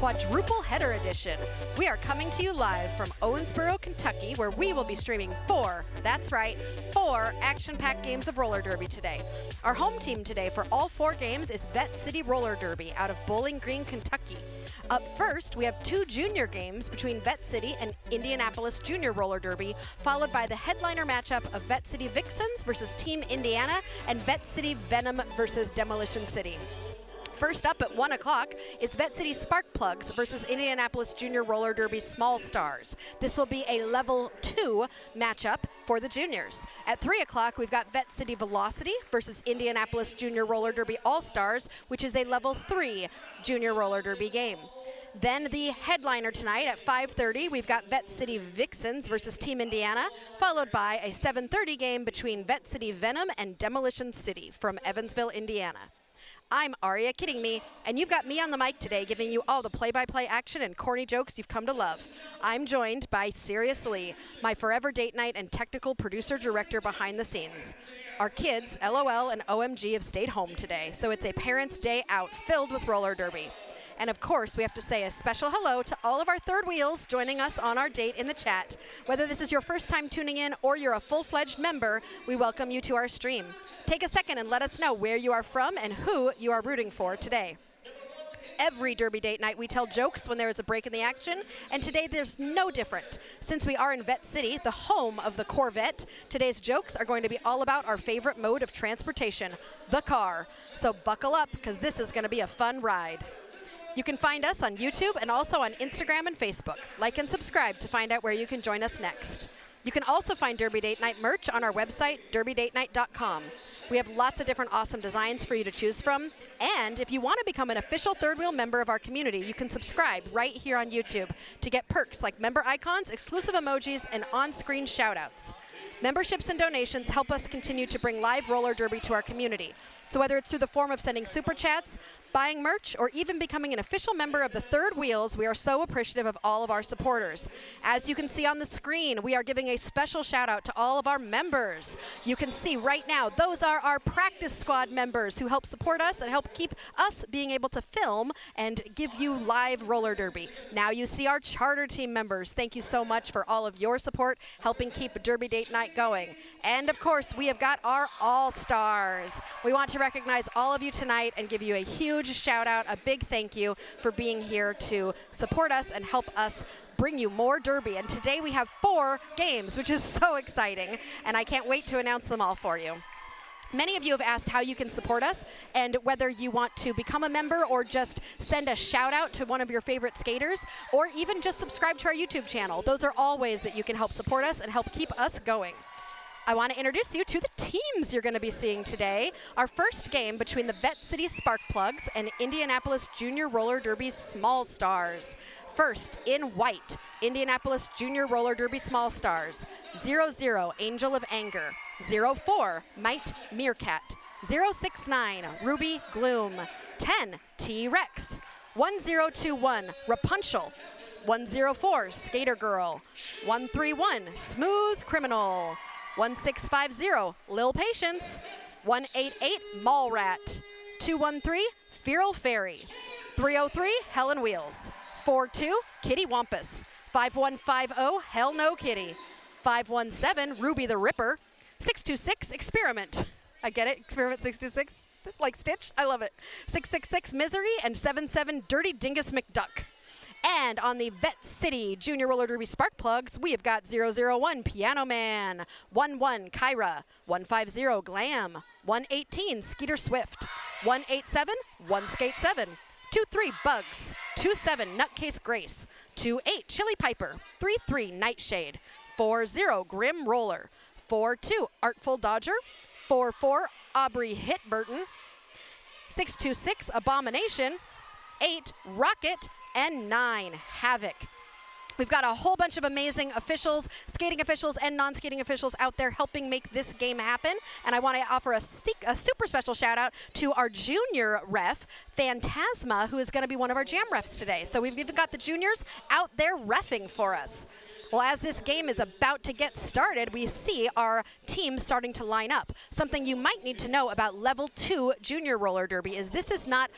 Quadruple Header Edition. We are coming to you live from Owensboro, Kentucky, where we will be streaming four action-packed games of roller derby today. Our home team today for all 4 games is Vette City Roller Derby out of Bowling Green, Kentucky. Up first, we have 2 junior games between Vette City and Indianapolis Junior Roller Derby, followed by the headliner matchup of Vette City Vixens versus Team Indiana and Vette City Venom versus Demolition City. First up at 1 o'clock is Vette City Spark Plugs versus Indianapolis Junior Roller Derby Small Stars. This will be a level 2 matchup for the juniors. At 3 o'clock, we've got Vette City Velocity versus Indianapolis Junior Roller Derby All Stars, which is a level 3 junior roller derby game. Then the headliner tonight at 5:30, we've got Vette City Vixens versus Team Indiana, followed by a 7:30 game between Vette City Venom and Demolition City from Evansville, Indiana. I'm Aria Kidding Me, and you've got me on the mic today giving you all the play-by-play action and corny jokes you've come to love. I'm joined by Sirius Lee, my forever date night and technical producer-director behind the scenes. Our kids, LOL and OMG, have stayed home today, so it's a parents' day out filled with roller derby. And of course, we have to say a special hello to all of our third wheels joining us on our date in the chat. Whether this is your first time tuning in or you're a full-fledged member, we welcome you to our stream. Take a second and let us know where you are from and who you are rooting for today. Every derby date night, we tell jokes when there is a break in the action, and today there's no different. Since we are in Vette City, the home of the Corvette, today's jokes are going to be all about our favorite mode of transportation, the car. So buckle up, because this is going to be a fun ride. You can find us on YouTube and also on Instagram and Facebook. Like and subscribe to find out where you can join us next. You can also find Derby Date Night merch on our website, derbydatenight.com. We have lots of different awesome designs for you to choose from. And if you want to become an official third wheel member of our community, you can subscribe right here on YouTube to get perks like member icons, exclusive emojis, and on-screen shout-outs. Memberships and donations help us continue to bring live roller derby to our community. So whether it's through the form of sending super chats, buying merch, or even becoming an official member of the Third Wheels, we are so appreciative of all of our supporters. As you can see on the screen, we are giving a special shout out to all of our members. You can see right now, those are our practice squad members who help support us and help keep us being able to film and give you live roller derby. Now you see our charter team members. Thank you so much for all of your support, helping keep Derby Date Night going. And of course, we have got our All-Stars. We want to recognize all of you tonight and give you a huge shout out, a big thank you for being here to support us and help us bring you more derby. And today we have 4 games, which is so exciting, and I can't wait to announce them all for you. Many of you have asked how you can support us and whether you want to become a member or just send a shout out to one of your favorite skaters or even just subscribe to our YouTube channel. Those are all ways that you can help support us and help keep us going. I want to introduce you to the teams you're going to be seeing today. Our first game between the Vette City Spark Plugs and Indianapolis Junior Roller Derby Small Stars. First, in white, Indianapolis Junior Roller Derby Small Stars. 00, Angel of Anger. 04, Might Meerkat. 069, Ruby Gloom. 10, T-Rex. 1021, Rapunzel. 104, Skater Girl. 131, Smooth Criminal. 1650, Lil Patience. 188, Mall Rat. 213, Feral Fairy. 303, Helen Wheels. 42, Kitty Wampus. 5150, Hell No Kitty. 517, Ruby the Ripper. 626, Experiment. I get it, Experiment 626, like Stitch, I love it. 666, Misery, and 77, Dirty Dingus McDuck. And on the Vette City Junior Roller Derby Spark Plugs, we have got 001, Piano Man. 11, Kyra. 150, Glam. 118, Skeeter Swift. 187, One Skate 7. 23, Bugs. 27, Nutcase Grace. 28, Chili Piper. 33, Nightshade. 40, Grim Roller. 42, Artful Dodger. 44, Aubrey Hitburton. 626, Abomination. 8, Rocket. And 9, Havoc. We've got a whole bunch of amazing officials, skating officials and non-skating officials out there helping make this game happen. And I want to offer a super special shout out to our junior ref, Phantasma, who is going to be one of our jam refs today. So we've even got the juniors out there reffing for us. Well, as this game is about to get started, we see our team starting to line up. Something you might need to know about Level 2 Junior Roller Derby is this is not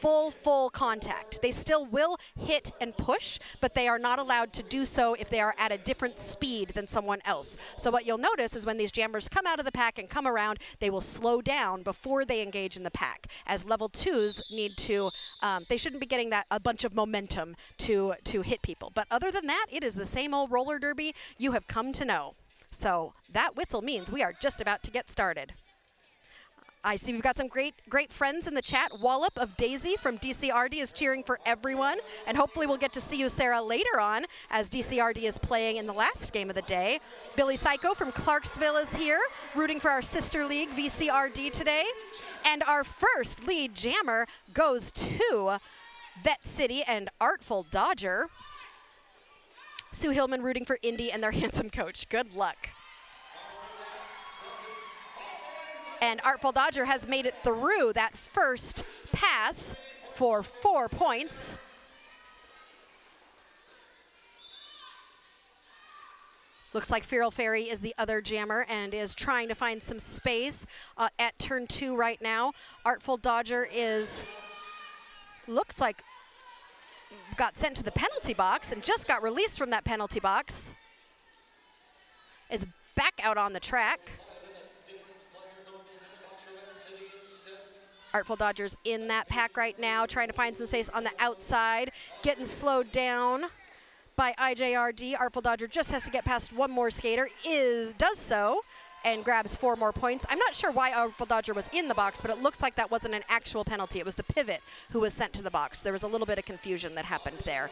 full contact. They still will hit and push, but they are not allowed to do so if they are at a different speed than someone else. So what you'll notice is when these jammers come out of the pack and come around, they will slow down before they engage in the pack. As Level 2s need to, they shouldn't be getting a bunch of momentum to hit people. But other than that, it is the same old roller derby you have come to know. So that whistle means we are just about to get started. I see we've got some great friends in the chat. Wallop of Daisy from DCRD is cheering for everyone. And hopefully we'll get to see you, Sarah, later on as DCRD is playing in the last game of the day. Billy Psycho from Clarksville is here, rooting for our sister league, VCRD, today. And our first lead jammer goes to Vette City and Artful Dodger. Sue Hillman rooting for Indy and their handsome coach. Good luck. And Artful Dodger has made it through that first pass for 4 points. Looks like Feral Fairy is the other jammer and is trying to find some space at turn 2 right now. Artful Dodger looks like got sent to the penalty box and just got released from that penalty box. Is back out on the track. Artful Dodger's in that pack right now, trying to find some space on the outside, getting slowed down by IJRD. Artful Dodger just has to get past one more skater, does so, and grabs 4 more points. I'm not sure why Artful Dodger was in the box, but it looks like that wasn't an actual penalty. It was the pivot who was sent to the box. There was a little bit of confusion that happened there.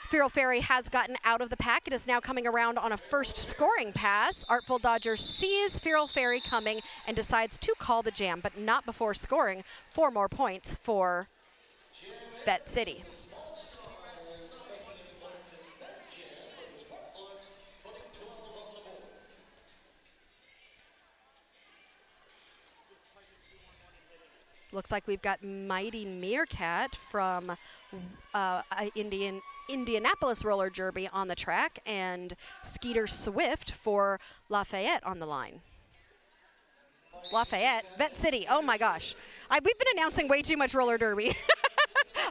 Feral Fairy has gotten out of the pack. It is now coming around on a first scoring pass. Artful Dodger sees Feral Fairy coming and decides to call the jam, but not before scoring 4 more points for Vette City. Looks like we've got Mighty Meerkat from Indianapolis Roller Derby on the track and Skeeter Swift for Lafayette on the line. Lafayette, Vette City, oh my gosh. We've been announcing way too much roller derby.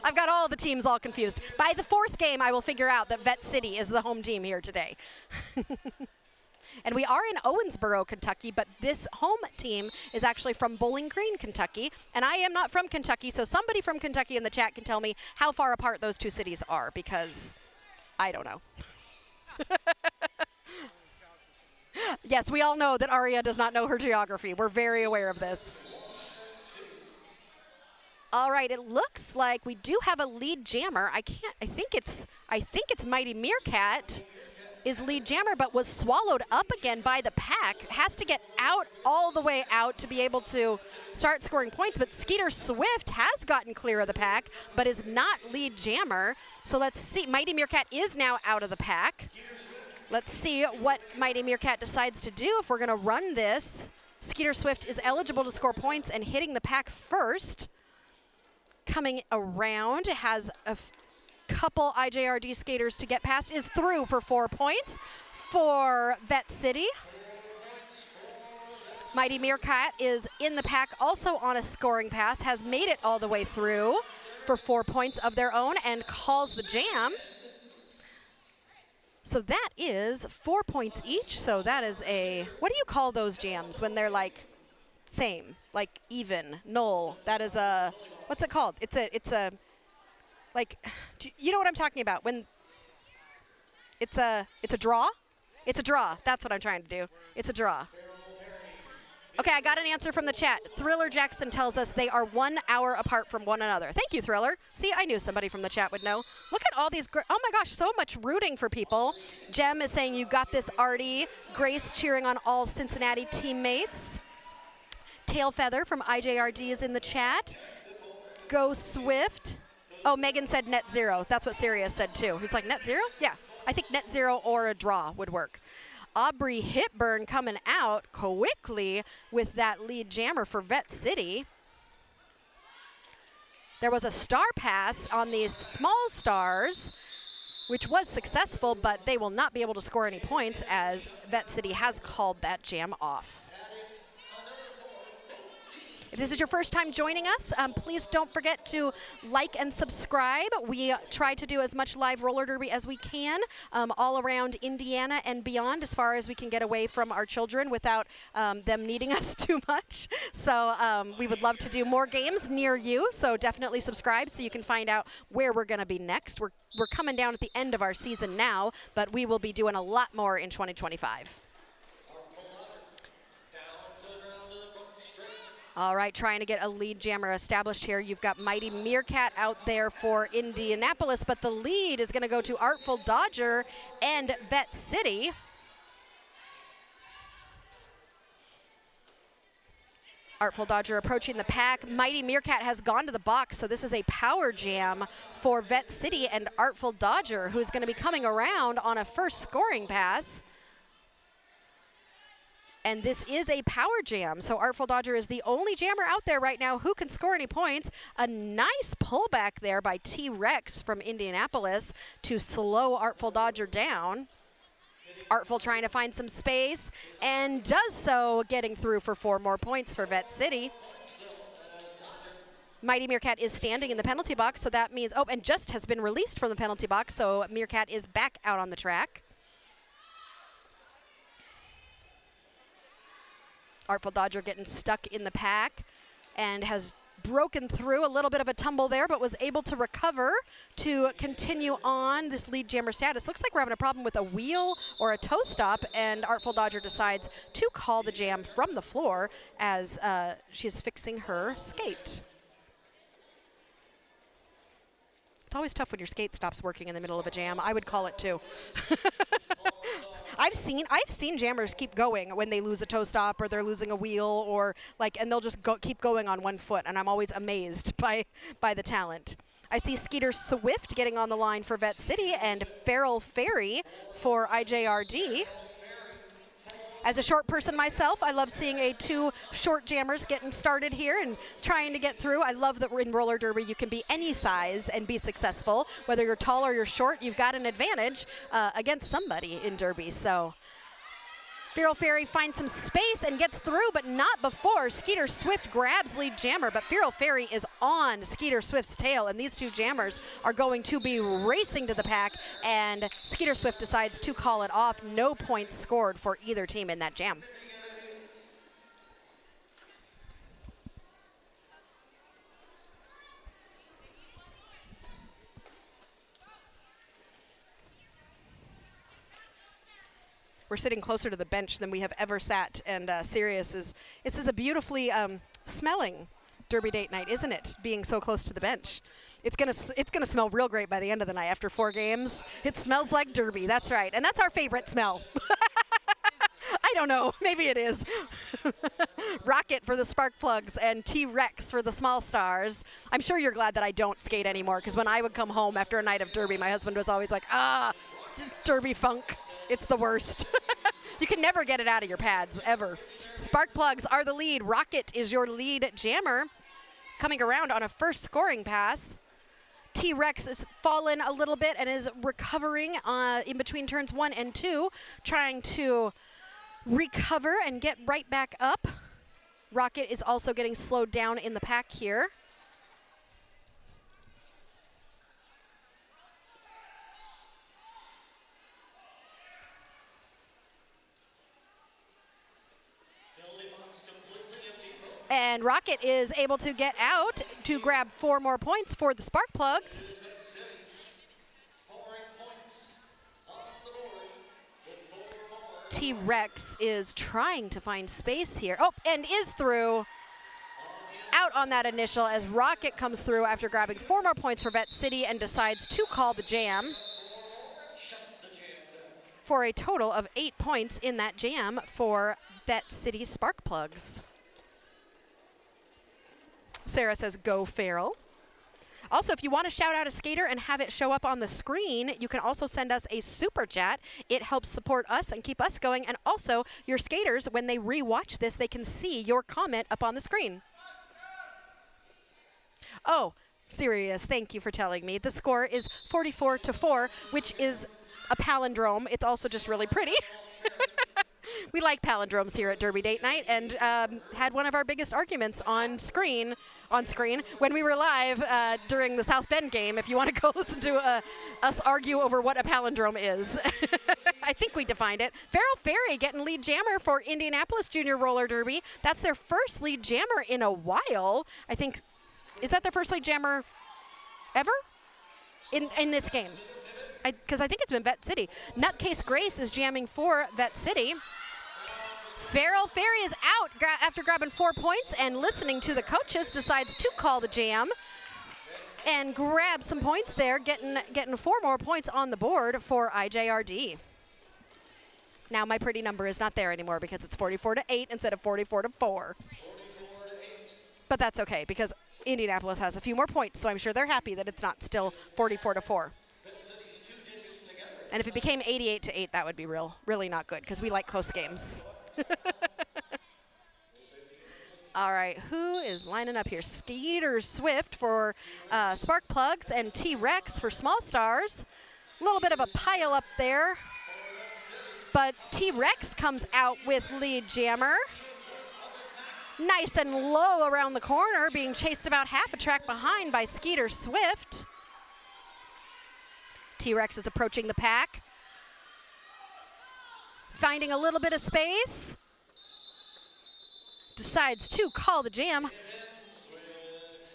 I've got all the teams all confused. By the 4th game, I will figure out that Vette City is the home team here today. And we are in Owensboro, Kentucky, but this home team is actually from Bowling Green, Kentucky. And I am not from Kentucky, so somebody from Kentucky in the chat can tell me how far apart those 2 cities are, because I don't know. Yes, we all know that Aria does not know her geography. We're very aware of this. All right, it looks like we do have a lead jammer. I think it's Mighty Meerkat is lead jammer, but was swallowed up again by the pack. Has to get out, all the way out, to be able to start scoring points. But Skeeter Swift has gotten clear of the pack, but is not lead jammer. So let's see. Mighty Meerkat is now out of the pack. Let's see what Mighty Meerkat decides to do if we're going to run this. Skeeter Swift is eligible to score points and hitting the pack first. Coming around, has a couple IJRD skaters to get past, is through for 4 points for Vette City. Mighty Meerkat is in the pack also on a scoring pass, has made it all the way through for 4 points of their own and calls the jam. So that is 4 points each. So that is what do you call those jams when they're like same, like even, null? That is what's it called? It's a like, you know what I'm talking about? When it's a draw? It's a draw. That's what I'm trying to do. It's a draw. Okay, I got an answer from the chat. Thriller Jackson tells us they are 1 hour apart from one another. Thank you, Thriller. See, I knew somebody from the chat would know. Look at all these, oh my gosh, so much rooting for people. Jem is saying, you got this, Artie. Grace cheering on all Cincinnati teammates. Tail Feather from IJRD is in the chat. Go Swift. Oh, Megan said net 0. That's what Sirius said too. He's like, net 0? Yeah, I think net 0 or a draw would work. Aubrey Hipburn coming out quickly with that lead jammer for Vette City. There was a star pass on these small stars. which was successful, but they will not be able to score any points as Vette City has called that jam off. If this is your first time joining us, please don't forget to like and subscribe. We try to do as much live roller derby as we can all around Indiana and beyond, as far as we can get away from our children without them needing us too much. So we would love to do more games near you, so definitely subscribe so you can find out where we're going to be next. We're coming down at the end of our season now, but we will be doing a lot more in 2025. All right, trying to get a lead jammer established here. You've got Mighty Meerkat out there for Indianapolis, but the lead is going to go to Artful Dodger and Vette City. Artful Dodger approaching the pack. Mighty Meerkat has gone to the box, so this is a power jam for Vette City and Artful Dodger, who's going to be coming around on a first scoring pass. And this is a power jam, so Artful Dodger is the only jammer out there right now who can score any points. A nice pullback there by T-Rex from Indianapolis to slow Artful Dodger down. Artful trying to find some space, and does so, getting through for 4 more points for Vette City. Mighty Meerkat is standing in the penalty box, so that means, oh, and just has been released from the penalty box, so Meerkat is back out on the track. Artful Dodger getting stuck in the pack and has broken through. A little bit of a tumble there, but was able to recover to continue on this lead jammer status. Looks like we're having a problem with a wheel or a toe stop, and Artful Dodger decides to call the jam from the floor as she's fixing her skate. It's always tough when your skate stops working in the middle of a jam. I would call it too. I've seen jammers keep going when they lose a toe stop or they're losing a wheel, or like, and they'll just keep going on one foot, and I'm always amazed by the talent. I see Skeeter Swift getting on the line for Vette City and Feral Fairy for IJRD. As a short person myself, I love seeing 2 short jammers getting started here and trying to get through. I love that in roller derby you can be any size and be successful. Whether you're tall or you're short, you've got an advantage against somebody in derby. So Feral Fairy finds some space and gets through, but not before Skeeter Swift grabs lead jammer. But Feral Fairy is on Skeeter Swift's tail, and these 2 jammers are going to be racing to the pack, and Skeeter Swift decides to call it off. No points scored for either team in that jam. We're sitting closer to the bench than we have ever sat, and this is a beautifully smelling derby date night, isn't it? Being so close to the bench, it's gonna smell real great by the end of the night. After 4 games, it smells like derby. That's right, and that's our favorite smell. I don't know, maybe it is. Rocket for the spark plugs and T-Rex for the small stars. I'm sure you're glad that I don't skate anymore, because when I would come home after a night of derby, my husband was always like, derby funk. It's the worst. You can never get it out of your pads, ever. Spark plugs are the lead. Rocket is your lead jammer, coming around on a first scoring pass. T-Rex has fallen a little bit and is recovering in between turns 1 and 2, trying to recover and get right back up. Rocket is also getting slowed down in the pack here. And Rocket is able to get out to grab 4 more points for the spark plugs. T-Rex is trying to find space here. Oh, and is through. Out on that initial as Rocket comes through after grabbing 4 more points for Vette City and decides to call the jam for a total of 8 points in that jam for Vette City spark plugs. Sarah says, go Feral. Also, if you want to shout out a skater and have it show up on the screen, you can also send us a super chat. It helps support us and keep us going. And also, your skaters, when they re-watch this, they can see your comment up on the screen. Oh, Serious. Thank you for telling me. The score is 44-4, which is a palindrome. It's also just really pretty. We like palindromes here at Derby Date Night, and had one of our biggest arguments on screen when we were live during the South Bend game. If you want to go listen to us argue over what a palindrome is. I think we defined it. Feral Fairy getting lead jammer for Indianapolis Junior Roller Derby. That's their first lead jammer in a while. I think, is that their first lead jammer ever in this game? Because I think it's been Vette City. Nutcase Grace is jamming for Vette City. Feral Fairy is out after grabbing 4 points and listening to the coaches, decides to call the jam and grab some points there, getting 4 more points on the board for IJRD. Now my pretty number is not there anymore because it's 44-8 instead of 44-4. But that's okay because Indianapolis has a few more points, so I'm sure they're happy that it's not still 44-4. And if it became 88-8, that would be really not good because we like close games. All right, who is lining up here? Skeeter Swift for Spark Plugs and T-Rex for Small Stars. A little bit of a pile up there, but T-Rex comes out with lead jammer. Nice and low around the corner, being chased about half a track behind by Skeeter Swift. T-Rex is approaching the pack, finding a little bit of space, decides to call the jam.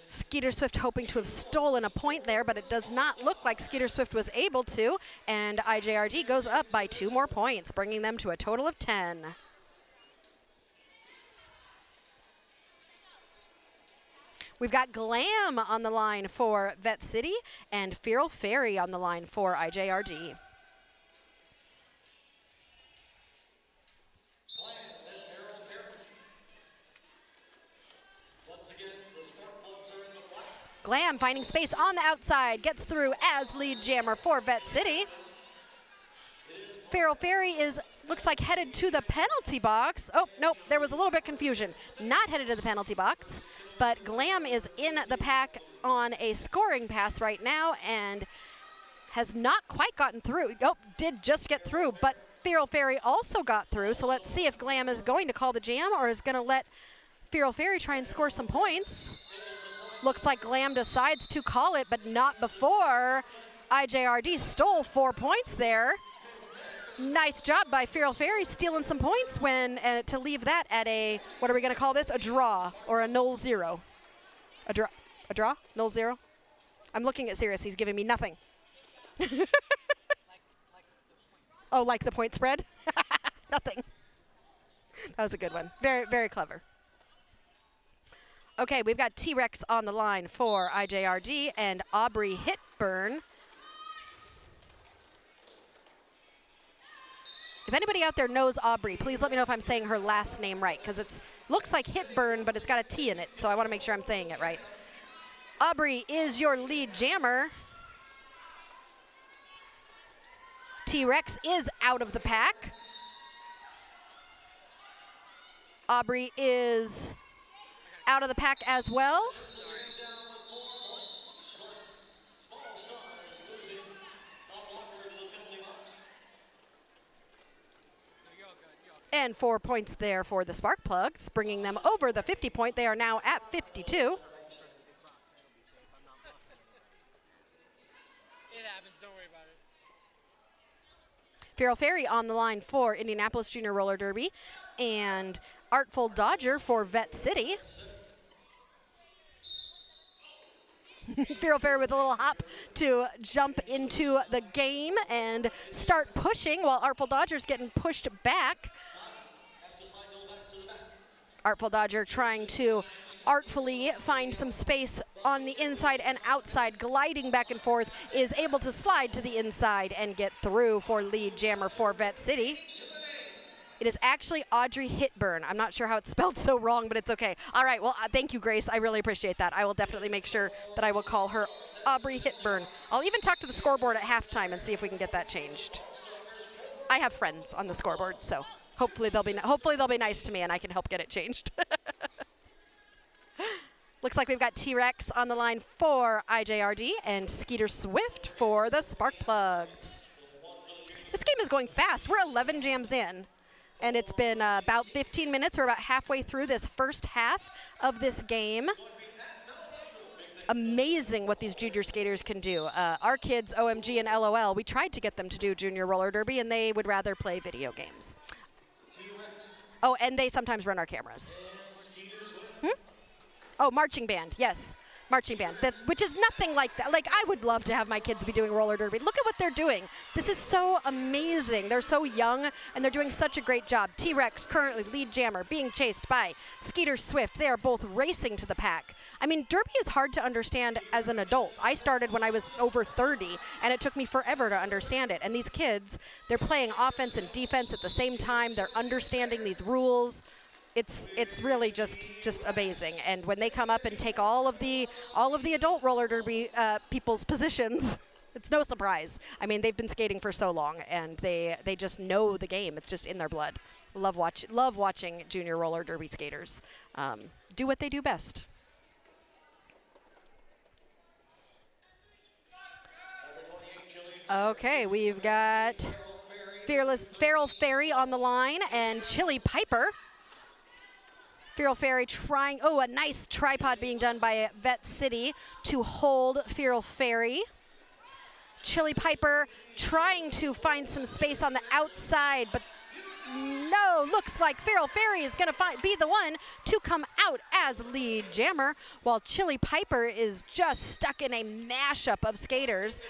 Skeeter Swift hoping to have stolen a point there, but it does not look like Skeeter Swift was able to, and IJRD goes up by 2 more points, bringing them to a total of 10. We've got Glam on the line for Vette City and Feral Fairy on the line for IJRD. Glam finding space on the outside, gets through as lead jammer for Vette City. Feral Fairy looks like headed to the penalty box. Oh, nope, there was a little bit confusion. Not headed to the penalty box, but Glam is in the pack on a scoring pass right now and has not quite gotten through. Oh, did just get through, but Feral Fairy also got through. So let's see if Glam is going to call the jam or is going to let Feral Fairy try and score some points. Looks like Glam decides to call it, but not before. IJRD stole 4 points there. Nice job by Feral Fairy stealing some points to leave that at a, what are we going to call this? A draw or a 0-0. A draw? 0-0? I'm looking at Sirius. He's giving me nothing. Oh, like the point spread? Nothing. That was a good one. Very, very clever. Okay, we've got T-Rex on the line for IJRD and Aubrey Hitburn. If anybody out there knows Aubrey, please let me know if I'm saying her last name right, because it looks like Hitburn, but it's got a T in it, so I want to make sure I'm saying it right. Aubrey is your lead jammer. T-Rex is out of the pack. Aubrey is out of the pack as well. And 4 points there for the Spark Plugs, bringing them over the 50 point. They are now at 52. It happens, don't worry about it. Feral Fairy on the line for Indianapolis Junior Roller Derby and Artful Dodger for Vette City. Feral Fairy with a little hop to jump into the game and start pushing while Artful Dodger's getting pushed back. Artful Dodger trying to artfully find some space on the inside and outside, gliding back and forth, is able to slide to the inside and get through for lead jammer for Vette City. It is actually Audrey Hitburn. I'm not sure how it's spelled so wrong, but it's okay. All right, well, thank you, Grace. I really appreciate that. I will definitely make sure that I will call her Aubrey Hitburn. I'll even talk to the scoreboard at halftime and see if we can get that changed. I have friends on the scoreboard, so hopefully they'll be nice to me and I can help get it changed. Looks like we've got T-Rex on the line for IJRD and Skeeter Swift for the Sparkplugs. This game is going fast. We're 11 jams in, and it's been about 15 minutes. We're about halfway through this first half of this game. Amazing what these junior skaters can do. Our kids, OMG and LOL, we tried to get them to do junior roller derby, and they would rather play video games. Oh, and they sometimes run our cameras. Oh, marching band, yes. Marching band, which is nothing like that. Like, I would love to have my kids be doing roller derby. Look at what they're doing. This is so amazing. They're so young, and they're doing such a great job. T-Rex currently lead jammer, being chased by Skeeter Swift. They are both racing to the pack. I mean, derby is hard to understand as an adult. I started when I was over 30, and it took me forever to understand it. And these kids, they're playing offense and defense at the same time. They're understanding these rules. It's really just amazing. And when they come up and take all of the adult roller derby people's positions, it's no surprise. I mean, they've been skating for so long, and they just know the game. It's just in their blood. Love watching junior roller derby skaters do what they do best. Okay, we've got Feral Fairy on the line and Chili Piper. Feral Fairy trying, a nice tripod being done by Vette City to hold Feral Fairy. Chili Piper trying to find some space on the outside, but no, looks like Feral Fairy is going to be the one to come out as lead jammer, while Chili Piper is just stuck in a mashup of skaters.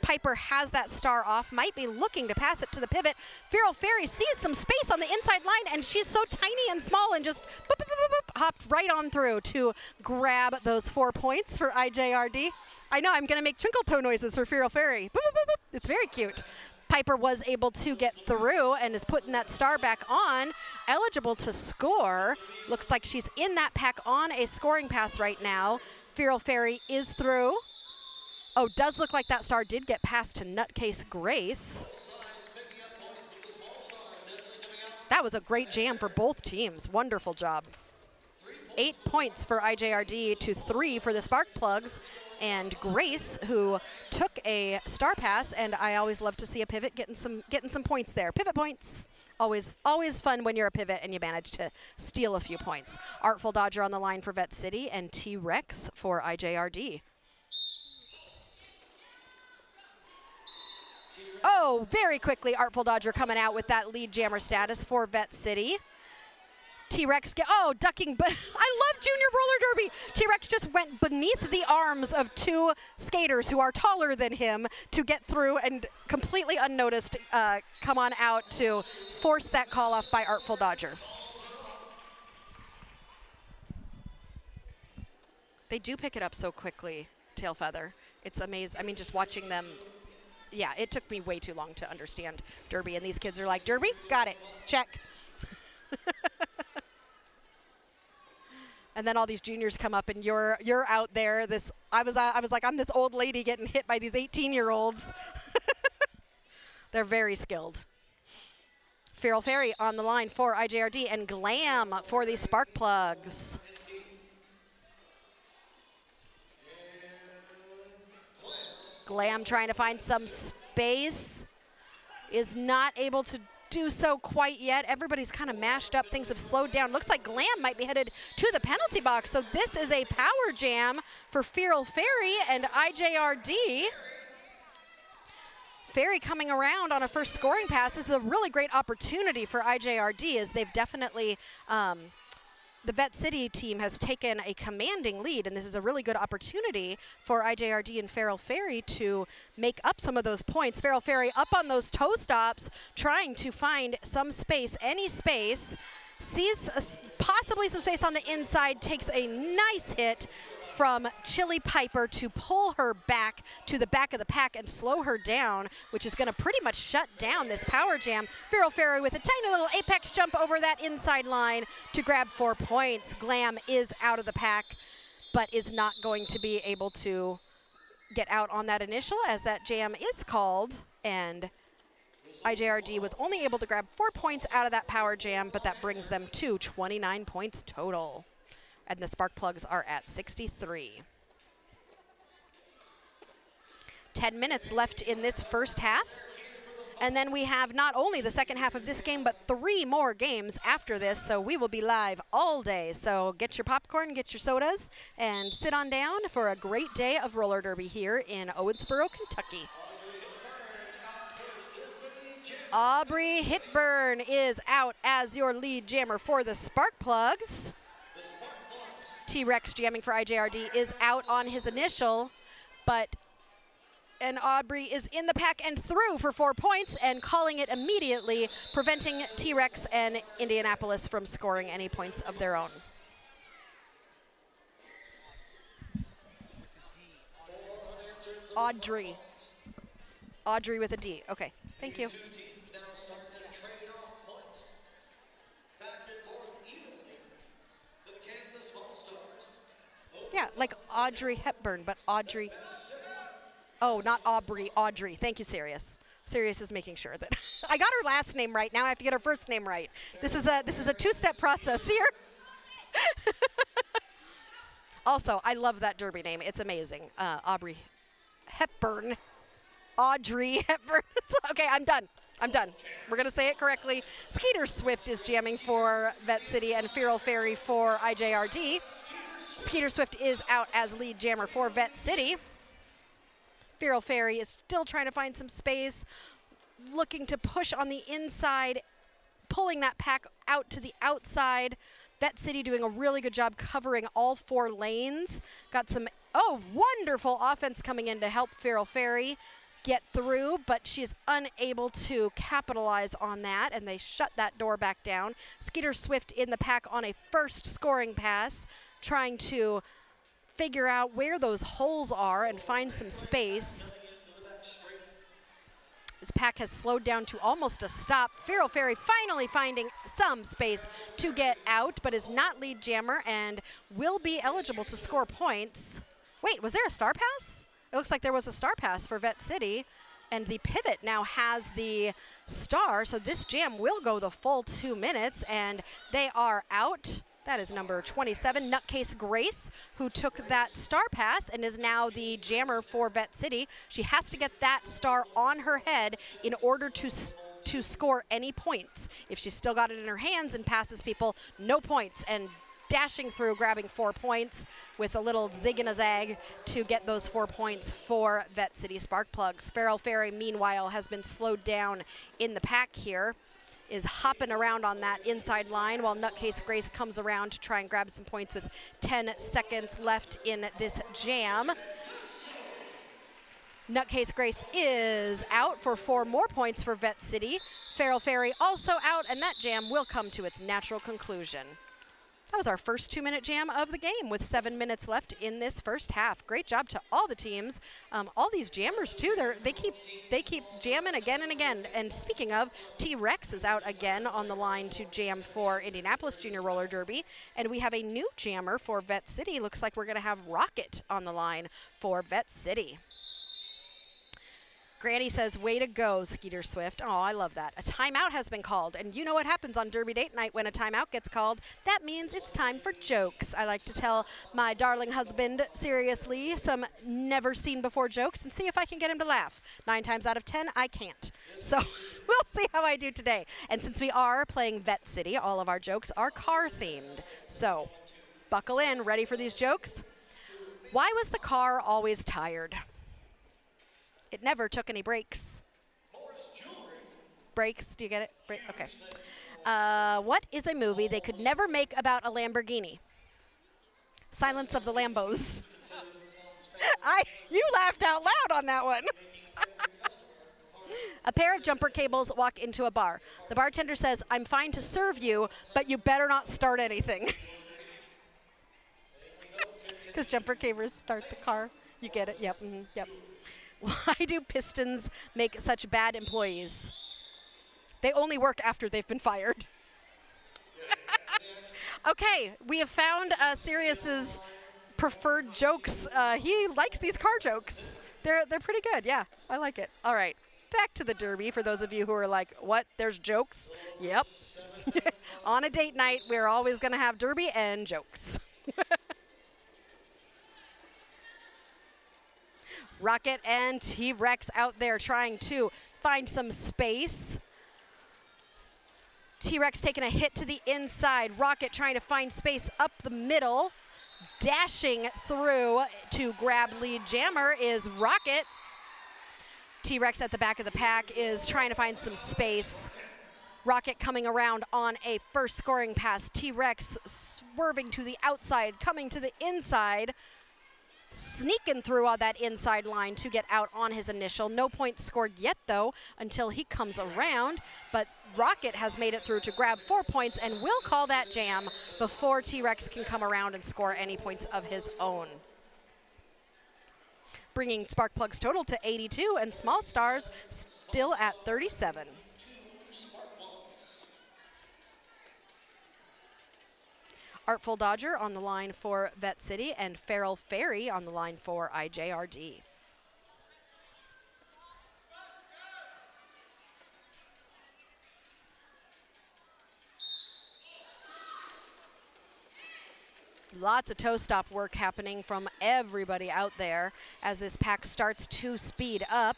Piper has that star off, might be looking to pass it to the pivot. Feral Fairy sees some space on the inside line, and she's so tiny and small and just boop, boop, boop, boop, hopped right on through to grab those 4 points for IJRD. I know, I'm going to make twinkle toe noises for Feral Fairy. Boop, boop, boop, boop. It's very cute. Piper was able to get through and is putting that star back on, eligible to score. Looks like she's in that pack on a scoring pass right now. Feral Fairy is through. Oh, does look like that star did get passed to Nutcase Grace. That was a great jam for both teams. Wonderful job. 8 points for IJRD to 3 for the Sparkplugs. And Grace, who took a star pass, and I always love to see a pivot getting some points there. Pivot points. Always fun when you're a pivot and you manage to steal a few points. Artful Dodger on the line for Vette City and T-Rex for IJRD. Oh, very quickly, Artful Dodger coming out with that lead jammer status for Vette City. T-Rex, ducking, but I love junior roller derby. T-Rex just went beneath the arms of 2 skaters who are taller than him to get through and completely unnoticed come on out to force that call off by Artful Dodger. They do pick it up so quickly, Tailfeather. It's amazing. I mean, just watching them. Yeah, it took me way too long to understand derby, and these kids are like, derby? Got it. Check. And then all these juniors come up, and you're out there. I was like, I'm this old lady getting hit by these 18-year-olds. They're very skilled. Feral Fairy on the line for IJRD, and Glam for the Sparkplugs. Glam trying to find some space, is not able to do so quite yet. Everybody's kind of mashed up. Things have slowed down. Looks like Glam might be headed to the penalty box. So this is a power jam for Feral Fairy and IJRD. Fairy coming around on a first scoring pass. This is a really great opportunity for IJRD, as they've definitely the Vette City team has taken a commanding lead, and this is a really good opportunity for IJRD and Feral Fairy to make up some of those points. Feral Fairy up on those toe stops, trying to find some space, any space, sees possibly some space on the inside, takes a nice hit from Chili Piper to pull her back to the back of the pack and slow her down, which is going to pretty much shut down this power jam. Feral Fairy with a tiny little apex jump over that inside line to grab 4 points. Glam is out of the pack, but is not going to be able to get out on that initial, as that jam is called, and IJRD was only able to grab 4 points out of that power jam, but that brings them to 29 points total. And the spark plugs are at 63. 10 minutes left in this first half. And then we have not only the second half of this game, but 3 more games after this. So we will be live all day. So get your popcorn, get your sodas, and sit on down for a great day of roller derby here in Owensboro, Kentucky. Aubrey Hitburn is out as your lead jammer for the spark plugs. T-Rex jamming for IJRD is out on his initial, and Aubrey is in the pack and through for 4 points and calling it immediately, preventing T-Rex and Indianapolis from scoring any points of their own. Audrey. Audrey with a D. Okay, thank you. Yeah, like Audrey Hepburn, but Audrey. Oh, not Aubrey, Audrey. Thank you, Sirius. Sirius is making sure that I got her last name right. Now I have to get her first name right. This is a 2-step process here. Also, I love that derby name. It's amazing. Aubrey Hepburn. Audrey Hepburn. Okay, I'm done. We're going to say it correctly. Skeeter Swift is jamming for Vette City and Feral Fairy for IJRD. Skeeter Swift is out as lead jammer for Vette City. Feral Fairy is still trying to find some space, looking to push on the inside, pulling that pack out to the outside. Vette City doing a really good job covering all 4 lanes. Got some, wonderful offense coming in to help Feral Fairy get through, but she's unable to capitalize on that, and they shut that door back down. Skeeter Swift in the pack on a first scoring pass, trying to figure out where those holes are and find some space. This pack has slowed down to almost a stop. Feral Fairy finally finding some space to get out, but is not lead jammer and will be eligible to score points. Wait, was there a star pass? It looks like there was a star pass for Vette City, and the pivot now has the star, so this jam will go the full 2 minutes, and they are out. That is number 27, Nutcase Grace, who took that star pass and is now the jammer for Vette City. She has to get that star on her head in order to score any points. If she's still got it in her hands and passes people, no points. And dashing through, grabbing 4 points with a little zig and a zag to get those 4 points for Vette City Spark Plugs. Feral Fairy, meanwhile, has been slowed down in the pack here, is hopping around on that inside line while Nutcase Grace comes around to try and grab some points with 10 seconds left in this jam. Nutcase Grace is out for 4 more points for Vette City. Feral Fairy also out, and that jam will come to its natural conclusion. That was our first 2-minute jam of the game with 7 minutes left in this first half. Great job to all the teams. All these jammers too, they keep jamming again and again. And speaking of, T-Rex is out again on the line to jam for Indianapolis Junior Roller Derby. And we have a new jammer for Vette City. Looks like we're gonna have Rocket on the line for Vette City. Granny says, way to go, Skeeter Swift. Oh, I love that. A timeout has been called. And you know what happens on Derby Date Night when a timeout gets called? That means it's time for jokes. I like to tell my darling husband, seriously, some never-seen-before jokes and see if I can get him to laugh. 9 times out of 10, I can't. So we'll see how I do today. And since we are playing Vette City, all of our jokes are car-themed. So buckle in. Ready for these jokes? Why was the car always tired? It never took any breaks. Breaks, do you get it? Okay. What is a movie they could never make about a Lamborghini? Silence of the Lambos. You laughed out loud on that one. A pair of jumper cables walk into a bar. The bartender says, I'm fine to serve you, but you better not start anything. Because jumper cables start the car. You get it? Yep. Yep. Why do pistons make such bad employees? They only work after they've been fired. Okay, we have found Sirius's preferred jokes. He likes these car jokes. They're pretty good, yeah. I like it. All right, back to the Derby for those of you who are like, what, there's jokes? Yep. On a date night, we're always going to have Derby and jokes. Rocket and T-Rex out there trying to find some space. T-Rex taking a hit to the inside. Rocket trying to find space up the middle. Dashing through to grab lead jammer is Rocket. T-Rex at the back of the pack is trying to find some space. Rocket coming around on a first scoring pass. T-Rex swerving to the outside, coming to the inside. Sneaking through on that inside line to get out on his initial. No points scored yet, though, until he comes around. But Rocket has made it through to grab 4 points and will call that jam before T-Rex can come around and score any points of his own. Bringing Sparkplug's total to 82 and Small Stars still at 37. Artful Dodger on the line for Vette City and Feral Fairy on the line for IJRD. Lots of toe stop work happening from everybody out there as this pack starts to speed up.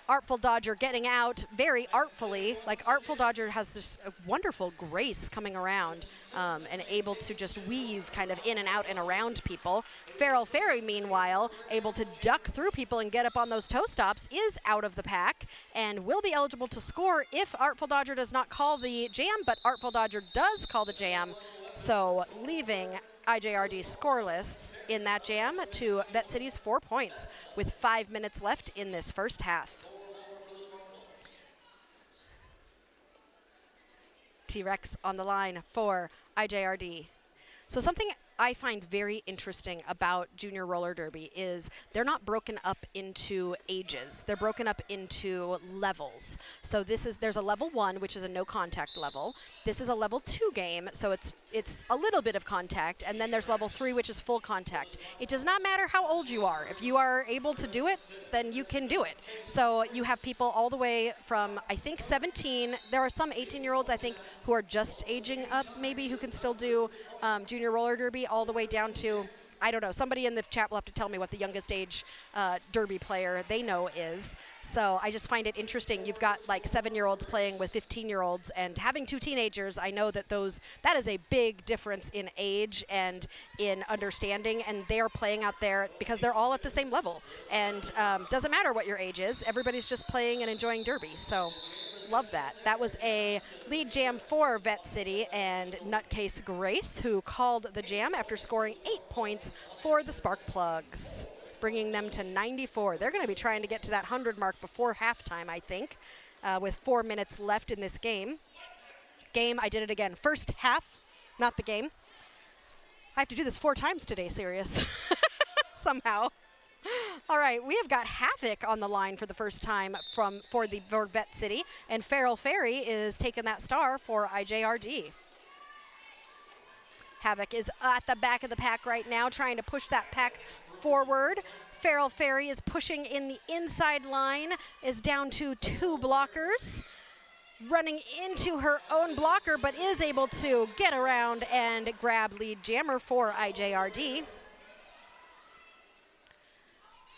Artful Dodger getting out very artfully. Like Artful Dodger has this wonderful grace coming around and able to just weave kind of in and out and around people. Feral Fairy, meanwhile, able to duck through people and get up on those toe stops, is out of the pack and will be eligible to score if Artful Dodger does not call the jam, but Artful Dodger does call the jam. So leaving IJRD scoreless in that jam to Vette City's 4 points with 5 minutes left in this first half. T-Rex on the line for IJRD. So something I find very interesting about Junior Roller Derby is they're not broken up into ages. They're broken up into levels. So there's a level 1, which is a no contact level. This is a level 2 game, so it's a little bit of contact, and then there's level 3, which is full contact. It does not matter how old you are. If you are able to do it, then you can do it. So you have people all the way from, I think, 17. There are some 18-year-olds, I think, who are just aging up, maybe, who can still do Junior Roller Derby, all the way down to, I don't know, somebody in the chat will have to tell me what the youngest age derby player they know is. So I just find it interesting. You've got like 7-year-olds playing with 15-year-olds, and having 2 teenagers, I know that that is a big difference in age and in understanding, and they're playing out there because they're all at the same level. And doesn't matter what your age is, everybody's just playing and enjoying derby. So love that. That was a lead jam for Vette City and Nutcase Grace, who called the jam after scoring 8 points for the Sparkplugs, bringing them to 94. They're going to be trying to get to that 100 mark before halftime, I think, with 4 minutes left in this game. I did it again. First half, not the game. I have to do this 4 times today, serious. Somehow. All right, we have got Havoc on the line for the first time for Vette City, and Feral Fairy is taking that star for IJRD. Havoc is at the back of the pack right now, trying to push that pack forward. Feral Fairy is pushing in the inside line, is down to 2 blockers. Running into her own blocker, but is able to get around and grab lead jammer for IJRD.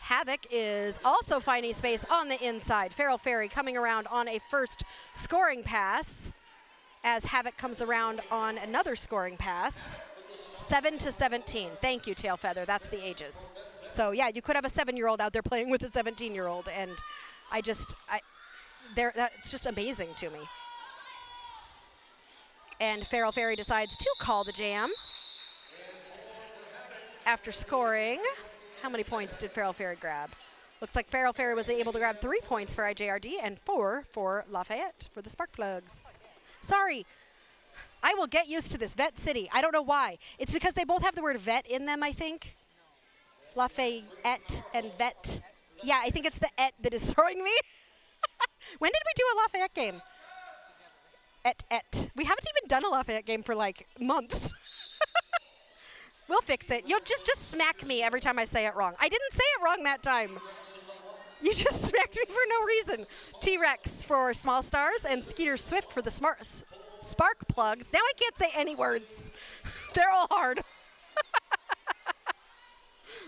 Havoc is also finding space on the inside. Feral Fairy coming around on a first scoring pass as Havoc comes around on another scoring pass. 7-17. Thank you, Tail Feather. That's the ages. So yeah, you could have a 7-year-old out there playing with a 17-year-old, and that's just amazing to me. And Feral Fairy decides to call the jam after scoring. How many points did Feral Fairy grab? Looks like Feral Fairy was able to grab 3 points for IJRD and 4 for Lafayette for the Sparkplugs. Sorry, I will get used to this. Vette City. I don't know why. It's because they both have the word vet in them, I think. Lafayette and Vette. Yeah, I think it's the et that is throwing me. When did we do a Lafayette game? Et. We haven't even done a Lafayette game for like months. We'll fix it. You'll just smack me every time I say it wrong. I didn't say it wrong that time. You just smacked me for no reason. T-Rex for Small Stars and Skeeter Swift for the Spark Plugs. Now I can't say any words. They're all hard.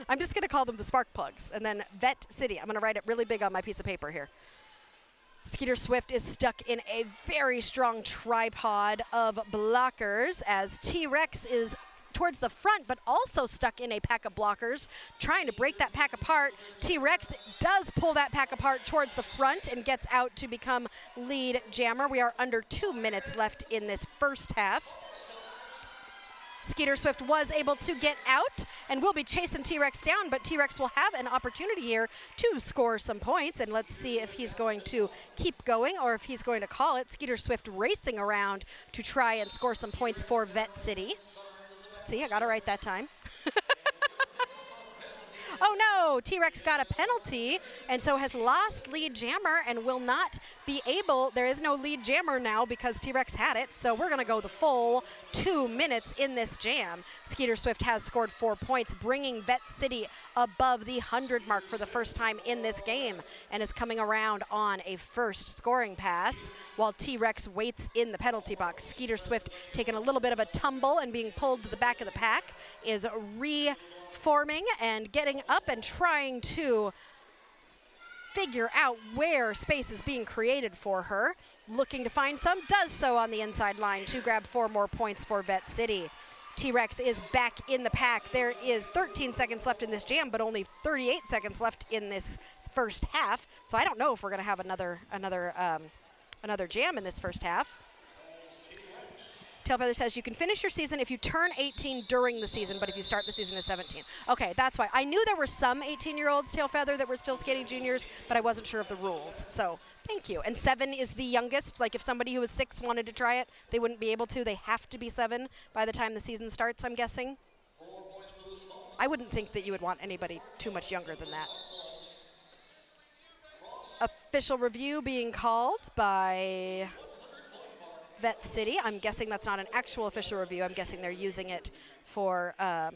I'm just going to call them the spark plugs. And then Vette City. I'm going to write it really big on my piece of paper here. Skeeter Swift is stuck in a very strong tripod of blockers as T-Rex is towards the front, but also stuck in a pack of blockers, trying to break that pack apart. T-Rex does pull that pack apart towards the front and gets out to become lead jammer. We are under 2 minutes left in this first half. Skeeter Swift was able to get out and will be chasing T-Rex down, but T-Rex will have an opportunity here to score some points, and let's see if he's going to keep going or if he's going to call it. Skeeter Swift racing around to try and score some points for Vette City. See, I got it right that time. Oh no, T-Rex got a penalty and so has lost lead jammer and will not be able, there is no lead jammer now because T-Rex had it, so we're gonna go the full 2 minutes in this jam. Skeeter Swift has scored 4 points, bringing Vette City above the 100 mark for the first time in this game and is coming around on a first scoring pass while T-Rex waits in the penalty box. Skeeter Swift taking a little bit of a tumble and being pulled to the back of the pack is reforming and getting up and trying to figure out where space is being created for her. Looking to find some, does so on the inside line to grab 4 more points for Vette City. T-Rex is back in the pack. There is 13 seconds left in this jam, but only 38 seconds left in this first half. So I don't know if we're going to have another jam in this first half. Tailfeather says you can finish your season if you turn 18 during the season, but if you start the season at 17. Okay, that's why. I knew there were some 18-year-olds, Tailfeather, that were still skating juniors, but I wasn't sure of the rules. So thank you. And 7 is the youngest. Like if somebody who was 6 wanted to try it, they wouldn't be able to. They have to be 7 by the time the season starts, I'm guessing. I wouldn't think that you would want anybody too much younger than that. Official review being called by Vette City. I'm guessing that's not an actual official review. I'm guessing they're using it for a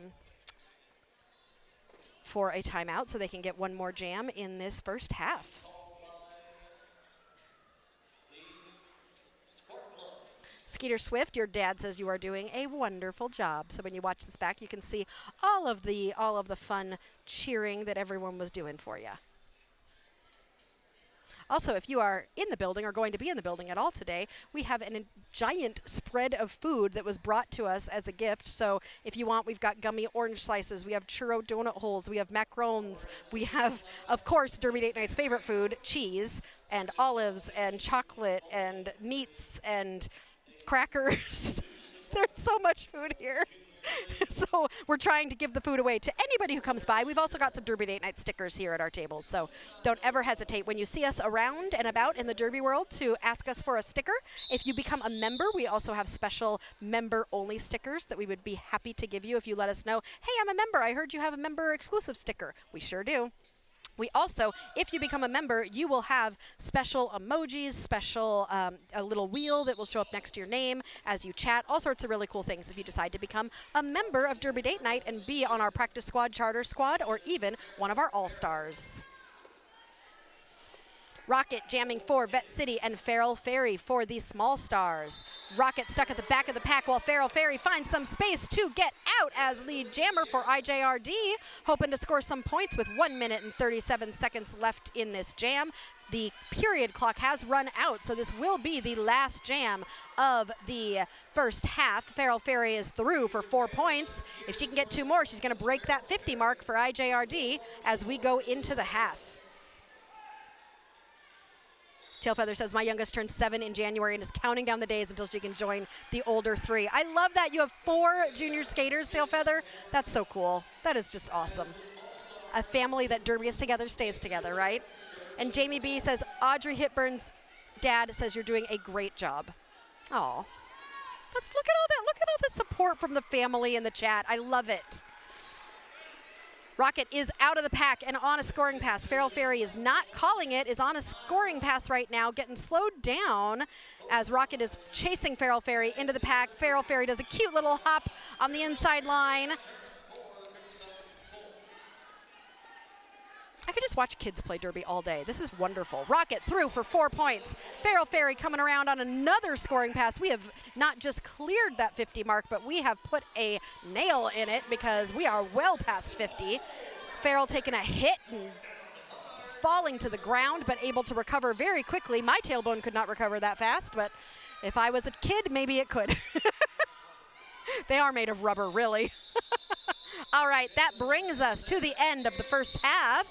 timeout so they can get 1 more jam in this first half. Skeeter Swift, your dad says you are doing a wonderful job. So when you watch this back, you can see all of the fun cheering that everyone was doing for you. Also, if you are in the building or going to be in the building at all today, we have a giant spread of food that was brought to us as a gift. So if you want, we've got gummy orange slices, we have churro donut holes, we have macarons, we have, of course, Derby Date Night's favorite food, cheese, and olives, and chocolate, and meats, and crackers. There's so much food here. So we're trying to give the food away to anybody who comes by. We've also got some Derby Date Night stickers here at our tables, so don't ever hesitate when you see us around and about in the Derby world to ask us for a sticker. If you become a member, we also have special member-only stickers that we would be happy to give you if you let us know, hey, I'm a member. I heard you have a member-exclusive sticker. We sure do. We also, if you become a member, you will have special emojis, special a little wheel that will show up next to your name as you chat, all sorts of really cool things if you decide to become a member of Derby Date Night and be on our practice squad, charter squad, or even one of our all-stars. Rocket jamming for Vette City and Feral Fairy for the small stars. Rocket stuck at the back of the pack while Feral Fairy finds some space to get out as lead jammer for IJRD, hoping to score some points with 1 minute and 37 seconds left in this jam. The period clock has run out, so this will be the last jam of the first half. Feral Fairy is through for 4 points. If she can get 2 more, she's going to break that 50 mark for IJRD as we go into the half. Tailfeather says, my youngest turned 7 in January and is counting down the days until she can join the older 3. I love that. You have 4 junior skaters, Tailfeather. That's so cool. That is just awesome. A family that Derby is together stays together, right? And Jamie B says, Audrey Hipburn's dad says you're doing a great job. Oh, let's look at all that. Look at all the support from the family in the chat. I love it. Rocket is out of the pack and on a scoring pass. Feral Fairy is not calling it, is on a scoring pass right now, getting slowed down as Rocket is chasing Feral Fairy into the pack. Feral Fairy does a cute little hop on the inside line. I could just watch kids play Derby all day. This is wonderful. Rocket through for 4 points. Farrell Ferry coming around on another scoring pass. We have not just cleared that 50 mark, but we have put a nail in it because we are well past 50. Farrell taking a hit and falling to the ground, but able to recover very quickly. My tailbone could not recover that fast, but if I was a kid, maybe it could. They are made of rubber, really. All right, that brings us to the end of the first half.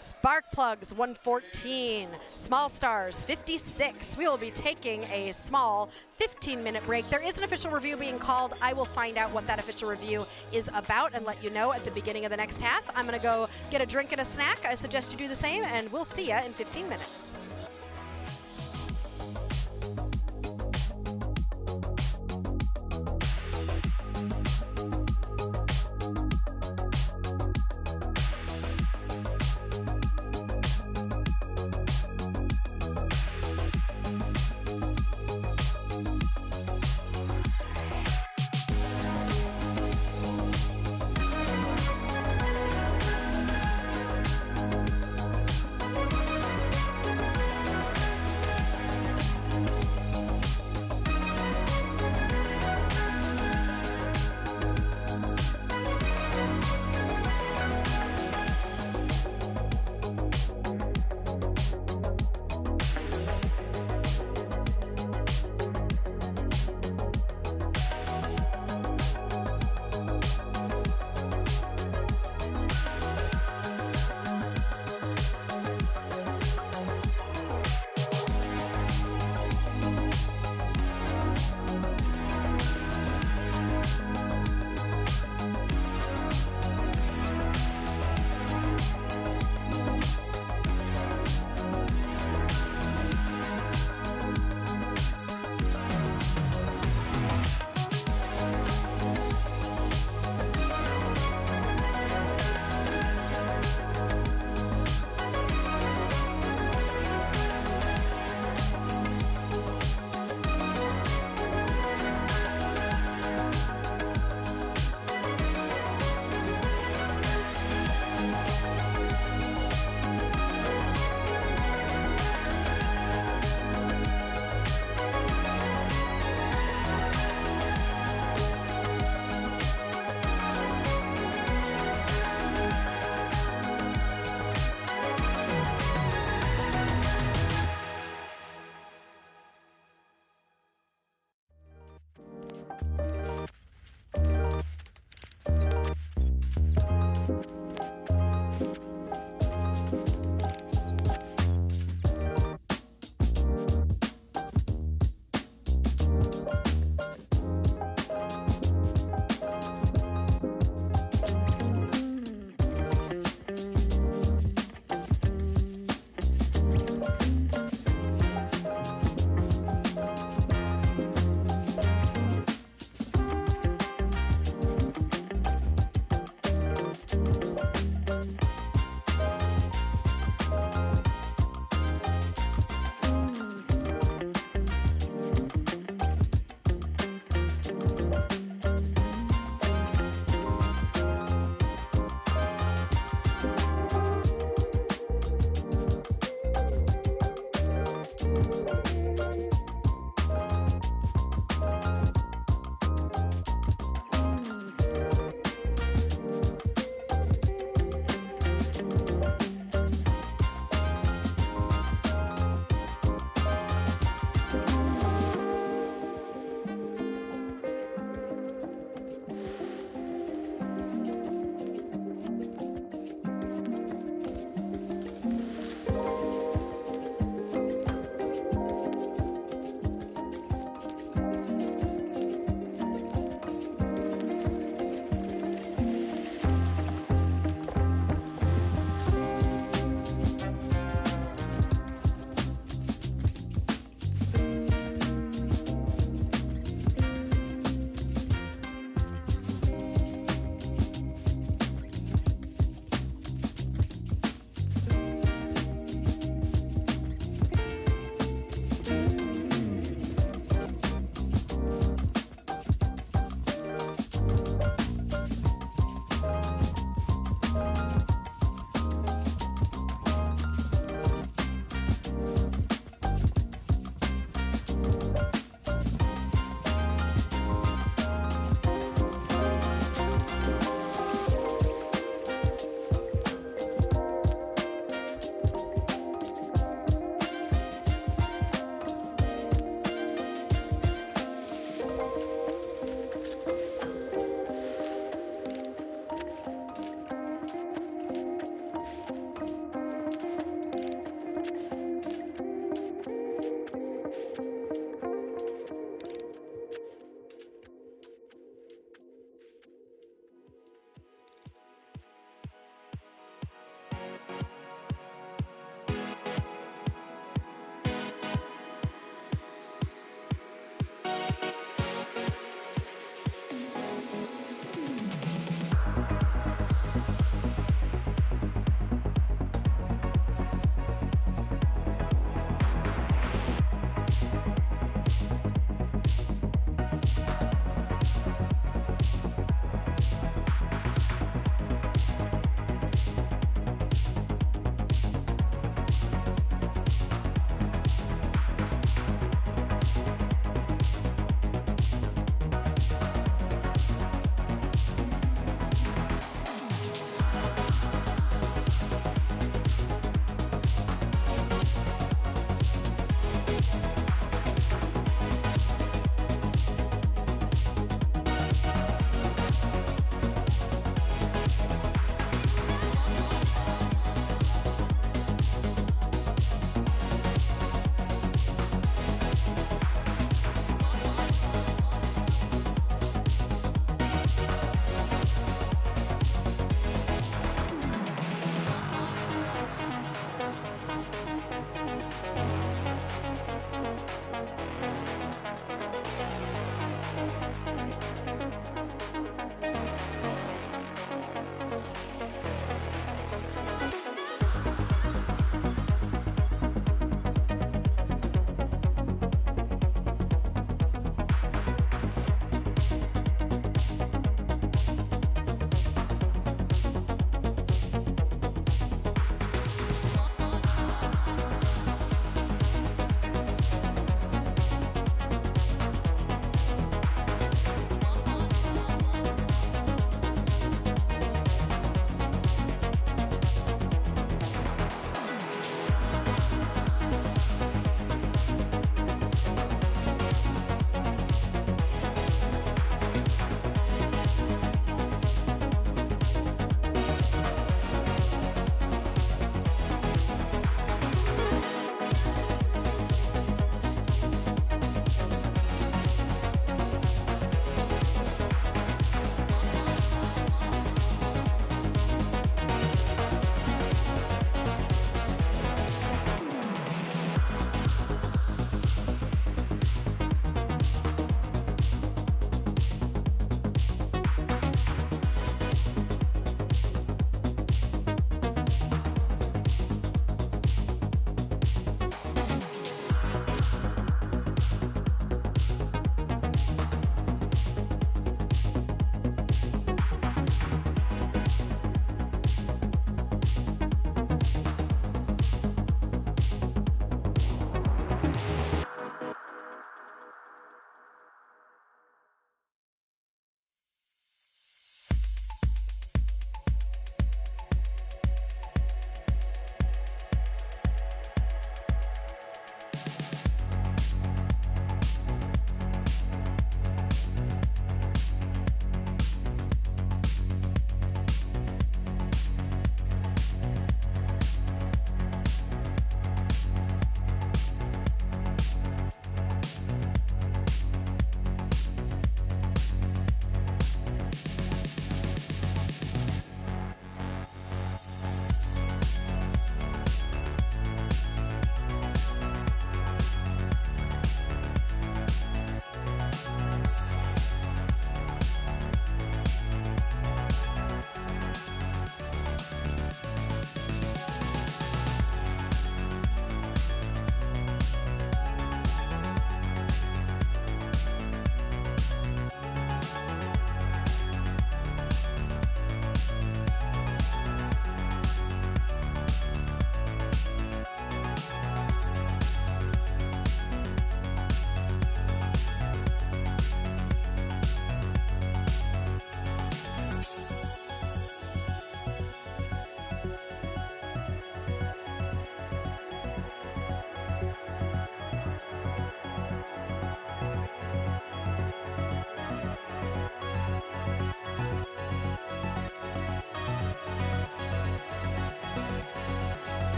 Spark Plugs 114, Small Stars 56. We will be taking a small 15-minute break. There is an official review being called. I will find out what that official review is about and let you know at the beginning of the next half. I'm going to go get a drink and a snack. I suggest you do the same, and we'll see you in 15 minutes.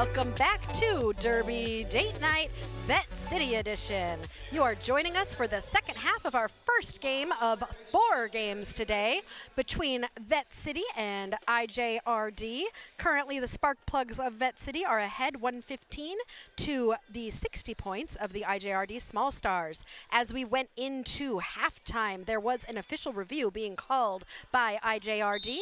Welcome back to Derby Date Night, Vette City Edition. You are joining us for the second half of our first game of 4 games today between Vette City and IJRD. Currently, the spark plugs of Vette City are ahead 115 to the 60 points of the IJRD Small Stars. As we went into halftime, there was an official review being called by IJRD,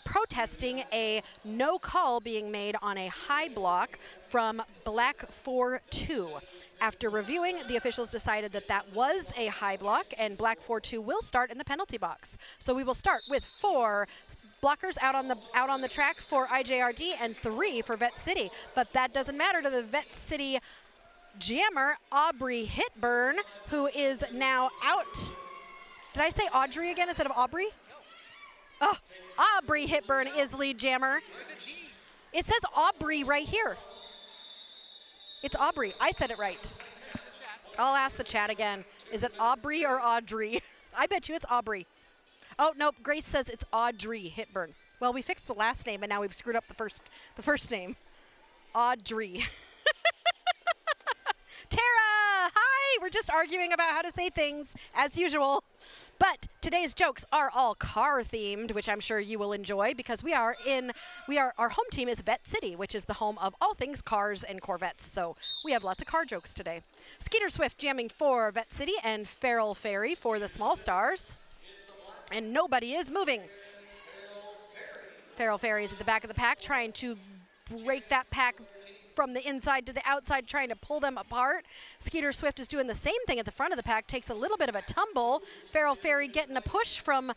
protesting a no call being made on a high block from Black 4-2. After reviewing, the officials decided that that was a high block, and Black 4-2 will start in the penalty box. So we will start with 4 blockers out on the track for IJRD and 3 for Vette City. But that doesn't matter to the Vette City jammer, Aubrey Hitburn, who is now out. Did I say Audrey again instead of Aubrey? Oh, Aubrey Hitburn is lead jammer. It says Aubrey right here. It's Aubrey. I said it right. I'll ask the chat again. Is it Aubrey or Audrey? I bet you it's Aubrey. Oh, nope. Grace says it's Audrey Hitburn. Well, we fixed the last name, and now we've screwed up the first name. Audrey. Tara! Hi! We're just arguing about how to say things, as usual. But today's jokes are all car themed, which I'm sure you will enjoy because our home team is Vette City, which is the home of all things cars and Corvettes. So we have lots of car jokes today. Skeeter Swift jamming for Vette City and Feral Fairy for the Small Stars. And nobody is moving. Feral Fairy is at the back of the pack trying to break that pack from the inside to the outside, trying to pull them apart. Skeeter Swift is doing the same thing at the front of the pack, takes a little bit of a tumble. Feral Fairy getting a push from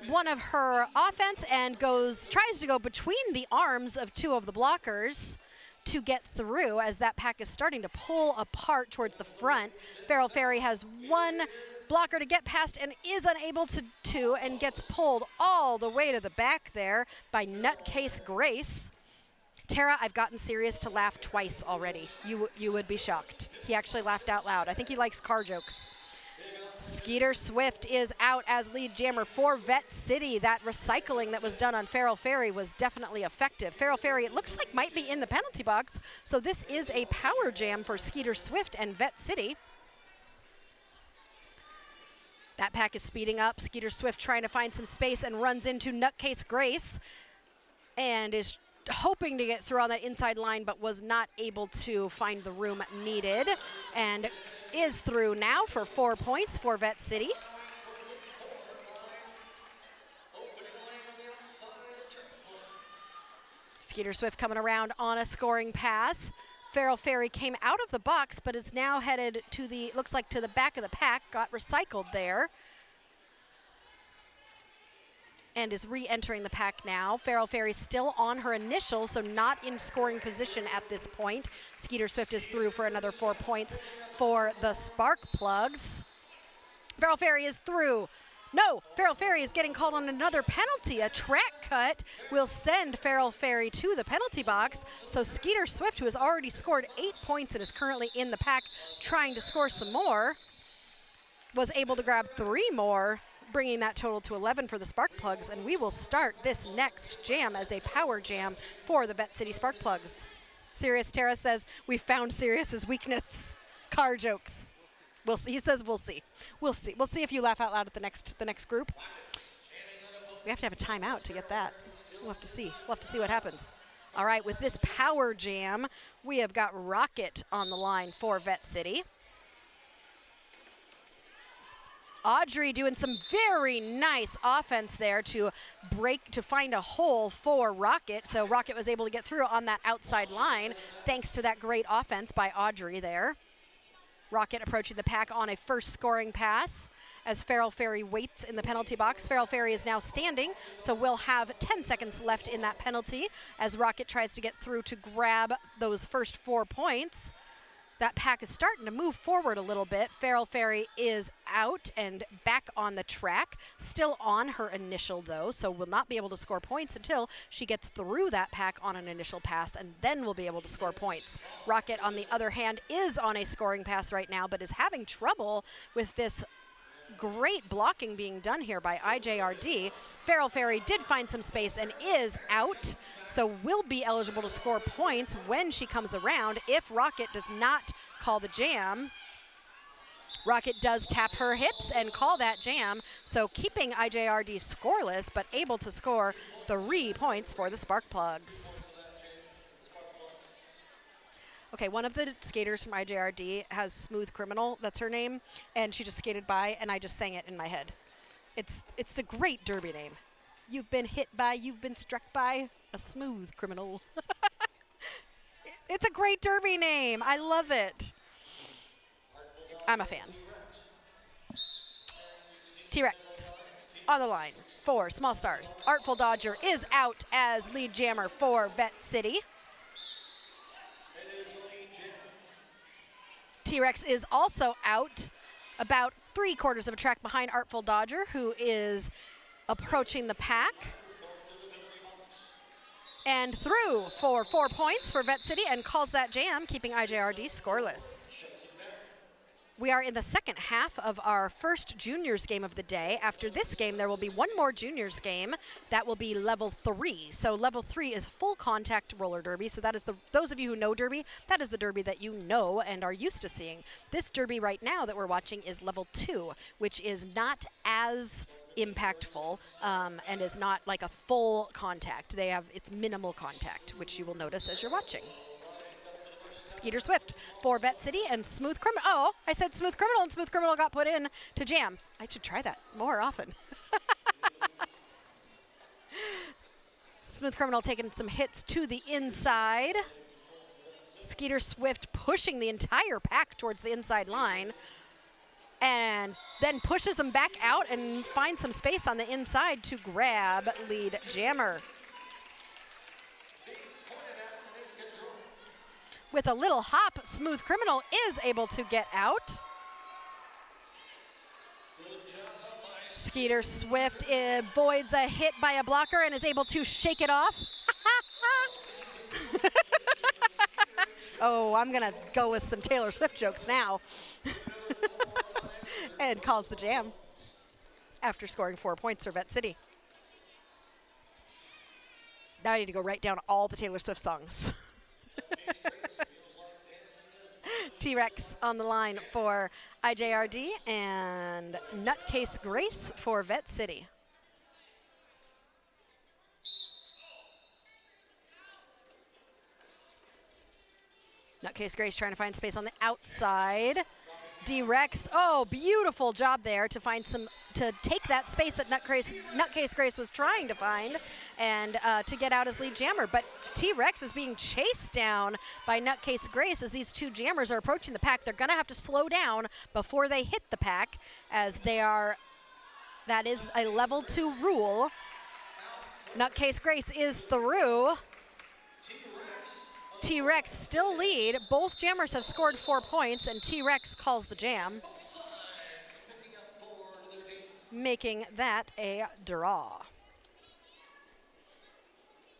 one of her offense and tries to go between the arms of 2 of the blockers to get through as that pack is starting to pull apart towards the front. Feral Fairy has 1 blocker to get past and is unable to and gets pulled all the way to the back there by Nutcase Grace. Tara, I've gotten Sirius to laugh twice already. You would be shocked. He actually laughed out loud. I think he likes car jokes. Skeeter Swift is out as lead jammer for Vette City. That recycling that was done on Feral Fairy was definitely effective. Feral Fairy, it looks like, might be in the penalty box, so this is a power jam for Skeeter Swift and Vette City. That pack is speeding up. Skeeter Swift trying to find some space and runs into Nutcase Grace and is hoping to get through on that inside line, but was not able to find the room needed, and is through now for 4 points for Vette City. Skeeter Swift coming around on a scoring pass. Feral Fairy came out of the box, but is now headed to looks like to the back of the pack, got recycled there, and is re-entering the pack now. Feral Fairy still on her initial, so not in scoring position at this point. Skeeter Swift is through for another 4 points for the spark plugs. Feral Fairy is through. No, Feral Fairy is getting called on another penalty. A track cut will send Feral Fairy to the penalty box. So Skeeter Swift, who has already scored 8 points and is currently in the pack trying to score some more, was able to grab 3 more, bringing that total to 11 for the spark plugs, and we will start this next jam as a power jam for the Vette City spark plugs. Sirius Terra says we found Sirius's weakness. Car jokes. We'll see. He says we'll see. We'll see. We'll see if you laugh out loud at the next group. We have to have a timeout to get that. We'll have to see. We'll have to see what happens. All right, with this power jam, we have got Rocket on the line for Vette City. Audrey doing some very nice offense there to find a hole for Rocket. So Rocket was able to get through on that outside line thanks to that great offense by Audrey there. Rocket approaching the pack on a first scoring pass as Feral Fairy waits in the penalty box. Feral Fairy is now standing, so we'll have 10 seconds left in that penalty as Rocket tries to get through to grab those first 4 points. That pack is starting to move forward a little bit. Feral Fairy is out and back on the track, still on her initial though, so will not be able to score points until she gets through that pack on an initial pass, and then will be able to score points. Rocket, on the other hand, is on a scoring pass right now, but is having trouble with this great blocking being done here by IJRD. Feral Fairy did find some space and is out, so will be eligible to score points when she comes around if Rocket does not call the jam. Rocket does tap her hips and call that jam, so keeping IJRD scoreless, but able to score 3 points for the Sparkplugs. Okay, one of the skaters from IJRD has Smooth Criminal, that's her name, and she just skated by, and I just sang it in my head. It's a great derby name. You've been hit by, you've been struck by a smooth criminal. It's a great derby name. I love it. I'm a fan. T-Rex on the line for Small Stars. Artful Dodger is out as lead jammer for Vette City. T-Rex is also out about 3/4 of a track behind Artful Dodger, who is approaching the pack. And through for 4 points for Vette City and calls that jam, keeping IJRD scoreless. We are in the second half of our first juniors game of the day. After this game, there will be one more juniors game. That will be level 3. So level 3 is full contact roller derby. So that is those of you who know derby, that is the derby that you know and are used to seeing. This derby right now that we're watching is level 2, which is not as impactful and is not like a full contact. It's minimal contact, which you will notice as you're watching. Skeeter Swift for Vette City and Smooth Criminal. Oh, I said Smooth Criminal and Smooth Criminal got put in to jam. I should try that more often. Smooth Criminal taking some hits to the inside. Skeeter Swift pushing the entire pack towards the inside line and then pushes them back out and finds some space on the inside to grab lead jammer. With a little hop, Smooth Criminal is able to get out. Skeeter Swift avoids a hit by a blocker and is able to shake it off. Oh, I'm gonna go with some Taylor Swift jokes now. And calls the jam after scoring 4 points for Vette City. Now I need to go write down all the Taylor Swift songs. T-Rex on the line for IJRD and Nutcase Grace for Vette City. Nutcase Grace trying to find space on the outside. D-Rex, oh, beautiful job there to find to take that space that Nutcase Grace was trying to find and to get out as lead jammer. But T-Rex is being chased down by Nutcase Grace as these two jammers are approaching the pack. They're gonna have to slow down before they hit the pack as that is a level 2 rule. Nutcase Grace is through. T-Rex still lead. Both jammers have scored 4 points, and T-Rex calls the jam, making that a draw.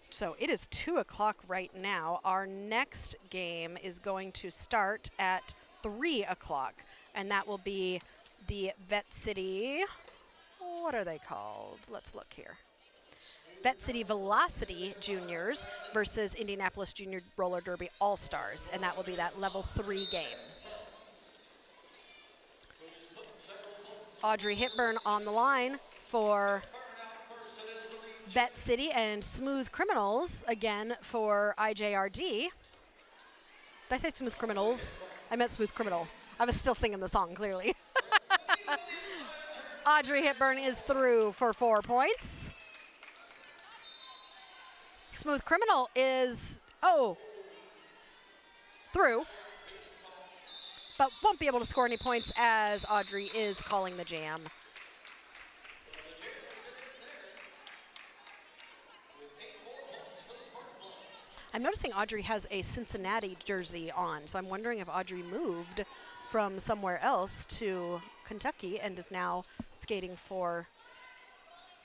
So it is 2 o'clock right now. Our next game is going to start at 3 o'clock, and that will be the Vette City, what are they called? Let's look here. Vette City Velocity Juniors versus Indianapolis Junior Roller Derby All-Stars, and that will be that level 3 game. Audrey Hipburn on the line for Vette City and Smooth Criminals again for IJRD. Did I say Smooth Criminals? I meant Smooth Criminal. I was still singing the song, clearly. Audrey Hipburn is through for 4 points. Smooth Criminal is, through, but won't be able to score any points as Audrey is calling the jam. I'm noticing Audrey has a Cincinnati jersey on, so I'm wondering if Audrey moved from somewhere else to Kentucky and is now skating for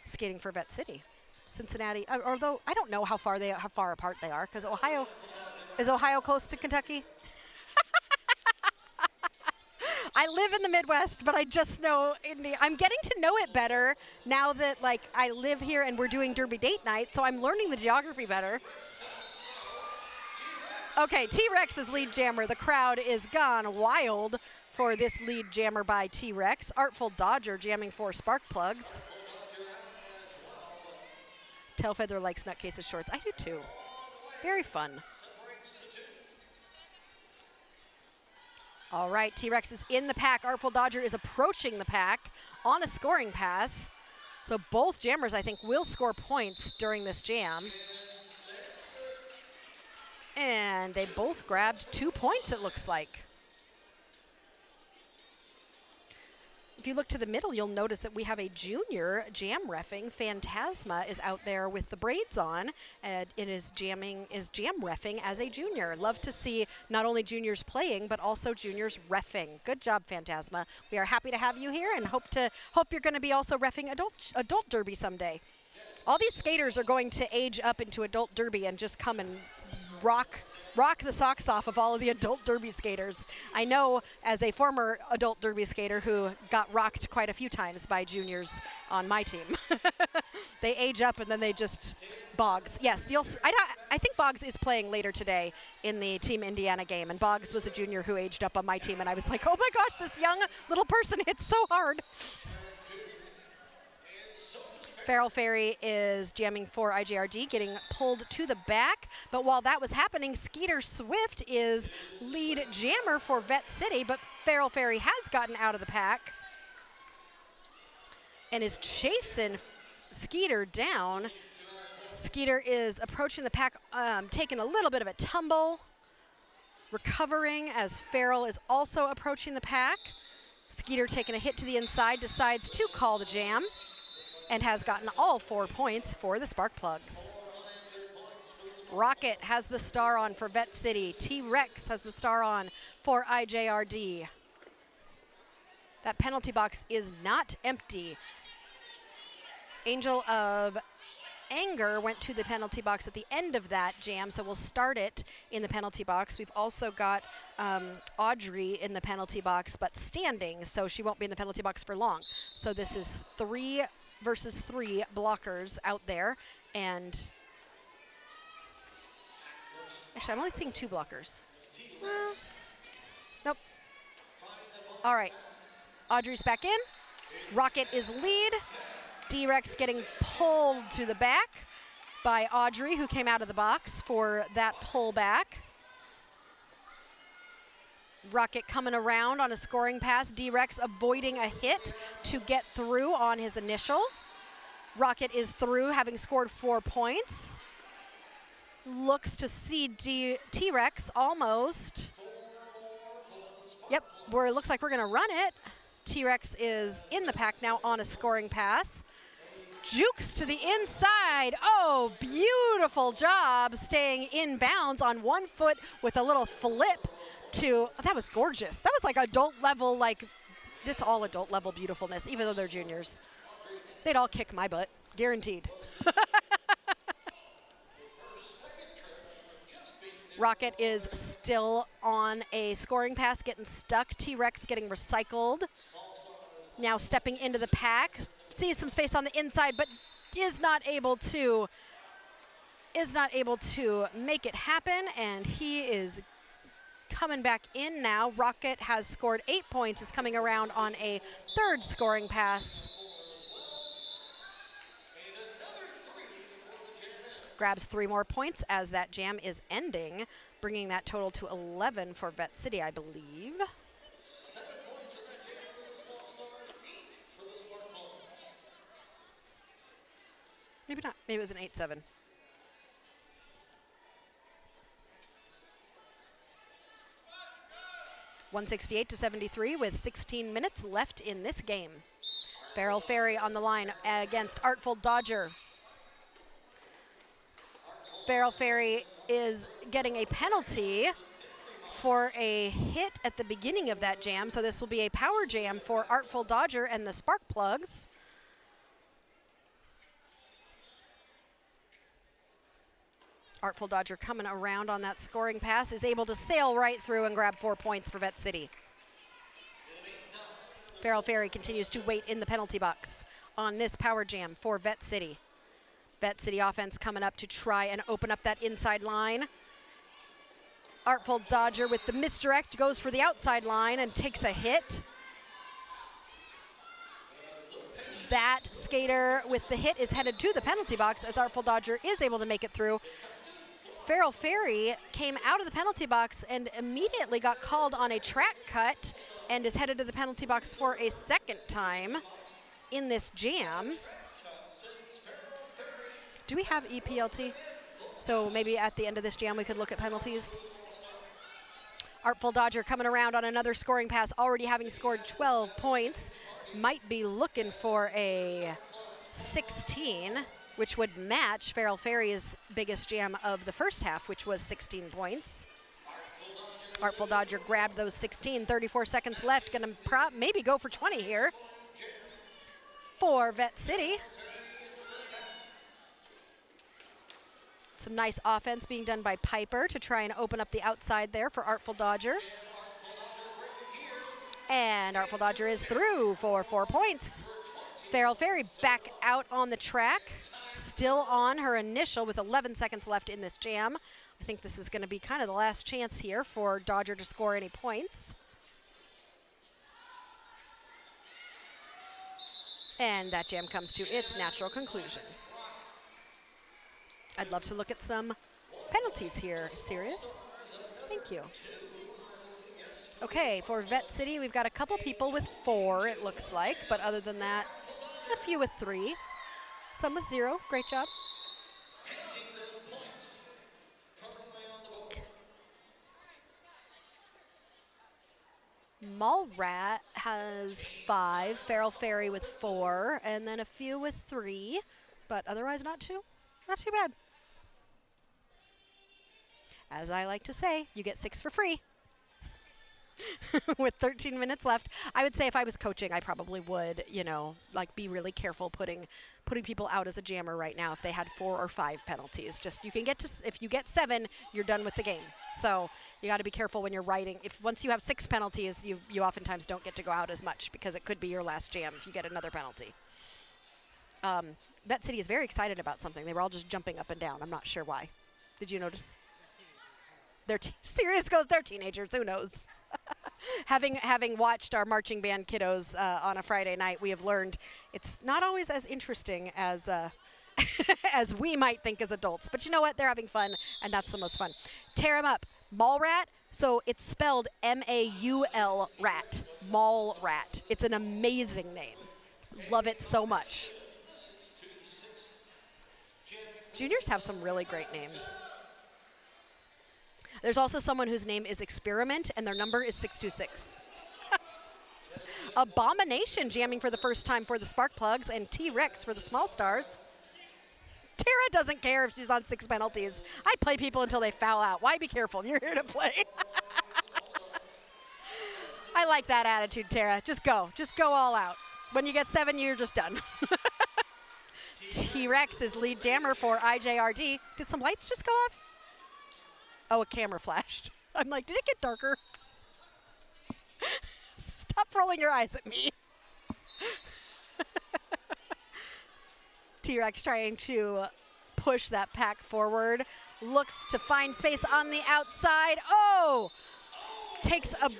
Vette City. Cincinnati, although I don't know how far apart they are, because is Ohio close to Kentucky? I live in the Midwest, but I just know Indy. I'm getting to know it better now that like I live here and we're doing Derby date night, so I'm learning the geography better. Okay, T-Rex's lead jammer. The crowd is gone wild for this lead jammer by T-Rex. Artful Dodger jamming for spark plugs. Tailfeather likes Nutcase's shorts. I do too. Very fun. All right, T-Rex is in the pack. Artful Dodger is approaching the pack on a scoring pass. So both jammers, I think, will score points during this jam. And they both grabbed 2 points, it looks like. If you look to the middle, you'll notice that we have a junior jam reffing. Phantasma is out there with the braids on, and it is jam reffing as a junior. Love to see not only juniors playing, but also juniors reffing. Good job, Phantasma. We are happy to have you here, and hope you're going to be also reffing adult derby someday. All these skaters are going to age up into adult derby and just come and rock the socks off of all of the adult derby skaters. I know as a former adult derby skater who got rocked quite a few times by juniors on my team. They age up and then they just Boggs. Yes, I think Boggs is playing later today in the Team Indiana game, and Boggs was a junior who aged up on my team, and I was like, oh my gosh, this young little person hits so hard. Feral Fairy is jamming for IJRD, getting pulled to the back. But while that was happening, Skeeter Swift is lead jammer for Vette City, but Feral Fairy has gotten out of the pack and is chasing Skeeter down. Skeeter is approaching the pack, taking a little bit of a tumble, recovering as Feral is also approaching the pack. Skeeter taking a hit to the inside, decides to call the jam, and has gotten all 4 points for the spark plugs. Rocket has the star on for Vette City. T-Rex has the star on for IJRD. That penalty box is not empty. Angel of Anger went to the penalty box at the end of that jam, so we'll start it in the penalty box. We've also got Audrey in the penalty box, but standing, so she won't be in the penalty box for long. So this is 3 versus 3 blockers out there, and actually I'm only seeing 2 blockers. Nope. All right, Audrey's back in. Rocket is lead. D-Rex getting pulled to the back by Audrey, who came out of the box for that pull back. Rocket coming around on a scoring pass. D-Rex avoiding a hit to get through on his initial. Rocket is through, having scored 4 points. Looks to see T-Rex almost. Yep, it looks like we're gonna run it. T-Rex is in the pack now on a scoring pass. Jukes to the inside. Oh, beautiful job staying in bounds on 1 foot with a little flip to, that was gorgeous. That was like adult level, like, it's all adult level beautifulness, even though they're juniors. They'd all kick my butt, guaranteed. Rocket is still on a scoring pass, getting stuck. T-Rex getting recycled. Now stepping into the pack, sees some space on the inside, but is not able to make it happen, and he is coming back in now. Rocket has scored 8 points, is coming around on a 3rd scoring pass. Grabs 3 more points as that jam is ending, bringing that total to 11 for Vette City, I believe. Maybe not. Maybe it was an 8-7. (168-73) with 16 minutes left in this game. Feral Fairy on the line against Artful Dodger. Feral Fairy is getting a penalty for a hit at the beginning of that jam, so this will be a power jam for Artful Dodger and the spark plugs. Artful Dodger coming around on that scoring pass is able to sail right through and grab 4 points for Vette City. Feral Fairy continues to wait in the penalty box on this power jam for Vette City. Vette City offense coming up to try and open up that inside line. Artful Dodger with the misdirect goes for the outside line and takes a hit. That skater with the hit is headed to the penalty box as Artful Dodger is able to make it through. Feral Fairy came out of the penalty box and immediately got called on a track cut and is headed to the penalty box for a second time in this jam. Do we have EPLT? So maybe at the end of this jam we could look at penalties. Artful Dodger coming around on another scoring pass, already having scored 12 points. Might be looking for a 16, which would match Feral Fairy's biggest jam of the first half, which was 16 points. Artful Dodger grabbed those 16, 34 seconds left, gonna maybe go for 20 here for Vette City. Some nice offense being done by Piper to try and open up the outside there for Artful Dodger. And Artful Dodger is through for 4 points. Feral Fairy back out on the track, still on her initial with 11 seconds left in this jam. I think this is going to be kind of the last chance here for Dodger to score any points. And that jam comes to its natural conclusion. I'd love to look at some penalties here. Serious? Thank you. Okay, for Vette City, we've got a couple people with 4, it looks like. But other than that, a few with 3. Some with 0. Great job. Mallrat has 5. Feral Fairy with 4. And then a few with 3. But otherwise not too bad. As I like to say, you get 6 for free. With 13 minutes left. I would say if I was coaching, I probably would, you know, like be really careful putting people out as a jammer right now if they had 4 or 5 penalties. Just you can get to, if you get 7, you're done with the game. So you got to be careful when you're writing. If once you have 6 penalties, you oftentimes don't get to go out as much because it could be your last jam if you get another penalty. Vette City is very excited about something. They were all just jumping up and down. I'm not sure why. Did you notice? They're serious goes, they're teenagers. Who knows? Having watched our marching band kiddos on a Friday night, we have learned it's not always as interesting as as we might think as adults. But you know what? They're having fun, and that's the most fun. Tear them up. Mallrat. So it's spelled M-A-U-L rat. Mallrat. It's an amazing name. Love it so much. Juniors have some really great names. There's also someone whose name is Experiment, and their number is 626. Abomination jamming for the first time for the Sparkplugs, and T-Rex for the Small Stars. Tara doesn't care if she's on 6 penalties. I play people until they foul out. Why be careful? You're here to play. I like that attitude, Tara. Just go all out. When you get 7, you're just done. T-Rex is lead jammer for IJRD. Did some lights just go off? Oh, a camera flashed. I'm like, did it get darker? Stop rolling your eyes at me. T-Rex trying to push that pack forward. Looks to find space on the outside. Oh! Takes a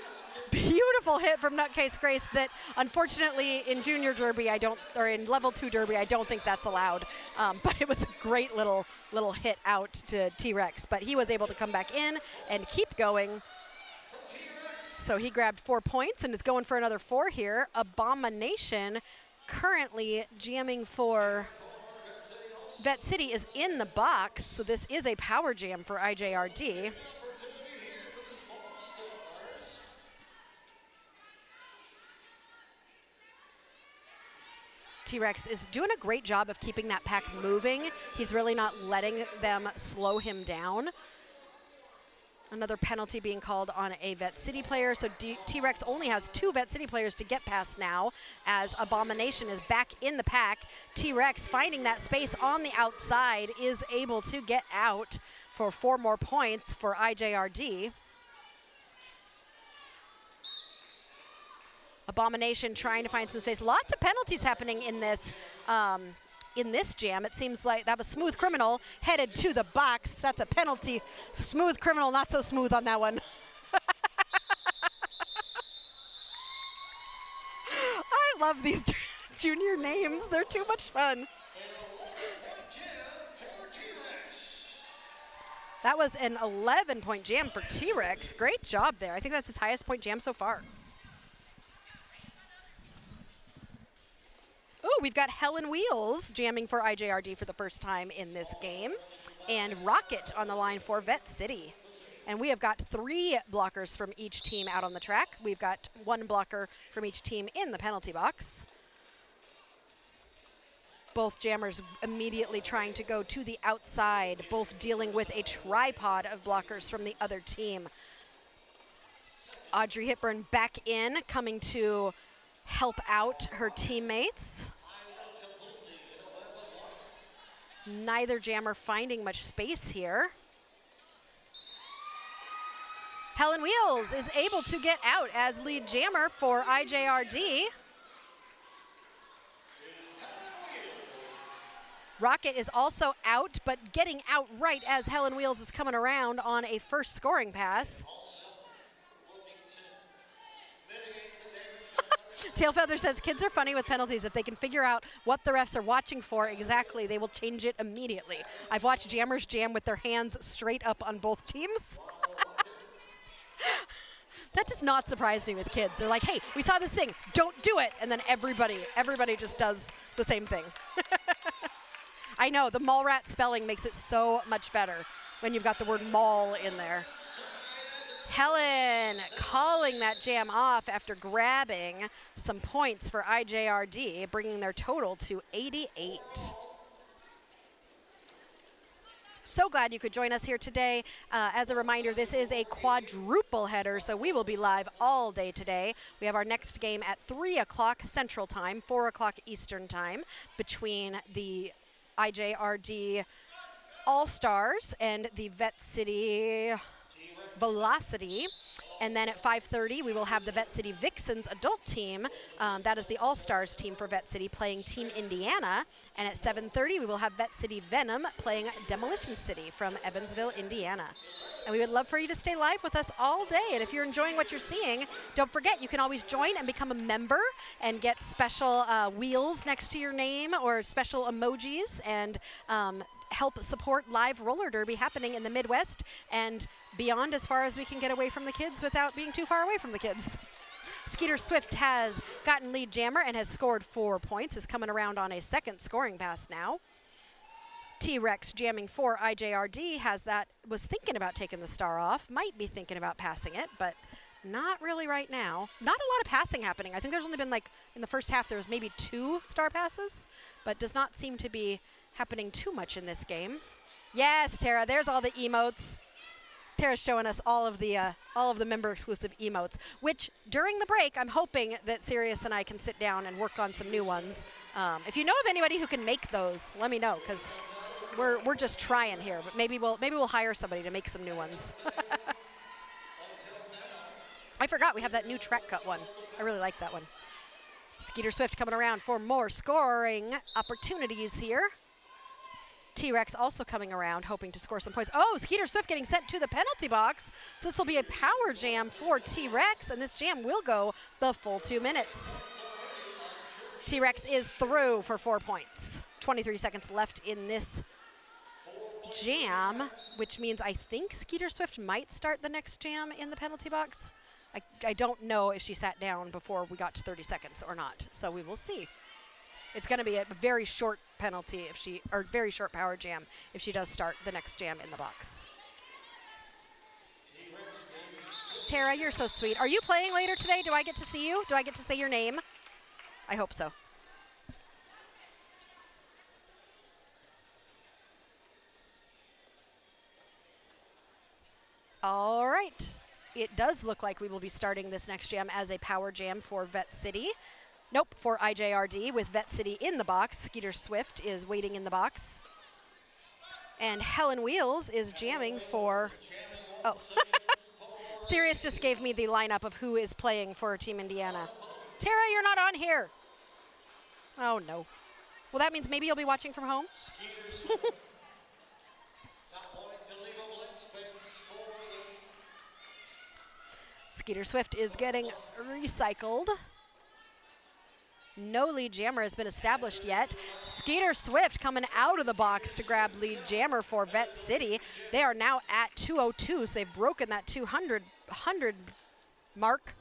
beautiful hit from Nutcase Grace that unfortunately in Junior Derby or in Level 2 Derby, I don't think that's allowed. But it was a great little hit out to T-Rex. But he was able to come back in and keep going. So he grabbed 4 points and is going for another 4 here. Abomination currently jamming for Vette City is in the box. So this is a power jam for IJRD. T-Rex is doing a great job of keeping that pack moving. He's really not letting them slow him down. Another penalty being called on a Vette City player. So T-Rex only has 2 Vette City players to get past now as Abomination is back in the pack. T-Rex finding that space on the outside is able to get out for 4 more points for IJRD. Abomination trying to find some space. Lots of penalties happening in this jam. It seems like that was Smooth Criminal headed to the box. That's a penalty. Smooth Criminal not so smooth on that one. I love these junior names. They're too much fun. That was an 11-point jam for T-Rex. Great job there. I think that's his highest point jam so far. Ooh, we've got Helen Wheels jamming for IJRD for the first time in this game. And Rocket on the line for Vette City. And we have got 3 blockers from each team out on the track. We've got 1 blocker from each team in the penalty box. Both jammers immediately trying to go to the outside, both dealing with a tripod of blockers from the other team. Audrey Hipburn back in, coming to help out her teammates. Neither jammer finding much space here. Helen Wheels is able to get out as lead jammer for IJRD. Rocket is also out, but getting out right as Helen Wheels is coming around on a first scoring pass. Tailfeather says kids are funny with penalties. If they can figure out what the refs are watching for exactly, they will change it immediately. I've watched jammers jam with their hands straight up on both teams. That does not surprise me with kids. They're like, hey, we saw this thing, don't do it. And then everybody just does the same thing. I know, the mall rat spelling makes it so much better when you've got the word mall in there. Helen calling that jam off after grabbing some points for IJRD, bringing their total to 88. So glad you could join us here today. As a reminder, this is a quadruple header, so we will be live all day today. We have our next game at 3 o'clock Central Time, 4 o'clock Eastern Time, between the IJRD All-Stars and the Vette City Velocity. And then at 5:30, we will have the Vette City Vixens adult team. That is the All-Stars team for Vette City playing Team Indiana. And at 7:30, we will have Vette City Venom playing Demolition City from Evansville, Indiana. And we would love for you to stay live with us all day. And if you're enjoying what you're seeing, don't forget, you can always join and become a member and get special wheels next to your name or special emojis and help support live roller derby happening in the Midwest and beyond, as far as we can get away from the kids without being too far away from the kids. Skeeter Swift has gotten lead jammer and has scored 4 points, is coming around on a second scoring pass now. T-Rex jamming for IJRD was thinking about taking the star off, might be thinking about passing it, but not really right now. Not a lot of passing happening. I think there's only been, like, in the first half there was maybe 2 star passes, but does not seem to be happening too much in this game. Yes, Tara, there's all the emotes. Tara's showing us all of the member exclusive emotes, which during the break, I'm hoping that Sirius and I can sit down and work on some new ones. If you know of anybody who can make those, let me know, because we're just trying here, but maybe we'll hire somebody to make some new ones. I forgot we have that new track cut one. I really like that one. Skeeter Swift coming around for more scoring opportunities here. T-Rex also coming around, hoping to score some points. Oh, Skeeter Swift getting sent to the penalty box. So this will be a power jam for T-Rex, and this jam will go the full 2 minutes. T-Rex is through for 4 points. 23 seconds left in this jam, which means I think Skeeter Swift might start the next jam in the penalty box. I don't know if she sat down before we got to 30 seconds or not, so we will see. It's going to be a very short penalty or very short power jam if she does start the next jam in the box. Tara, you're so sweet. Are you playing later today? Do I get to see you? Do I get to say your name? I hope so. All right. It does look like we will be starting this next jam as a power jam for Vette City. Nope, for IJRD with Vette City in the box. Skeeter Swift is waiting in the box. And Helen Wheels is jamming for, oh. Sirius just gave me the lineup of who is playing for Team Indiana. Tara, you're not on here. Oh, no. Well, that means maybe you'll be watching from home. Skeeter Swift is getting recycled. No lead jammer has been established yet. Skeeter Swift coming out of the box to grab lead jammer for Vette City. They are now at 202, so they've broken that 200 mark.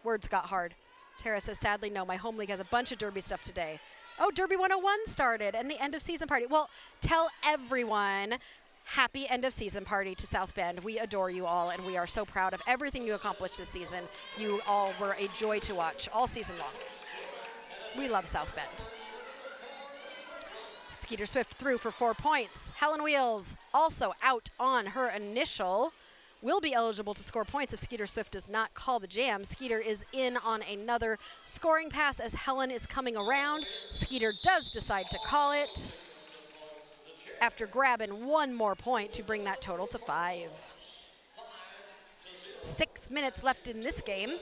Words got hard. Tara says, sadly, no, my home league has a bunch of Derby stuff today. Oh, Derby 101 started and the end of season party. Well, tell everyone happy end of season party to South Bend. We adore you all and we are so proud of everything you accomplished this season. You all were a joy to watch all season long. We love South Bend. Skeeter Swift through for 4 points. Helen Wheels also out on her initial. Will be eligible to score points if Skeeter Swift does not call the jam. Skeeter is in on another scoring pass as Helen is coming around. Skeeter does decide to call it after grabbing one more point to bring that total to 5. 6 minutes left in this game.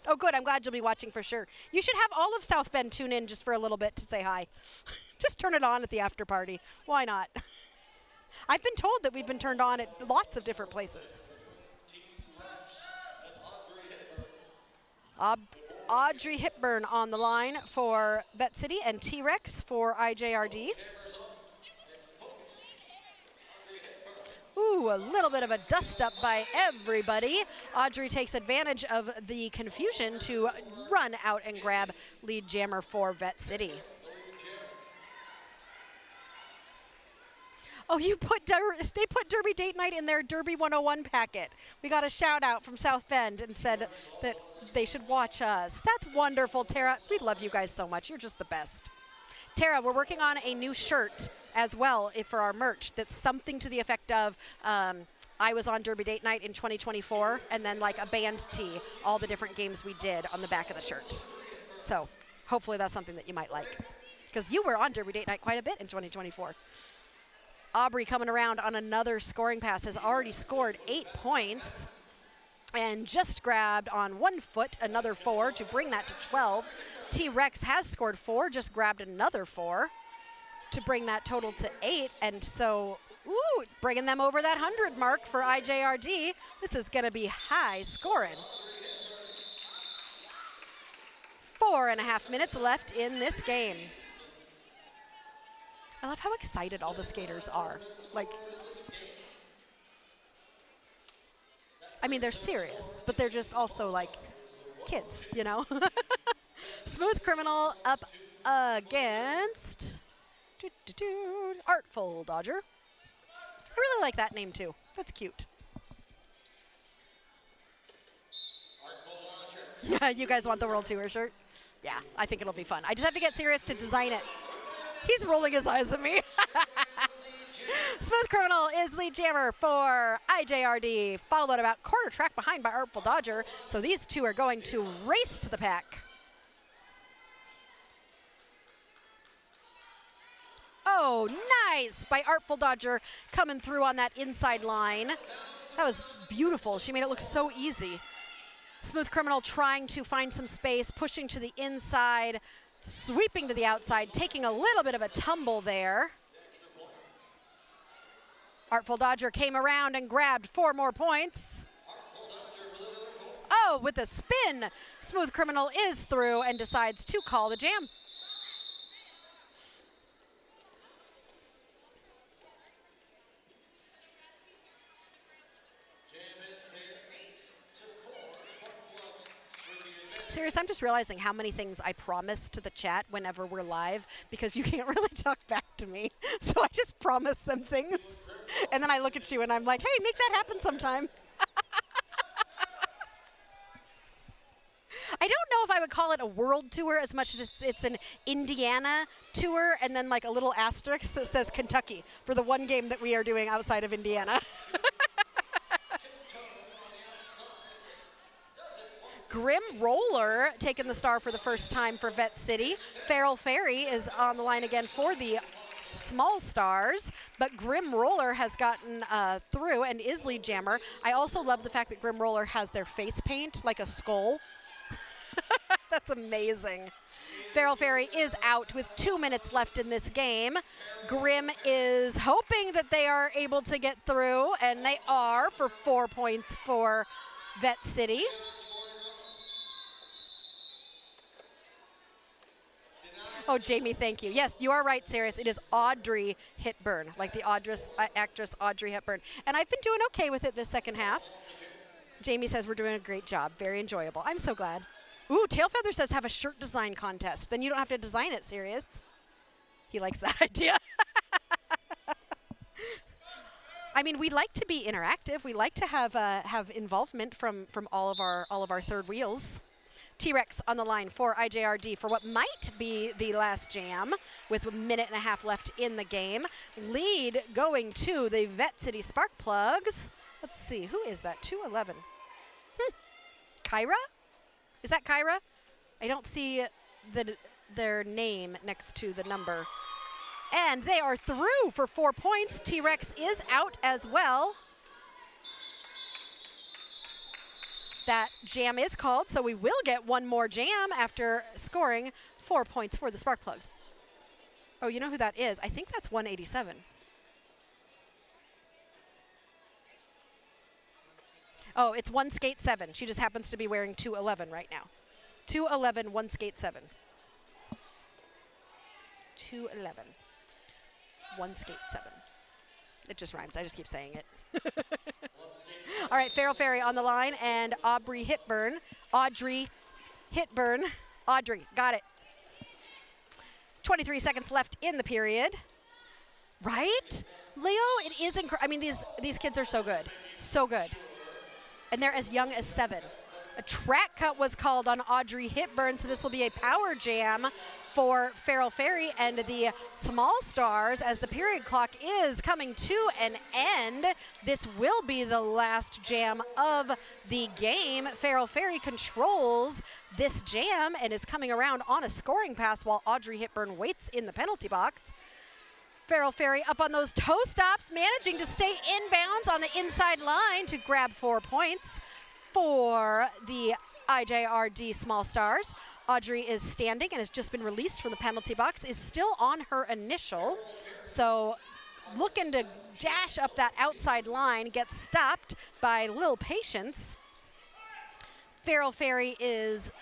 Oh, good. I'm glad you'll be watching for sure. You should have all of South Bend tune in just for a little bit to say hi. Just turn it on at the after party. Why not? I've been told that we've been turned on at lots of different places. Audrey Hipburn on the line for Vette City and T-Rex for IJRD. Ooh, a little bit of a dust up by everybody. Audrey takes advantage of the confusion to run out and grab lead jammer for Vette City. Oh, they put Derby Date Night in their Derby 101 packet. We got a shout out from South Bend and said that they should watch us. That's wonderful, Tara. We love you guys so much. You're just the best. Tara, we're working on a new shirt as well for our merch that's something to the effect of I was on Derby Date Night in 2024 and then like a band tee, all the different games we did on the back of the shirt. So hopefully that's something that you might like because you were on Derby Date Night quite a bit in 2024. Aubrey coming around on another scoring pass has already scored 8 points and just grabbed on 1 foot another 4 to bring that to 12. T-Rex has scored 4, just grabbed another 4 to bring that total to 8. And so, ooh, bringing them over that 100 mark for IJRD. This is going to be high scoring. 4.5 minutes left in this game. I love how excited all the skaters are. Like, I mean, they're serious, but they're just also like kids, you know? Smooth Criminal up against Artful Dodger. I really like that name too. That's cute. You guys want the World Tour shirt? Yeah, I think it'll be fun. I just have to get serious to design it. He's rolling his eyes at me. Smooth Criminal is lead jammer for IJRD, followed about quarter track behind by Artful Dodger. So these two are going to race to the pack. Oh, nice by Artful Dodger coming through on that inside line. That was beautiful. She made it look so easy. Smooth Criminal trying to find some space, pushing to the inside, sweeping to the outside, taking a little bit of a tumble there. Artful Dodger came around and grabbed 4 more points. Oh, with a spin, Smooth Criminal is through and decides to call the jam. Serious, I'm just realizing how many things I promise to the chat whenever we're live because you can't really talk back to me. So I just promise them things. And then I look at you and I'm like, hey, make that happen sometime. I don't know if I would call it a world tour as much as it's an Indiana tour and then like a little asterisk that says Kentucky for the one game that we are doing outside of Indiana. Grim Roller taking the star for the first time for Vette City. Feral Fairy is on the line again for the small stars, but Grim Roller has gotten through and is lead jammer. I also love the fact that Grim Roller has their face paint like a skull That's amazing. Feral Fairy is out with 2 minutes left in this game. Grimm is hoping that they are able to get through, and they are for 4 points for Vette City. Oh, Jamie, thank you. Yes, you are right, Saris. It is Audrey Hepburn, like the actress Audrey Hepburn. And I've been doing okay with it this second half. Jamie says we're doing a great job. Very enjoyable. I'm so glad. Ooh, Tailfeather says have a shirt design contest. Then you don't have to design it, Sirius. He likes that idea. I mean, we like to be interactive. We like to have involvement from all of our third wheels. T-Rex on the line for IJRD for what might be the last jam with a minute and a half left in the game. Lead going to the Vette City Sparkplugs. Let's see, who is that? 211. Kyra? Is that Kyra? I don't see their name next to the number. And they are through for 4 points. T-Rex is out as well. That jam is called, so we will get one more jam after scoring 4 points for the Sparkplugs. Oh, you know who that is? I think that's 187. Oh, it's 1 skate 7. She just happens to be wearing 211 right now. 211, 1 skate 7. 211, 1 skate 7. It just rhymes. I just keep saying it. All right, Feral Fairy on the line and Audrey Hepburn. Audrey, got it. 23 seconds left in the period. Right? Leo, it is incredible. I mean, these kids are so good. So good. And they're as young as 7. A track cut was called on Audrey Hepburn, so this will be a power jam for Feral Fairy and the Small Stars as the period clock is coming to an end. This will be the last jam of the game. Feral Fairy controls this jam and is coming around on a scoring pass while Audrey Hepburn waits in the penalty box. Feral Fairy up on those toe stops, managing to stay inbounds on the inside line to grab 4 points for the IJRD Small Stars. Audrey is standing and has just been released from the penalty box, is still on her initial. So looking to dash up that outside line, gets stopped by Lil Patience. Feral Fairy is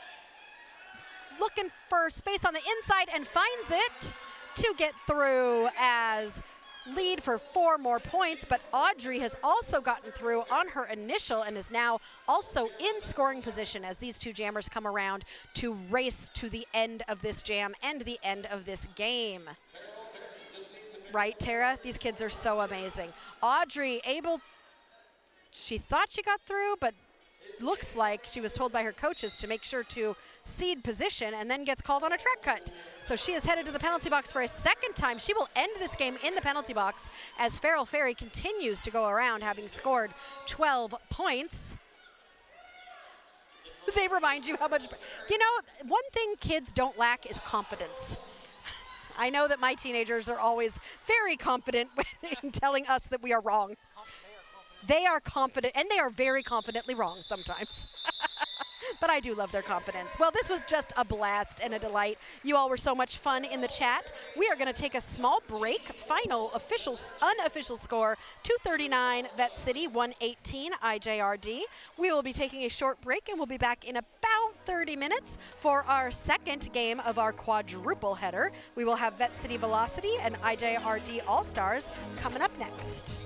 looking for space on the inside and finds it to get through as lead for 4 more points, but Audrey has also gotten through on her initial and is now also in scoring position as these two jammers come around to race to the end of this jam and the end of this game. Right, Tara? These kids are so amazing. Audrey she thought she got through, but looks like she was told by her coaches to make sure to cede position and then gets called on a track cut. So she is headed to the penalty box for a second time. She will end this game in the penalty box as Feral Fairy continues to go around having scored 12 points. They remind you how much, you know, one thing kids don't lack is confidence. I know that my teenagers are always very confident in telling us that we are wrong. They are confident, and they are very confidently wrong sometimes. But I do love their confidence. Well, this was just a blast and a delight. You all were so much fun in the chat. We are going to take a small break. Final unofficial score, 239 Vette City, 118 IJRD. We will be taking a short break, and we'll be back in about 30 minutes for our second game of our quadruple header. We will have Vette City Velocity and IJRD All-Stars coming up next.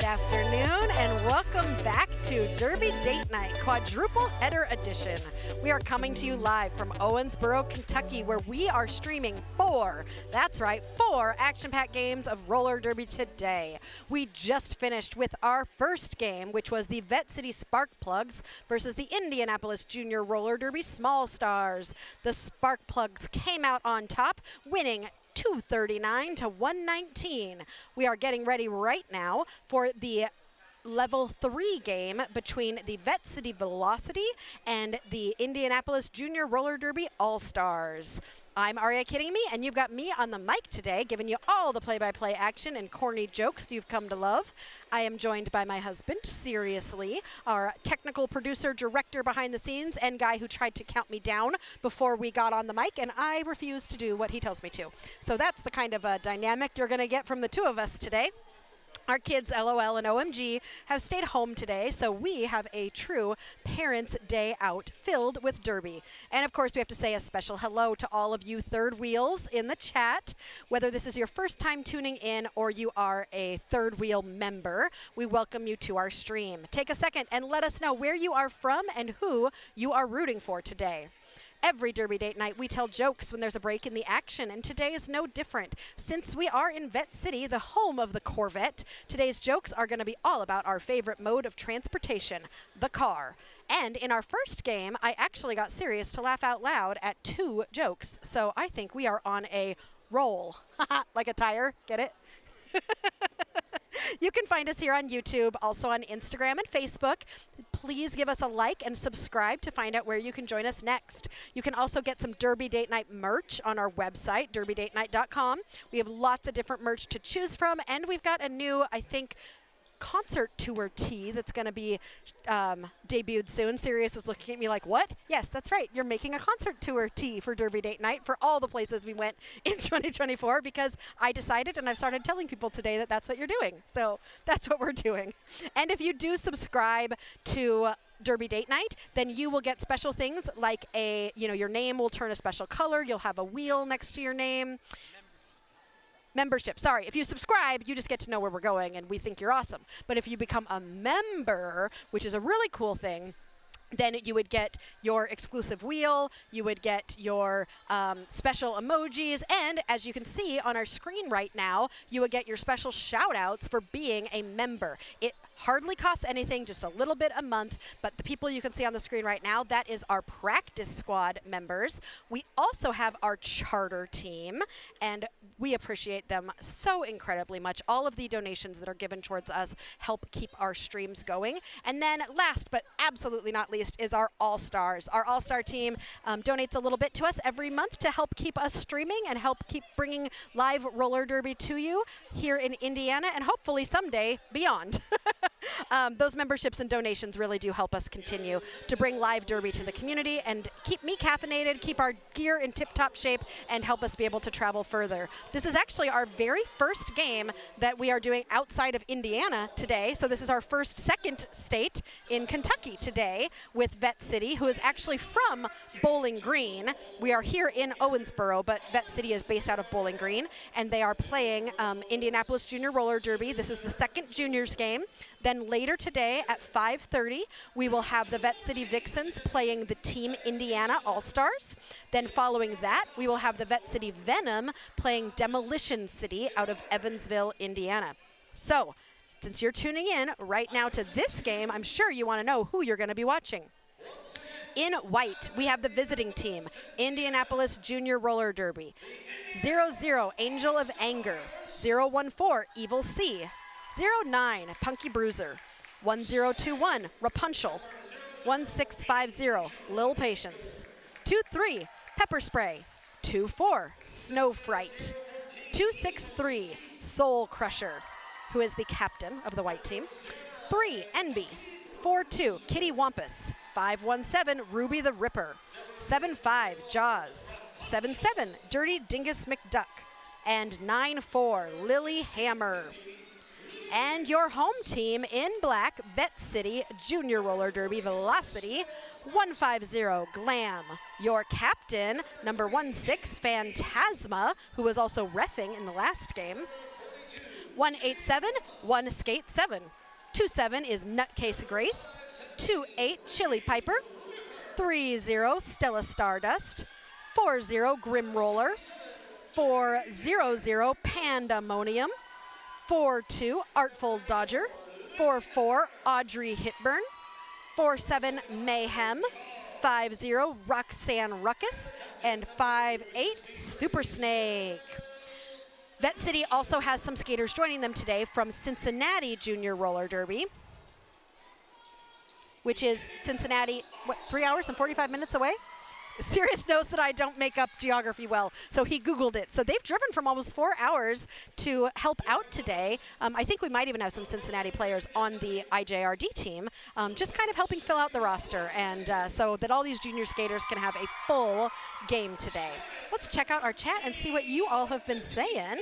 Good afternoon and welcome back to Derby Date Night, Quadruple Header Edition. We are coming to you live from Owensboro, Kentucky, where we are streaming four action-packed games of roller derby today. We just finished with our first game, which was the Vette City Spark Plugs versus the Indianapolis Junior Roller Derby Small Stars. The Spark Plugs came out on top, winning 239 to 119. We are getting ready right now for the Level 3 game between the Vette City Velocity and the Indianapolis Junior Roller Derby All-Stars. I'm Aria Kidding Me, and you've got me on the mic today, giving you all the play-by-play action and corny jokes you've come to love. I am joined by my husband, Seriously, our technical producer, director behind the scenes, and guy who tried to count me down before we got on the mic, and I refuse to do what he tells me to. So that's the kind of dynamic you're going to get from the two of us today. Our kids, LOL and OMG, have stayed home today, so we have a true Parents' Day Out filled with derby. And of course, we have to say a special hello to all of you third wheels in the chat. Whether this is your first time tuning in or you are a third wheel member, we welcome you to our stream. Take a second and let us know where you are from and who you are rooting for today. Every Derby Date Night, we tell jokes when there's a break in the action, and today is no different. Since we are in Vette City, the home of the Corvette, today's jokes are going to be all about our favorite mode of transportation, the car. And in our first game, I actually got serious to laugh out loud at 2 jokes, so I think we are on a roll. Like a tire, get it? You can find us here on YouTube, also on Instagram and Facebook. Please give us a like and subscribe to find out where you can join us next. You can also get some Derby Date Night merch on our website, derbydatenight.com. We have lots of different merch to choose from, and we've got a new, I think, concert tour tee that's going to be debuted soon. Sirius is looking at me like, what? Yes, that's right. You're making a concert tour tee for Derby Date Night for all the places we went in 2024 because I decided and I've started telling people today that that's what you're doing. So that's what we're doing. And if you do subscribe to Derby Date Night, then you will get special things like your name will turn a special color. You'll have a wheel next to your name. Membership. Sorry, if you subscribe, you just get to know where we're going, and we think you're awesome. But if you become a member, which is a really cool thing, then you would get your exclusive wheel, you would get your special emojis, and as you can see on our screen right now, you would get your special shout-outs for being a member. It hardly costs anything, just a little bit a month, but the people you can see on the screen right now, that is our practice squad members. We also have our charter team, and we appreciate them so incredibly much. All of the donations that are given towards us help keep our streams going. And then last but absolutely not least is our All-Stars. Our All-Star team donates a little bit to us every month to help keep us streaming and help keep bringing live roller derby to you here in Indiana and hopefully someday beyond. Those memberships and donations really do help us continue to bring live derby to the community and keep me caffeinated, keep our gear in tip-top shape, and help us be able to travel further. This is actually our very first game that we are doing outside of Indiana today. So this is our second state in Kentucky today with Vette City, who is actually from Bowling Green. We are here in Owensboro, but Vette City is based out of Bowling Green, and they are playing Indianapolis Junior Roller Derby. This is the second juniors game. Then later today at 5:30, we will have the Vette City Vixens playing the Team Indiana All-Stars. Then following that, we will have the Vette City Venom playing Demolition City out of Evansville, Indiana. So, since you're tuning in right now to this game, I'm sure you want to know who you're going to be watching. In white, we have the visiting team, Indianapolis Junior Roller Derby. 00, Angel of Anger. 014, Evil C. 09, Punky Bruiser. 1021, Rapunzel. 1650, Lil Patience. 23, Pepper Spray. 24, Snow Fright. 263, Soul Crusher, who is the captain of the white team. 3, Envy. 42, Kitty Wampus. 517, Ruby the Ripper. 75, Jaws. 77, Dirty Dingus McDuck. And 94, Lily Hammer. And your home team in black, Vette City Junior Roller Derby Velocity, 150 Glam. Your captain, number 16 Phantasma, who was also reffing in the last game, 187, 1 skate 7. 27 is Nutcase Grace. 28 Chili Piper. 30 Stella Stardust. 40 Grim Roller. 400 Pandemonium. 42 Artful Dodger. 44 Audrey Hitburn. 47 Mayhem. 50 Roxanne Ruckus. And 58 Super Snake. Vette City also has some skaters joining them today from Cincinnati Junior Roller Derby, which is Cincinnati, what, 3 hours and 45 minutes away? Sirius knows that I don't make up geography well, so he Googled it. So they've driven from almost 4 hours to help out today. I think we might even have some Cincinnati players on the IJRD team, just kind of helping fill out the roster, and so that all these junior skaters can have a full game today. Let's check out our chat and see what you all have been saying.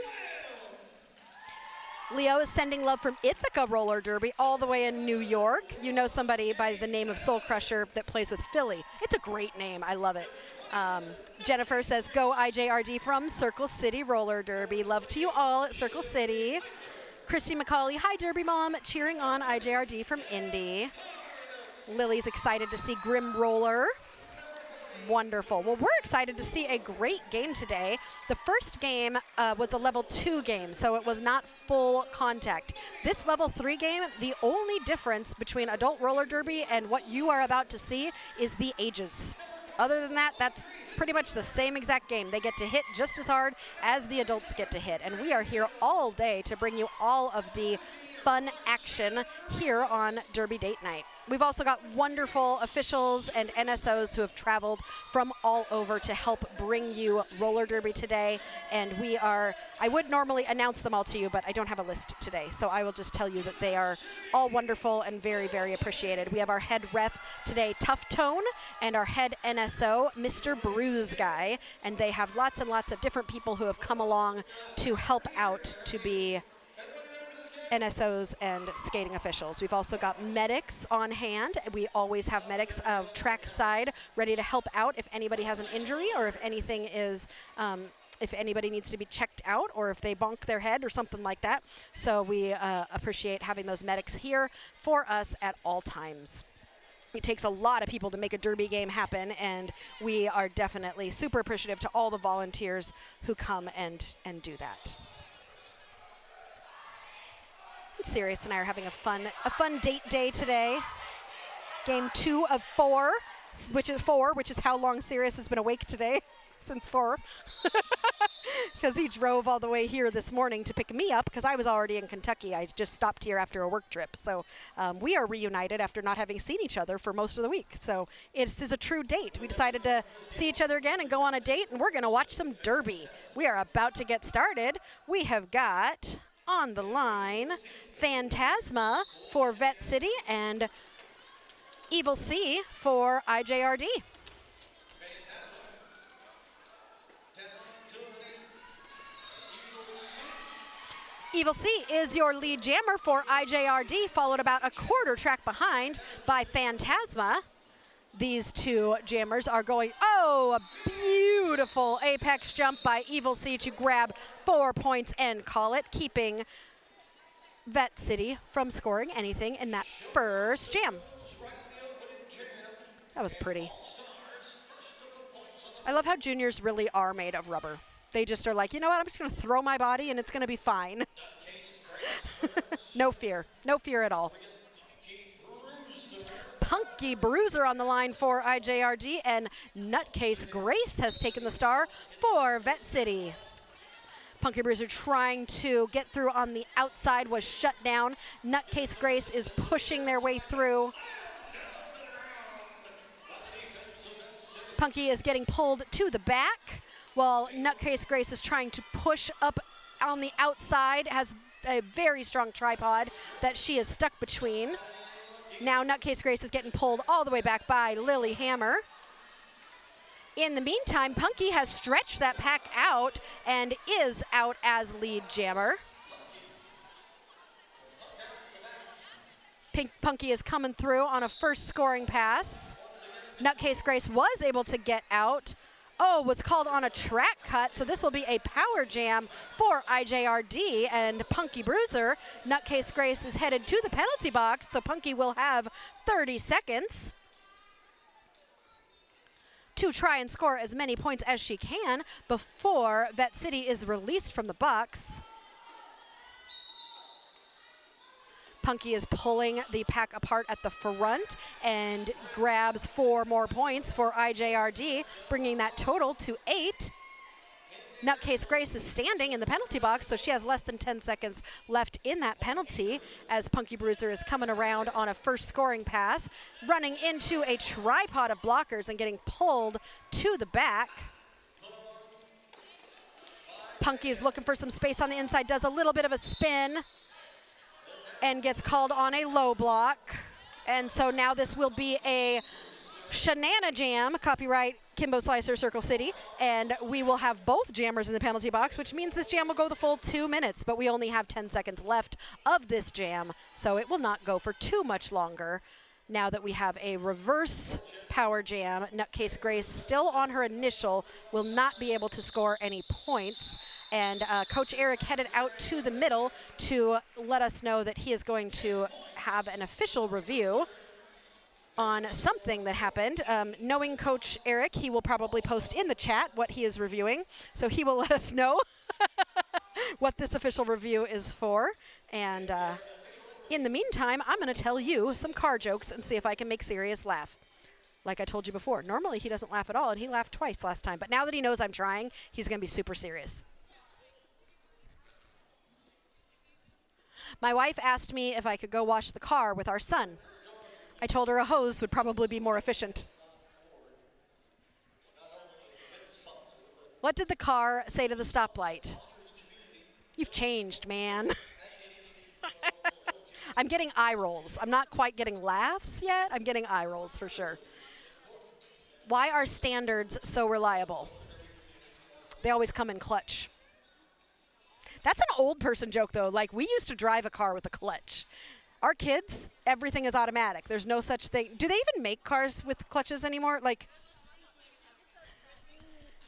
Leo is sending love from Ithaca Roller Derby all the way in New York. You know somebody by the name of Soul Crusher that plays with Philly. It's a great name. I love it. Jennifer says, go IJRD from Circle City Roller Derby. Love to you all at Circle City. Christy McCauley, hi Derby Mom, cheering on IJRD from Indy. Lily's excited to see Grim Roller. Wonderful. Well, we're excited to see a great game today. The first game was a level 2 game, so it was not full contact. This level 3 game, the only difference between adult roller derby and what you are about to see is the ages. Other than that, that's pretty much the same exact game. They get to hit just as hard as the adults get to hit, and we are here all day to bring you all of the fun action here on Derby Date Night. We've also got wonderful officials and NSOs who have traveled from all over to help bring you roller derby today, and I would normally announce them all to you, but I don't have a list today, so I will just tell you that they are all wonderful and very, very appreciated. We have our head ref today, Tough Tone, and our head NSO, Mr. Bruise Guy, and they have lots and lots of different people who have come along to help out to be NSOs and skating officials. We've also got medics on hand. We always have medics track side ready to help out if anybody has an injury or if anything is, if anybody needs to be checked out or if they bonk their head or something like that. So we appreciate having those medics here for us at all times. It takes a lot of people to make a derby game happen, and we are definitely super appreciative to all the volunteers who come and do that. Sirius and I are having a fun date day today. Game 2 of 4, which is how long Sirius has been awake today, since 4. Because he drove all the way here this morning to pick me up because I was already in Kentucky. I just stopped here after a work trip. So we are reunited after not having seen each other for most of the week. So it is a true date. We decided to see each other again and go on a date, and we're going to watch some derby. We are about to get started. We have got on the line Phantasma for Vette City and Evil C for IJRD. Evil C is your lead jammer for IJRD, followed about a quarter track behind by Phantasma. These two jammers are going, oh, a beautiful apex jump by Evil C to grab 4 points and call it, keeping Vette City from scoring anything in that first jam. That was pretty. I love how juniors really are made of rubber. They just are like, you know what, I'm just going to throw my body and it's going to be fine. No fear. No fear at all. Punky Bruiser on the line for IJRD, and Nutcase Grace has taken the star for Vette City. Punky Bruiser trying to get through on the outside was shut down. Nutcase Grace is pushing their way through. Punky is getting pulled to the back, while Nutcase Grace is trying to push up on the outside, has a very strong tripod that she is stuck between. Now Nutcase Grace is getting pulled all the way back by Lily Hammer. In the meantime, Punky has stretched that pack out and is out as lead jammer. Punky is coming through on a first scoring pass. Nutcase Grace was able to get out. Oh, was called on a track cut, so this will be a power jam for IJRD and Punky Bruiser. Nutcase Grace is headed to the penalty box, so Punky will have 30 seconds to try and score as many points as she can before Vette City is released from the box. Punky is pulling the pack apart at the front and grabs 4 more points for IJRD, bringing that total to 8. Nutcase Grace is standing in the penalty box, so she has less than 10 seconds left in that penalty as Punky Bruiser is coming around on a first scoring pass, running into a tripod of blockers and getting pulled to the back. Punky is looking for some space on the inside, does a little bit of a spin, and gets called on a low block. And so now this will be a Shanana Jam, copyright Kimbo Slicer, Circle City, and we will have both jammers in the penalty box, which means this jam will go the full 2 minutes, but we only have 10 seconds left of this jam, so it will not go for too much longer. Now that we have a reverse power jam, Nutcase Grace still on her initial, will not be able to score any points. And Coach Eric headed out to the middle to let us know that he is going to have an official review on something that happened. Knowing Coach Eric, he will probably post in the chat what he is reviewing. So he will let us know what this official review is for. And in the meantime, I'm going to tell you some car jokes and see if I can make Sirius laugh. Like I told you before, normally he doesn't laugh at all, and he laughed twice last time. But now that he knows I'm trying, he's going to be super serious. My wife asked me if I could go wash the car with our son. I told her a hose would probably be more efficient. What did the car say to the stoplight? You've changed, man. I'm getting eye rolls. I'm not quite getting laughs yet. I'm getting eye rolls for sure. Why are standards so reliable? They always come in clutch. That's an old person joke, though. Like, we used to drive a car with a clutch. Our kids, everything is automatic. There's no such thing. Do they even make cars with clutches anymore? Like,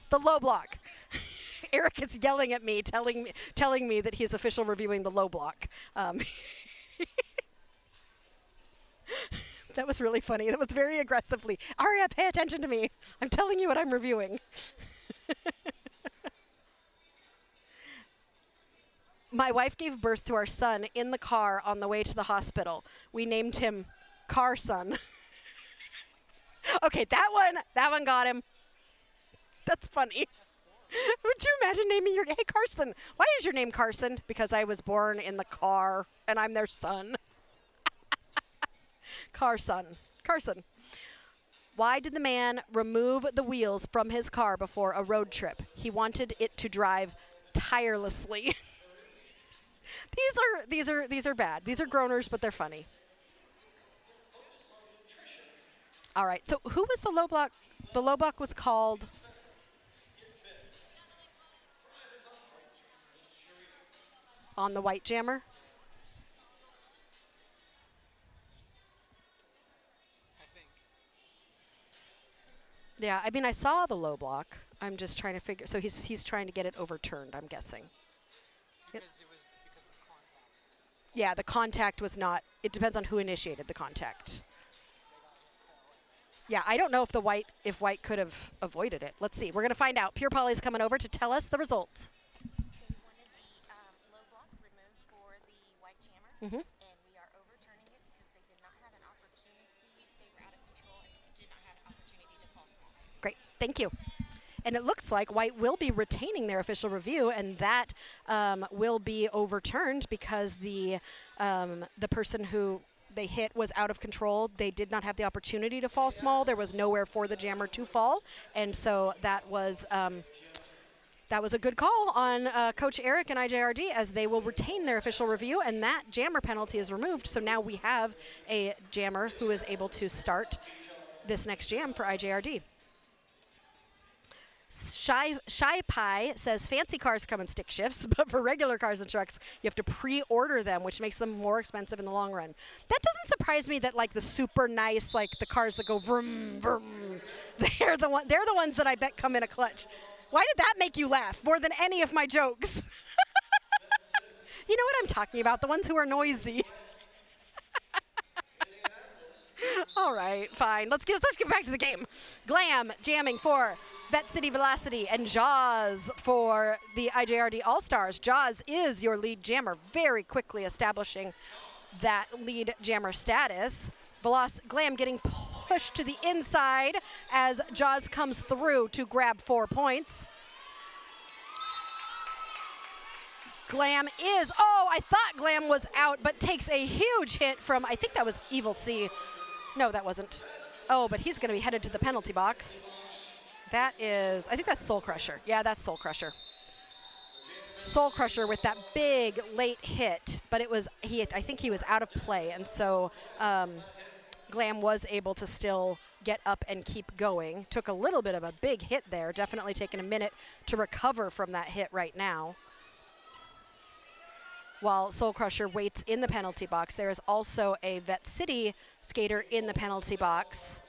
the low block. Eric is yelling at me, telling me that he's official reviewing the low block. That was really funny. That was very aggressively. Aria, pay attention to me. I'm telling you what I'm reviewing. My wife gave birth to our son in the car on the way to the hospital. We named him Carson. Okay, that one got him. That's funny. Would you imagine naming your, hey Carson, why is your name Carson? Because I was born in the car and I'm their son. Carson. Why did the man remove the wheels from his car before a road trip? He wanted it to drive tirelessly. These are bad. These are groaners, but they're funny. All right. So who was the low block? The low block was called on the white jammer. I think. Yeah, I mean I saw the low block. I'm just trying to figure. So he's trying to get it overturned, I'm guessing. Because it was because of contact. Yeah, the contact was not. It depends on who initiated the contact. Yeah, I don't know if white could have avoided it. Let's see. We're going to find out. Pure Polly's coming over to tell us the results. They wanted the low block removed for the white jammer, and we are overturning it because they did not have an opportunity. They were out of control and did not have an opportunity to fall small. Great. Thank you. And it looks like white will be retaining their official review, and that will be overturned because the person who they hit was out of control. They did not have the opportunity to fall small. There was nowhere for the jammer to fall, and so that was a good call on Coach Eric and IJRD, as they will retain their official review, and that jammer penalty is removed. So now we have a jammer who is able to start this next jam for IJRD. Shy Pie says fancy cars come in stick shifts, but for regular cars and trucks, you have to pre-order them, which makes them more expensive in the long run. That doesn't surprise me that like the super nice, like the cars that go vroom vroom, they're the ones that I bet come in a clutch. Why did that make you laugh more than any of my jokes? You know what I'm talking about, the ones who are noisy. All right, fine. Let's get back to the game. Glam jamming for Vette City Velocity and Jaws for the IJRD All-Stars. Jaws is your lead jammer, very quickly establishing that lead jammer status. Glam getting pushed to the inside as Jaws comes through to grab 4 points. Glam is, oh, I thought Glam was out, but takes a huge hit from, I think that was Evil C. No, that wasn't. Oh, but he's going to be headed to the penalty box. That is, I think that's Soul Crusher. Yeah, that's Soul Crusher. Soul Crusher with that big late hit, but it was, I think he was out of play, and so Glam was able to still get up and keep going. Took a little bit of a big hit there, definitely taking a minute to recover from that hit right now. While Soul Crusher waits in the penalty box, there is also a Vette City skater in the penalty box.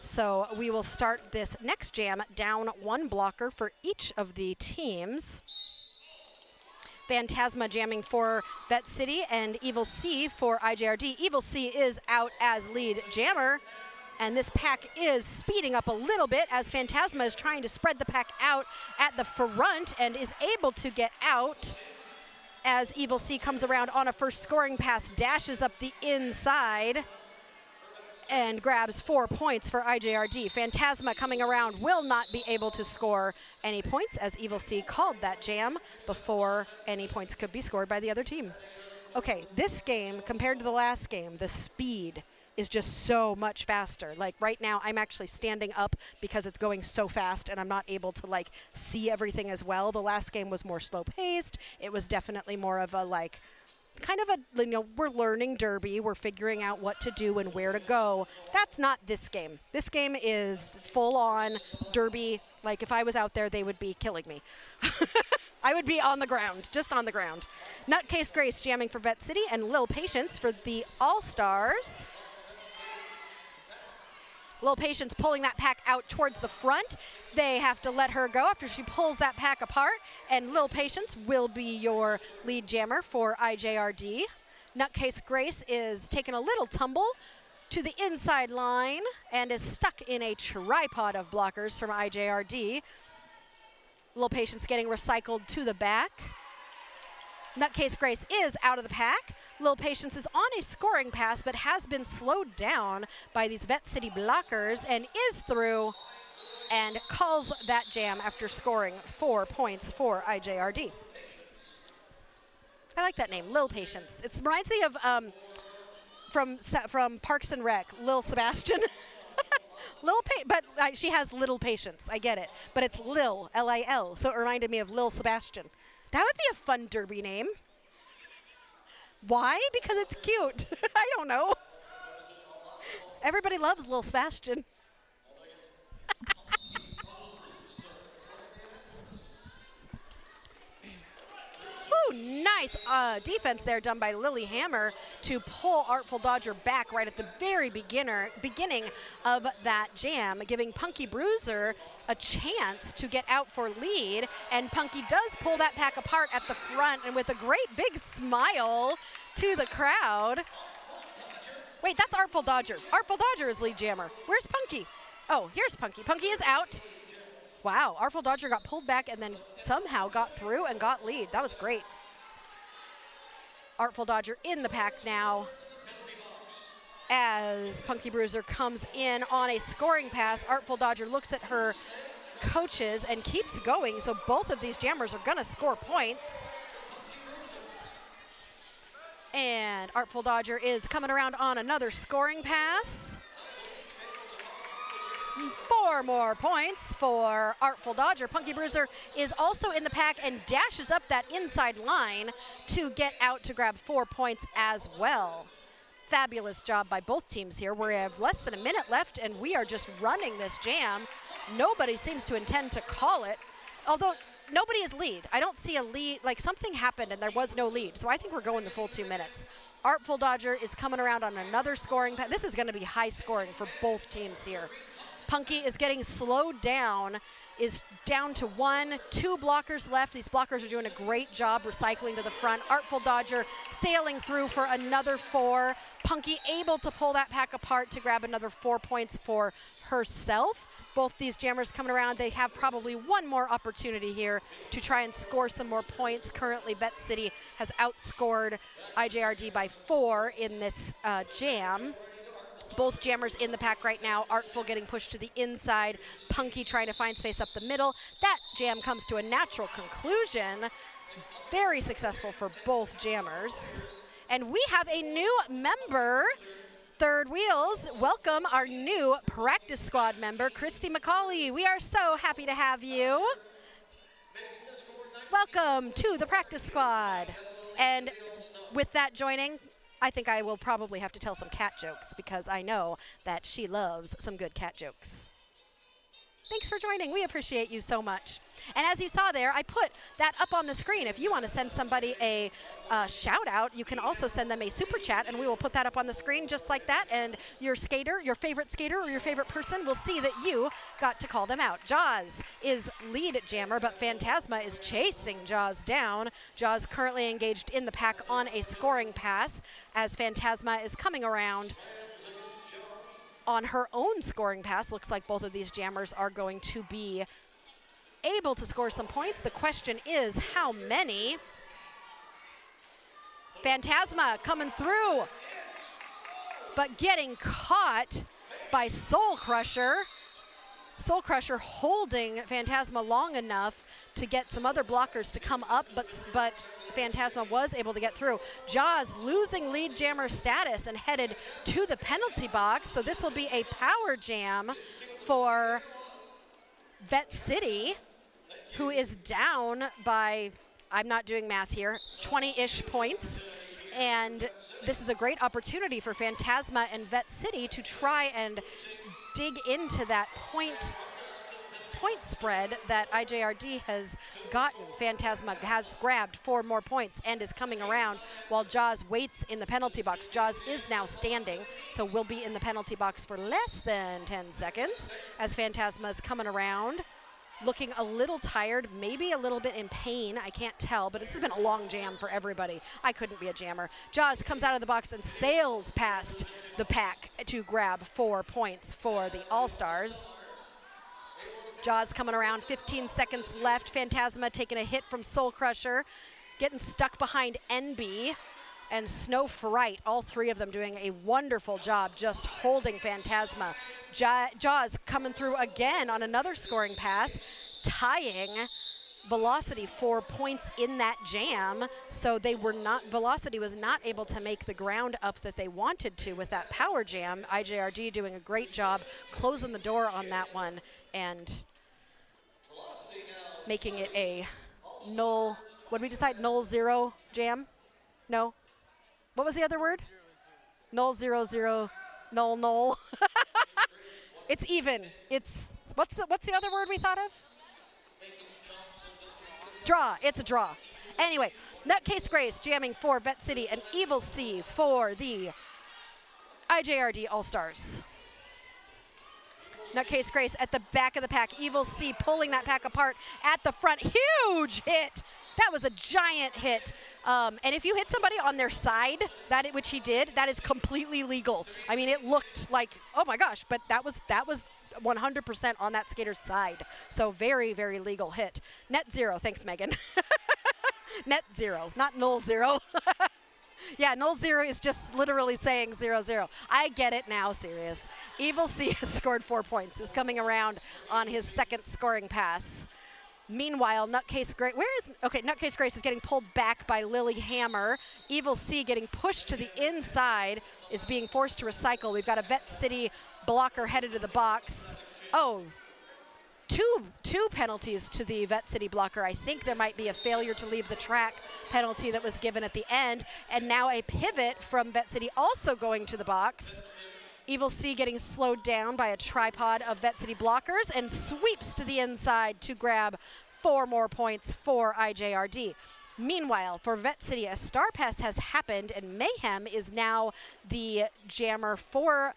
So we will start this next jam down 1 blocker for each of the teams. Phantasma jamming for Vette City and Evil C for IJRD. Evil C is out as lead jammer, and this pack is speeding up a little bit as Phantasma is trying to spread the pack out at the front and is able to get out as Evil C comes around on a first scoring pass, dashes up the inside, and grabs 4 points for IJRD. Phantasma coming around will not be able to score any points as Evil C called that jam before any points could be scored by the other team. Okay, this game, compared to the last game, the speed is just so much faster. Like right now, I'm actually standing up because it's going so fast and I'm not able to like see everything as well. The last game was more slow paced. It was definitely more of a like, kind of a, you know, we're learning derby. We're figuring out what to do and where to go. That's not this game. This game is full on derby. Like if I was out there, they would be killing me. I would be on the ground, just on the ground. Nutcase Grace jamming for Vette City and Lil Patience for the All-Stars. Lil Patience pulling that pack out towards the front. They have to let her go after she pulls that pack apart, and Lil Patience will be your lead jammer for IJRD. Nutcase Grace is taking a little tumble to the inside line and is stuck in a tripod of blockers from IJRD. Lil Patience getting recycled to the back. Nutcase Grace is out of the pack. Lil Patience is on a scoring pass, but has been slowed down by these Vette City blockers and is through and calls that jam after scoring 4 points for IJRD. I like that name, Lil Patience. It reminds me of from Parks and Rec, Lil Sebastian. But she has Little Patience, I get it. But it's Lil, L-I-L, so it reminded me of Lil Sebastian. That would be a fun derby name. Why? Because it's cute. I don't know. Everybody loves Lil Sebastian. Ooh, nice defense there done by Lily Hammer to pull Artful Dodger back right at the very beginning of that jam, giving Punky Bruiser a chance to get out for lead. And Punky does pull that pack apart at the front and with a great big smile to the crowd. Wait, that's Artful Dodger. Artful Dodger is lead jammer. Where's Punky? Oh, here's Punky. Punky is out. Wow, Artful Dodger got pulled back and then somehow got through and got lead. That was great. Artful Dodger in the pack now as Punky Bruiser comes in on a scoring pass. Artful Dodger looks at her coaches and keeps going, so both of these jammers are gonna score points. And Artful Dodger is coming around on another scoring pass. 4 more points for Artful Dodger. Punky Bruiser is also in the pack and dashes up that inside line to get out to grab 4 points as well. fabulous job by both teams here. We have less than a minute left, and we are just running this jam. Nobody seems to intend to call it, although nobody is lead. I don't see a lead, like something happened and there was no lead, so I think we're going the full 2 minutes. Artful Dodger is coming around on another scoring pass. This is going to be high scoring for both teams here. Punky is getting slowed down, is down to 1, 2 blockers left. These blockers are doing a great job recycling to the front. Artful Dodger sailing through for another 4. Punky able to pull that pack apart to grab another 4 points for herself. Both these jammers coming around, they have probably one more opportunity here to try and score some more points. Currently, Vette City has outscored IJRD by 4 in this jam. Both jammers in the pack right now. Artful getting pushed to the inside. Punky trying to find space up the middle. That jam comes to a natural conclusion. Very successful for both jammers. And we have a new member. Third Wheels, welcome our new practice squad member, Christy McCauley. We are so happy to have you. Welcome to the practice squad. And with that joining, I think I will probably have to tell some cat jokes because I know that she loves some good cat jokes. Thanks for joining. We appreciate you so much. And as you saw there, I put that up on the screen. If you want to send somebody a shout out, you can also send them a super chat, and we will put that up on the screen just like that. And your skater, your favorite skater or your favorite person will see that you got to call them out. Jaws is lead jammer, but Phantasma is chasing Jaws down. Jaws currently engaged in the pack on a scoring pass as Phantasma is coming around on her own scoring pass. Looks like both of these jammers are going to be able to score some points. The question is how many? Phantasma coming through, but getting caught by Soul Crusher. Soul Crusher holding Phantasma long enough to get some other blockers to come up, but Phantasma was able to get through. Jaws losing lead jammer status and headed to the penalty box. So this will be a power jam for Vette City, who is down by, I'm not doing math here, 20-ish points. And this is a great opportunity for Phantasma and Vette City to try and dig into that point spread that IJRD has gotten. Phantasma has grabbed 4 more points and is coming around while Jaws waits in the penalty box. Jaws is now standing, so will be in the penalty box for less than 10 seconds as Phantasma is coming around, looking a little tired, maybe a little bit in pain. I can't tell, but this has been a long jam for everybody. I couldn't be a jammer. Jaws comes out of the box and sails past the pack to grab 4 points for the All-Stars. Jaws coming around, 15 seconds left. Phantasma taking a hit from Soul Crusher, getting stuck behind NB and Snow Fright, all 3 of them doing a wonderful job just holding Phantasma. Jaws coming through again on another scoring pass, tying Velocity 4 points in that jam, so Velocity was not able to make the ground up that they wanted to with that power jam. IJRD doing a great job closing the door on that one and making it a null, what did we decide, null 0 jam? No? What was the other word? Null 0 0 null null. It's even. It's what's the other word we thought of? Draw. It's a draw. Anyway, Nutcase Grace jamming for Vette City and Evil C for the IJRD All-Stars. Nutcase Grace at the back of the pack. Evil C pulling that pack apart at the front. Huge hit. That was a giant hit. And if you hit somebody on their side, which he did, that is completely legal. I mean, it looked like, oh my gosh, but that was 100% on that skater's side. So very, very legal hit. Net 0. Thanks, Megan. Net 0, not null 0. Yeah, null 0 is just literally saying 0 0. I get it now, serious. Evil C has scored 4 points, is coming around on his second scoring pass. Meanwhile, Nutcase Grace, Nutcase Grace is getting pulled back by Lily Hammer. Evil C getting pushed to the inside is being forced to recycle. We've got a Vette City blocker headed to the box. Oh, two penalties to the Vette City blocker. I think there might be a failure to leave the track penalty that was given at the end, and now a pivot from Vette City also going to the box. Evil C getting slowed down by a tripod of Vette City blockers and sweeps to the inside to grab 4 more points for IJRD. Meanwhile, for Vette City, a star pass has happened, and Mayhem is now the jammer for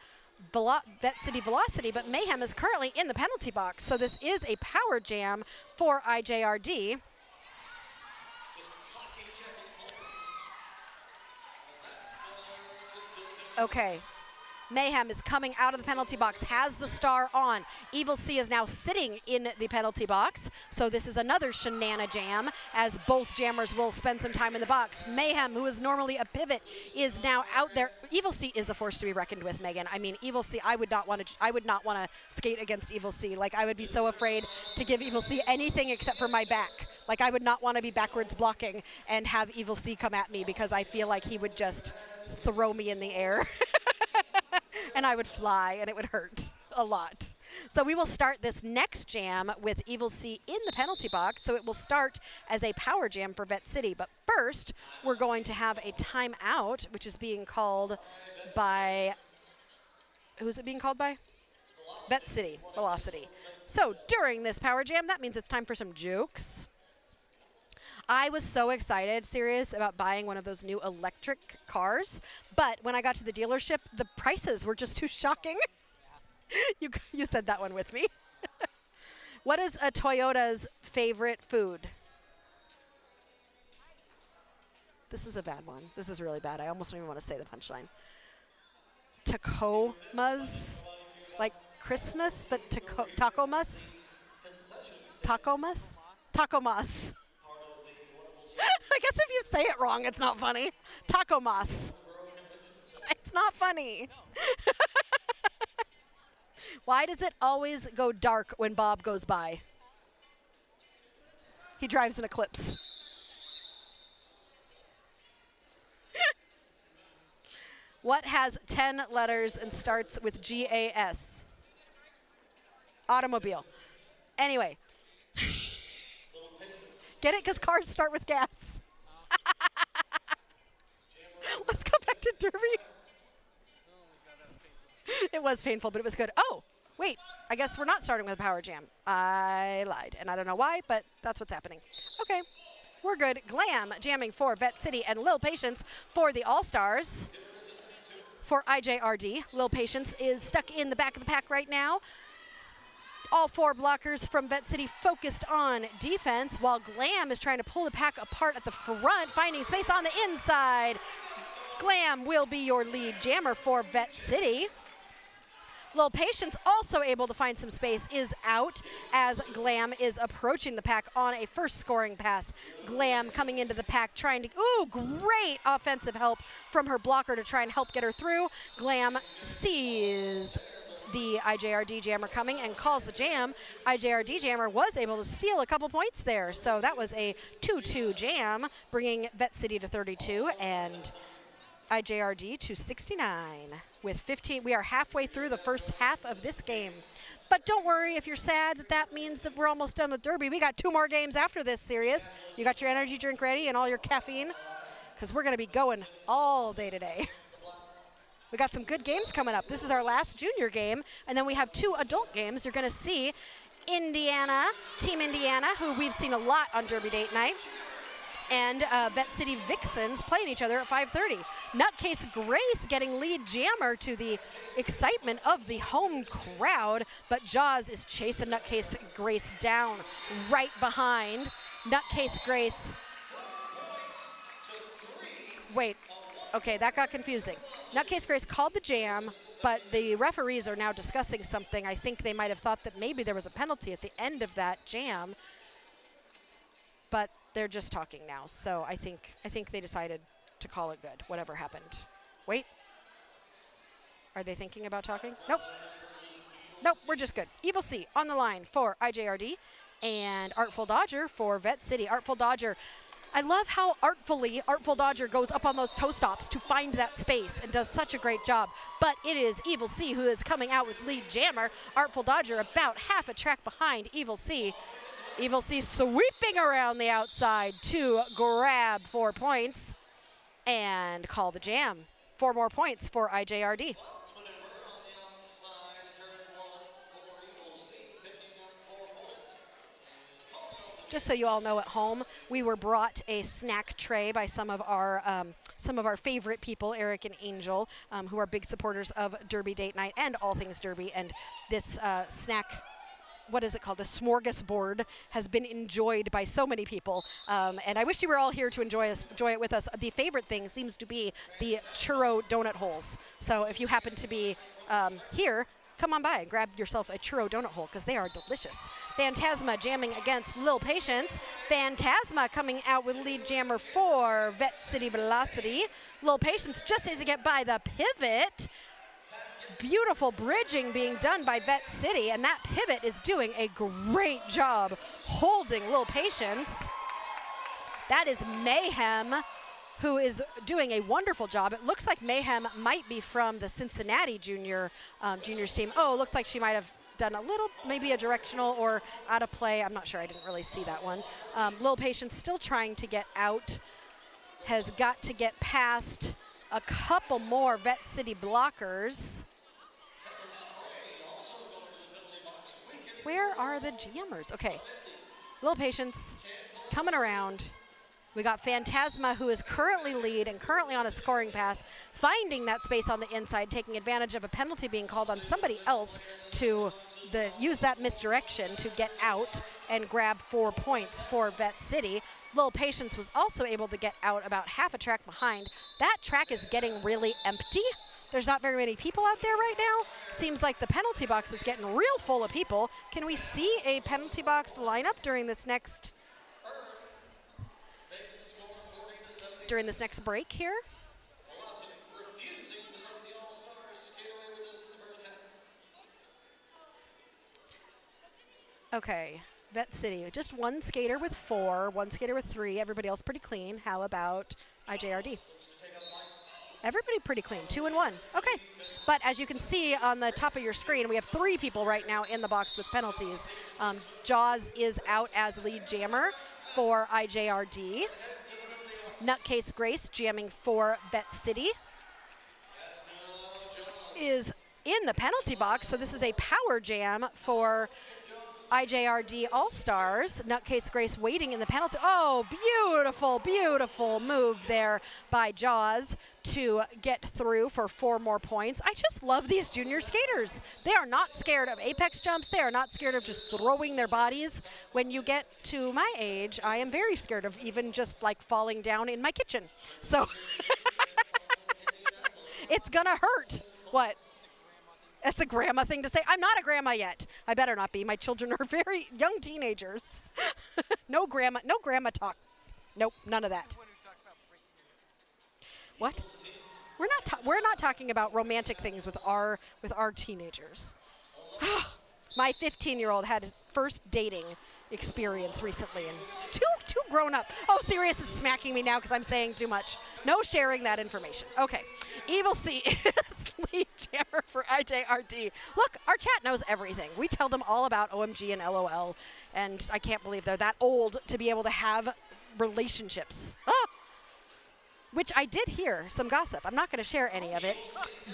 Vette City Velocity, but Mayhem is currently in the penalty box, so this is a power jam for IJRD. Okay. Mayhem is coming out of the penalty box, has the star on. Evil C is now sitting in the penalty box, so this is another shenana jam, as both jammers will spend some time in the box. Mayhem, who is normally a pivot, is now out there. Evil C is a force to be reckoned with, Megan. I mean, Evil C, I would not want to skate against Evil C. Like, I would be so afraid to give Evil C anything except for my back. Like, I would not want to be backwards blocking and have Evil C come at me, because I feel like he would just throw me in the air. And I would fly, and it would hurt a lot. So we will start this next jam with Evil C in the penalty box. So it will start as a power jam for Vette City. But first, we're going to have a timeout, which is being called by, who's it being called by? Vette City Velocity. So during this power jam, that means it's time for some jukes. I was so excited, serious, about buying one of those new electric cars, but when I got to the dealership, the prices were just too shocking. You said that one with me. What is a Toyota's favorite food? This is a bad one. This is really bad. I almost don't even want to say the punchline. Tacomas, like Christmas, but tacomas? Tacomas? Tacomas. I guess if you say it wrong, it's not funny. Taco mas. It's not funny. No. Why does it always go dark when Bob goes by? He drives an Eclipse. What has 10 letters and starts with GAS? Automobile. Anyway. Get it? Because cars start with gas. Let's go back to Derby. It was painful, but it was good. Oh, wait. I guess we're not starting with a power jam. I lied, and I don't know why, but that's what's happening. Okay, we're good. Glam jamming for Vette City and Lil Patience for the All-Stars. For IJRD, Lil Patience is stuck in the back of the pack right now. All 4 blockers from Vette City focused on defense, while Glam is trying to pull the pack apart at the front, finding space on the inside. Glam will be your lead jammer for Vette City. Lil Patience, also able to find some space, is out as Glam is approaching the pack on a first scoring pass. Glam coming into the pack trying to, ooh, great offensive help from her blocker to try and help get her through. Glam sees the IJRD jammer coming and calls the jam. IJRD jammer was able to steal a couple points there. So that was a 2-2 jam, bringing Vette City to 32 and IJRD to 69. With 15, we are halfway through the first half of this game. But don't worry if you're sad that means that we're almost done with Derby. We got 2 more games after this series. You got your energy drink ready and all your caffeine? Because we're going to be going all day today. We got some good games coming up. This is our last junior game, and then we have 2 adult games. You're going to see Indiana, Team Indiana, who we've seen a lot on Derby Date Night, and Vette City Vixens playing each other at 5:30. Nutcase Grace getting lead jammer to the excitement of the home crowd, but Jaws is chasing Nutcase Grace down right behind. Nutcase Grace. Wait. Okay, that got confusing. Nutcase Grace called the jam, but the referees are now discussing something. I think they might have thought that maybe there was a penalty at the end of that jam, but they're just talking now. So I think they decided to call it good, whatever happened. Wait. Are they thinking about talking? Nope. Nope, we're just good. Evil C on the line for IJRD and Artful Dodger for Vette City. Artful Dodger I love how Artful Dodger goes up on those toe stops to find that space and does such a great job. But it is Evil C who is coming out with lead jammer. Artful Dodger about half a track behind Evil C. Evil C sweeping around the outside to grab 4 points and call the jam. 4 more points for IJRD. Just so you all know at home, we were brought a snack tray by some of our favorite people, Eric and Angel, who are big supporters of Derby Date Night and all things Derby. And this snack, what is it called? The smorgasbord has been enjoyed by so many people. And I wish you were all here to enjoy it with us. The favorite thing seems to be the churro donut holes. So if you happen to be here, come on by and grab yourself a churro donut hole because they are delicious. Phantasma jamming against Lil Patience. Phantasma coming out with lead jammer for Vette City Velocity. Lil Patience just needs to get by the pivot. Beautiful bridging being done by Vette City, and that pivot is doing a great job holding Lil Patience. That is Mayhem, who is doing a wonderful job. It looks like Mayhem might be from the Cincinnati juniors team. Oh, looks like she might have done a little, maybe a directional or out of play. I'm not sure, I didn't really see that one. Lil Patience still trying to get out, has got to get past a couple more Vette City blockers. Where are the jammers? Okay, Lil Patience coming around. We got Phantasma, who is currently lead and currently on a scoring pass, finding that space on the inside, taking advantage of a penalty being called on somebody else to use that misdirection to get out and grab 4 points for Vette City. Lil Patience was also able to get out about half a track behind. That track is getting really empty. There's not very many people out there right now. Seems like the penalty box is getting real full of people. Can we see a penalty box lineup during this next break here? Okay, Vette City, just one skater with 4, one skater with 3, everybody else pretty clean. How about IJRD? Everybody pretty clean, 2 and 1. Okay, but as you can see on the top of your screen, we have 3 people right now in the box with penalties. Jaws is out as lead jammer for IJRD. Nutcase Grace jamming for Vette City is in the penalty box, so this is a power jam for IJRD All-Stars. Nutcase Grace waiting in the penalty. Oh, beautiful, beautiful move there by Jaws to get through for 4 more points. I just love these junior skaters. They are not scared of apex jumps. They are not scared of just throwing their bodies. When you get to my age, I am very scared of even just like falling down in my kitchen. So it's gonna hurt. What? That's a grandma thing to say. I'm not a grandma yet. I better not be. My children are very young teenagers. No grandma talk. Nope, none of that. What? We're not talking about romantic things with our teenagers. My 15-year-old had his first dating experience recently, and too grown up. Oh, Sirius is smacking me now because I'm saying too much. No sharing that information. Okay, Evil C is lead jammer for IJRD. Look, our chat knows everything. We tell them all about OMG and LOL, and I can't believe they're that old to be able to have relationships. Ah! Which I did hear some gossip. I'm not going to share any of it,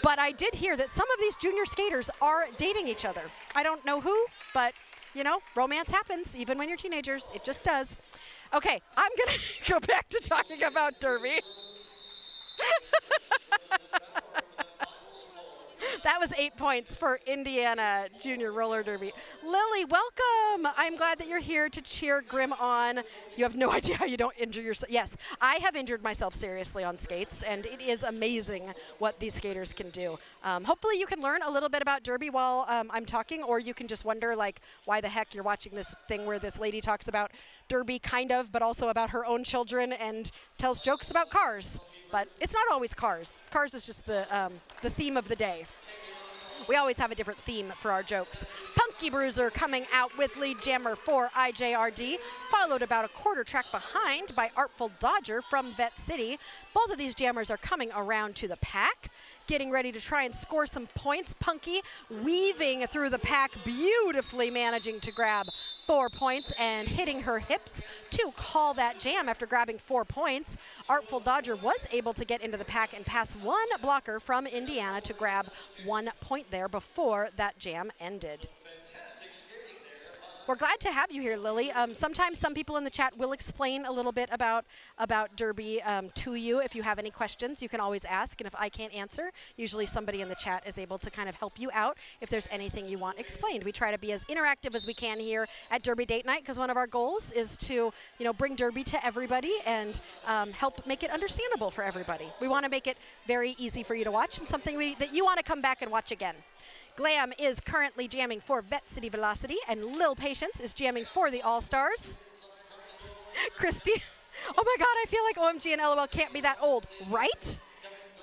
but I did hear that some of these junior skaters are dating each other. I don't know who, but you know, romance happens even when you're teenagers. It just does. Okay, I'm going to go back to talking about Derby. That was 8 points for Indiana Junior Roller Derby. Lily, welcome. I'm glad that you're here to cheer Grim on. You have no idea how you don't injure yourself. Yes, I have injured myself seriously on skates, and it is amazing what these skaters can do. Hopefully you can learn a little bit about Derby while I'm talking, or you can just wonder, like, why the heck you're watching this thing where this lady talks about Derby, kind of, but also about her own children and tells jokes about cars. But it's not always cars. Cars is just the theme of the day. We always have a different theme for our jokes. Punk Lucky Bruiser coming out with lead jammer for IJRD, followed about a quarter track behind by Artful Dodger from Vette City. Both of these jammers are coming around to the pack, getting ready to try and score some points. Punky weaving through the pack, beautifully managing to grab 4 points and hitting her hips to call that jam after grabbing 4 points. Artful Dodger was able to get into the pack and pass one blocker from Indiana to grab 1 point there before that jam ended. We're glad to have you here, Lily. Sometimes some people in the chat will explain a little bit about Derby to you. If you have any questions, you can always ask, and if I can't answer, usually somebody in the chat is able to kind of help you out if there's anything you want explained. We try to be as interactive as we can here at Derby Date Night, because one of our goals is to, bring Derby to everybody and help make it understandable for everybody. We want to make it very easy for you to watch and something that you want to come back and watch again. Glam is currently jamming for Vette City Velocity, and Lil Patience is jamming for the All-Stars. Christy, oh my God, I feel like OMG and LOL can't be that old, right?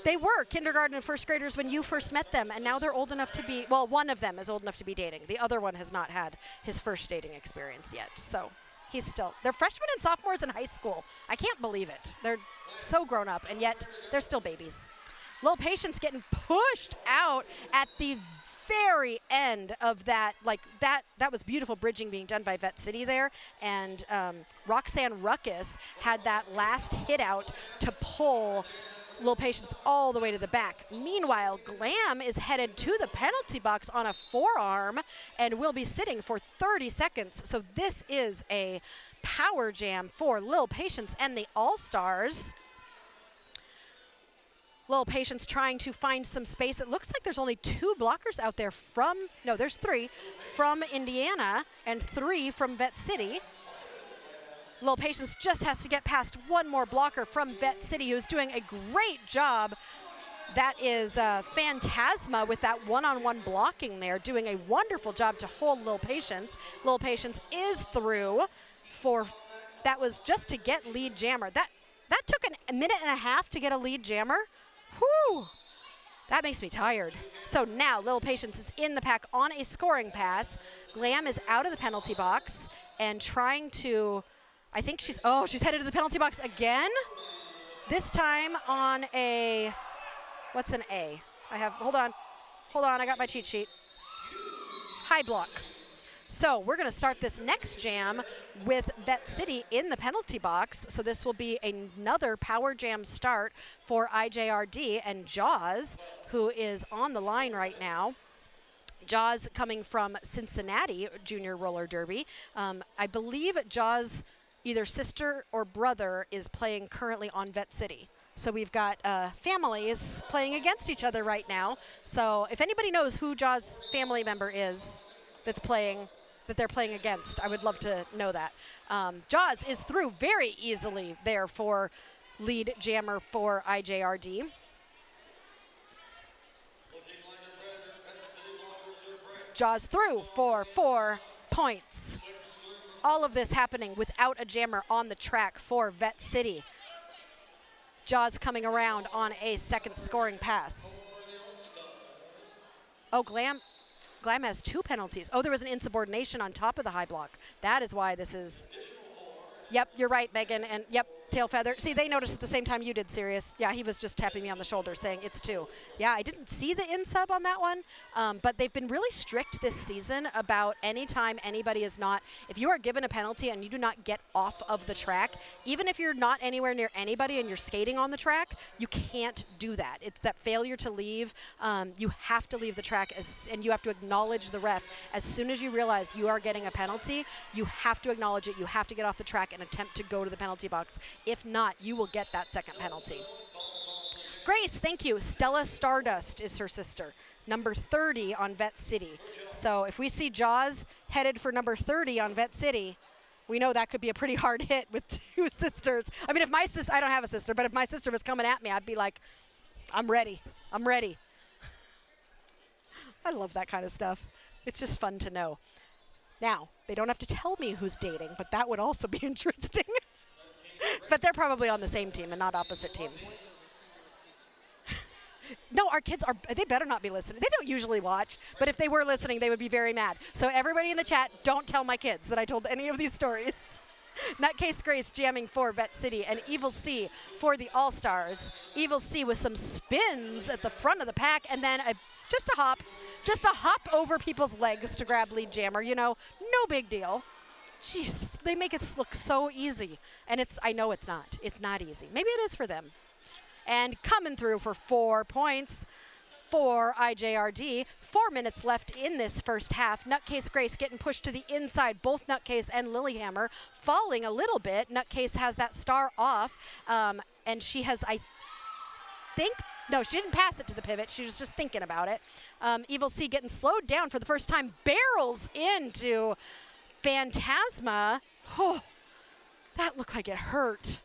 They were kindergarten and first graders when you first met them, and now they're old enough to be, well, one of them is old enough to be dating. The other one has not had his first dating experience yet, so they're freshmen and sophomores in high school. I can't believe it. They're so grown up, and yet they're still babies. Lil Patience getting pushed out at the very end of that, that was beautiful bridging being done by Vette City there, and Roxanne Ruckus had that last hit out to pull Lil Patience all the way to the back. Meanwhile, Glam is headed to the penalty box on a forearm and will be sitting for 30 seconds. So this is a power jam for Lil Patience and the All-Stars. Lil Patience trying to find some space. It looks like there's only 2 blockers out there there's 3 from Indiana and 3 from Vette City. Lil Patience just has to get past 1 more blocker from Vette City, who's doing a great job. That is Phantasma with that one-on-one blocking there, doing a wonderful job to hold Lil Patience. Lil Patience is through that was just to get lead jammer. That took a minute and a half to get a lead jammer. Whew, that makes me tired. So now Lil Patience is in the pack on a scoring pass. Glam is out of the penalty box and trying to, I think she's headed to the penalty box again. This time on what's an A? Hold on, I got my cheat sheet. High block. So we're going to start this next jam with Vette City in the penalty box. So this will be another power jam start for IJRD and Jaws, who is on the line right now. Jaws coming from Cincinnati Junior Roller Derby. I believe Jaws' either sister or brother is playing currently on Vette City. So we've got families playing against each other right now. So if anybody knows who Jaws' family member is that they're playing against, I would love to know that. Jaws is through very easily there for lead jammer for IJRD. Jaws through for 4 points. All of this happening without a jammer on the track for Vette City. Jaws coming around on a second scoring pass. Oh, Glam has 2 penalties. Oh, there was an insubordination on top of the high block. That is why this is. Yep, you're right, Megan. And yep, tail feather. See, they noticed at the same time you did, Sirius. Yeah, he was just tapping me on the shoulder saying it's 2. Yeah, I didn't see the insub on that one, but they've been really strict this season about anytime anybody is not, if you are given a penalty and you do not get off of the track, even if you're not anywhere near anybody and you're skating on the track, you can't do that. It's that failure to leave. You have to leave the track and you have to acknowledge the ref. As soon as you realize you are getting a penalty, you have to acknowledge it. You have to get off the track and attempt to go to the penalty box. If not, you will get that second penalty. Grace, thank you. Stella Stardust is her sister, number 30 on Vette City. So if we see Jaws headed for number 30 on Vette City, we know that could be a pretty hard hit with 2 sisters. I mean, if my sister, I don't have a sister, but if my sister was coming at me, I'd be like, I'm ready. I'm ready. I love that kind of stuff. It's just fun to know. Now, they don't have to tell me who's dating, but that would also be interesting. But they're probably on the same team and not opposite teams. No, our kids they better not be listening. They don't usually watch, but if they were listening, they would be very mad. So everybody in the chat, don't tell my kids that I told any of these stories. Nutcase Grace jamming for Vette City, and Evil C for the All-Stars. Evil C with some spins at the front of the pack, and then just a hop over people's legs to grab lead jammer. You know, no big deal. Jeez, they make it look so easy, and I know it's not. It's not easy. Maybe it is for them. And coming through for 4 points for IJRD. 4 minutes left in this first half. Nutcase Grace getting pushed to the inside. Both Nutcase and Lilyhammer falling a little bit. Nutcase has that star off, and she has, I think, no, she didn't pass it to the pivot. She was just thinking about it. Evil C getting slowed down for the first time. Barrels into Phantasma. Oh, that looked like it hurt.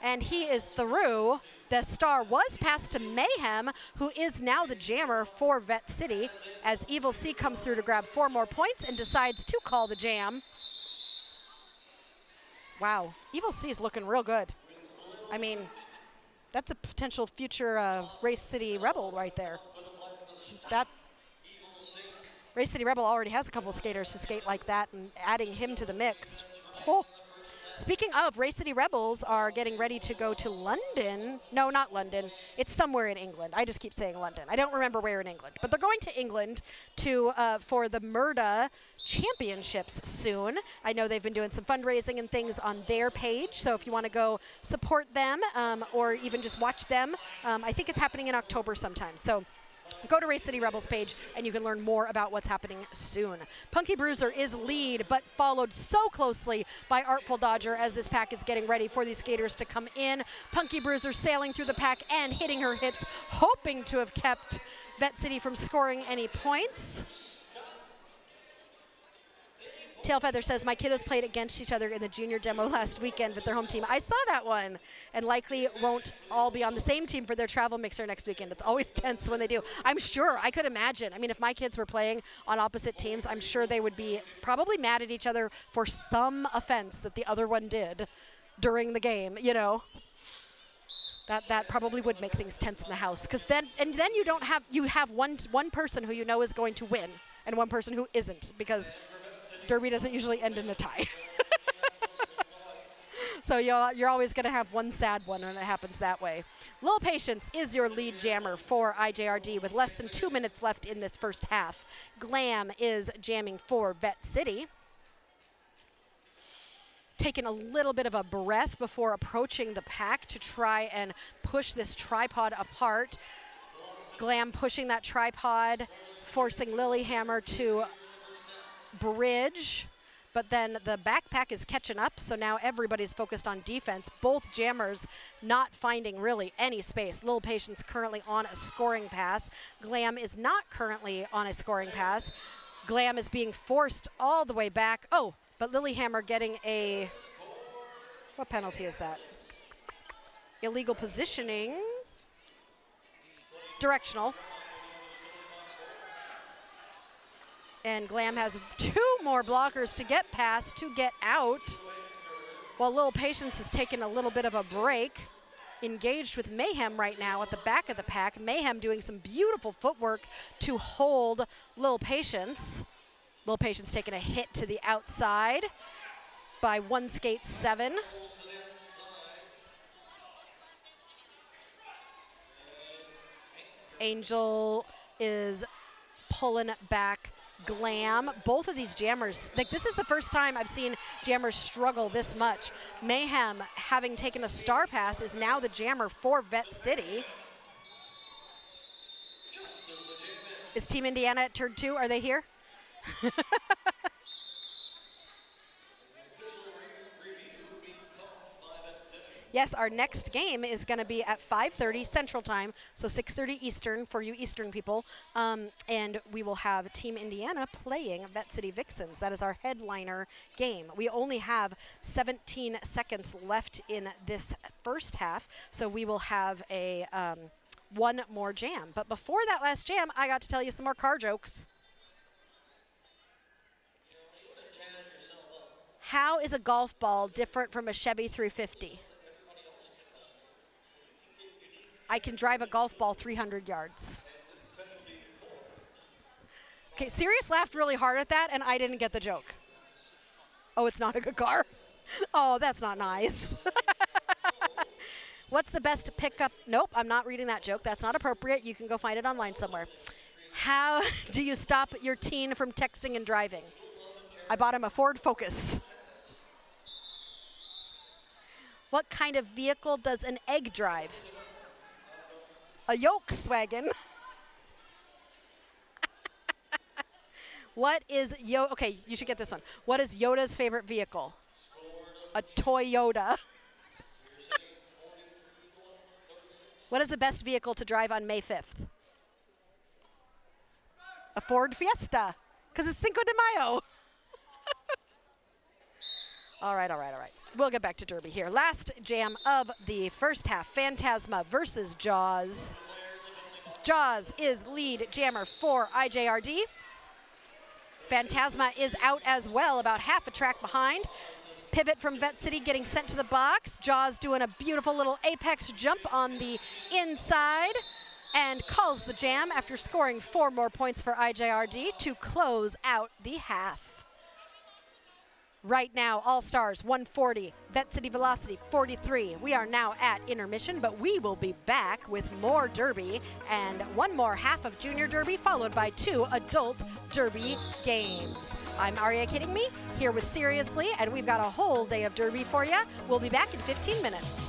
And he is through. The star was passed to Mayhem, who is now the jammer for Vette City, as Evil C comes through to grab 4 more points and decides to call the jam. Wow, Evil C is looking real good. I mean, that's a potential future Race City Rebel right there. That Race City Rebel already has a couple skaters to skate like that, and adding him to the mix. Oh. Speaking of, Race City Rebels are getting ready to go to London. No, not London. It's somewhere in England. I just keep saying London. I don't remember where in England. But they're going to England for the MURDA Championships soon. I know they've been doing some fundraising and things on their page. So if you want to go support them or even just watch them, I think it's happening in October sometime. So go to Race City Rebels page and you can learn more about what's happening soon. Punky Bruiser is lead, but followed so closely by Artful Dodger as this pack is getting ready for these skaters to come in. Punky Bruiser sailing through the pack and hitting her hips, hoping to have kept Vette City from scoring any points. Tailfeather says, my kiddos played against each other in the junior demo last weekend with their home team. I saw that one, and likely won't all be on the same team for their travel mixer next weekend. It's always tense when they do. I'm sure, I could imagine. I mean, if my kids were playing on opposite teams, I'm sure they would be probably mad at each other for some offense that the other one did during the game, you know. That probably would make things tense in the house, because then you have one person who you know is going to win and one person who isn't, because Derby doesn't usually end in a tie. So you're always going to have one sad one when it happens that way. Lil Patience is your lead jammer for IJRD with less than 2 minutes left in this first half. Glam is jamming for Vette City. Taking a little bit of a breath before approaching the pack to try and push this tripod apart. Glam pushing that tripod, forcing Lilyhammer to bridge, but then the backpack is catching up, so now everybody's focused on defense. Both jammers not finding really any space. Lil Patience currently on a scoring pass. Glam is not currently on a scoring pass. Glam is being forced all the way back. Oh, but Lilyhammer getting a, what penalty is that? Illegal positioning. Directional. And Glam has 2 more blockers to get past, to get out, while Lil Patience has taken a little bit of a break. Engaged with Mayhem right now at the back of the pack. Mayhem doing some beautiful footwork to hold Lil Patience. Lil Patience taking a hit to the outside by 1 skate 7. Angel is pulling back Glam. Both of these jammers, like, this is the first time I've seen jammers struggle this much. Mayhem, having taken a star pass, is now the jammer for Vette City. Is Team Indiana at turn 2? Are they here? Yes, our next game is going to be at 5:30 Central Time, so 6:30 Eastern for you Eastern people. And we will have Team Indiana playing Vette City Vixens. That is our headliner game. We only have 17 seconds left in this first half, so we will have a one more jam. But before that last jam, I got to tell you some more car jokes. How is a golf ball different from a Chevy 350? I can drive a golf ball 300 yards. Okay, Sirius laughed really hard at that, and I didn't get the joke. Oh, it's not a good car? Oh, that's not nice. What's the best pickup? Nope, I'm not reading that joke. That's not appropriate. You can go find it online somewhere. How do you stop your teen from texting and driving? I bought him a Ford Focus. What kind of vehicle does an egg drive? A Volkswagen. What is okay, you should get this one. What is Yoda's favorite vehicle? A Toyota. What is the best vehicle to drive on May 5th? A Ford Fiesta, because it's Cinco de Mayo. All right. We'll get back to Derby here. Last jam of the first half, Phantasma versus Jaws. Jaws is lead jammer for IJRD. Phantasma is out as well, about half a track behind. Pivot from Vette City getting sent to the box. Jaws doing a beautiful little apex jump on the inside and calls the jam after scoring 4 more points for IJRD to close out the half. Right now, All Stars 140, Vette City Velocity 43. We are now at intermission, but we will be back with more Derby and one more half of Junior Derby, followed by 2 adult Derby games. I'm Aria Kidding Me, here with Seriously, and we've got a whole day of Derby for you. We'll be back in 15 minutes.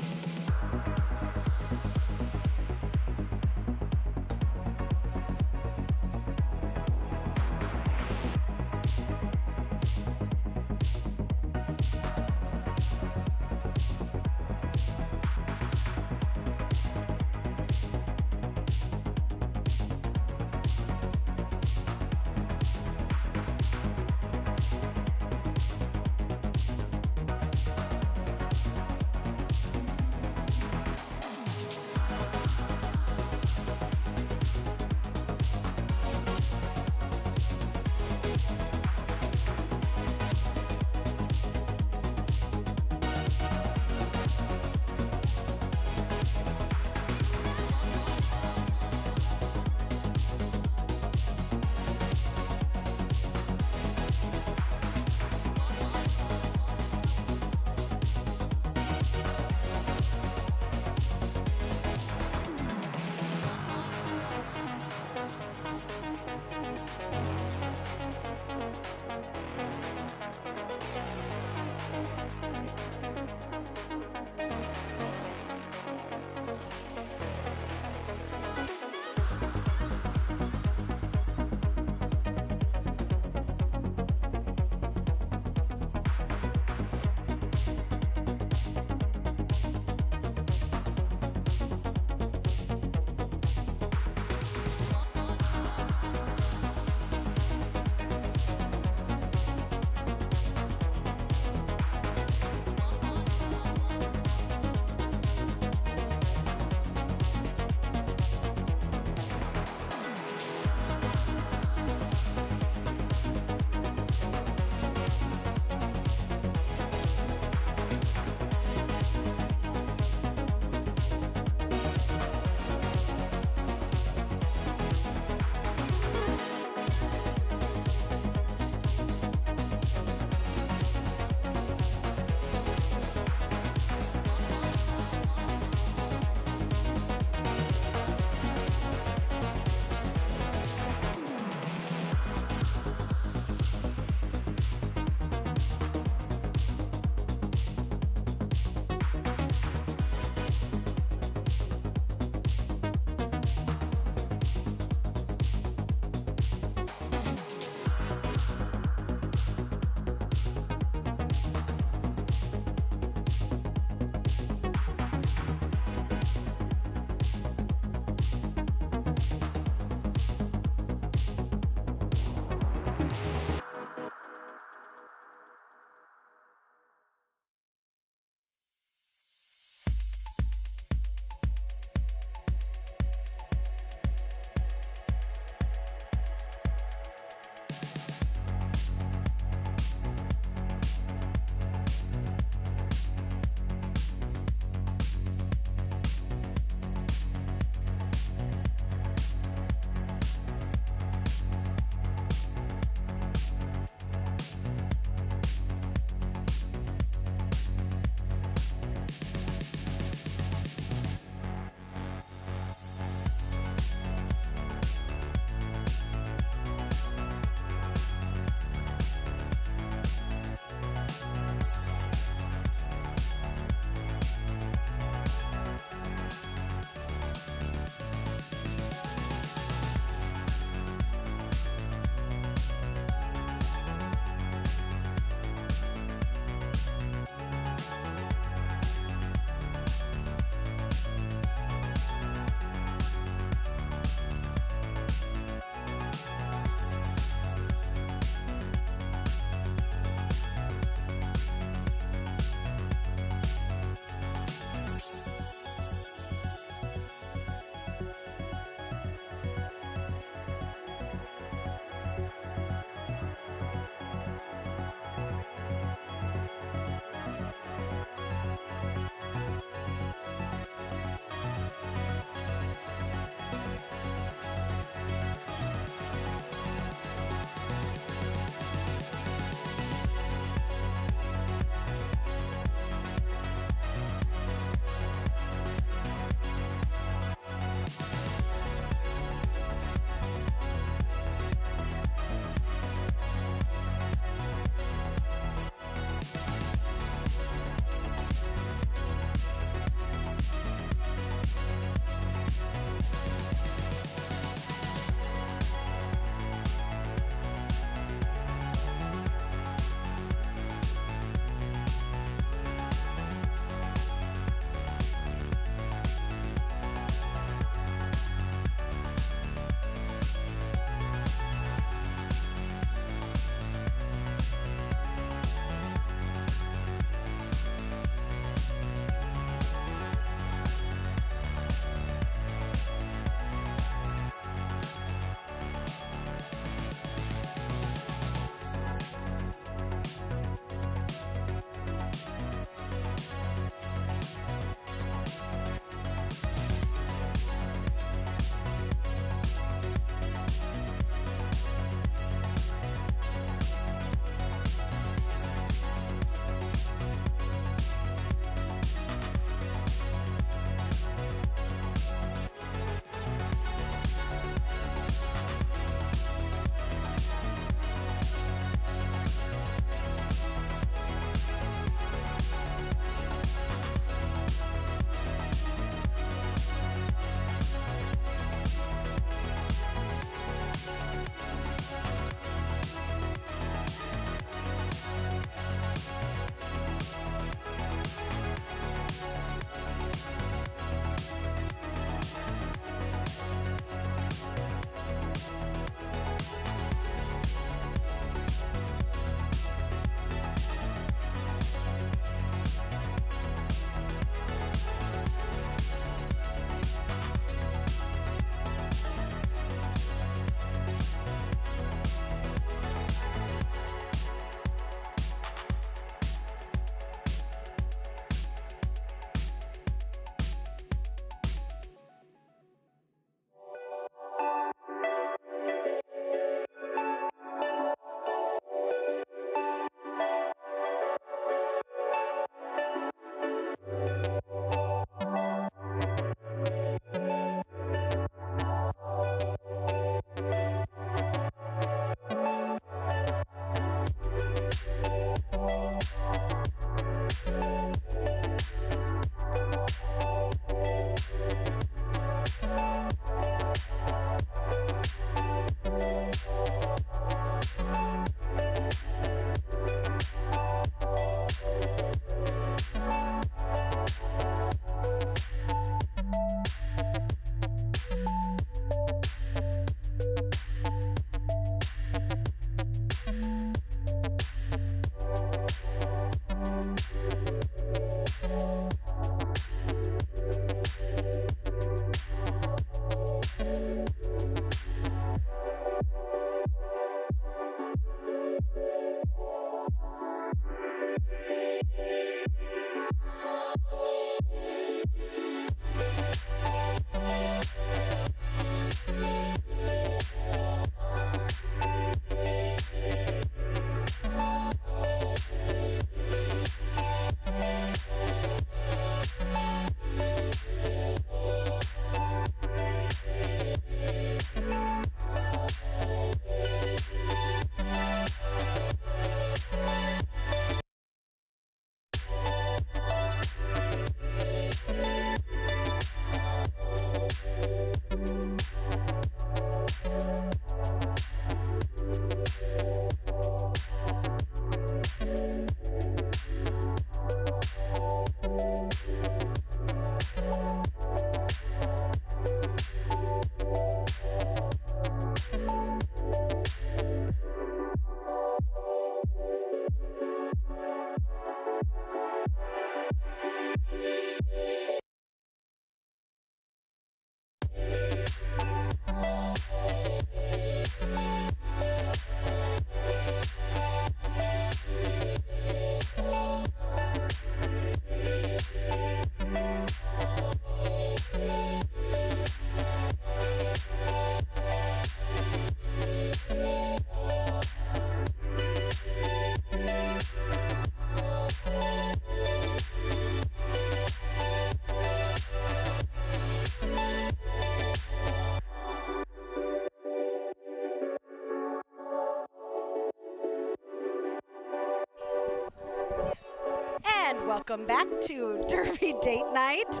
Welcome back to Derby Date Night,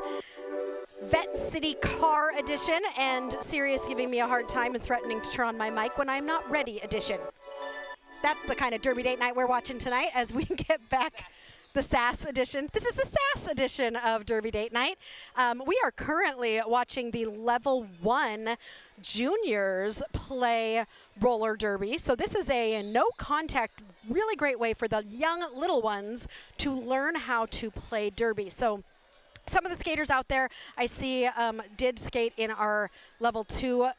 Vette City Car Edition, and Sirius giving me a hard time and threatening to turn on my mic when I'm not ready edition. That's the kind of Derby Date Night we're watching tonight as we get back the SAS edition. This is the SAS edition of Derby Date Night. We are currently watching the Level 1 juniors play roller derby. So this is a no contact, really great way for the young little ones to learn how to play derby. So some of the skaters out there I see did skate in our level 2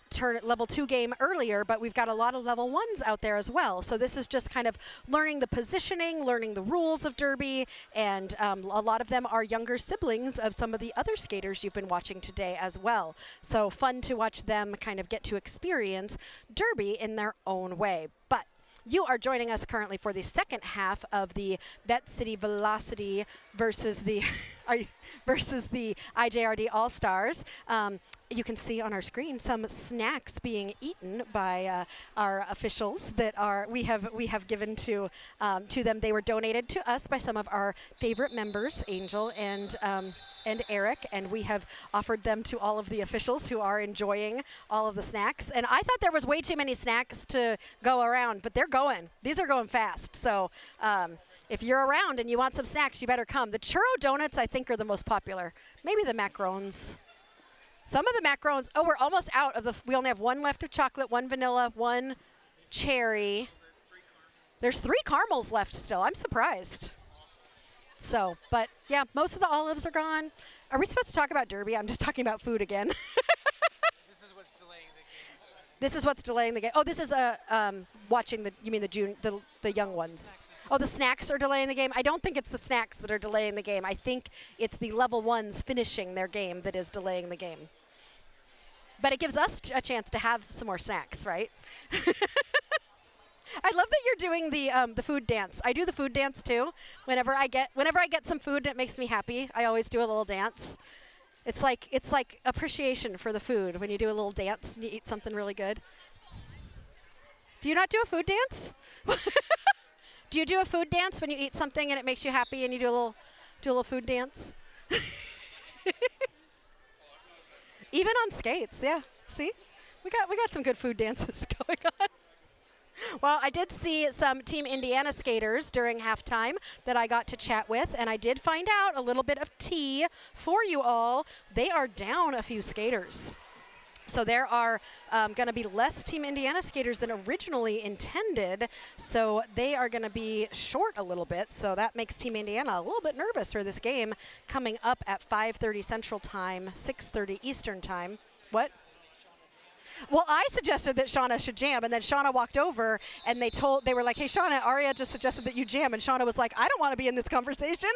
game earlier, but we've got a lot of level 1s out there as well. So this is just kind of learning the positioning, learning the rules of derby, and a lot of them are younger siblings of some of the other skaters you've been watching today as well. So fun to watch them kind of get to experience derby in their own way. But you are joining us currently for the second half of the Vette City Velocity versus the IJRD All-Stars. You can see on our screen some snacks being eaten by our officials that we have given to them. They were donated to us by some of our favorite members, Angel and Eric, and we have offered them to all of the officials who are enjoying all of the snacks. And I thought there was way too many snacks to go around, but they're going. These are going fast. So if you're around and you want some snacks, you better come. The churro donuts, I think, are the most popular. Maybe the macarons. Some of the macarons. Oh, we're almost out of the. We only have one left of chocolate, one vanilla, one cherry. There's 3 caramels left still. I'm surprised. So, but yeah, most of the olives are gone. Are we supposed to talk about derby? I'm just talking about food again. This is what's delaying the game. This is what's delaying the game. Oh, this is watching the. You mean the young ones? Oh, the snacks are delaying the game. I don't think it's the snacks that are delaying the game. I think it's the level 1s finishing their game that is delaying the game. But it gives us a chance to have some more snacks, right? I love that you're doing the food dance. I do the food dance too. Whenever I get some food, it makes me happy. I always do a little dance. It's like appreciation for the food when you do a little dance and you eat something really good. Do you not do a food dance? Do you do a food dance when you eat something and it makes you happy and you do a little food dance? Even on skates, yeah. See, we got some good food dances going on. Well, I did see some Team Indiana skaters during halftime that I got to chat with, and I did find out a little bit of tea for you all. They are down a few skaters. So there are going to be less Team Indiana skaters than originally intended, so they are going to be short a little bit, so that makes Team Indiana a little bit nervous for this game coming up at 5:30 Central Time, 6:30 Eastern Time. What? Well, I suggested that Shauna should jam, and then Shauna walked over, and they were like, hey, Shauna, Aria just suggested that you jam, and Shauna was like, I don't want to be in this conversation.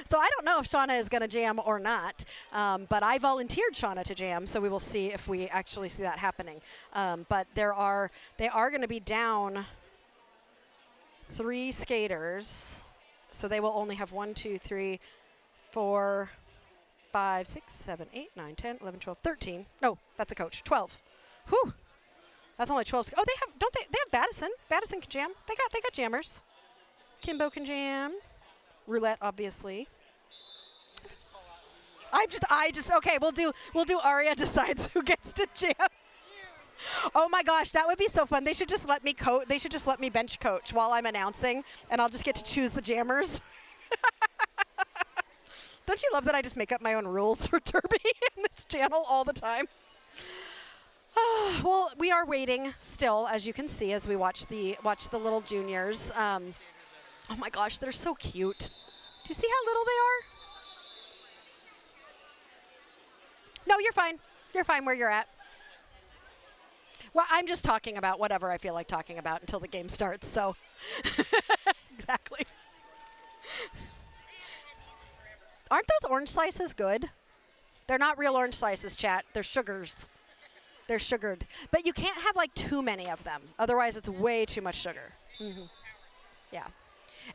So I don't know if Shauna is going to jam or not, but I volunteered Shauna to jam, so we will see if we actually see that happening. But they are going to be down 3 skaters, so they will only have 1, 2, 3, 4, 5, 6, 7, 8, 9, 10, 11, 12, 13. No, that's a coach. 12. Whew. That's only 12. Oh, they have Battison. Battison can jam. They got jammers. Kimbo can jam. Roulette, obviously. Okay, we'll do Aria decides who gets to jam. Oh my gosh, that would be so fun. They should just let me bench coach while I'm announcing, and I'll just get to choose the jammers. Don't you love that I just make up my own rules for derby in this channel all the time? Well, we are waiting still, as you can see, as we watch the little juniors. Oh my gosh, they're so cute. Do you see how little they are? No, you're fine. You're fine where you're at. Well, I'm just talking about whatever I feel like talking about until the game starts, so. Exactly. Aren't those orange slices good? They're not real orange slices, chat. They're sugars. They're sugared. But you can't have like too many of them. Otherwise, it's way too much sugar. Mm-hmm. Yeah.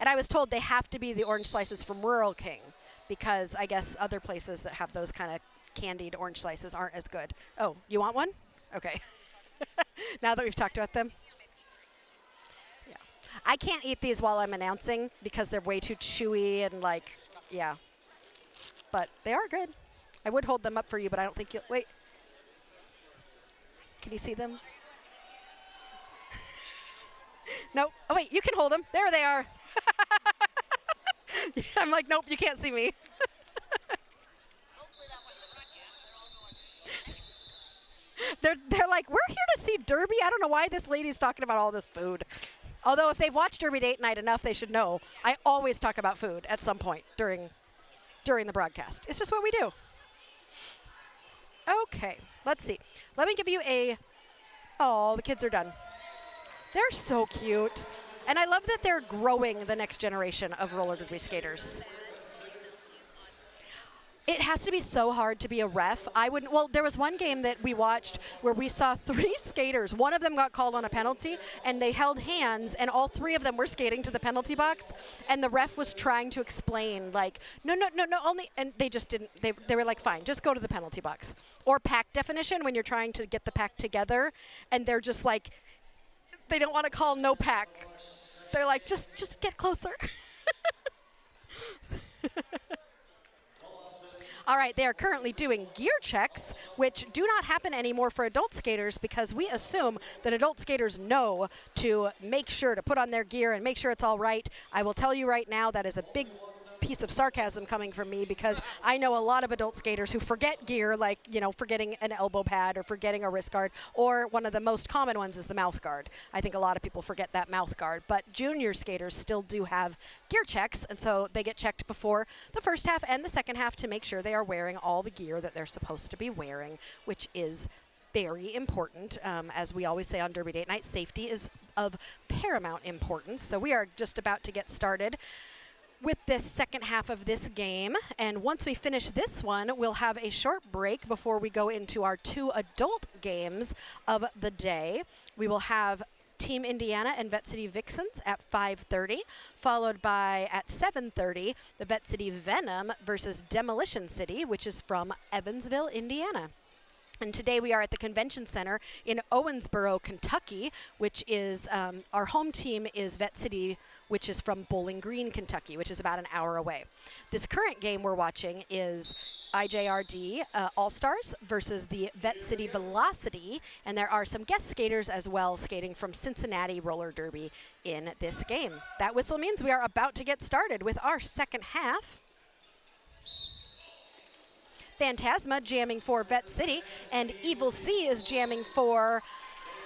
And I was told they have to be the orange slices from Rural King because I guess other places that have those kind of candied orange slices aren't as good. Oh, you want one? Okay. Now that we've talked about them. Yeah. I can't eat these while I'm announcing because they're way too chewy and like Yeah. But they are good. I would hold them up for you, but I don't think you'll. Wait. Can you see them? Nope. Oh, wait, you can hold them. There they are. I'm like, nope, you can't see me. They're like, we're here to see Derby. I don't know why this lady's talking about all this food. Although if they've watched Derby Date Night enough, they should know I always talk about food at some point during the broadcast. It's just what we do. Okay, let's see. Let me give you a. Oh, the kids are done. They're so cute. And I love that they're growing the next generation of roller derby skaters. It has to be so hard to be a ref. Well, there was one game that we watched where we saw 3 skaters. One of them got called on a penalty, and they held hands, and all 3 of them were skating to the penalty box. And the ref was trying to explain, like, no, only, and they just didn't. They were like, fine, just go to the penalty box. Or pack definition when you're trying to get the pack together, and they're just like, they don't want to call no pack. They're like, just get closer. All right, they are currently doing gear checks, which do not happen anymore for adult skaters because we assume that adult skaters know to make sure to put on their gear and make sure it's all right. I will tell you right now that is a big piece of sarcasm coming from me because I know a lot of adult skaters who forget gear, like, you know, forgetting an elbow pad or forgetting a wrist guard, or one of the most common ones is the mouth guard. I think a lot of people forget that mouth guard, but junior skaters still do have gear checks, and so they get checked before the first half and the second half to make sure they are wearing all the gear that they're supposed to be wearing, which is very important. As we always say on Derby Date Night, safety is of paramount importance. So we are just about to get started with this second half of this game. And once we finish this one, we'll have a short break before we go into our 2 adult games of the day. We will have Team Indiana and Vette City Vixens at 5:30, followed by at 7:30, the Vette City Venom versus Demolition City, which is from Evansville, Indiana. And today we are at the Convention Center in Owensboro, Kentucky, which is, our home team is Vette City, which is from Bowling Green, Kentucky, which is about an hour away. This current game we're watching is IJRD All-Stars versus the Vette City Velocity, and there are some guest skaters as well skating from Cincinnati Roller Derby in this game. That whistle means we are about to get started with our second half. Phantasma jamming for Vette City, and Evil C is jamming for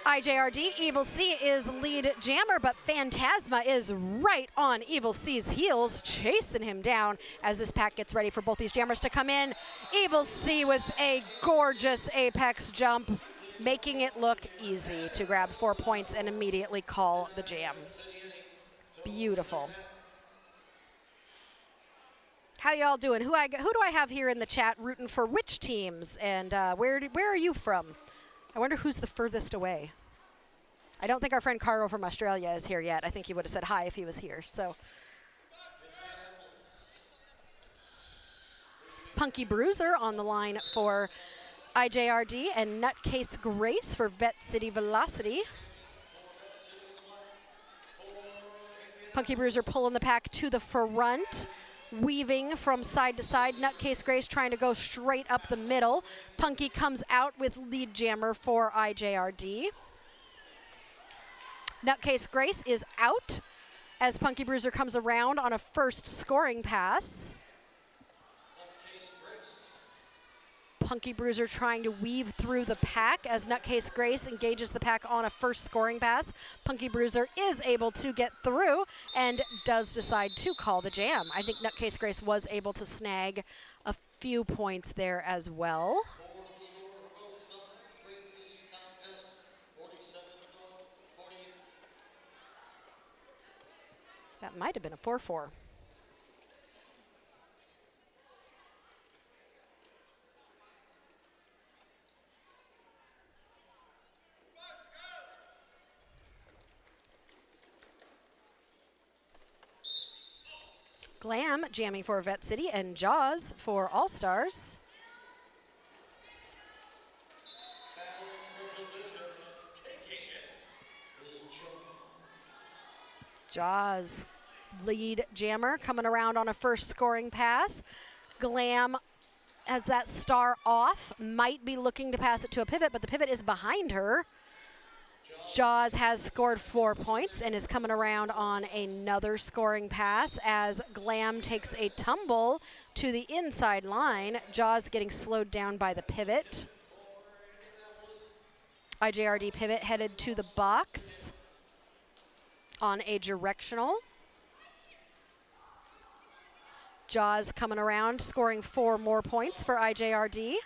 IJRD. Evil C is lead jammer, but Phantasma is right on Evil C's heels, chasing him down as this pack gets ready for both these jammers to come in. Evil C with a gorgeous apex jump, making it look easy to grab 4 points and immediately call the jam. Beautiful. How y'all doing? Who do I have here in the chat rooting for which teams, and where are you from? I wonder who's the furthest away. I don't think our friend Carl from Australia is here yet. I think he would have said hi if he was here. So, Punky Bruiser on the line for IJRD, and Nutcase Grace for Vette City Velocity. Punky Bruiser pulling the pack to the front, weaving from side to side. Nutcase Grace trying to go straight up the middle. Punky comes out with lead jammer for IJRD. Nutcase Grace is out as Punky Bruiser comes around on a first scoring pass. Punky Bruiser trying to weave through the pack as Nutcase Grace engages the pack on a first scoring pass. Punky Bruiser is able to get through and does decide to call the jam. I think Nutcase Grace was able to snag a few points there as well. That might have been a 4-4. Glam jamming for Vette City, and Jaws for All-Stars. Jaws Lead Jammer coming around on a first scoring pass. Glam has that star off, might be looking to pass it to a pivot, but the pivot is behind her. Jaws has scored 4 points and is coming around on another scoring pass as Glam takes a tumble to the inside line. Jaws getting slowed down by the pivot. IJRD pivot headed to the box on a directional. Jaws coming around, scoring 4 more points for IJRD.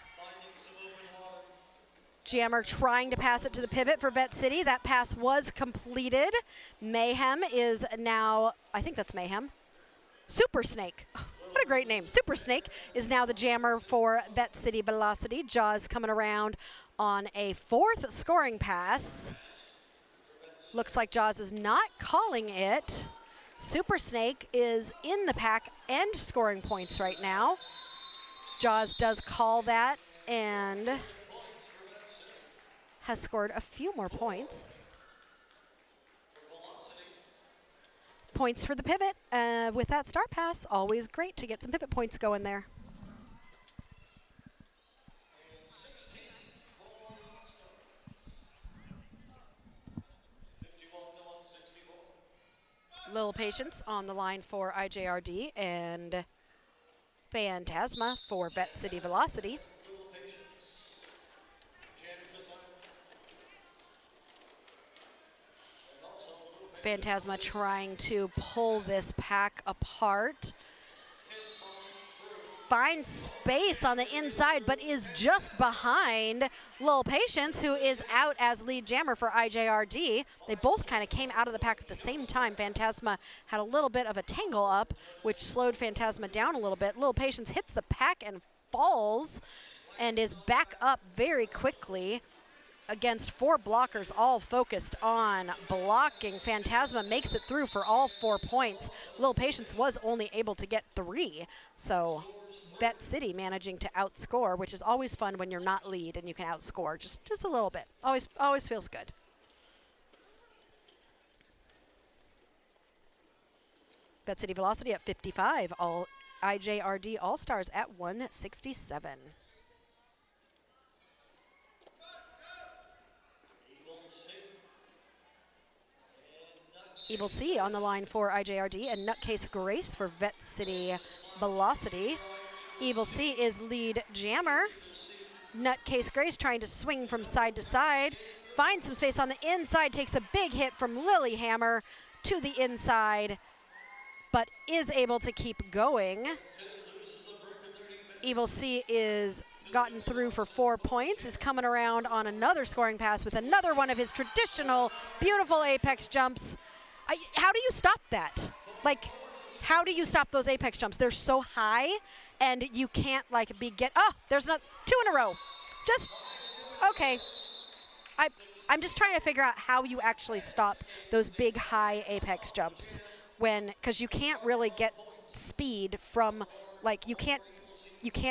Jammer trying to pass it to the pivot for Vette City. That pass was completed. Mayhem is now, I think that's Mayhem. Super Snake. What a great name. Super Snake is now the jammer for Vette City Velocity. Jaws coming around on a 4th scoring pass. Looks like Jaws is not calling it. Super Snake is in the pack and scoring points right now. Jaws does call that and has scored a few more points. Points for the pivot with that star pass. Always great to get some pivot points going there. Little Patience on the line for IJRD and Phantasma for Vette City Velocity. Phantasma trying to pull this pack apart. Finds space on the inside, but is just behind Lil Patience, who is out as lead jammer for IJRD. They both kind of came out of the pack at the same time. Phantasma had a little bit of a tangle up, which slowed Phantasma down a little bit. Lil Patience hits the pack and falls and is back up very quickly against 4 blockers, all focused on blocking. Phantasma makes it through for all 4 points. Lil Patience was only able to get 3, so Vette City managing to outscore, which is always fun when you're not lead and you can outscore just a little bit. Always feels good. Vette City Velocity at 55, all IJRD All-Stars at 167. Evil C on the line for IJRD and Nutcase Grace for Vette City Velocity. Evil C is lead jammer. Nutcase Grace trying to swing from side to side. Finds some space on the inside, takes a big hit from Lilyhammer to the inside, but is able to keep going. Evil C is gotten through for 4 points, is coming around on another scoring pass with another one of his traditional beautiful apex jumps. How do you stop that? Like, how do you stop those apex jumps? They're so high, and you can't like there's not 2 in a row. Just okay. I'm just trying to figure out how you actually stop those big high apex jumps because you can't really get speed from you can't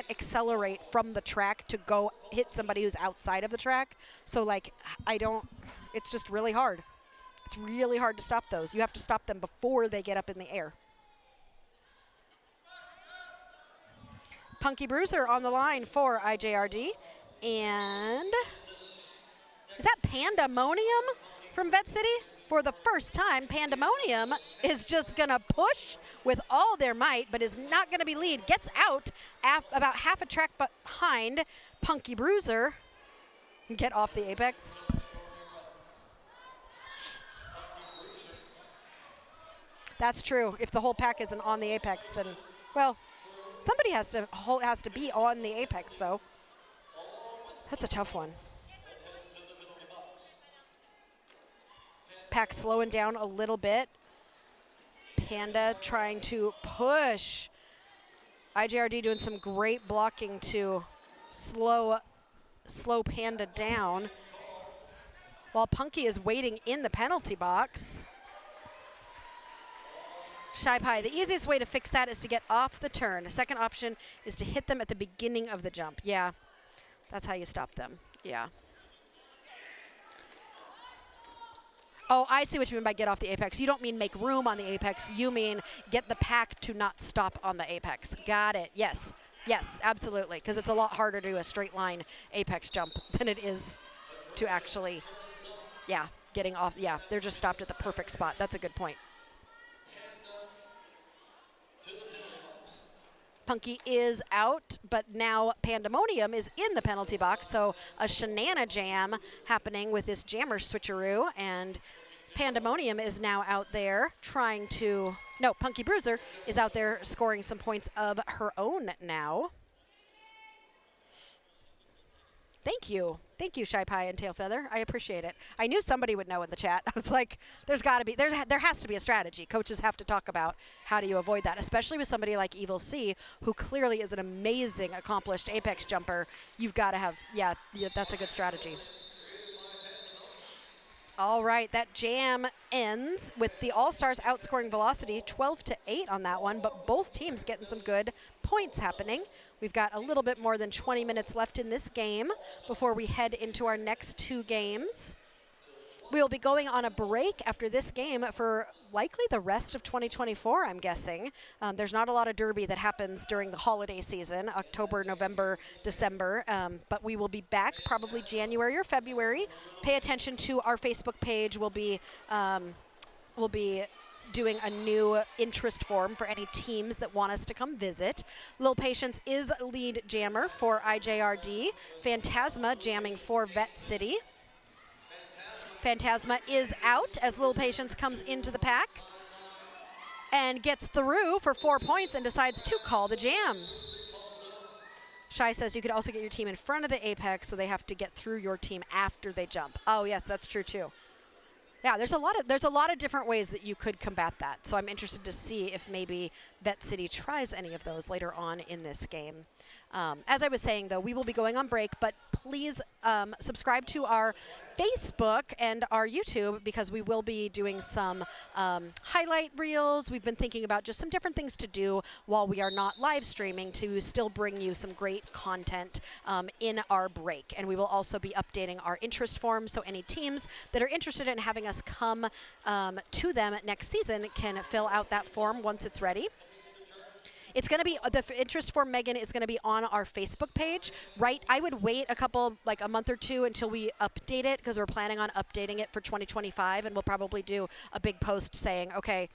accelerate from the track to go hit somebody who's outside of the track. So it's just really hard. It's really hard to stop those. You have to stop them before they get up in the air. Punky Bruiser on the line for IJRD. And is that Pandemonium from Vette City? For the first time, Pandemonium is just going to push with all their might, but is not going to be lead. Gets out about half a track behind Punky Bruiser. Get off the apex. That's true. If the whole pack isn't on the apex, then, well, somebody has to be on the apex, though. That's a tough one. Pack slowing down a little bit. Panda trying to push. IJRD doing some great blocking to slow Panda down, while Punky is waiting in the penalty box. Shy Pie, the easiest way to fix that is to get off the turn. The second option is to hit them at the beginning of the jump. Yeah, that's how you stop them. Yeah. Oh, I see what you mean by get off the apex. You don't mean make room on the apex. You mean get the pack to not stop on the apex. Got it. Yes. Yes, absolutely. Because it's a lot harder to do a straight line apex jump than it is to actually, yeah, getting off. Yeah, they're just stopped at the perfect spot. That's a good point. Punky is out, but now Pandemonium is in the penalty box, so a shenana jam happening with this jammer switcheroo, and Pandemonium is now out there trying to, no, Punky Bruiser is out there scoring some points of her own now. Thank you. Thank you, Shy Pie and Tail Feather. I appreciate it. I knew somebody would know in the chat. I was like, there's got to be, there has to be a strategy. Coaches have to talk about how do you avoid that, especially with somebody like Evil C, who clearly is an amazing, accomplished apex jumper. You've got to have, yeah, that's a good strategy. All right, that jam ends with the All-Stars outscoring Velocity 12-8 on that one, but both teams getting some good points happening. We've got a little bit more than 20 minutes left in this game before we head into our next two games. We'll be going on a break after this game for likely the rest of 2024, I'm guessing. There's not a lot of derby that happens during the holiday season, October, November, December, but we will be back probably January or February. Pay attention to our Facebook page. We'll be doing a new interest form for any teams that want us to come visit. Lil Patience is lead jammer for IJRD. Phantasma jamming for Vette City. Phantasma is out as Lil Patience comes into the pack and gets through for 4 points and decides to call the jam. Shy says you could also get your team in front of the apex, so they have to get through your team after they jump. Oh yes, that's true too. Yeah, there's a lot of different ways that you could combat that. So I'm interested to see if maybe Vette City tries any of those later on in this game. As I was saying, though, we will be going on break, but please subscribe to our Facebook and our YouTube because we will be doing some highlight reels. We've been thinking about just some different things to do while we are not live streaming to still bring you some great content in our break. And we will also be updating our interest forms, so any teams that are interested in having us come to them next season can fill out that form once it's ready. It's going to be, the interest form, Megan, is going to be on our Facebook page, right? I would wait a month or two until we update it because we're planning on updating it for 2025, and we'll probably do a big post saying, okay,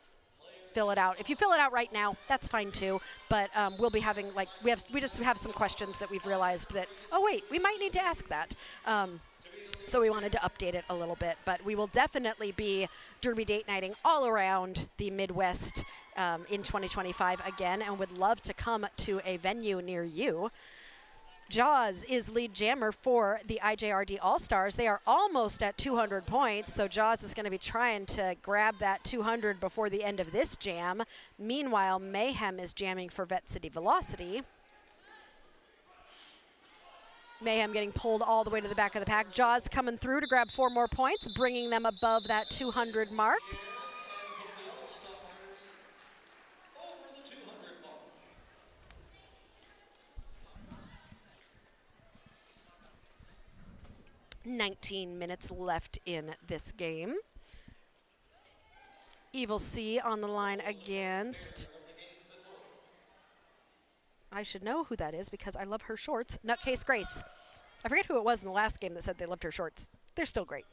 fill it out. If you fill it out right now, that's fine too, but we'll be having, we just have some questions that we've realized that, oh wait, we might need to ask that. So we wanted to update it a little bit, but we will definitely be derby date nighting all around the Midwest in 2025 again, and would love to come to a venue near you. Jaws is lead jammer for the IJRD All-Stars. They are almost at 200 points, so Jaws is going to be trying to grab that 200 before the end of this jam. Meanwhile, Mayhem is jamming for Vette City Velocity. Mayhem getting pulled all the way to the back of the pack. Jaws coming through to grab 4 more points, bringing them above that 200 mark. $19 minutes left in this game. Evil C on the line against, I should know who that is because I love her shorts, Nutcase Grace. I forget who it was in the last game that said they loved her shorts. They're still great.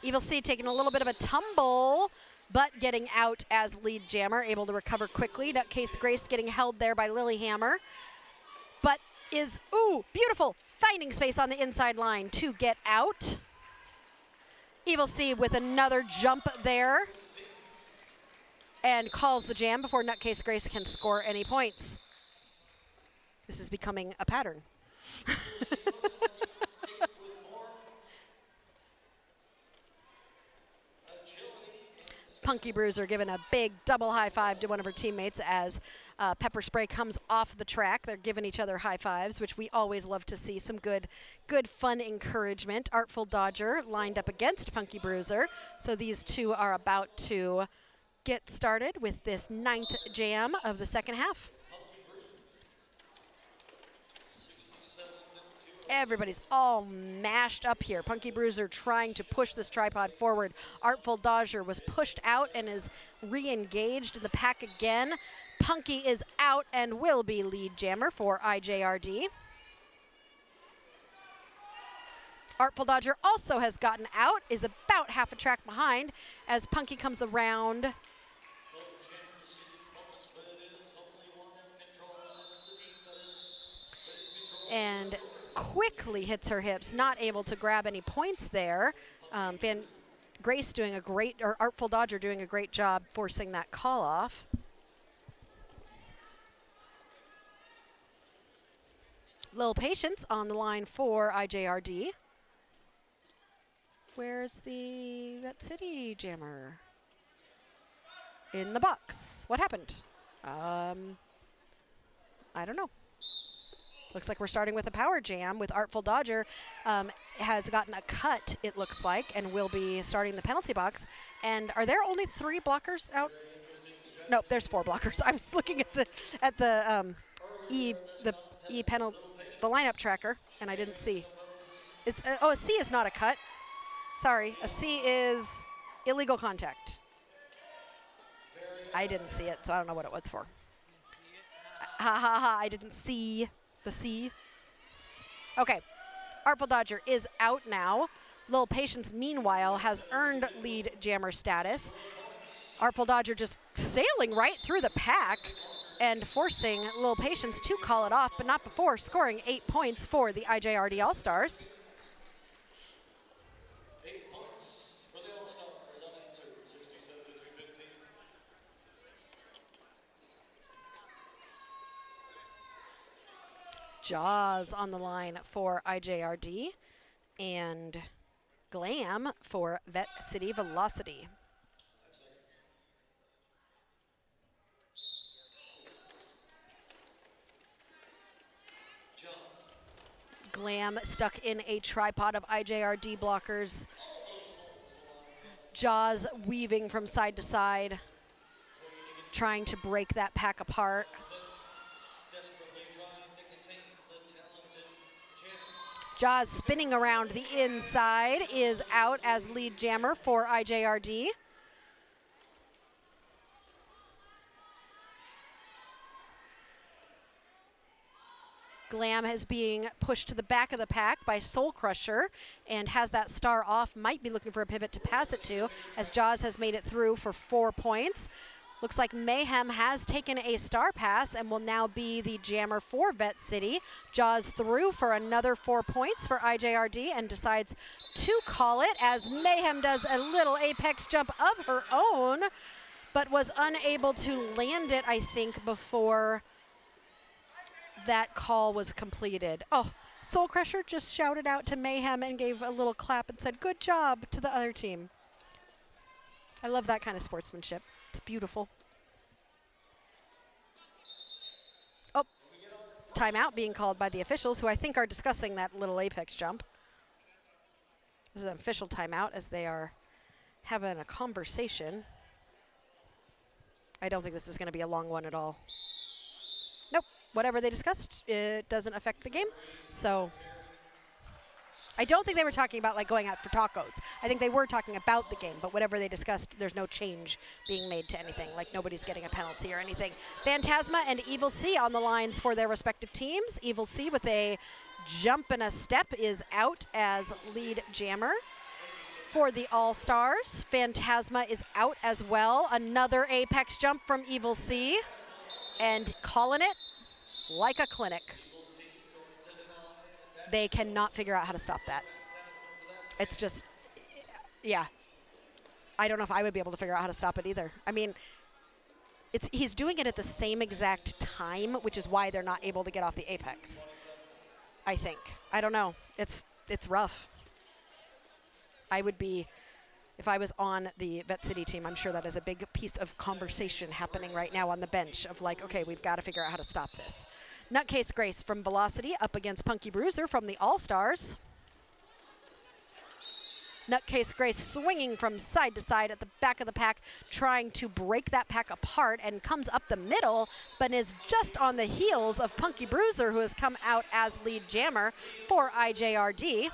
Evil C taking a little bit of a tumble, but getting out as lead jammer, able to recover quickly. Nutcase Grace getting held there by Lilyhammer, but is, ooh, beautiful, finding space on the inside line to get out. Evil C with another jump there and calls the jam before Nutcase Grace can score any points. This is becoming a pattern. Punky Bruiser giving a big double high five to one of her teammates as Pepper Spray comes off the track. They're giving each other high fives, which we always love to see. Some good fun encouragement. Artful Dodger lined up against Punky Bruiser. So these two are about to get started with this 9th jam of the second half. Everybody's all mashed up here. Punky Bruiser trying to push this tripod forward. Artful Dodger was pushed out and is re-engaged in the pack again. Punky is out and will be lead jammer for IJRD. Artful Dodger also has gotten out, is about half a track behind as Punky comes around. And quickly hits her hips, not able to grab any points there. Grace doing a great, or Artful Dodger doing a great job forcing that call off. Little Patience on the line for IJRD. Where's the Vette City jammer? In the box. What happened? I don't know. Looks like we're starting with a power jam with Artful Dodger. Has gotten a cut, it looks like, and will be starting the penalty box. And are there only 3 blockers out? Nope, there's 4 blockers. I was looking at the lineup tracker, and I didn't see. A C is not a cut. Sorry, a C is illegal contact. I didn't see it, so I don't know what it was for. Ha ha ha! I didn't see the C. Okay, Artful Dodger is out now. Little Patience, meanwhile, has earned lead jammer status. Artful Dodger just sailing right through the pack and forcing Little Patience to call it off, but not before scoring 8 points for the IJRD All-Stars. 8 points for the All-Stars on answer, 67-350. Jaws on the line for IJRD, and Glam for Vette City Velocity. Glam stuck in a tripod of IJRD blockers. Jaws weaving from side to side, trying to break that pack apart. Jaws spinning around the inside is out as lead jammer for IJRD. Glam is being pushed to the back of the pack by Soul Crusher and has that star off, might be looking for a pivot to pass it to, as Jaws has made it through for 4 points. Looks like Mayhem has taken a star pass and will now be the jammer for Vette City. Jaws through for another 4 points for IJRD and decides to call it as Mayhem does a little apex jump of her own, but was unable to land it, I think, before that call was completed. Oh, Soul Crusher just shouted out to Mayhem and gave a little clap and said, "Good job," to the other team. I love that kind of sportsmanship. It's beautiful. Oh, timeout being called by the officials, who I think are discussing that little apex jump. This is an official timeout as they are having a conversation. I don't think this is going to be a long one at all. Nope. Whatever they discussed, it doesn't affect the game. So I don't think they were talking about like going out for tacos. I think they were talking about the game, but whatever they discussed, there's no change being made to anything. Like nobody's getting a penalty or anything. Phantasma and Evil C on the lines for their respective teams. Evil C with a jump and a step is out as lead jammer for the All-Stars. Phantasma is out as well. Another apex jump from Evil C and calling it like a clinic. They cannot figure out how to stop that. It's just, yeah. I don't know if I would be able to figure out how to stop it either. I mean, he's doing it at the same exact time, which is why they're not able to get off the apex, I think. I don't know. It's rough. I would be, if I was on the Vette City team, I'm sure that is a big piece of conversation happening right now on the bench of like, okay, we've got to figure out how to stop this. Nutcase Grace from Velocity up against Punky Bruiser from the All-Stars. Nutcase Grace swinging from side to side at the back of the pack, trying to break that pack apart, and comes up the middle, but is just on the heels of Punky Bruiser, who has come out as lead jammer for IJRD.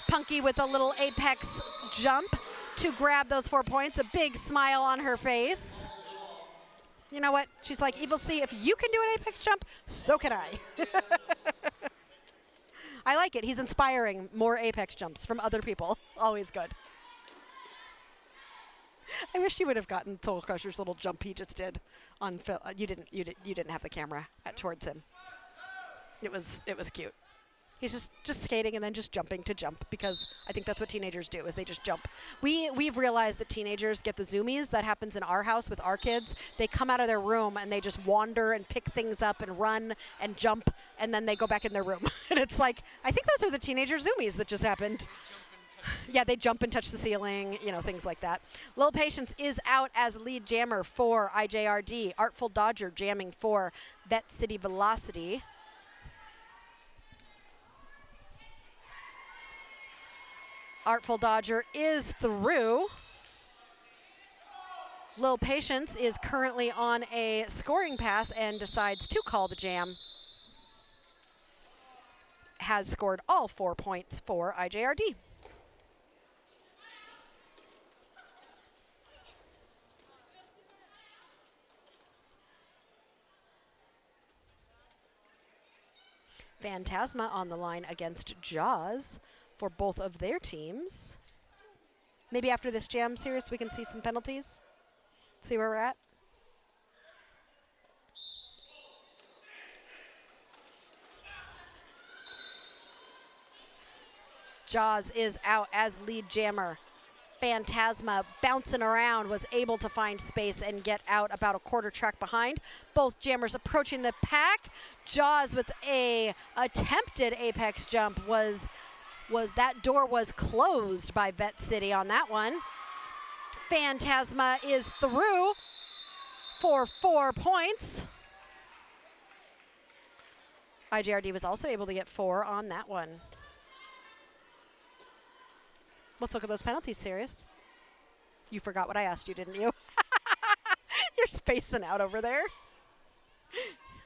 Punky with a little apex jump to grab those 4 points, a big smile on her face. You know what? She's like, Evil C, if you can do an apex jump, so can I. I like it. He's inspiring more apex jumps from other people. Always good. I wish you would have gotten Soul Crusher's little jump he just did on film. You didn't have the camera towards him. It was cute. He's just skating and then just jumping to jump, because I think that's what teenagers do, is they just jump. We've realized that teenagers get the zoomies. That happens in our house with our kids. They come out of their room and they just wander and pick things up and run and jump, and then they go back in their room. And it's like, I think those are the teenager zoomies that just happened. Yeah, they jump and touch the ceiling, you know, things like that. Lil Patience is out as lead jammer for IJRD. Artful Dodger jamming for Vette City Velocity. Artful Dodger is through. Lil Patience is currently on a scoring pass and decides to call the jam. Has scored all 4 points for IJRD. Phantasma on the line against Jaws for both of their teams. Maybe after this jam series we can see some penalties. See where we're at. Jaws is out as lead jammer. Phantasma bouncing around was able to find space and get out about a quarter track behind. Both jammers approaching the pack. Jaws with a attempted apex jump was that door was closed by Vette City on that one. Phantasma is through for 4 points. IJRD was also able to get 4 on that one. Let's look at those penalties, Sirius. You forgot what I asked you, didn't you? You're spacing out over there.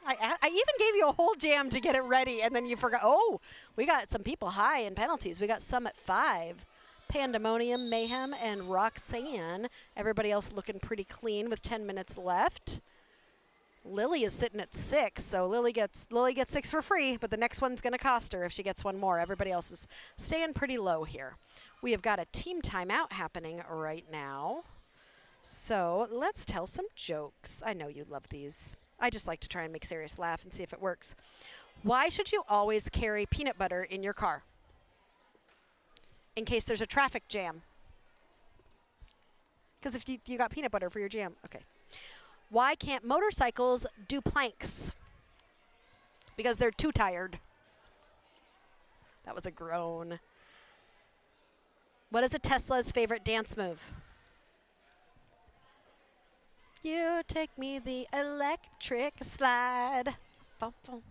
I even gave you a whole jam to get it ready, and then you forgot. Oh, we got some people high in penalties. We got some at 5. Pandemonium, Mayhem, and Roxanne. Everybody else looking pretty clean with 10 minutes left. Lily is sitting at 6, so Lily gets 6 for free, but the next one's going to cost her if she gets one more. Everybody else is staying pretty low here. We have got a team timeout happening right now. So let's tell some jokes. I know you love these. I just like to try and make Sirius laugh and see if it works. Why should you always carry peanut butter in your car? In case there's a traffic jam. Because if you got peanut butter for your jam. Okay. Why can't motorcycles do planks? Because they're too tired. That was a groan. What is a Tesla's favorite dance move? You take me the electric slide. Bum, bum.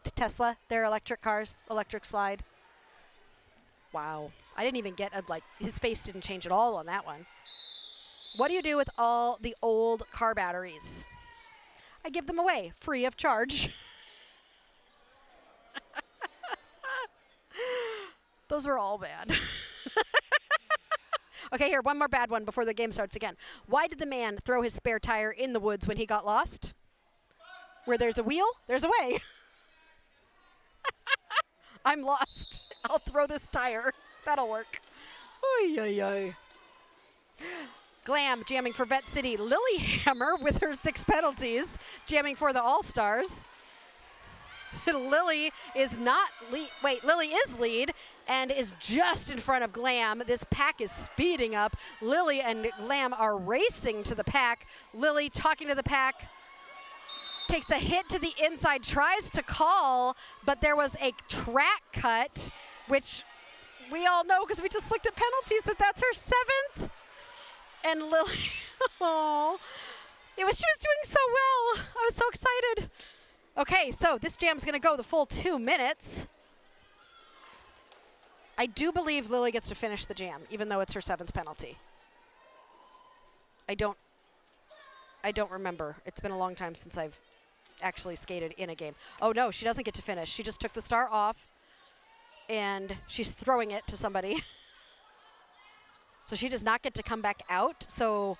The Tesla, their electric cars, electric slide. Wow. I didn't even get his face didn't change at all on that one. What do you do with all the old car batteries? I give them away, free of charge. Those were all bad. Okay, here, one more bad one before the game starts again. Why did the man throw his spare tire in the woods when he got lost? Where there's a wheel, there's a way. I'm lost. I'll throw this tire. That'll work. Oy, oy, oy. Glam jamming for Vette City. Lilyhammer with her 6 penalties, jamming for the All-Stars. Lily is not lead. Wait, Lily is lead and is just in front of Glam. This pack is speeding up. Lily and Glam are racing to the pack. Lily talking to the pack. Takes a hit to the inside, tries to call, but there was a track cut, which we all know because we just looked at penalties that's her 7th. And Lily, oh, she was doing so well. I was so excited. Okay, so this jam's going to go the full 2 minutes. I do believe Lily gets to finish the jam, even though it's her 7th penalty. I don't remember. It's been a long time since I've actually skated in a game. Oh, no, she doesn't get to finish. She just took the star off, and she's throwing it to somebody. So she does not get to come back out. So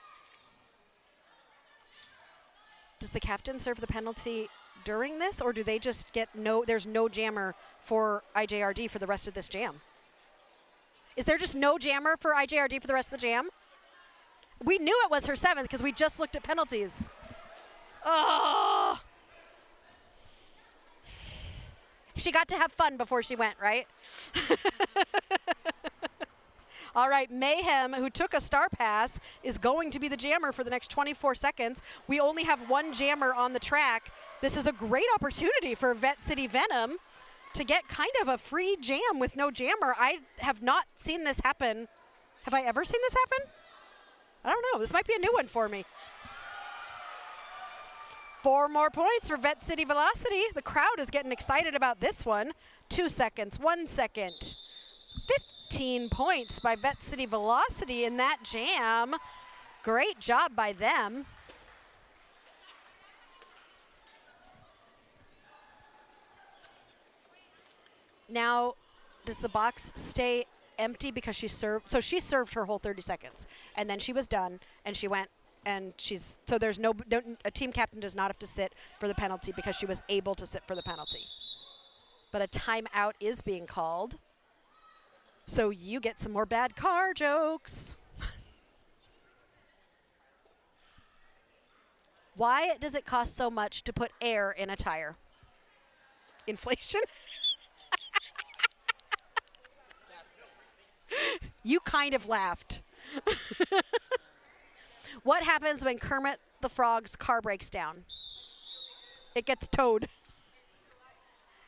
does the captain serve the penalty during this, or do they just get there's no jammer for IJRD for the rest of this jam? Is there just no jammer for IJRD for the rest of the jam? We knew it was her 7th because we just looked at penalties. Oh! She got to have fun before she went, right? All right, Mayhem, who took a star pass, is going to be the jammer for the next 24 seconds. We only have one jammer on the track. This is a great opportunity for Vette City Venom to get kind of a free jam with no jammer. I have not seen this happen. Have I ever seen this happen? I don't know. This might be a new one for me. 4 more points for Vette City Velocity. The crowd is getting excited about this one. 2 seconds, 1 second. 15 points by Vette City Velocity in that jam. Great job by them. Now, does the box stay empty because she served? So she served her whole 30 seconds, and then she was done, and she went, and she's, so there's a team captain does not have to sit for the penalty because she was able to sit for the penalty. But a timeout is being called. So you get some more bad car jokes. Why does it cost so much to put air in a tire? Inflation? You kind of laughed. What happens when Kermit the Frog's car breaks down? It gets towed.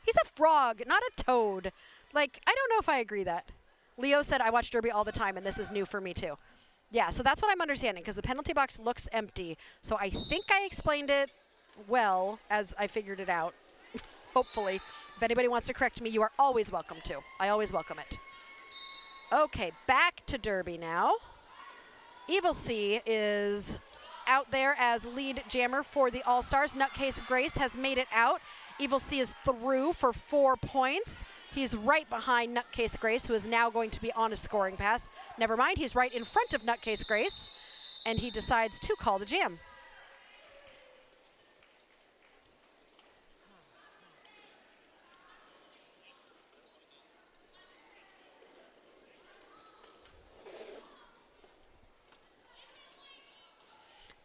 He's a frog, not a toad. Like, I don't know if I agree that. Leo said, I watch Derby all the time, and this is new for me, too. Yeah, so that's what I'm understanding, because the penalty box looks empty. So I think I explained it well as I figured it out, hopefully. If anybody wants to correct me, you are always welcome to. I always welcome it. Okay, back to Derby now. Evil C is out there as lead jammer for the All-Stars. Nutcase Grace has made it out. Evil C is through for 4 points. He's right behind Nutcase Grace, who is now going to be on a scoring pass. Never mind, he's right in front of Nutcase Grace, and he decides to call the jam.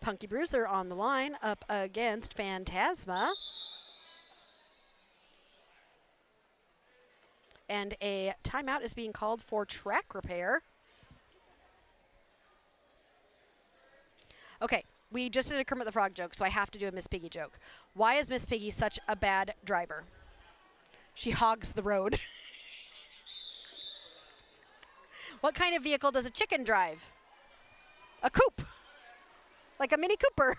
Punky Bruiser on the line up against Phantasma. And a timeout is being called for track repair. Okay, we just did a Kermit the Frog joke, so I have to do a Miss Piggy joke. Why is Miss Piggy such a bad driver? She hogs the road. What kind of vehicle does a chicken drive? A coop. Like a Mini Cooper.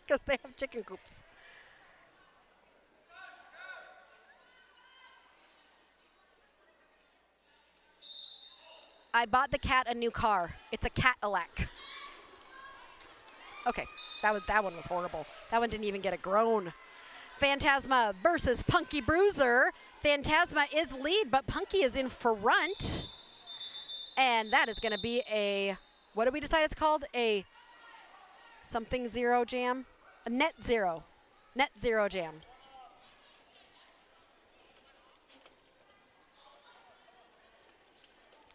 Because they have chicken coops. I bought the cat a new car. It's a Cadillac. Okay, that one was horrible. That one didn't even get a groan. Phantasma versus Punky Bruiser. Phantasma is lead, but Punky is in front. And that is going to be a, what did we decide it's called? A something zero jam? A net zero. Net zero jam.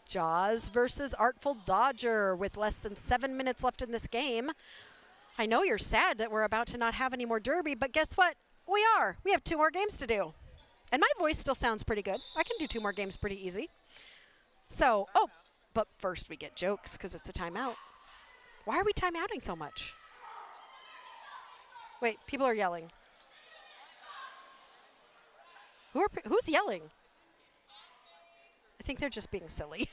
Jaws versus Artful Dodger with less than 7 minutes left in this game. I know you're sad that we're about to not have any more Derby, but guess what? We are. We have 2 more games to do. And my voice still sounds pretty good. I can do 2 more games pretty easy. So, oh, but first we get jokes because it's a timeout. Why are we timeouting so much? Wait, people are yelling. Who's yelling? I think they're just being silly.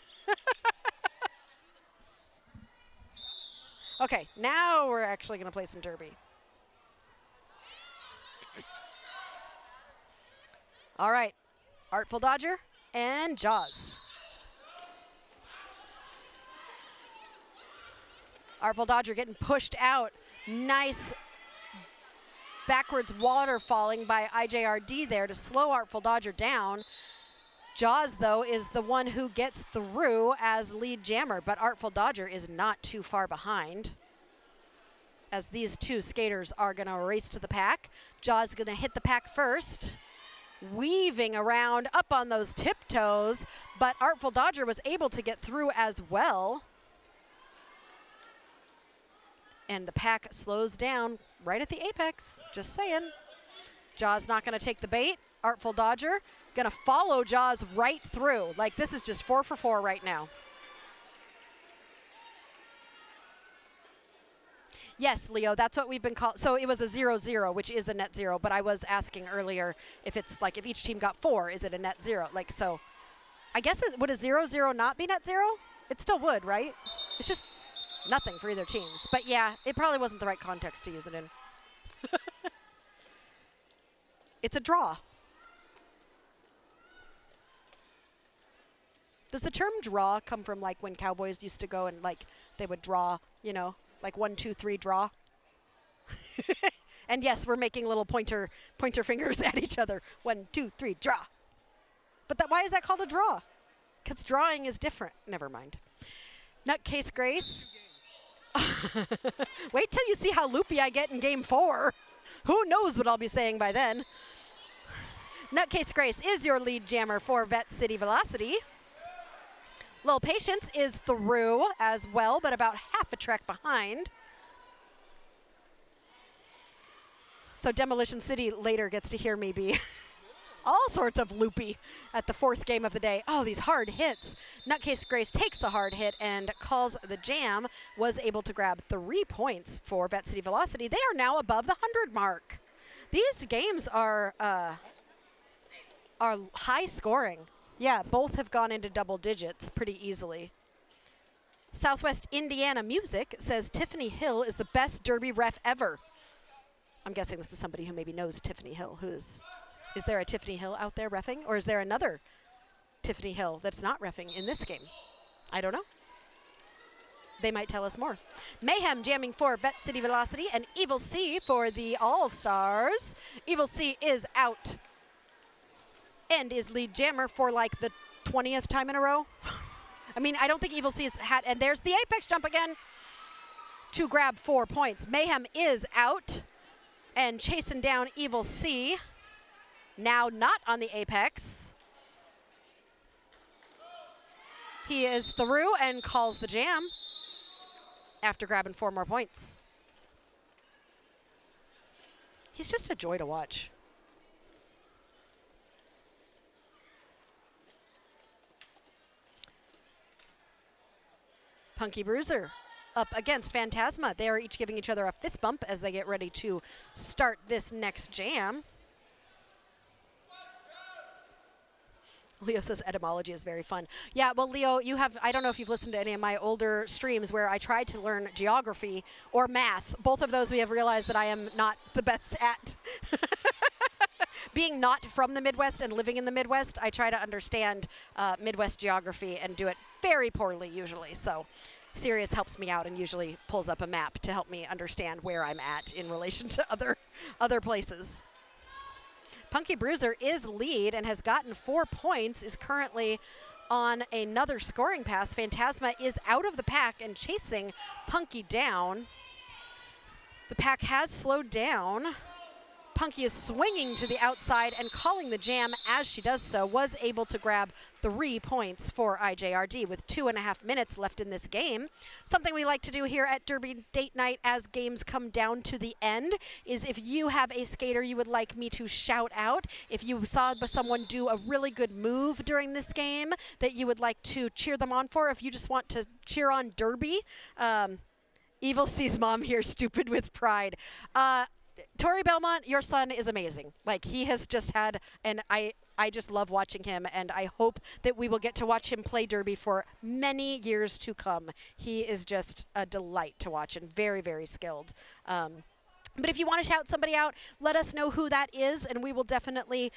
Okay, now we're actually going to play some Derby. All right, Artful Dodger and Jaws. Artful Dodger getting pushed out. Nice backwards waterfalling by IJRD there to slow Artful Dodger down. Jaws, though, is the one who gets through as lead jammer, but Artful Dodger is not too far behind, as these two skaters are going to race to the pack. Jaws is going to hit the pack first, weaving around up on those tiptoes, but Artful Dodger was able to get through as well. And the pack slows down right at the apex, just saying. Jaws not going to take the bait. Artful Dodger going to follow Jaws right through. Like, this is just 4 for 4 right now. Yes, Leo, that's what we've been called. So it was a 0-0, which is a net zero, but I was asking earlier if it's like if each team got 4, is it a net zero? Like, so I guess would a 0-0 not be net zero? It still would, right? It's just nothing for either teams. But yeah, it probably wasn't the right context to use it in. It's a draw. Does the term draw come from like when Cowboys used to go and like they would draw, you know, like 1, 2, 3 draw? And yes, we're making little pointer fingers at each other. 1, 2, 3 draw. But why is that called a draw? Because drawing is different. Never mind. Nutcase Grace. Wait till you see how loopy I get in game 4. Who knows what I'll be saying by then. Nutcase Grace is your lead jammer for Vette City Velocity. Lil Patience is through as well, but about half a track behind. So Demolition City later gets to hear me be all sorts of loopy at the 4th game of the day. Oh, these hard hits. Nutcase Grace takes a hard hit and calls the jam, was able to grab 3 points for Vette City Velocity. They are now above the 100 mark. These games are high scoring. Yeah, both have gone into double digits pretty easily. Southwest Indiana Music says Tiffany Hill is the best derby ref ever. I'm guessing this is somebody who maybe knows Tiffany Hill. Is there a Tiffany Hill out there reffing? Or is there another Tiffany Hill that's not reffing in this game? I don't know. They might tell us more. Mayhem jamming for Vette City Velocity and Evil C for the All-Stars. Evil C is out and is lead jammer for like the 20th time in a row. I mean, I don't think Evil C has had, and there's the apex jump again to grab 4 points. Mayhem is out and chasing down Evil C. Now not on the apex. He is through and calls the jam after grabbing 4 more points. He's just a joy to watch. Punky Bruiser up against Phantasma. They are each giving each other a fist bump as they get ready to start this next jam. Leo says etymology is very fun. Yeah, well, Leo, you have, I don't know if you've listened to any of my older streams where I tried to learn geography or math. Both of those we have realized that I am not the best at. Being not from the Midwest and living in the Midwest, I try to understand Midwest geography and do it very poorly usually. So Sirius helps me out and usually pulls up a map to help me understand where I'm at in relation to other places. Punky Bruiser is lead and has gotten 4 points, is currently on another scoring pass. Phantasma is out of the pack and chasing Punky down. The pack has slowed down. Punky is swinging to the outside and calling the jam as she does so. Was able to grab 3 points for IJRD with 2.5 minutes left in this game. Something we like to do here at Derby Date Night as games come down to the end is if you have a skater you would like me to shout out, if you saw someone do a really good move during this game that you would like to cheer them on for, if you just want to cheer on Derby. Evil C's mom here, stupid with pride. Tori Belmont, your son is amazing. Like, he has just had, and I just love watching him, and I hope that we will get to watch him play Derby for many years to come. He is just a delight to watch and very, very skilled. But if you want to shout somebody out, let us know who that is, and we will definitely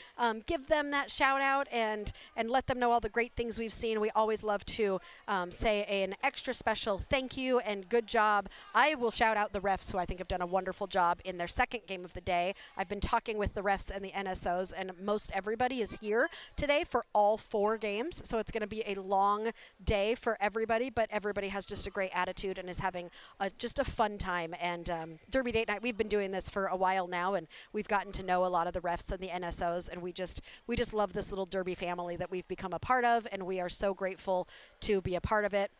give them that shout out and let them know all the great things we've seen. We always love to say an extra special thank you and good job. I will shout out the refs, who I think have done a wonderful job in their second game of the day. I've been talking with the refs and the NSOs, and most everybody is here today for all 4 games. So it's going to be a long day for everybody, but everybody has just a great attitude and is having just a fun time. And Derby Date Night, we've been doing this for a while now, and we've gotten to know a lot of the refs and the NSOs, and we just love this little Derby family that we've become a part of, and we are so grateful to be a part of it.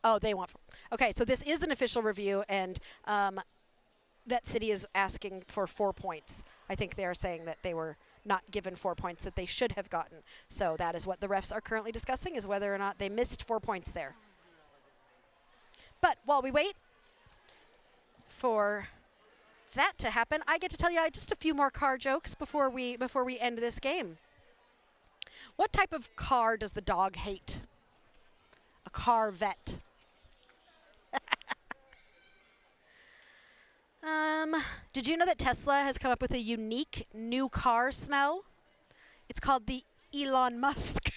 Oh, they want. Okay, so this is an official review, and Vette City is asking for 4 points. I think they are saying that they were not given 4 points that they should have gotten. So that is what the refs are currently discussing, is whether or not they missed 4 points there. But while we wait for that to happen, I get to tell you just a few more car jokes before we end this game. What type of car does the dog hate? A Corvette. Did you know that Tesla has come up with a unique new car smell? It's called the Elon Musk.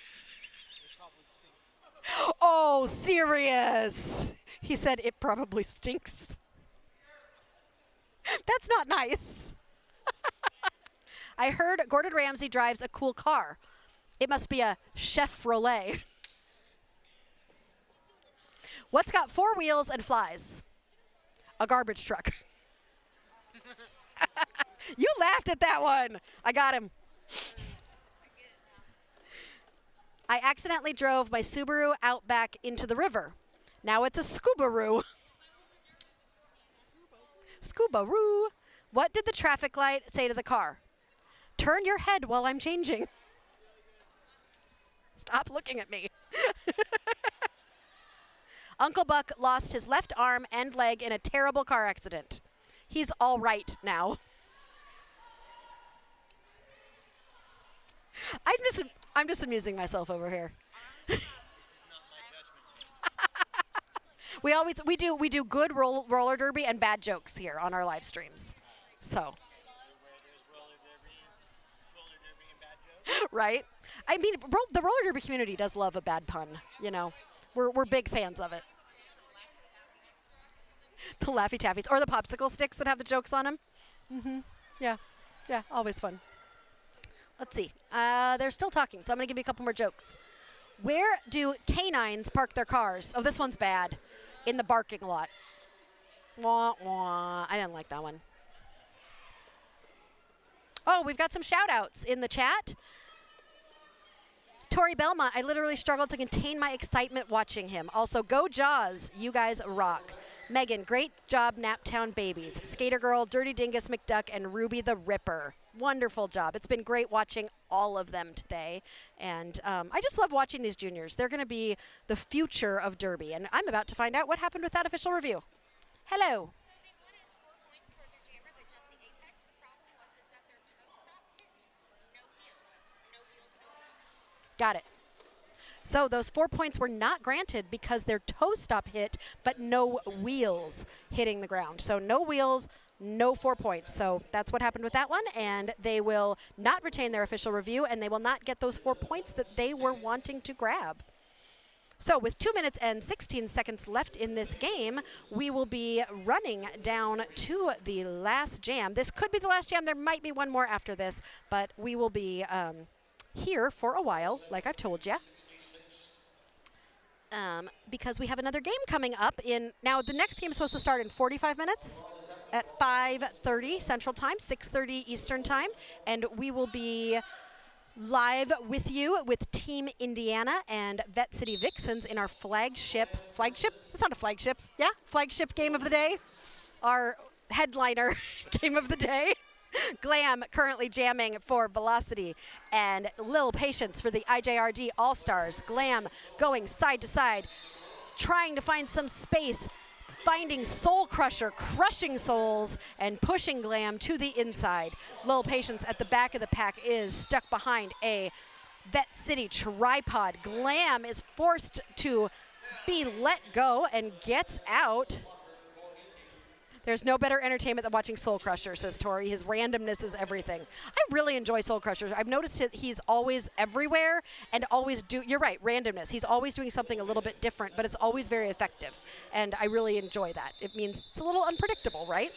Oh, serious. He said it probably stinks. That's not nice. I heard Gordon Ramsay drives a cool car. It must be a Chevrolet. What's got 4 wheels and flies? A garbage truck. You laughed at that one. I got him. I accidentally drove my Subaru Outback into the river. Now it's a Scuba-roo. Scuba-roo. What did the traffic light say to the car? Turn your head while I'm changing. Stop looking at me. Uncle Buck lost his left arm and leg in a terrible car accident. He's all right now. I'm just amusing myself over here. We do good roller derby and bad jokes here on our live streams. So. Right? I mean, the roller derby community does love a bad pun, you know. We're big fans of it. The Laffy Taffies, or the popsicle sticks that have the jokes on them. Mm-hmm. Yeah, always fun. Let's see. They're still talking, so I'm going to give you a couple more jokes. Where do canines park their cars? Oh, this one's bad. In the barking lot. Wah, wah. I didn't like that one. Oh, we've got some shout-outs in the chat. Tori Belmont, I literally struggled to contain my excitement watching him. Also, go Jaws, you guys rock. Megan, great job, Naptown Babies. Skater Girl, Dirty Dingus McDuck, and Ruby the Ripper. Wonderful job. It's been great watching all of them today. And I just love watching these juniors. They're going to be the future of Derby. And I'm about to find out what happened with that official review. Hello. So they wanted 4 points for their jammer that jumped the apex. The problem was that their toe stop hit. No wheels. No wheels, no wheels. Got it. So those 4 points were not granted because their toe stop hit, but no wheels hitting the ground. So no wheels, no 4 points. So that's what happened with that one, and they will not retain their official review, and they will not get those 4 points that they were wanting to grab. So with 2 minutes and 16 seconds left in this game, we will be running down to the last jam. This could be the last jam. There might be one more after this, but we will be here for a while, like I've told you. Because we have another game coming up now the next game is supposed to start in 45 minutes at 5:30 Central Time, 6:30 Eastern Time, and we will be live with you with Team Indiana and Vette City Vixens in our flagship, it's not a flagship, yeah, flagship game of the day, our headliner game of the day. Glam currently jamming for Velocity, and Lil Patience for the IJRD All-Stars. Glam going side to side, trying to find some space, finding Soul Crusher, crushing souls, and pushing Glam to the inside. Lil Patience at the back of the pack is stuck behind a Vette City tripod. Glam is forced to be let go and gets out. There's no better entertainment than watching Soul Crusher, says Tori. His randomness is everything. I really enjoy Soul Crusher. I've noticed he's always everywhere and always you're right, randomness. He's always doing something a little bit different, but it's always very effective. And I really enjoy that. It means it's a little unpredictable, right?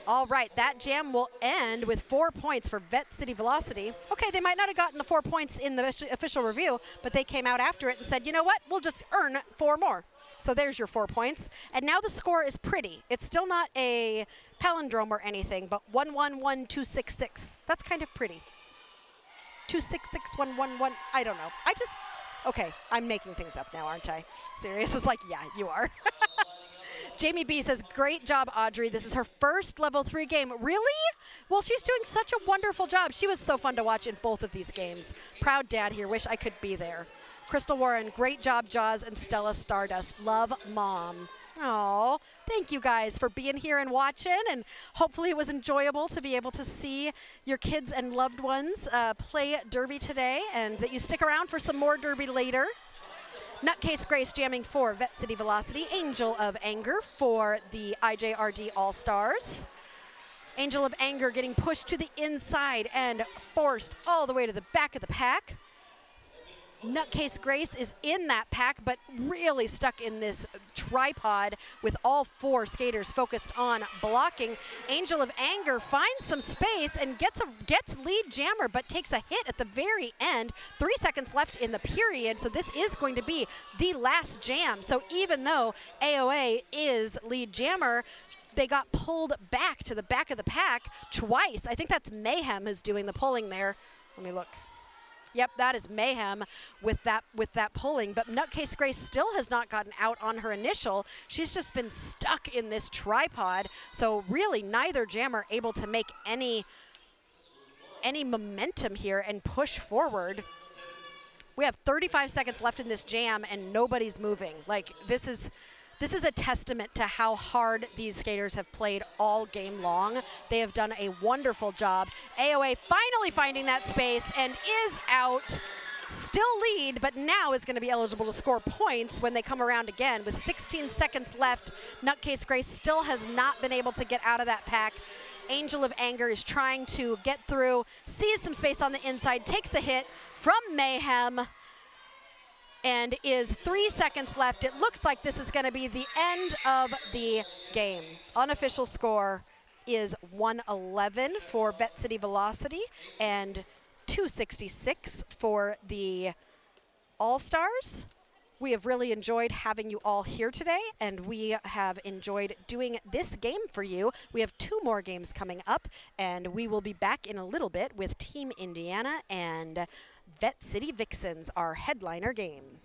All right, that jam will end with 4 points for Vette City Velocity. Okay, they might not have gotten the 4 points in the official review, but they came out after it and said, you know what, we'll just earn 4 more. So there's your 4 points. And now the score is pretty. It's still not a palindrome or anything, but 111266. That's kind of pretty. 266111. I don't know. Okay, I'm making things up now, aren't I? Serious? It's like, yeah, you are. Jamie B says, great job, Audrey. This is her first level 3 game. Really? Well, she's doing such a wonderful job. She was so fun to watch in both of these games. Proud dad here. Wish I could be there. Crystal Warren, great job, Jaws and Stella Stardust. Love, Mom. Oh, thank you guys for being here and watching, and hopefully it was enjoyable to be able to see your kids and loved ones play Derby today, and that you stick around for some more Derby later. Nutcase Grace jamming for Vette City Velocity. Angel of Anger for the IJRD All-Stars. Angel of Anger getting pushed to the inside and forced all the way to the back of the pack. Nutcase Grace is in that pack, but really stuck in this tripod with all 4 skaters focused on blocking. Angel of Anger finds some space and gets lead jammer, but takes a hit at the very end. 3 seconds left in the period, so this is going to be the last jam. So even though AOA is lead jammer, they got pulled back to the back of the pack twice. I think that's Mayhem who's doing the pulling there. Let me look. Yep, that is Mayhem with that pulling. But Nutcase Grace still has not gotten out on her initial. She's just been stuck in this tripod. So really neither jammer able to make any momentum here and push forward. We have 35 seconds left in this jam and nobody's moving. Like this is a testament to how hard these skaters have played all game long. They have done a wonderful job. AOA finally finding that space and is out. Still lead, but now is going to be eligible to score points when they come around again. With 16 seconds left, Nutcase Grace still has not been able to get out of that pack. Angel of Anger is trying to get through, sees some space on the inside, takes a hit from Mayhem, and is 3 seconds left. It looks like this is going to be the end of the game. Unofficial score is 111 for Vette City Velocity and 266 for the All-Stars. We have really enjoyed having you all here today, and we have enjoyed doing this game for you. We have 2 more games coming up, and we will be back in a little bit with Team Indiana and Vette City Vixens, our headliner game.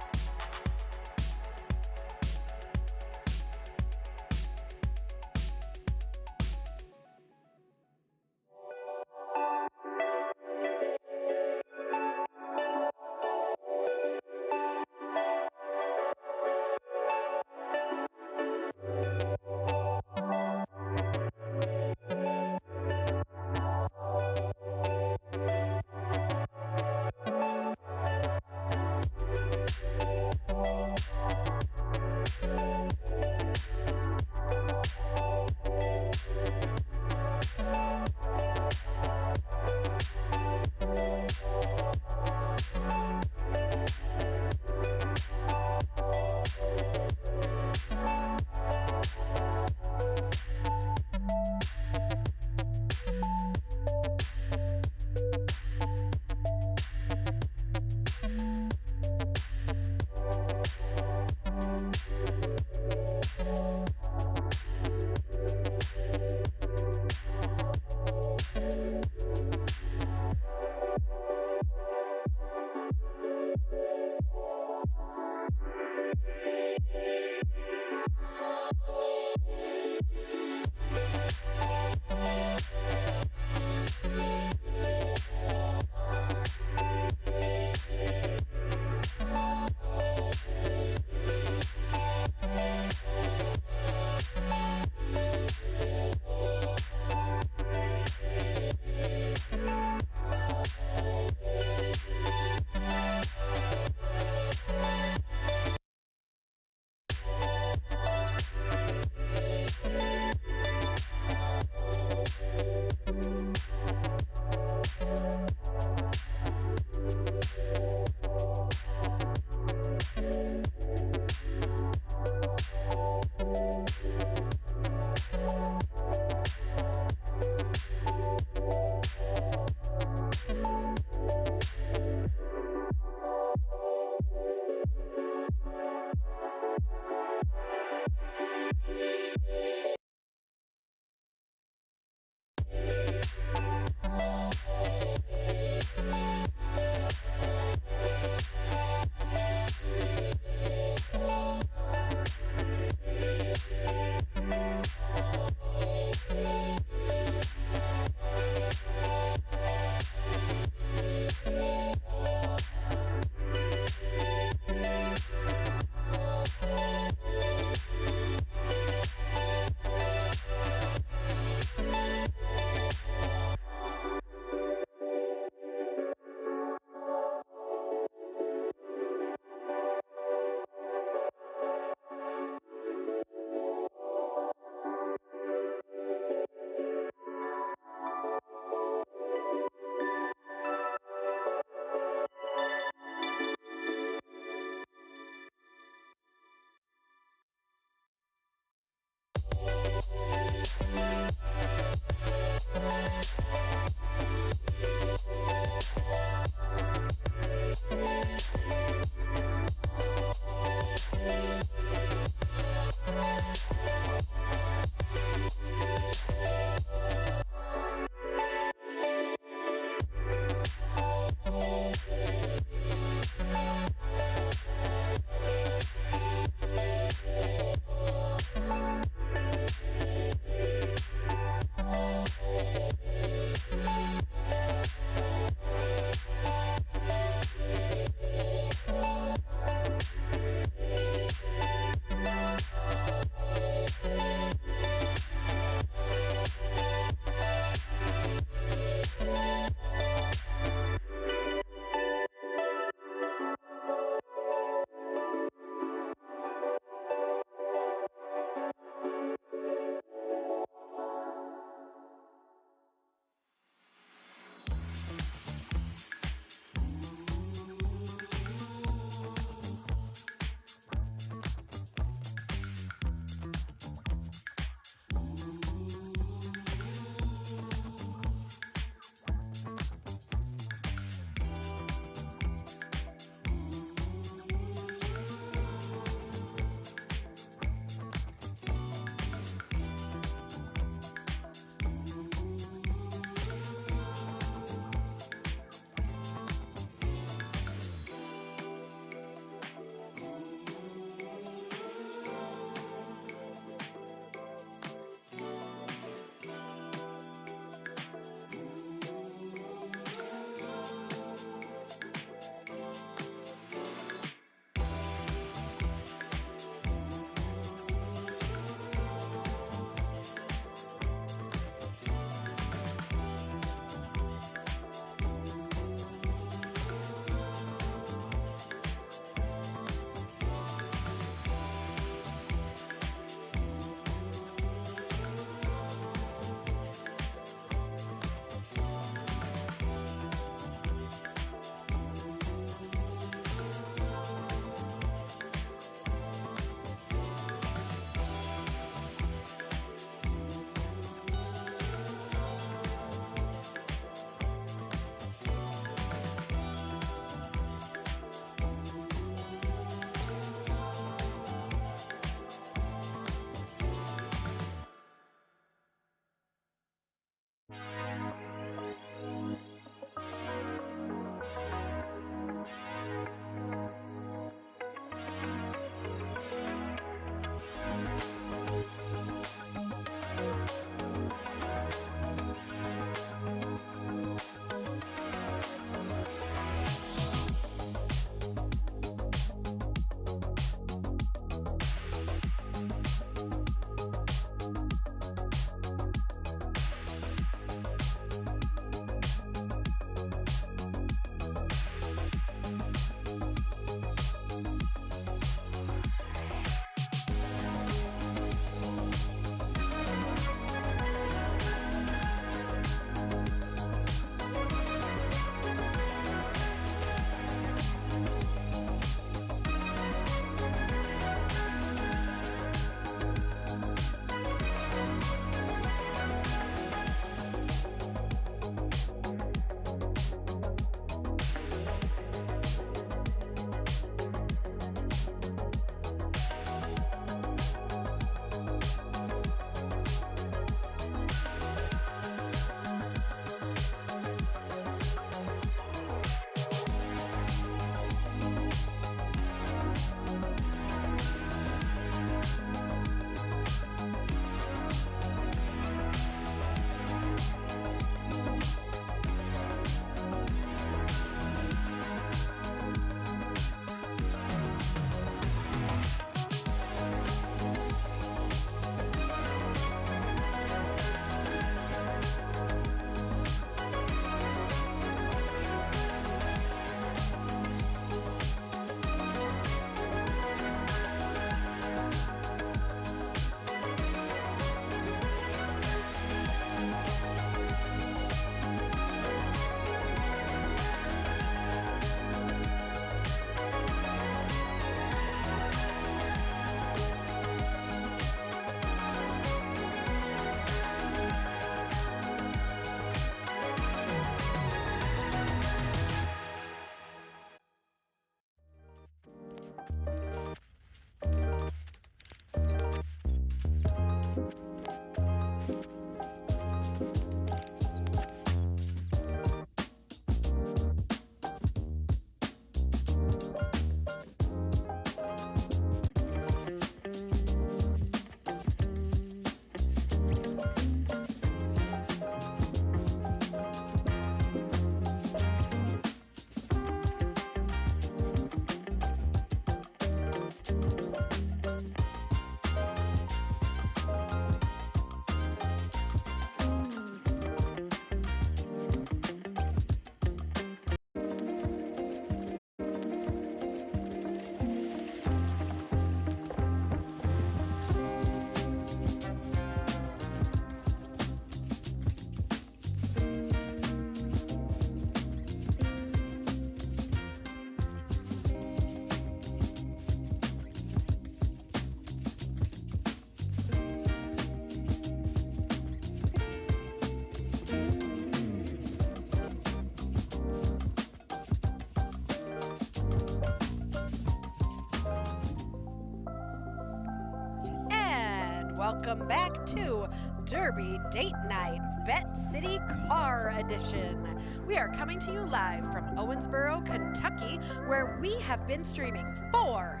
welcome back to Derby Date Night, Vette City Car Edition. We are coming to you live from Owensboro, Kentucky, where we have been streaming four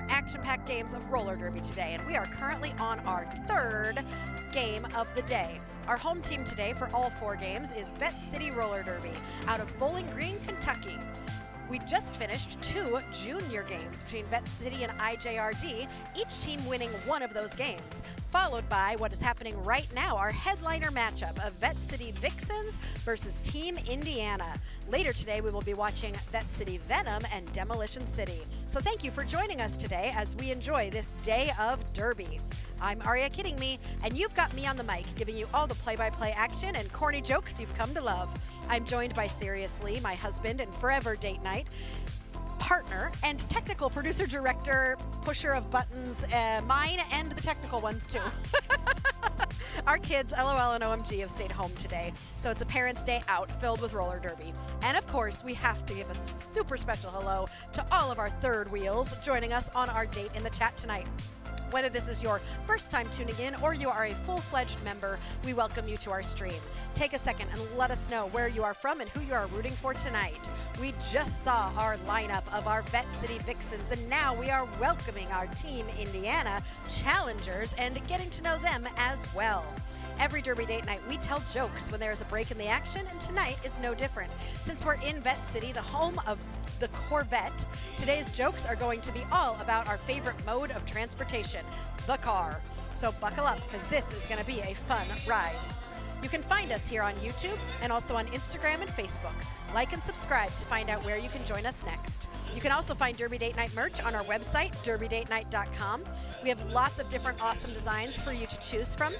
action-packed games of roller derby today, and we are currently on our third game of the day. Our home team today for all four games is Vette City Roller Derby out of Bowling Green, Kentucky. We just finished two junior games between Vette City and IJRD, each team winning one of those games, followed by what is happening right now, our headliner matchup of Vette City Vixens versus Team Indiana. Later today, we will be watching Vette City Venom and Demolition City. So thank you for joining us today as we enjoy this day of derby. I'm Aria Kidding Me, and you've got me on the mic, giving you all the play-by-play action and corny jokes you've come to love. I'm joined by Seriously, my husband and forever date night partner and technical producer, director, pusher of buttons, mine and the technical ones too. Our kids, LOL and OMG, have stayed home today, so it's a parents' day out filled with roller derby. And of course, we have to give a super special hello to all of our third wheels joining us on our date in the chat tonight. Whether this is your first time tuning in or you are a full-fledged member, we welcome you to our stream. Take a second and let us know where you are from and who you are rooting for tonight. We just saw our lineup of our Vette City Vixens, and now we are welcoming our Team Indiana challengers and getting to know them as well. Every Derby Date Night, we tell jokes when there is a break in the action, and tonight is no different. Since we're in Vette City, the home of the Corvette, today's jokes are going to be all about our favorite mode of transportation, the car. So buckle up, because this is going to be a fun ride. You can find us here on YouTube and also on Instagram and Facebook. Like and subscribe to find out where you can join us next. You can also find Derby Date Night merch on our website, derbydatenight.com. We have lots of different awesome designs for you to choose from.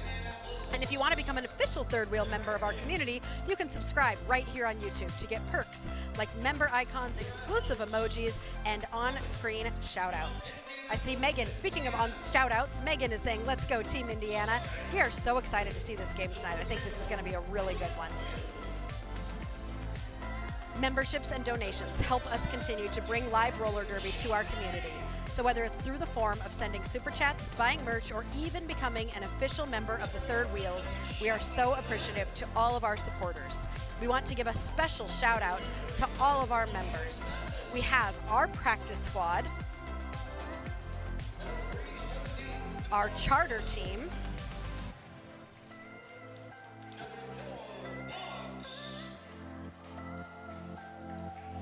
And if you want to become an official third wheel member of our community, you can subscribe right here on YouTube to get perks like member icons, exclusive emojis, and on-screen shout-outs. I see Megan, speaking of on shout-outs, Megan is saying, let's go Team Indiana. We are so excited to see this game tonight. I think this is going to be a really good one. Memberships and donations help us continue to bring live roller derby to our community. So whether it's through the form of sending super chats, buying merch, or even becoming an official member of the Third Wheels, we are so appreciative to all of our supporters. We want to give a special shout out to all of our members. We have our practice squad, our charter team,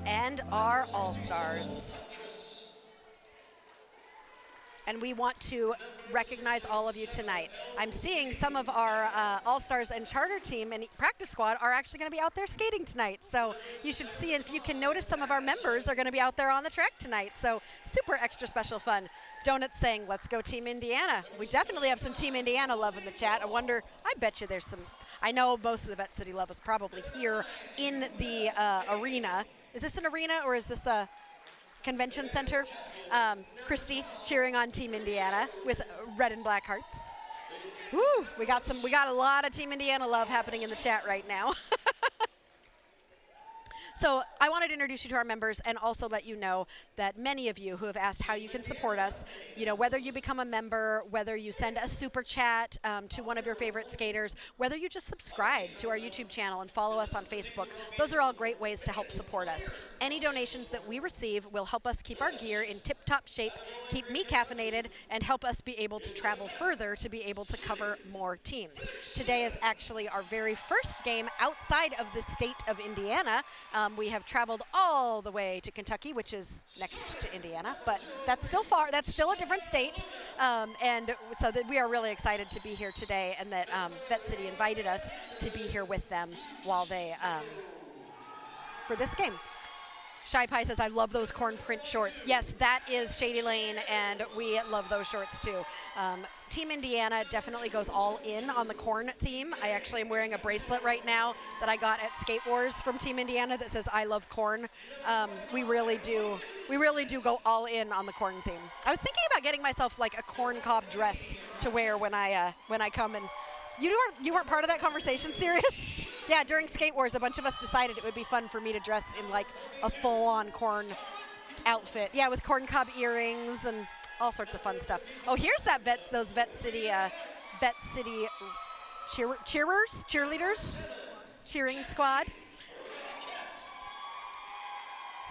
and our all-stars. And we want to recognize all of you tonight. I'm seeing some of our All-Stars and Charter team and practice squad are actually going to be out there skating tonight. So you should see if you can notice some of our members are going to be out there on the track tonight. So super extra special fun. Donuts saying, let's go Team Indiana. We definitely have some Team Indiana love in the chat. I bet you there's some, I know most of the Vette City love is probably here in the arena. Is this an arena or is this a convention center? Christy cheering on Team Indiana with red and black hearts. Woo, we got a lot of Team Indiana love happening in the chat right now. So I wanted to introduce you to our members and also let you know that many of you who have asked how you can support us, whether you become a member, whether you send a super chat to one of your favorite skaters, whether you just subscribe to our YouTube channel and follow us on Facebook, those are all great ways to help support us. Any donations that we receive will help us keep our gear in tip-top shape, keep me caffeinated, and help us be able to travel further to be able to cover more teams. Today is actually our very first game outside of the state of Indiana. We have traveled all the way to Kentucky, which is next to Indiana, but that's still far. That's still a different state. And so that we are really excited to be here today, and that Vette City invited us to be here with them while they, for this game. Shy Pie says, I love those corn print shorts. Yes, that is Shady Lane, and we love those shorts too. Team Indiana definitely goes all in on the corn theme. I actually am wearing a bracelet right now that I got at Skate Wars from Team Indiana that says, I love corn. We really do go all in on the corn theme. I was thinking about getting myself like a corn cob dress to wear when I come and, you weren't part of that conversation, Serious? Yeah, during Skate Wars, a bunch of us decided it would be fun for me to dress in like a full-on corn outfit. Yeah, with corn cob earrings, and all sorts of fun stuff. Oh, here's that those Vette City cheerleaders, cheering squad.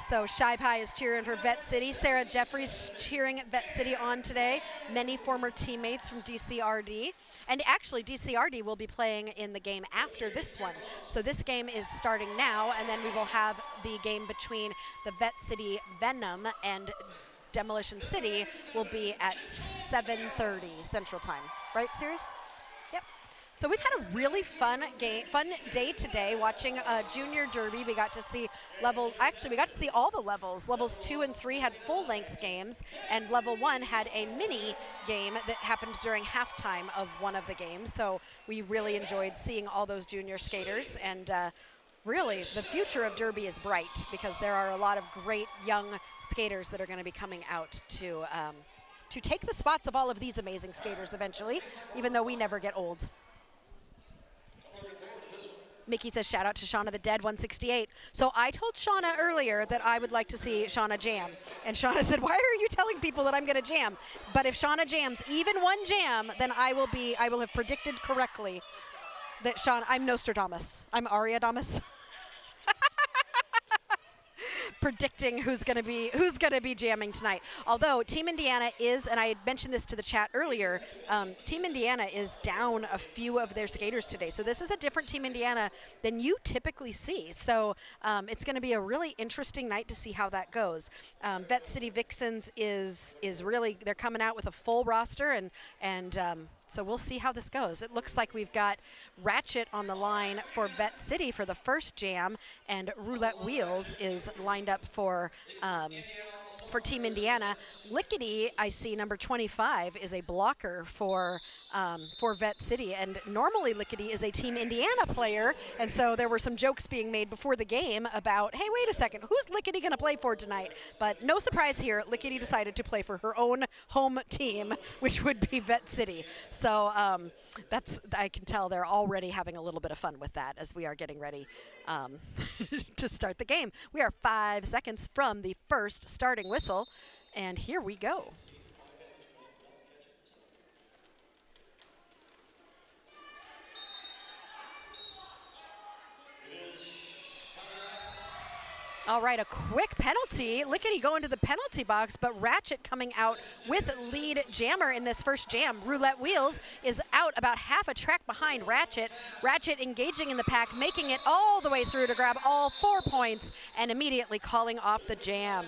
So Shy Pie is cheering for Vette City. Sarah Jeffries cheering at Vette City on today. Many former teammates from DCRD. And actually, DCRD will be playing in the game after this one. So this game is starting now, and then we will have the game between the Vette City Venom and Demolition City will be at 7:30 Central Time. Right, Sirius? Yep. So we've had a really fun day today watching Junior Derby. We got to see we got to see all the levels. Levels 2 and 3 had full-length games, and level 1 had a mini game that happened during halftime of one of the games. So we really enjoyed seeing all those junior skaters, and really the future of Derby is bright because there are a lot of great young skaters that are going to be coming out to take the spots of all of these amazing skaters eventually, even though we never get old. Mickey says, shout out to Shauna the Dead 168. So I told Shauna earlier that I would like to see Shauna jam. And Shauna said, why are you telling people that I'm going to jam? But if Shauna jams even one jam, then I will have predicted correctly that Shauna, I'm Nostradamus. I'm Ariadamus. Predicting who's going to be jamming tonight. Although Team Indiana is, and I had mentioned this to the chat earlier, Team Indiana is down a few of their skaters today. So this is a different Team Indiana than you typically see. So it's going to be a really interesting night to see how that goes. Vette City Vixens is really, they're coming out with a full roster, and so we'll see how this goes. It looks like we've got Ratchet on the line for Vette City for the first jam, and Roulette Wheels is lined up for Team Indiana. Lickety, I see number 25 is a blocker for Vette City, and normally Lickety is a Team Indiana player, and so there were some jokes being made before the game about, hey, wait a second, who's Lickety going to play for tonight? But no surprise here, Lickety decided to play for her own home team, which would be Vette City. So I can tell they're already having a little bit of fun with that as we are getting ready to start the game. We are 5 seconds from the first starting whistle, and here we go. All right, a quick penalty. Lickety going to the penalty box, but Ratchet coming out with lead jammer in this first jam. Roulette Wheels is out about half a track behind Ratchet. Ratchet engaging in the pack, making it all the way through to grab all 4 points and immediately calling off the jam.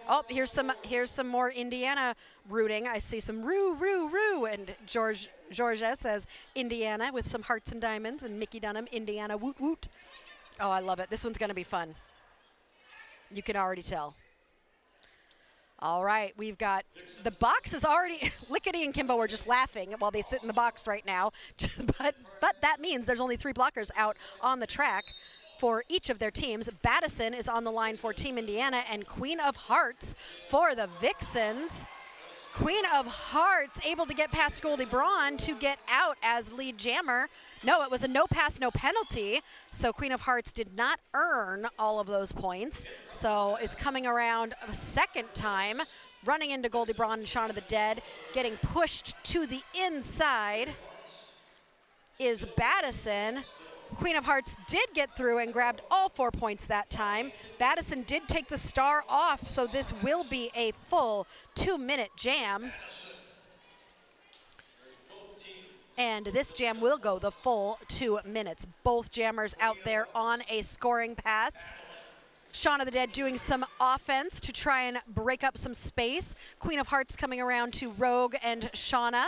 Oh, here's some more Indiana rooting. I see some roo, and Georgia says Indiana with some hearts and diamonds, and Mickey Dunham, Indiana, woot woot. Oh, I love it. This one's gonna be fun. You can already tell. All right, we've got the box is already, Lickety and Kimbo are just laughing while they sit in the box right now, but that means there's only 3 blockers out on the track for each of their teams. Battison is on the line for Team Indiana, and Queen of Hearts for the Vixens. Queen of Hearts able to get past Goldie Braun to get out as lead jammer. No, it was a no pass, no penalty. So Queen of Hearts did not earn all of those points. So it's coming around a second time, running into Goldie Braun and Shauna the Dead. Getting pushed to the inside is Battison. Queen of Hearts did get through and grabbed all 4 points that time. Battison did take the star off, so this will be a full 2-minute jam. And this jam will go the full 2 minutes. Both jammers out there on a scoring pass. Shauna the Dead doing some offense to try and break up some space. Queen of Hearts coming around to Rogue and Shauna.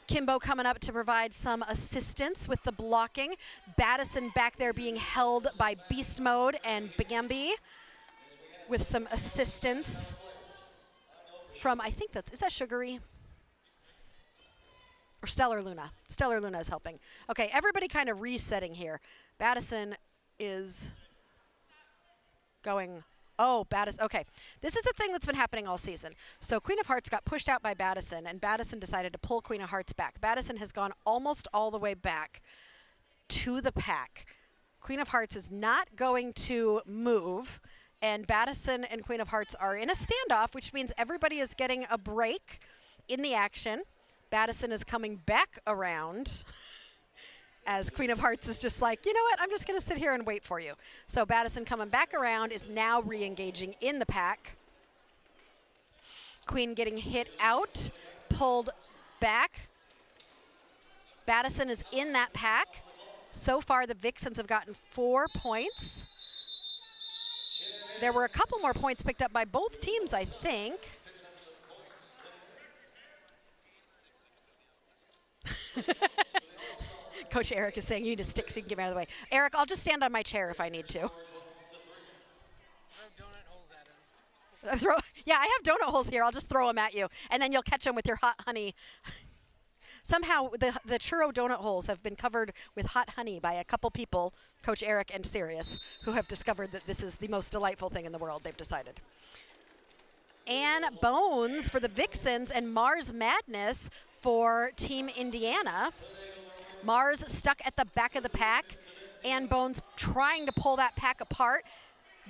Kimbo coming up to provide some assistance with the blocking. Battison back there being held by Beast Mode and Bambi with some assistance from, I think is that Sugary? Or Stellar Luna. Stellar Luna is helping. Okay, everybody kind of resetting here. Battison is going, oh, Battison, okay. This is the thing that's been happening all season. So Queen of Hearts got pushed out by Battison, and Battison decided to pull Queen of Hearts back. Battison has gone almost all the way back to the pack. Queen of Hearts is not going to move, and Battison and Queen of Hearts are in a standoff, which means everybody is getting a break. in the action. Battison is coming back around as Queen of Hearts is just like, you know what, I'm just going to sit here and wait for you. So Battison coming back around is now re-engaging in the pack. Queen getting hit out, pulled back. Battison is in that pack. So far, the Vixens have gotten 4 points. There were a couple more points picked up by both teams, I think. Coach Eric is saying you need a stick so you can get me out of the way. Eric, I'll just stand on my chair if I need to. Throw donut holes at him. Yeah, I have donut holes here. I'll just throw them at you, and then you'll catch them with your hot honey. Somehow, the churro donut holes have been covered with hot honey by a couple people, Coach Eric and Sirius, who have discovered that this is the most delightful thing in the world, they've decided. And Bones for the Vixens and Mars Madness for Team Indiana. Mars stuck at the back of the pack, and Bones trying to pull that pack apart.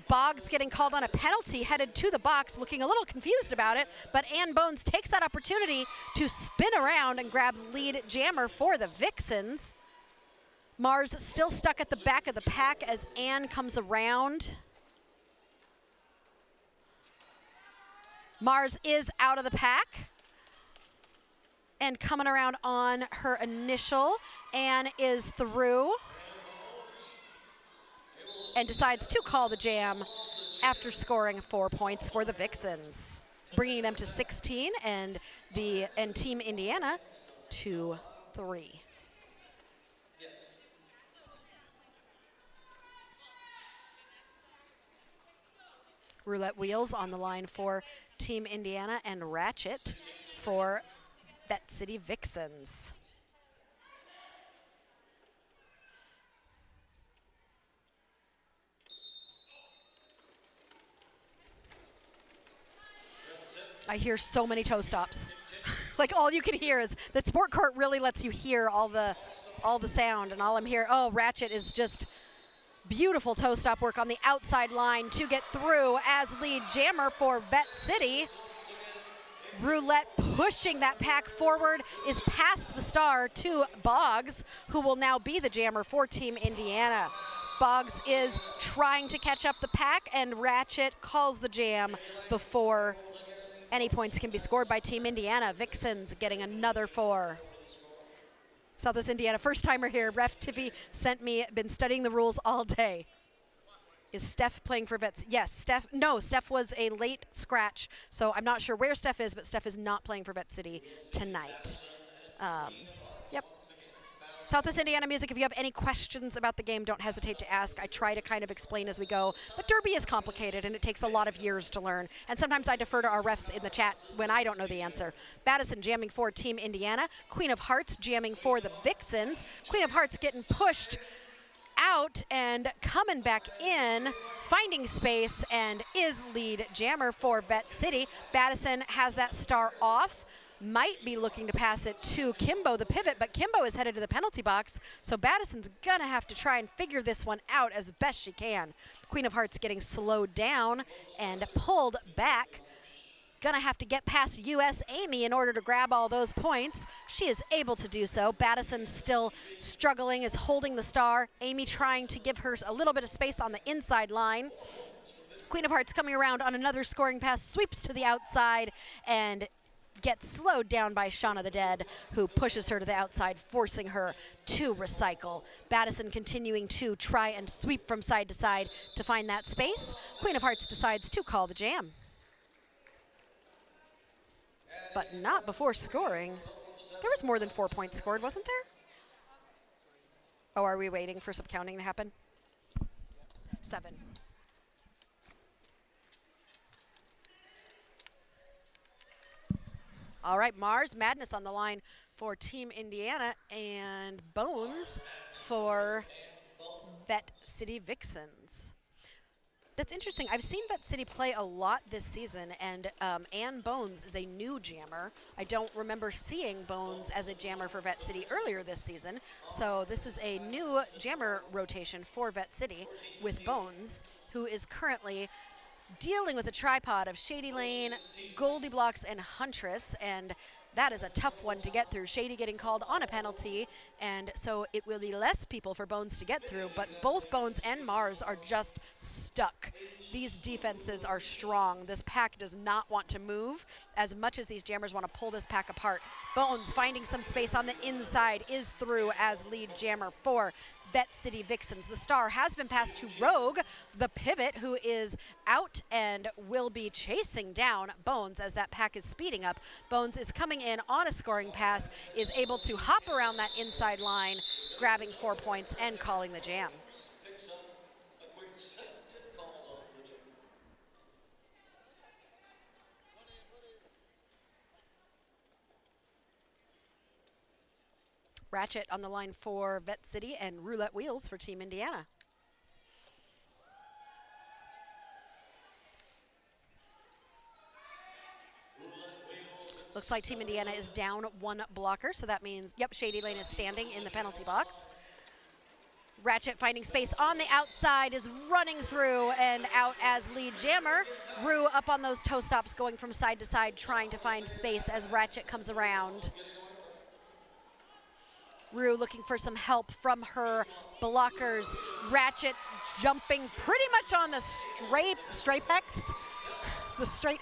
Boggs getting called on a penalty, headed to the box, looking a little confused about it, but Ann Bones takes that opportunity to spin around and grabs lead jammer for the Vixens. Mars still stuck at the back of the pack as Ann comes around. Mars is out of the pack and coming around on her initial. Ann is through and decides to call the jam after scoring 4 points for the Vixens, bringing them to 16 and Team Indiana to 3. Roulette wheels on the line for Team Indiana and Ratchet for Vette City Vixens. I hear so many toe stops. Like all you can hear is that sport court really lets you hear all the sound, and all I'm hearing, oh, Ratchet is just beautiful toe stop work on the outside line to get through as lead jammer for Vette City. Roulette pushing that pack forward is past the star to Boggs, who will now be the jammer for Team Indiana. Boggs is trying to catch up the pack, and Ratchet calls the jam before any points can be scored by Team Indiana. Vixens getting another 4. Southwest Indiana, first timer here. Ref Tiffy sent me, been studying the rules all day. Is Steph playing for Vets? Yes, Steph was a late scratch, so I'm not sure where Steph is, but Steph is not playing for Vette City tonight. Yep. Southwest Indiana Music, if you have any questions about the game, don't hesitate to ask. I try to kind of explain as we go, but Derby is complicated and it takes a lot of years to learn. And sometimes I defer to our refs in the chat when I don't know the answer. Battison jamming for Team Indiana. Queen of Hearts jamming for the Vixens. Queen of Hearts getting pushed out and coming back in, finding space, and is lead jammer for Vette City. Battison has that star off. Might be looking to pass it to Kimbo, the pivot, but Kimbo is headed to the penalty box, so Battison's gonna have to try and figure this one out as best she can. Queen of Hearts getting slowed down and pulled back. Gonna have to get past US Amy in order to grab all those points. She is able to do so. Battison still struggling, is holding the star. Amy trying to give her a little bit of space on the inside line. Queen of Hearts coming around on another scoring pass, sweeps to the outside, and gets slowed down by Shauna the Dead, who pushes her to the outside, forcing her to recycle. Battison continuing to try and sweep from side to side to find that space. Queen of Hearts decides to call the jam. But not before scoring. There was more than 4 points scored, wasn't there? Oh, are we waiting for some counting to happen? 7. All right, Mars Madness on the line for Team Indiana, and Bones for Vette City Vixens. That's interesting. I've seen Vette City play a lot this season, and Ann Bones is a new jammer. I don't remember seeing Bones as a jammer for Vette City earlier this season, so this is a new jammer rotation for Vette City with Bones, who is currently dealing with a tripod of Shady Lane, Goldie Blocks, and Huntress, and That is a tough one to get through. Shady getting called on a penalty, and so it will be less people for Bones to get through, but both Bones and Mars are just stuck. These defenses are strong. This pack does not want to move as much as these jammers want to pull this pack apart. Bones finding some space on the inside is through as lead jammer for Vette City Vixens. The star has been passed to Rogue, the pivot, who is out and will be chasing down Bones as that pack is speeding up. Bones is coming in on a scoring pass, is able to hop around that inside line, grabbing 4 points and calling the jam. Picks up a quick set and calls off the jam. Ratchet on the line for Vette City and Roulette Wheels for Team Indiana. Looks like Team Indiana is down 1 blocker, so that means, yep, Shady Lane is standing in the penalty box. Ratchet finding space on the outside, is running through and out as lead jammer. Rue up on those toe stops, going from side to side, trying to find space as Ratchet comes around. Rue looking for some help from her blockers. Ratchet jumping pretty much on the straight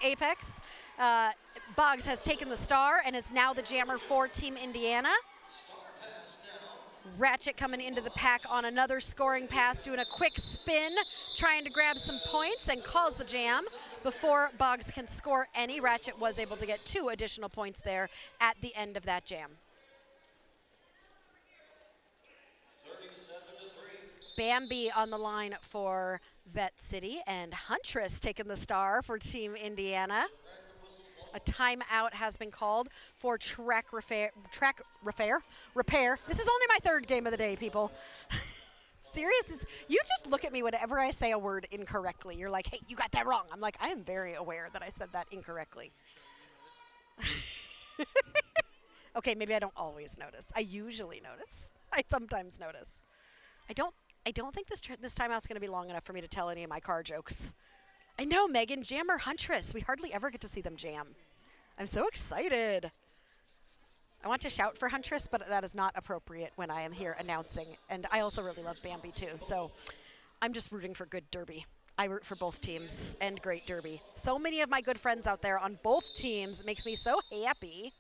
apex. Boggs has taken the star and is now the jammer for Team Indiana. Ratchet coming into the pack on another scoring pass, doing a quick spin, trying to grab some points and calls the jam. Before Boggs can score any, Ratchet was able to get 2 additional points there at the end of that jam. 37-3. Bambi on the line for Vette City, and Huntress taking the star for Team Indiana. A timeout has been called for track repair. This is only my 3rd game of the day, people. Serious? You just look at me whenever I say a word incorrectly. You're like, hey, you got that wrong. I'm like, I am very aware that I said that incorrectly. Okay, maybe I don't always notice. I usually notice. I sometimes notice. I don't think this timeout's going to be long enough for me to tell any of my car jokes. I know, Megan, jammer Huntress. We hardly ever get to see them jam. I'm so excited. I want to shout for Huntress, but that is not appropriate when I am here announcing. And I also really love Bambi, too. So I'm just rooting for good derby. I root for both teams and great derby. So many of my good friends out there on both teams. It makes me so happy.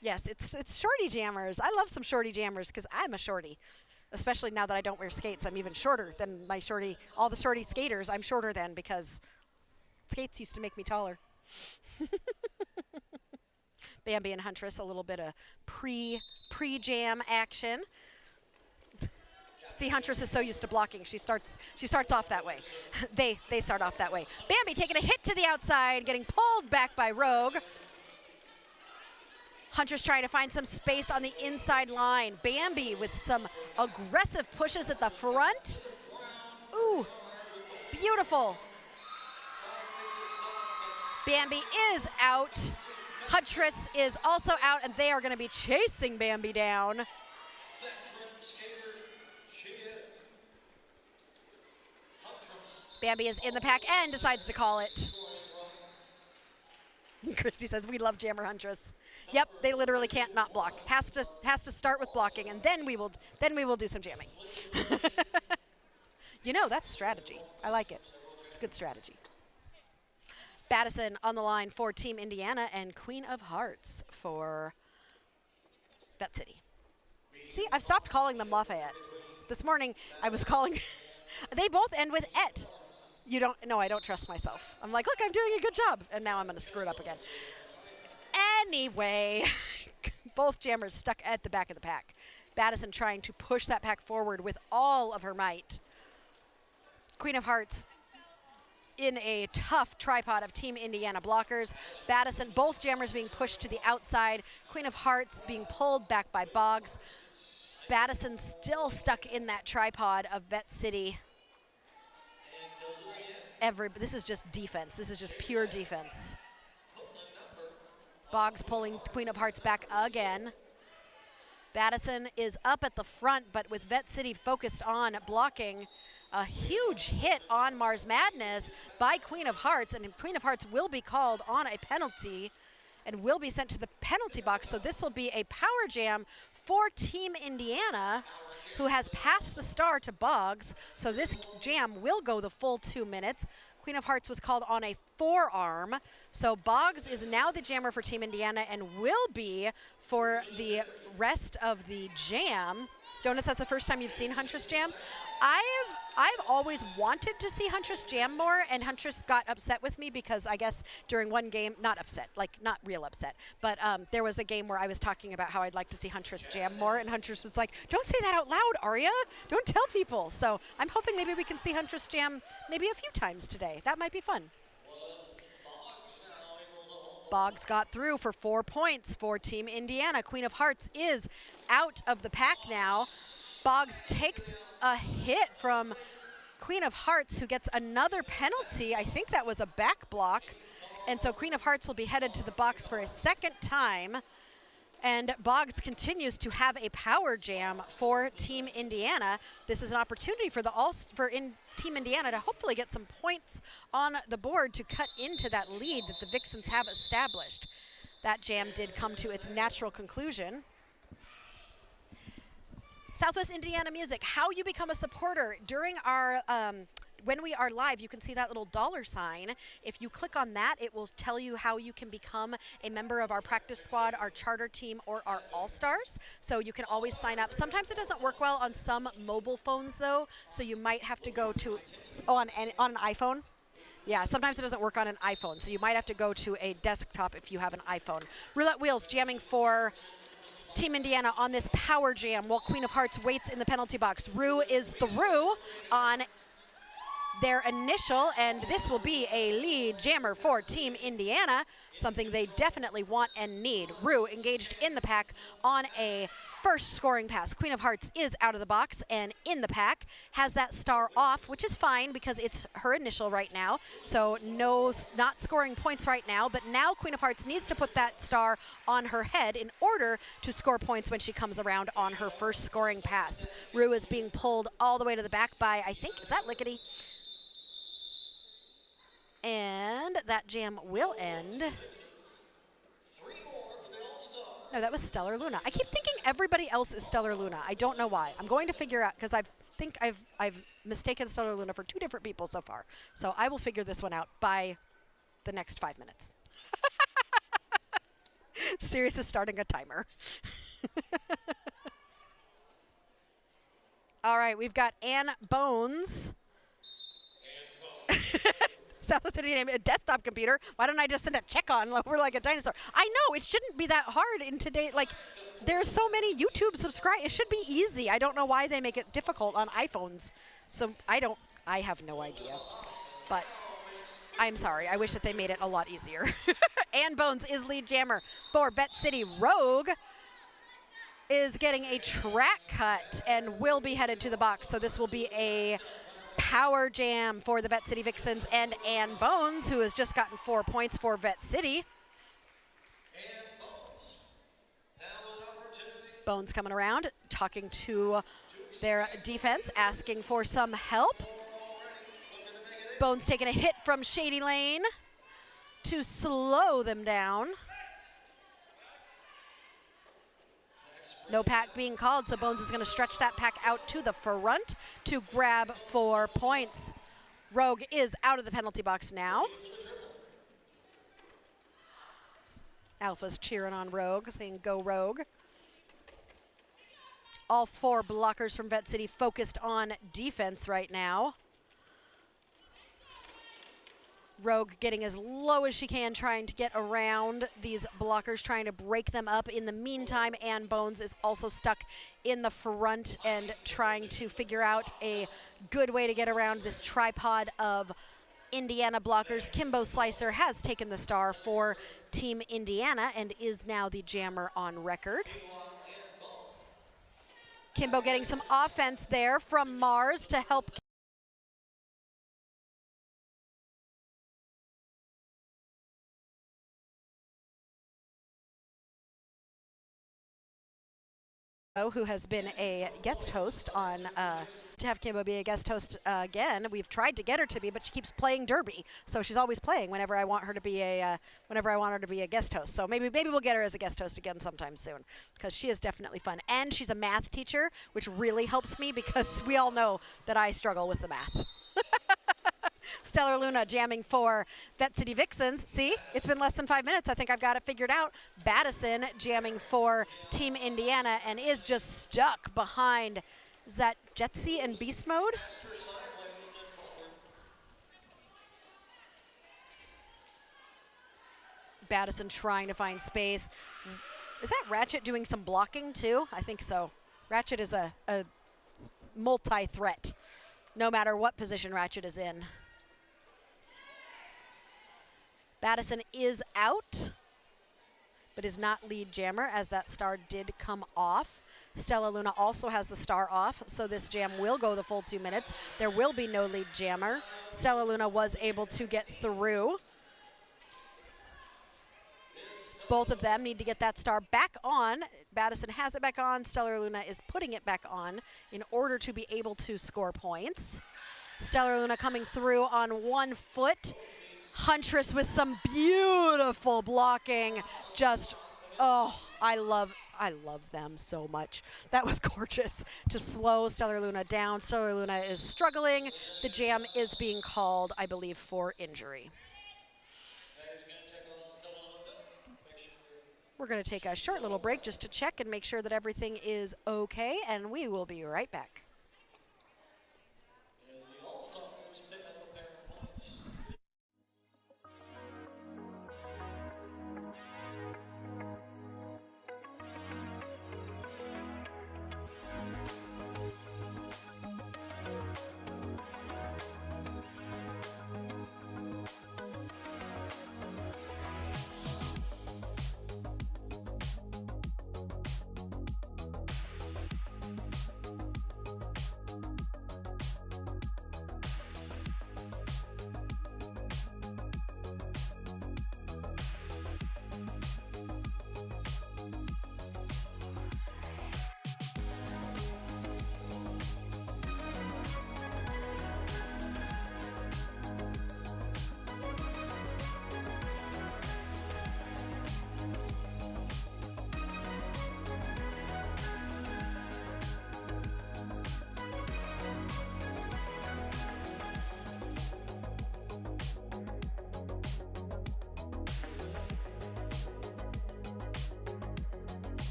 Yes, it's shorty jammers. I love some shorty jammers because I'm a shorty. Especially now that I don't wear skates, I'm even shorter than all the shorty skaters I'm shorter than because skates used to make me taller. Bambi and Huntress, a little bit of pre-jam action. See, Huntress is so used to blocking. She starts off that way. they start off that way. Bambi taking a hit to the outside, getting pulled back by Rogue. Huntress trying to find some space on the inside line. Bambi with some aggressive pushes at the front. Ooh, beautiful. Bambi is out. Huntress is also out, and they are going to be chasing Bambi down. Bambi is in the pack and decides to call it. Christy says, we love jammer Huntress. Yep, they literally can't not block. Has to start with blocking, and then we will do some jamming. You know, that's a strategy. I like it. It's good strategy. Battison on the line for Team Indiana and Queen of Hearts for Vette City. See, I've stopped calling them Lafayette. This morning I was calling, they both end with et. No, I don't trust myself. I'm like, look, I'm doing a good job. And now I'm going to screw it up again. Anyway, both jammers stuck at the back of the pack. Battison trying to push that pack forward with all of her might. Queen of Hearts in a tough tripod of Team Indiana blockers. Battison, both jammers being pushed to the outside. Queen of Hearts being pulled back by Boggs. Battison still stuck in that tripod of Vette City. This is just defense. This is just pure defense. Boggs pulling Queen of Hearts back again. Battison is up at the front, but with Vette City focused on blocking, a huge hit on Mars Madness by Queen of Hearts, and Queen of Hearts will be called on a penalty and will be sent to the penalty box. So this will be a power jam for Team Indiana, who has passed the star to Boggs. So this jam will go the full 2 minutes. Queen of Hearts was called on a forearm. So Boggs is now the jammer for Team Indiana and will be for the rest of the jam. Donuts, that's the first time you've seen Huntress jam. I've always wanted to see Huntress jam more, and Huntress got upset with me because I guess during one game, not upset, like not real upset, but there was a game where I was talking about how I'd like to see Huntress jam more, and Huntress was like, don't say that out loud, Aria. Don't tell people. So I'm hoping maybe we can see Huntress jam maybe a few times today. That might be fun. Boggs got through for 4 points for Team Indiana. Queen of Hearts is out of the pack now. Boggs takes a hit from Queen of Hearts, who gets another penalty. I think that was a back block. And so Queen of Hearts will be headed to the box for a second time. And Boggs continues to have a power jam for Team Indiana. This is an opportunity for Team Indiana to hopefully get some points on the board to cut into that lead that the Vixens have established. That jam did come to its natural conclusion. Southwest Indiana Music, how you become a supporter. During our, when we are live, you can see that little $sign. If you click on that, it will tell you how you can become a member of our practice squad, our charter team, or our all-stars. So you can always sign up. Sometimes it doesn't work well on some mobile phones though, so you might have to go to, on an iPhone. Yeah, sometimes it doesn't work on an iPhone, so you might have to go to a desktop if you have an iPhone. Roulette Wheels jamming for Team Indiana on this power jam while Queen of Hearts waits in the penalty box. Rue is through on their initial, and this will be a lead jammer for Team Indiana, something they definitely want and need. Rue engaged in the pack on a first scoring pass. Queen of Hearts is out of the box and in the pack, has that star off, which is fine because it's her initial right now. So not scoring points right now, but now Queen of Hearts needs to put that star on her head in order to score points when she comes around on her first scoring pass. Rue is being pulled all the way to the back by, I think, is that Lickety? And that jam will end. No, that was Stellar Luna. I keep thinking everybody else is Stellar Luna. I don't know why. I'm going to figure out, because I've mistaken Stellar Luna for 2 different people so far. So I will figure this one out by the next 5 minutes. Sirius is starting a timer. All right, we've got Ann Bones. Southwest Indiana, a desktop computer. Why don't I just send a check on over like a dinosaur? I know, it shouldn't be that hard in today. Like, there's so many YouTube subscribers. It should be easy. I don't know why they make it difficult on iPhones. So I have no idea. But I'm sorry. I wish that they made it a lot easier. Ann Bones is lead jammer for Vette City. Rogue is getting a track cut and will be headed to the box. So this will be a power jam for the Vette City Vixens and Ann Bones, who has just gotten 4 points for Vette City. Bones coming around, talking to their defense, asking for some help. Bones taking a hit from Shady Lane to slow them down. No pack being called, so Bones is going to stretch that pack out to the front to grab 4 points. Rogue is out of the penalty box now. Alpha's cheering on Rogue, saying go Rogue. All 4 blockers from Vette City focused on defense right now. Rogue getting as low as she can, trying to get around these blockers, trying to break them up. In the meantime, Ann Bones is also stuck in the front and trying to figure out a good way to get around this tripod of Indiana blockers. Kimbo Slicer has taken the star for Team Indiana and is now the jammer on record. Kimbo getting some offense there from Mars to help Who has been a guest host on, to have Kimbo be a guest host again. We've tried to get her to be, but she keeps playing Derby, so she's always playing whenever I want her to be a guest host. So maybe we'll get her as a guest host again sometime soon, because she is definitely fun. And she's a math teacher, which really helps me because we all know that I struggle with the math. Stellar Luna jamming for Vette City Vixens. See, it's been less than 5 minutes. I think I've got it figured out. Battison jamming for Team Indiana and is just stuck behind. Is that Jetsy in beast mode? Battison trying to find space. Is that Ratchet doing some blocking too? I think so. Ratchet is a multi-threat, no matter what position Ratchet is in. Battison is out, but is not lead jammer, as that star did come off. Stella Luna also has the star off, so this jam will go the full 2 minutes. There will be no lead jammer. Stella Luna was able to get through. Both of them need to get that star back on. Battison has it back on. Stellar Luna is putting it back on in order to be able to score points. Stellar Luna coming through on 1 foot. Huntress with some beautiful blocking. Just, oh, I love them so much. That was gorgeous to slow Stellar Luna down. Stellar Luna is struggling. The jam is being called, I believe, for injury. We're going to take a short little break just to check and make sure that everything is okay, and we will be right back.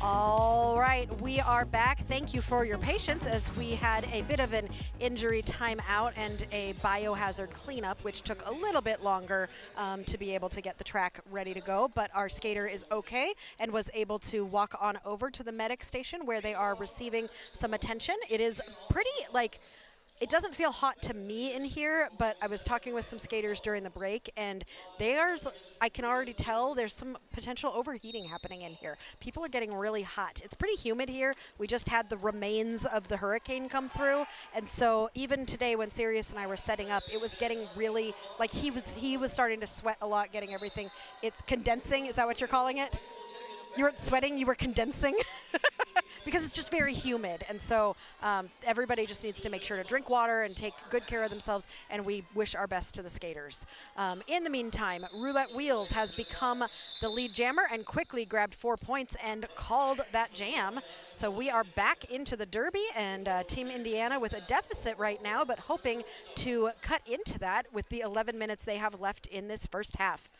All right, we are back. Thank you for your patience as we had a bit of an injury timeout and a biohazard cleanup, which took a little bit longer to be able to get the track ready to go. But our skater is okay and was able to walk on over to the medic station where they are receiving some attention. It is pretty, like, it doesn't feel hot to me in here, but I was talking with some skaters during the break, and I can already tell there's some potential overheating happening in here. People are getting really hot. It's pretty humid here. We just had the remains of the hurricane come through, and so even today when Sirius and I were setting up, it was getting really, like he was starting to sweat a lot, getting everything. It's condensing, is that what you're calling it? You weren't sweating, you were condensing? Because it's just very humid, and so everybody just needs to make sure to drink water and take good care of themselves, and we wish our best to the skaters. In the meantime, Roulette Wheels has become the lead jammer and quickly grabbed 4 points and called that jam. So we are back into the derby, and Team Indiana with a deficit right now, but hoping to cut into that with the 11 minutes they have left in this first half.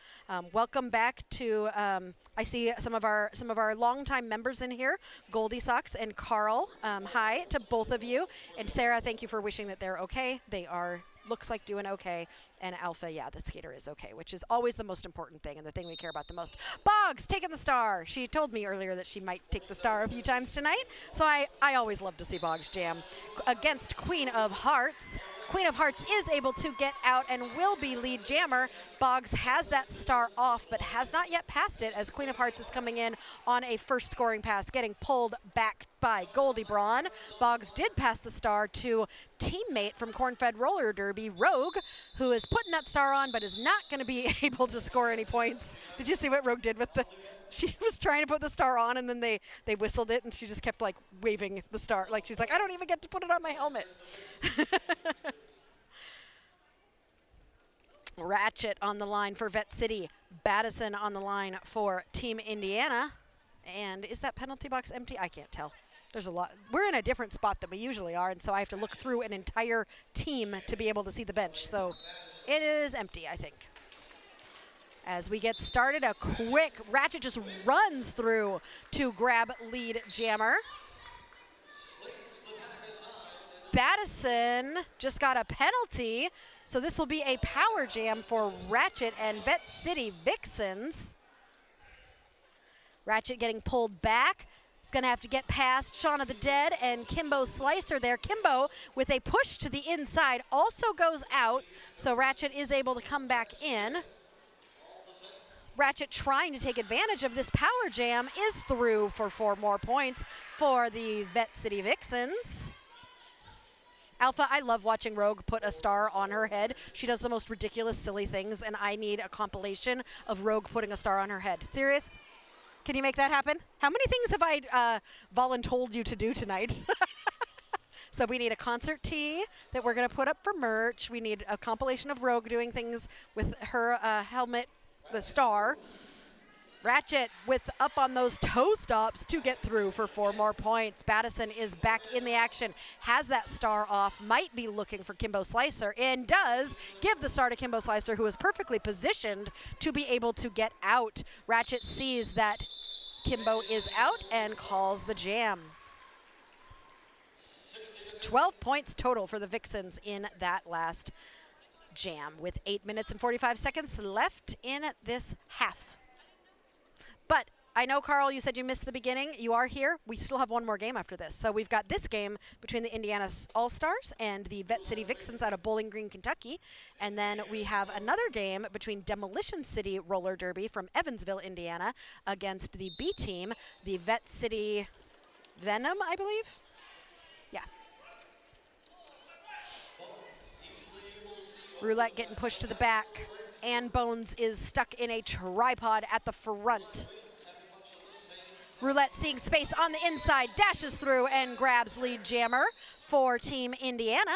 Welcome back to, I see some of our longtime members in here, Goldie Sox and Carl. Hi to both of you. And Sarah, thank you for wishing that they're okay. They are, looks like doing okay. And Alpha, yeah, the skater is okay, which is always the most important thing and the thing we care about the most. Boggs taking the star. She told me earlier that she might take the star a few times tonight. So I always love to see Boggs jam. Against Queen of Hearts. Queen of Hearts is able to get out and will be lead jammer. Boggs has that star off, but has not yet passed it as Queen of Hearts is coming in on a first scoring pass, getting pulled back by Goldie Braun. Boggs did pass the star to teammate from Corn-Fed Roller Derby, Rogue, who is putting that star on, but is not going to be able to score any points. Did you see what Rogue did with the... She was trying to put the star on, and then they whistled it, and she just kept, like, waving the star. Like, she's like, I don't even get to put it on my helmet. Ratchet on the line for Vette City. Battison on the line for Team Indiana. And is that penalty box empty? I can't tell. There's a lot. We're in a different spot than we usually are, and so I have to look through an entire team to be able to see the bench. So it is empty, I think. As we get started, a quick Ratchet just runs through to grab lead jammer. Battison just got a penalty, so this will be a power jam for Ratchet and Vette City Vixens. Ratchet getting pulled back. He's going to have to get past Shaun of the Dead and Kimbo Slicer there. Kimbo, with a push to the inside, also goes out, so Ratchet is able to come back in. Ratchet trying to take advantage of this power jam is through for 4 more points for the Vette City Vixens. Alpha, I love watching Rogue put a star on her head. She does the most ridiculous, silly things, and I need a compilation of Rogue putting a star on her head. Serious? Can you make that happen? How many things have I voluntold you to do tonight? So we need a concert tee that we're going to put up for merch. We need a compilation of Rogue doing things with her helmet, the star. Ratchet with up on those toe stops to get through for 4 more points. Battison is back in the action, has that star off, might be looking for Kimbo Slicer, and does give the star to Kimbo Slicer, who is perfectly positioned to be able to get out. Ratchet sees that Kimbo is out and calls the jam. 12 points total for the Vixens in that last jam, with 8 minutes and 45 seconds left in this half. But I know, Carl, you said you missed the beginning. You are here. We still have 1 more game after this. So we've got this game between the Indiana All-Stars and the Vette City Vixens out of Bowling Green, Kentucky. And then we have another game between Demolition City Roller Derby from Evansville, Indiana, against the B team, the Vette City Venom, I believe. Yeah. Roulette getting pushed to the back. And Bones is stuck in a tripod at the front. Roulette seeing space on the inside, dashes through and grabs lead jammer for Team Indiana.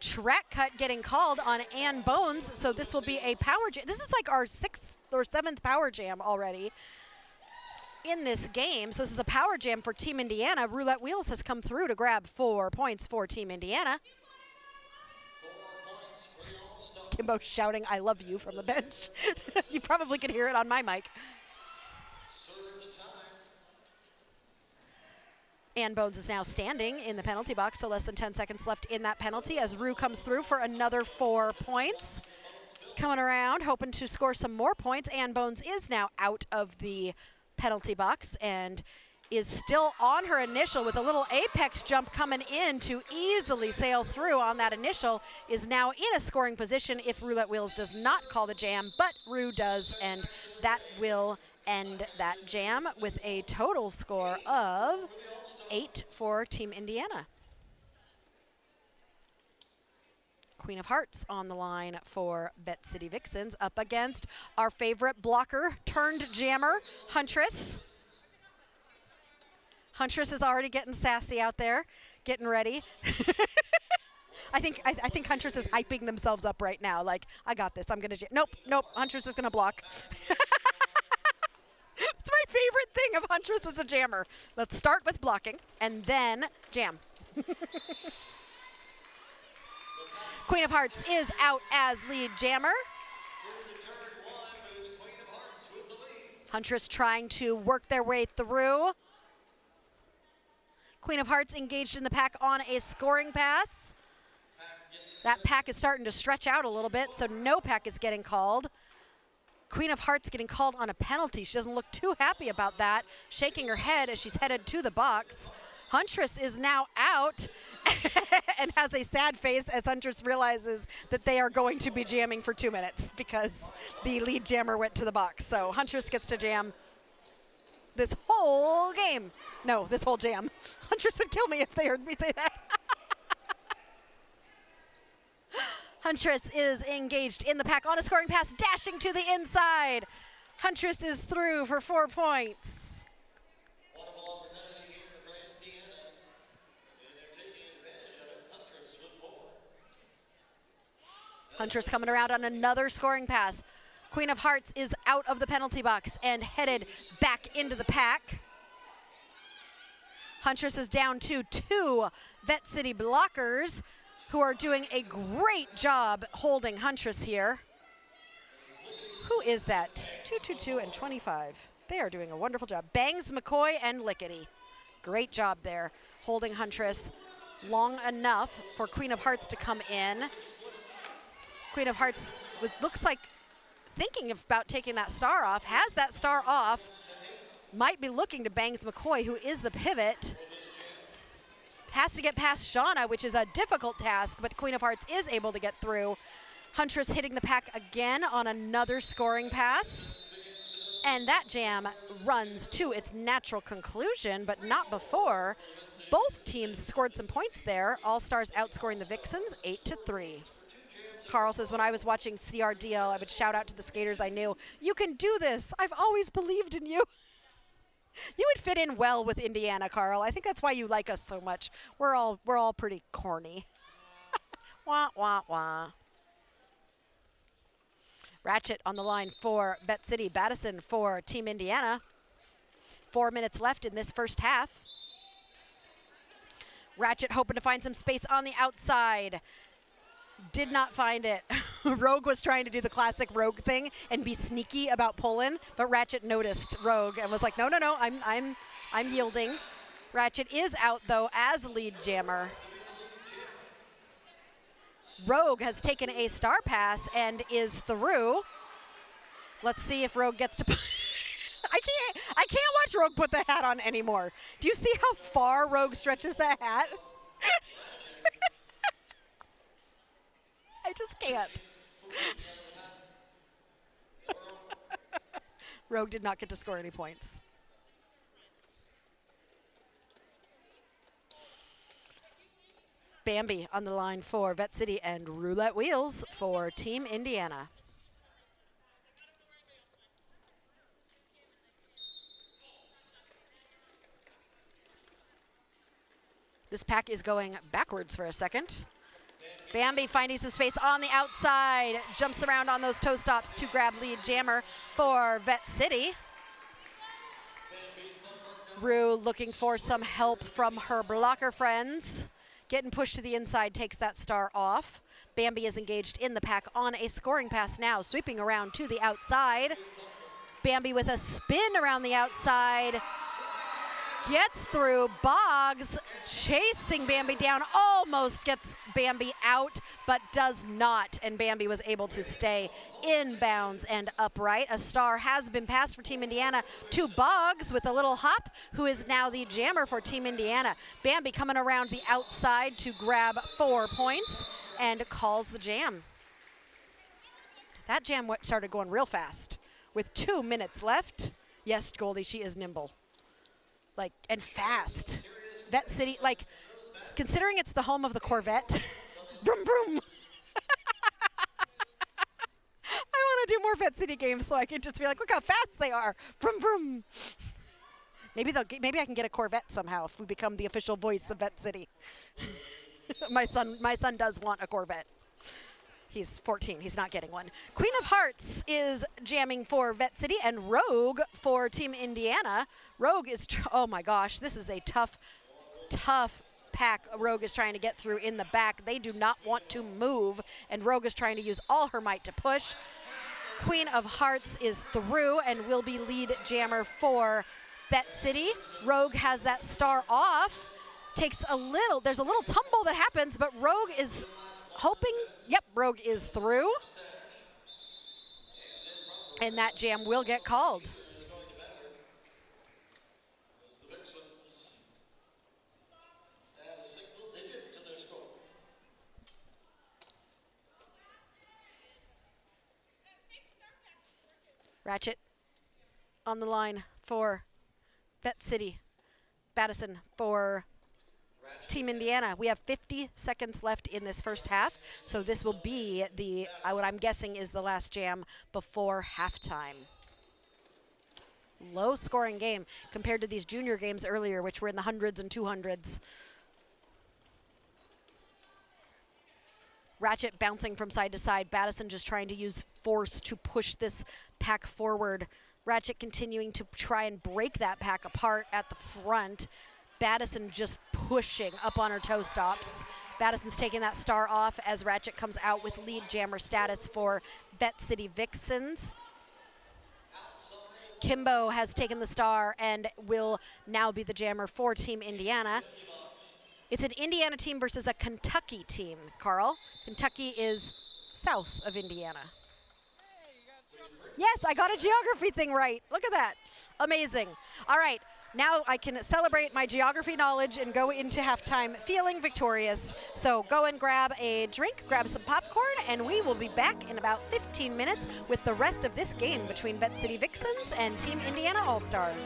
Track cut getting called on Ann Bones, so this will be a power jam. This is like our 6th or 7th power jam already in this game. So this is a power jam for Team Indiana. Roulette Wheels has come through to grab 4 points for Team Indiana. Kimbo shouting, I love you from the bench. You probably could hear it on my mic. And Bones is now standing in the penalty box, so less than 10 seconds left in that penalty as Rue comes through for another 4 points. Coming around, hoping to score some more points. And Bones is now out of the penalty box and is still on her initial with a little apex jump coming in to easily sail through on that initial. Is now in a scoring position if Roulette Wheels does not call the jam, but Rue does, and that will end that jam with a total score of 8 for Team Indiana. Queen of Hearts on the line for Vette City Vixens up against our favorite blocker turned jammer, Huntress. Huntress is already getting sassy out there, getting ready. I think Huntress is hyping themselves up right now. Like, I got this. I'm gonna nope. Huntress is gonna block. It's my favorite thing of Huntress as a jammer. Let's start with blocking and then jam. Queen of Hearts is out as lead jammer. Huntress trying to work their way through. Queen of Hearts engaged in the pack on a scoring pass. That pack is starting to stretch out a little bit, so no pack is getting called. Queen of Hearts getting called on a penalty. She doesn't look too happy about that, shaking her head as she's headed to the box. Huntress is now out and has a sad face as Huntress realizes that they are going to be jamming for 2 minutes because the lead jammer went to the box. So Huntress gets to jam this whole game. No, this whole jam. Huntress would kill me if they heard me say that. Huntress is engaged in the pack on a scoring pass, dashing to the inside. Huntress is through for 4 points. Wonderful opportunity here for Indiana, and they're taking advantage of it. Huntress with 4. Huntress coming around on another scoring pass. Queen of Hearts is out of the penalty box and headed back into the pack. Huntress is down to 2 Vette City blockers who are doing a great job holding Huntress here. Who is that? 222 and 25. They are doing a wonderful job. Bangs, McCoy, and Lickety. Great job there holding Huntress long enough for Queen of Hearts to come in. Queen of Hearts looks like thinking about taking that star off, has that star off, might be looking to Bangs McCoy, who is the pivot. Has to get past Shauna, which is a difficult task, but Queen of Hearts is able to get through. Huntress hitting the pack again on another scoring pass. And that jam runs to its natural conclusion, but not before. Both teams scored some points there. All-Stars outscoring the Vixens 8-3. Carl says, when I was watching CRDL, I would shout out to the skaters I knew, "You can do this. I've always believed in you." You would fit in well with Indiana, Carl. I think that's why you like us so much. We're all pretty corny. Wah, wah, wah. Ratchet on the line for Vette City. Battison for Team Indiana. 4 minutes left in this first half. Ratchet hoping to find some space on the outside. Did not find it. Rogue was trying to do the classic Rogue thing and be sneaky about pulling, but Ratchet noticed Rogue and was like, no, I'm yielding. Ratchet is out though as lead jammer. Rogue has taken a star pass and is through. Let's see if Rogue gets to I can't watch Rogue put the hat on anymore. Do you see how far Rogue stretches that hat? I just can't. Rogue did not get to score any points. Bambi on the line for Vette City and Roulette Wheels for Team Indiana. This pack is going backwards for a second. Bambi finding some space on the outside, jumps around on those toe stops to grab lead jammer for Vette City. Rue looking for some help from her blocker friends. Getting pushed to the inside takes that star off. Bambi is engaged in the pack on a scoring pass now, sweeping around to the outside. Bambi with a spin around the outside. gets through. Boggs chasing Bambi down, almost gets Bambi out, but does not. And Bambi was able to stay in bounds and upright. A star has been passed for Team Indiana to Boggs with a little hop, who is now the jammer for Team Indiana. Bambi coming around the outside to grab 4 points and calls the jam. That jam started going real fast with 2 minutes left. Yes, Goldie, she is nimble. Like, and fast. Vette City, like, considering it's the home of the Corvette, vroom, vroom. I want to do more Vette City games so I can just be like, look how fast they are. Vroom, vroom. Maybe I can get a Corvette somehow if we become the official voice of Vette City. My son does want a Corvette. He's 14. He's not getting one. Queen of Hearts is jamming for Vette City, and Rogue for Team Indiana. Rogue is, oh my gosh, this is a tough pack Rogue is trying to get through in the back. They do not want to move, and Rogue is trying to use all her might to push. Queen of Hearts is through and will be lead jammer for Vette City. Rogue has that star off. There's a little tumble that happens, but Rogue is hoping, yep, Rogue is through. And that jam will get called. As the Vixens add a single digit to their score. Ratchet on the line for Vette City. Battison for Team Indiana. We have 50 seconds left in this first half, so this will be what I'm guessing is the last jam before halftime. Low scoring game compared to these junior games earlier, which were in the hundreds and 200s. Ratchet bouncing from side to side. Battison just trying to use force to push this pack forward. Ratchet continuing to try and break that pack apart at the front. Battison just pushing up on her toe stops. Battison's taking that star off as Ratchet comes out with lead jammer status for Vette City Vixens. Kimbo has taken the star and will now be the jammer for Team Indiana. It's an Indiana team versus a Kentucky team, Carl. Kentucky is south of Indiana. Yes, I got a geography thing right. Look at that. Amazing. All right. Now I can celebrate my geography knowledge and go into halftime feeling victorious. So go and grab a drink, grab some popcorn, and we will be back in about 15 minutes with the rest of this game between Vette City Vixens and Team Indiana All-Stars.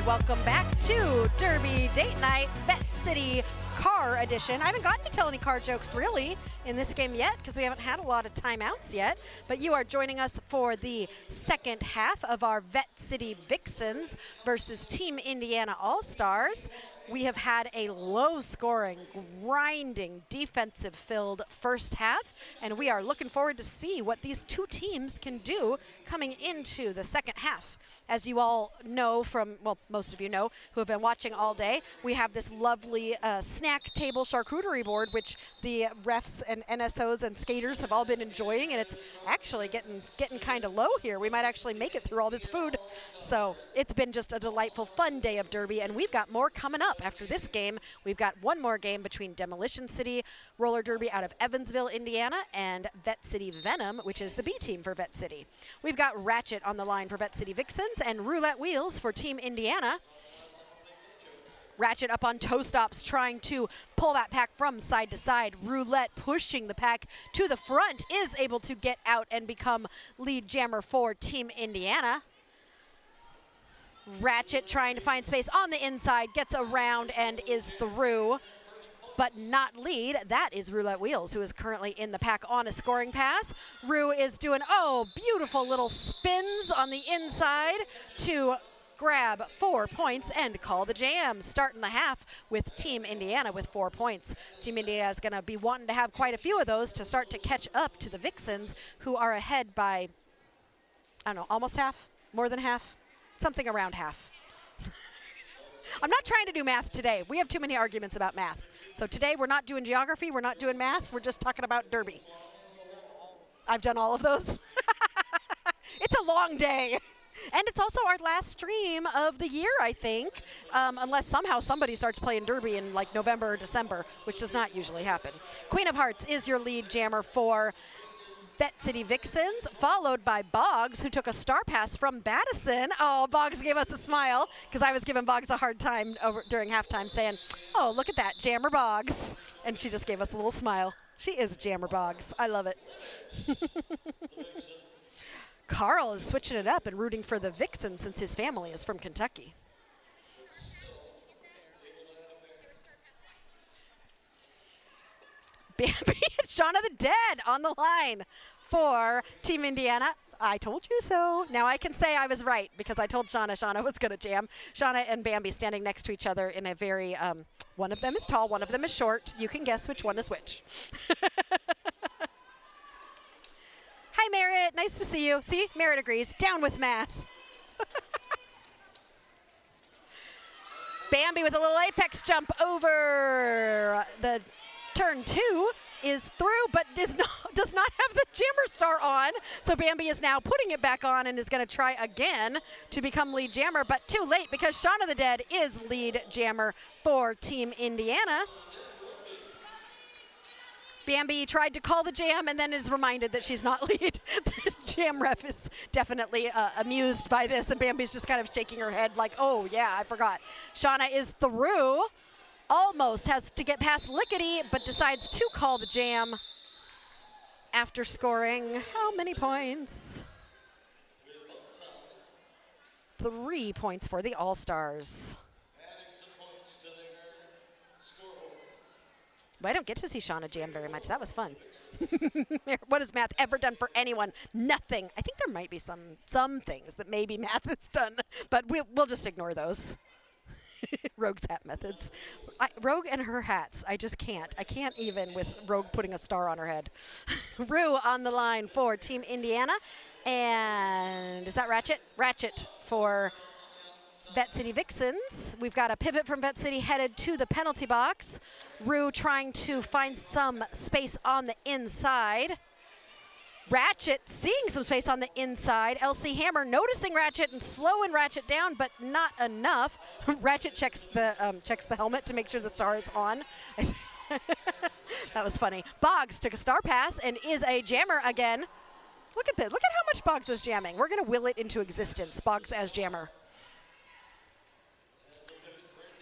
welcome back to Derby Date Night, Vette City Car Edition. I haven't gotten to tell any car jokes really in this game yet because we haven't had a lot of timeouts yet, but you are joining us for the second half of our Vette City Vixens versus Team Indiana All-Stars. We have had a low-scoring, grinding, defensive-filled first half, and we are looking forward to see what these two teams can do coming into the second half. As you all know from, well, most of you know, who have been watching all day, we have this lovely snack table charcuterie board, which the refs and NSOs and skaters have all been enjoying, and it's actually getting kind of low here. We might actually make it through all this food. So it's been just a delightful, fun day of Derby, and we've got more coming up after this game. We've got one more game between Demolition City Roller Derby out of Evansville, Indiana, and Vette City Venom, which is the B team for Vette City. We've got Ratchet on the line for Vette City Vixens and Roulette Wheels for Team Indiana. Ratchet up on toe stops trying to pull that pack from side to side. Roulette pushing the pack to the front is able to get out and become lead jammer for Team Indiana. Ratchet trying to find space on the inside, gets around and is through, but not lead. That is Roulette Wheels, who is currently in the pack on a scoring pass. Rue is doing, beautiful little spins on the inside to grab 4 points and call the jam. Starting the half with Team Indiana with 4 points. Team Indiana is going to be wanting to have quite a few of those to start to catch up to the Vixens, who are ahead by, I don't know, almost half, more than half, something around half. I'm not trying to do math today. We have too many arguments about math. So today we're not doing geography, we're not doing math, we're just talking about Derby. I've done all of those. It's a long day. And it's also our last stream of the year, I think, unless somehow somebody starts playing Derby in like November or December, which does not usually happen. Queen of Hearts is your lead jammer for Vette City Vixens, followed by Boggs, who took a star pass from Battison. Oh, Boggs gave us a smile, because I was giving Boggs a hard time during halftime saying, oh, look at that, Jammer Boggs. And she just gave us a little smile. She is Jammer Boggs. I love it. Carl is switching it up and rooting for the Vixen since his family is from Kentucky. Bambi and Shauna the Dead on the line for Team Indiana. I told you so. Now I can say I was right because I told Shauna was going to jam. Shauna and Bambi standing next to each other in a very, one of them is tall, one of them is short. You can guess which one is which. Hi, Merritt. Nice to see you. See, Merritt agrees. Down with math. Bambi with a little apex jump over the turn 2 is through, but does not have the jammer star on. So Bambi is now putting it back on and is going to try again to become lead jammer, but too late because Shauna the Dead is lead jammer for Team Indiana. Bambi tried to call the jam and then is reminded that she's not lead. The jam ref is definitely amused by this, and Bambi's just kind of shaking her head like, oh yeah, I forgot. Shauna is through. Almost has to get past Lickety, but decides to call the jam after scoring how many points? 3 points for the All-Stars. Well, I don't get to see Shauna jam very much. That was fun. What has math ever done for anyone? Nothing. I think there might be some things that maybe math has done, but we'll just ignore those. Rogue's hat methods. Rogue and her hats. I just can't. I can't even with Rogue putting a star on her head. Rue on the line for Team Indiana. And is that Ratchet? Ratchet for Vette City Vixens. We've got a pivot from Vette City headed to the penalty box. Rue trying to find some space on the inside. Ratchet seeing some space on the inside. LC Hammer noticing Ratchet and slowing Ratchet down, but not enough. Ratchet checks the helmet to make sure the star is on. That was funny. Boggs took a star pass and is a jammer again. Look at this. Look at how much Boggs is jamming. We're going to will it into existence, Boggs as jammer.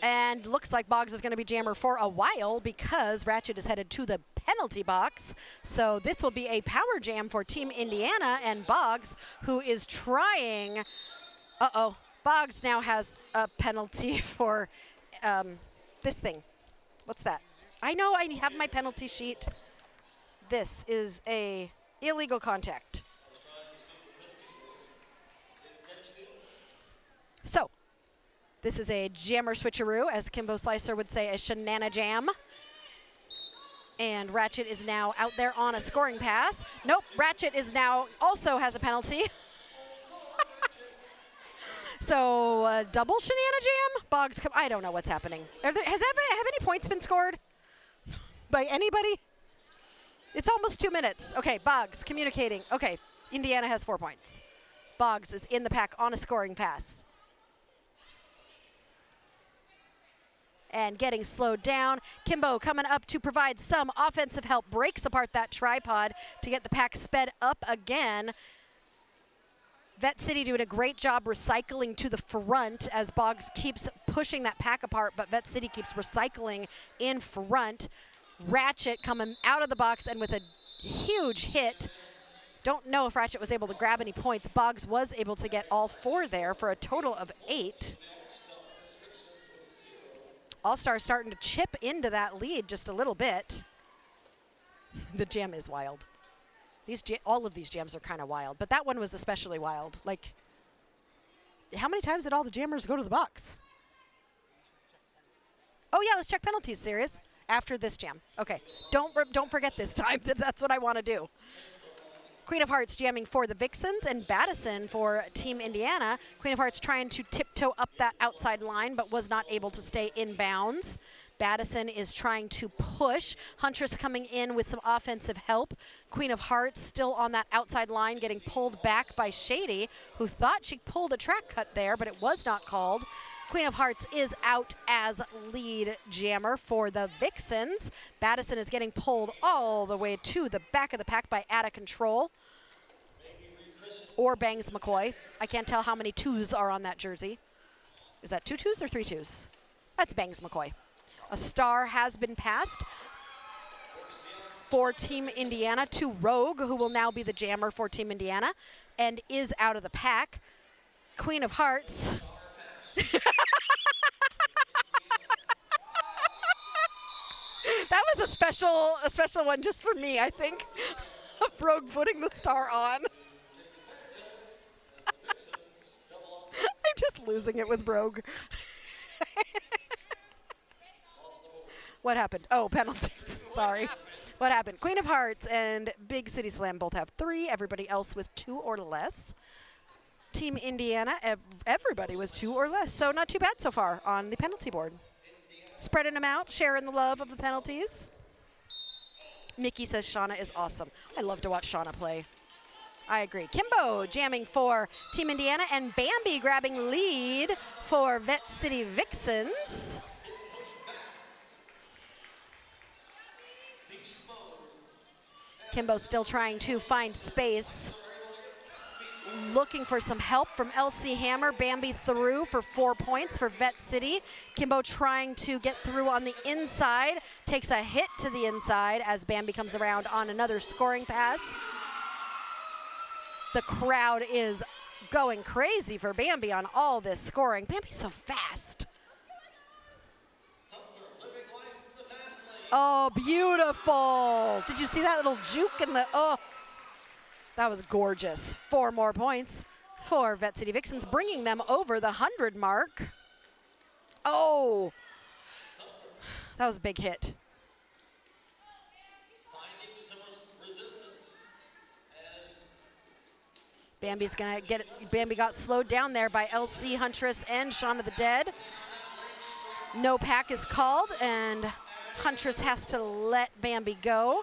And looks like Boggs is going to be jammer for a while because Ratchet is headed to the penalty box. So this will be a power jam for Team Indiana, and Boggs, who is trying, Boggs now has a penalty for this thing. What's that? I know I have my penalty sheet. This is a illegal contact. So, this is a jammer switcheroo, as Kimbo Slicer would say, a shenana jam. And Ratchet is now out there on a scoring pass. Nope, Ratchet is now also has a penalty. So, double shenana jam? Boggs, I don't know what's happening. Have any points been scored by anybody? It's almost 2 minutes. Okay, Boggs communicating. Okay, Indiana has 4 points. Boggs is in the pack on a scoring pass. And getting slowed down. Kimbo coming up to provide some offensive help. Breaks apart that tripod to get the pack sped up again. Vette City doing a great job recycling to the front as Boggs keeps pushing that pack apart, but Vette City keeps recycling in front. Ratchet coming out of the box and with a huge hit. Don't know if Ratchet was able to grab any points. Boggs was able to get all 4 there for a total of 8. All-Star starting to chip into that lead just a little bit. The jam is wild. All of these jams are kind of wild, but that one was especially wild. Like, how many times did all the jammers go to the box? Oh yeah, let's check penalties, serious. After this jam. Okay, don't forget this time. That's what I want to do. Queen of Hearts jamming for the Vixens and Battison for Team Indiana. Queen of Hearts trying to tiptoe up that outside line, but was not able to stay in bounds. Battison is trying to push. Huntress coming in with some offensive help. Queen of Hearts still on that outside line, getting pulled back by Shady, who thought she pulled a track cut there, but it was not called. Queen of Hearts is out as lead jammer for the Vixens. Battison is getting pulled all the way to the back of the pack by Out of Control. Or Bangs McCoy. I can't tell how many 2s are on that jersey. Is that 2 2s or 3 2s? That's Bangs McCoy. A star has been passed for Team Indiana to Rogue, who will now be the jammer for Team Indiana, and is out of the pack. Queen of Hearts. That was a special one just for me, I think, of Rogue putting the star on. I'm just losing it with Rogue. What happened? Oh, penalties. Sorry. What happened? Queen of Hearts and Big City Slam both have 3. Everybody else with 2 or less. Team Indiana, everybody with 2 or less. So not too bad so far on the penalty board. Spreading them out, sharing the love of the penalties. Mickey says Shauna is awesome. I love to watch Shauna play. I agree. Kimbo jamming for Team Indiana and Bambi grabbing lead for Vette City Vixens. Kimbo still trying to find space. Looking for some help from LC Hammer. Bambi through for 4 points for Vette City. Kimbo trying to get through on the inside. Takes a hit to the inside as Bambi comes around on another scoring pass. The crowd is going crazy for Bambi on all this scoring. Bambi's so fast. Oh, beautiful. Did you see that little juke in the, oh. That was gorgeous. 4 more points for Vette City Vixens, bringing them over the 100 mark. Oh, that was a big hit. Bambi's gonna get it. Bambi got slowed down there by LC, Huntress, and Shaun of the Dead. No pack is called, and Huntress has to let Bambi go.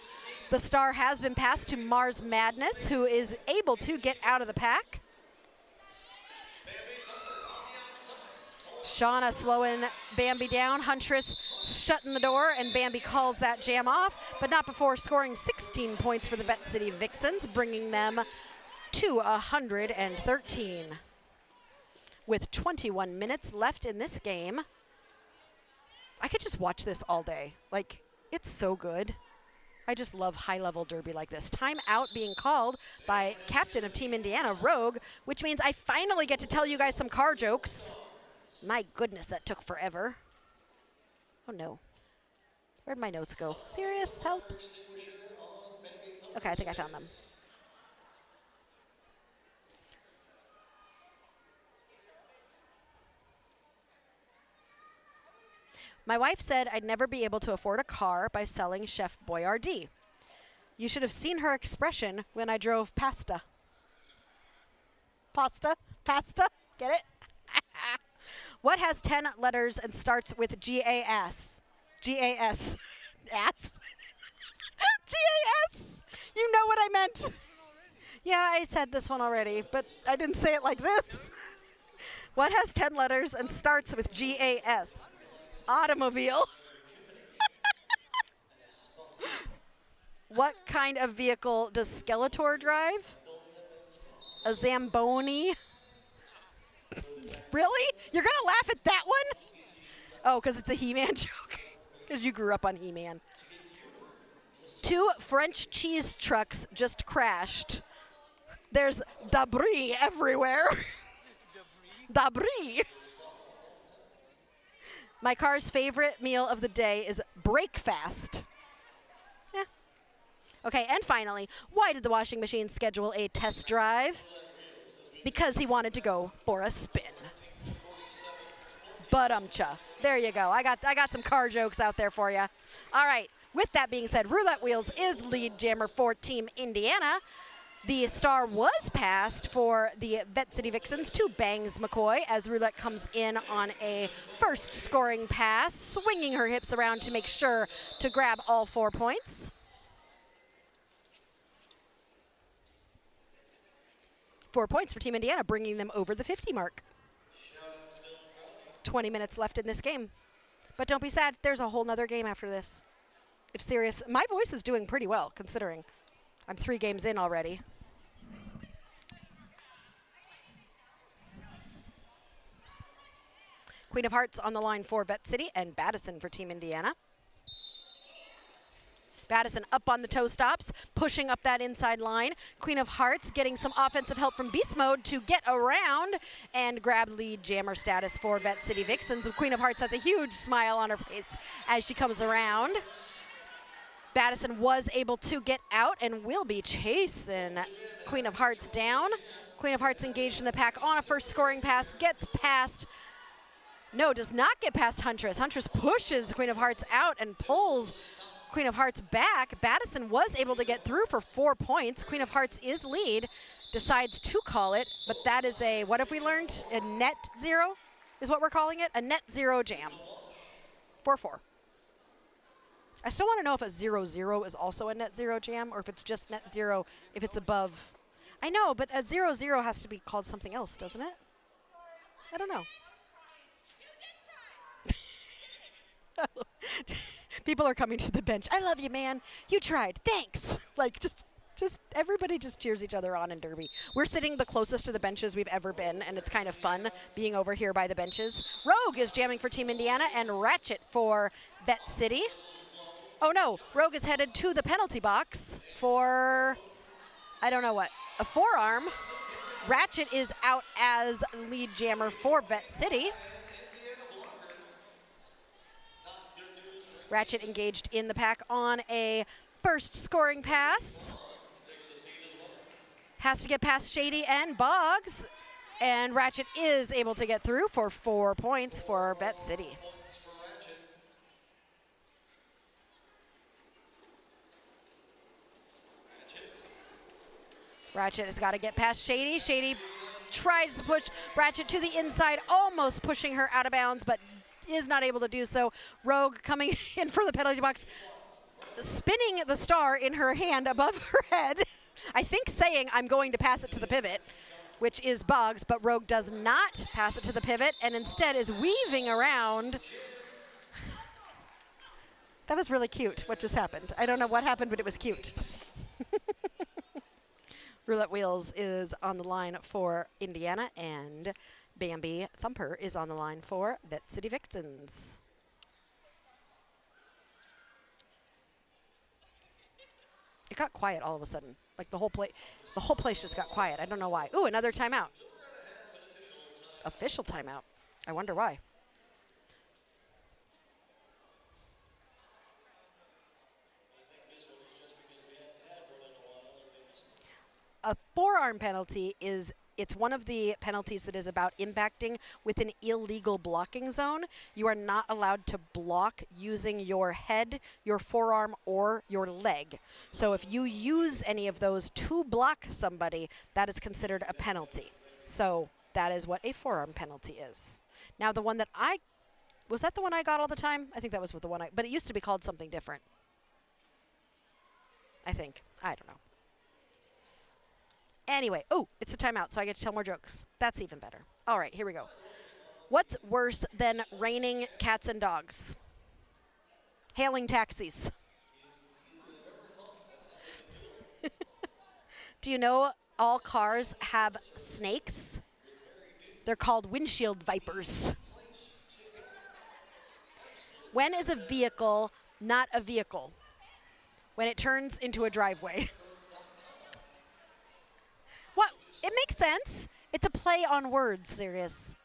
The star has been passed to Mars Madness, who is able to get out of the pack. Shauna slowing Bambi down. Huntress shutting the door, and Bambi calls that jam off, but not before scoring 16 points for the Vette City Vixens, bringing them to 113. With 21 minutes left in this game. I could just watch this all day. Like, it's so good. I just love high-level derby like this. Timeout being called by captain of Team Indiana, Rogue, which means I finally get to tell you guys some car jokes. My goodness, that took forever. Oh, no. Where'd my notes go? Serious? Help? Okay, I think I found them. My wife said I'd never be able to afford a car by selling Chef Boyardee. You should have seen her expression when I drove pasta. Pasta? Pasta? Get it? What has 10 letters and starts with G-A-S? G-A-S. Ass? G-A-S! You know what I meant. Yeah, I said this one already, but I didn't say it like this. What has 10 letters and starts with G-A-S? Automobile. What kind of vehicle does Skeletor drive? A Zamboni. Really? You're going to laugh at that one? Oh, because it's a He-Man joke. Because you grew up on He-Man. 2 French cheese trucks just crashed. There's debris everywhere. Debris. My car's favorite meal of the day is breakfast. Yeah. Okay, and finally, why did the washing machine schedule a test drive? Because he wanted to go for a spin. But-umcha. There you go. I got some car jokes out there for you. All right. With that being said, Roulette Wheels is lead jammer for Team Indiana. The star was passed for the Vette City Vixens to Bangs McCoy as Roulette comes in on a first scoring pass, swinging her hips around to make sure to grab all 4 points. 4 points for Team Indiana, bringing them over the 50 mark. 20 minutes left in this game. But don't be sad, there's a whole nother game after this. If serious, my voice is doing pretty well, considering I'm 3 games in already. Queen of Hearts on the line for Vette City and Battison for Team Indiana. Battison up on the toe stops, pushing up that inside line. Queen of Hearts getting some offensive help from Beast Mode to get around and grab lead jammer status for Vette City Vixens. Queen of Hearts has a huge smile on her face as she comes around. Battison was able to get out and will be chasing Queen of Hearts down. Queen of Hearts engaged in the pack on a first scoring pass, gets past. No, does not get past Huntress. Huntress pushes Queen of Hearts out and pulls Queen of Hearts back. Battison was able to get through for 4 points. Queen of Hearts is lead, decides to call it, but that is a, what have we learned? A net zero is what we're calling it? A net zero jam. 4-4. I still want to know if a 0-0 is also a net zero jam or if it's just net zero if it's above. I know, but a 0-0 has to be called something else, doesn't it? I don't know. People are coming to the bench. I love you, man. You tried. Thanks. Like, just everybody just cheers each other on in Derby. We're sitting the closest to the benches we've ever been, and it's kind of fun being over here by the benches. Rogue is jamming for Team Indiana and Ratchet for Vette City. Oh, no. Rogue is headed to the penalty box for, I don't know what, a forearm. Ratchet is out as lead jammer for Vette City. Ratchet engaged in the pack on a first scoring pass. Has to get past Shady and Boggs. And Ratchet is able to get through for 4 points for Vette City. Ratchet has got to get past Shady. Shady tries to push Ratchet to the inside, almost pushing her out of bounds, but is not able to do so. Rogue coming in for the penalty box, spinning the star in her hand above her head. I think saying, I'm going to pass it to the pivot, which is Boggs, but Rogue does not pass it to the pivot and instead is weaving around. That was really cute, what just happened. I don't know what happened, but it was cute. Roulette Wheels is on the line for Indiana, and Bambi Thumper is on the line for Vette City Vixens. got quiet all of a sudden. Like the whole place just got quiet. I don't know why. Ooh, another timeout. Official timeout. I wonder why. A forearm penalty is, it's one of the penalties that is about impacting with an illegal blocking zone. You are not allowed to block using your head, your forearm, or your leg. So if you use any of those to block somebody, that is considered a penalty. So that is what a forearm penalty is. Now the one that was that the one I got all the time? I think that was the one but it used to be called something different. I think. I don't know. Anyway, oh, it's a timeout, so I get to tell more jokes. That's even better. All right, here we go. What's worse than raining cats and dogs? Hailing taxis. Do you know all cars have snakes? They're called windshield vipers. When is a vehicle not a vehicle? When it turns into a driveway. What? It makes sense. It's a play on words, serious.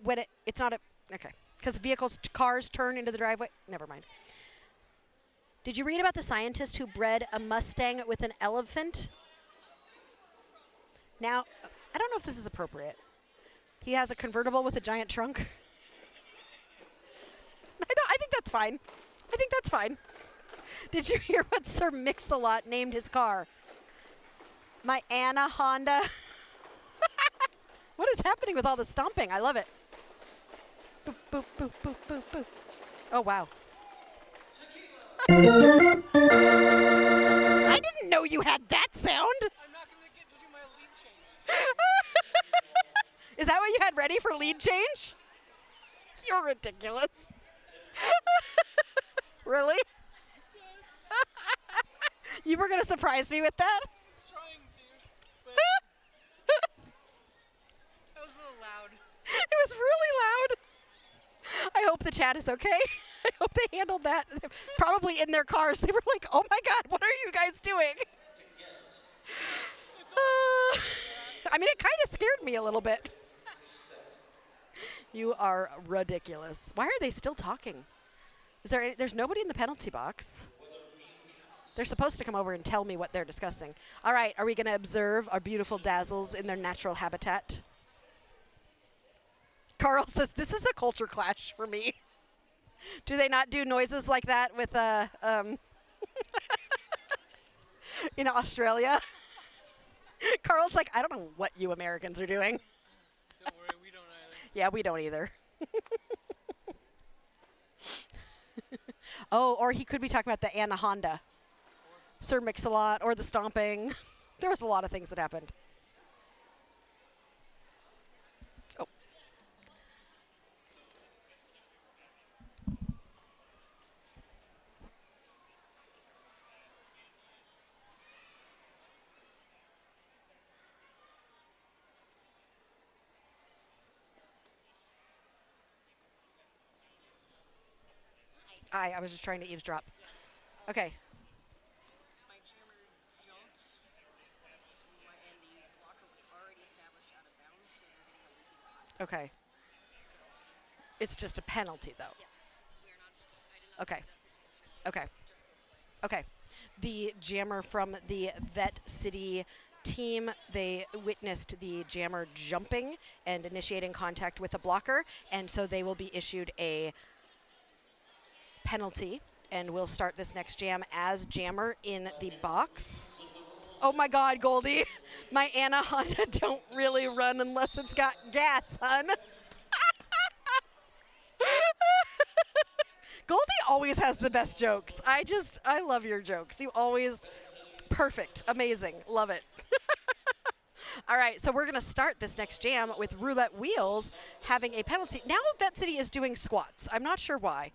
When it's not a, okay. Because cars turn into the driveway. Never mind. Did you read about the scientist who bred a Mustang with an elephant? Now, I don't know if this is appropriate. He has a convertible with a giant trunk. I think that's fine. I think that's fine. Did you hear what Sir Mix-a-Lot named his car? My Anna Honda. What is happening with all the stomping? I love it. Boop, boop, boop, boop, boop, boop. Oh, wow. I didn't know you had that sound. I'm not going to get to do my lead change. Is that what you had ready for lead change? You're ridiculous. Really? You were going to surprise me with that? That was a little loud. It was really loud. I hope the chat is okay. I hope they handled that. Probably in their cars. They were like, oh my God, what are you guys doing? I mean, it kind of scared me a little bit. You are ridiculous. Why are they still talking? There's nobody in the penalty box. They're supposed to come over and tell me what they're discussing. All right, are we going to observe our beautiful dazzles in their natural habitat? Carl says, this is a culture clash for me. Do they not do noises like that with in Australia? Carl's like, I don't know what you Americans are doing. Don't worry, we don't either. Yeah, we don't either. Oh, or he could be talking about the Anna Honda. Sir Mix-a-Lot, or the stomping. There was a lot of things that happened. Oh. I was just trying to eavesdrop. Okay. My jammer jumped, and the blocker was already established out of bounds, so they're getting a leaping contact. Okay. So, It's just a penalty, though. yes, we are not. I did not Okay. suggest expulsion. Okay. Just go play. Okay. The jammer from the Vette City team, they witnessed the jammer jumping and initiating contact with a blocker, and so they will be issued a penalty, and we'll start this next jam as jammer in the box. Oh my God, Goldie. My Anna Honda don't really run unless it's got gas, hun. Goldie always has the best jokes. I love your jokes. You always, perfect, amazing, love it. All right, so we're gonna start this next jam with roulette wheels having a penalty. Now Vette City is doing squats. I'm not sure why.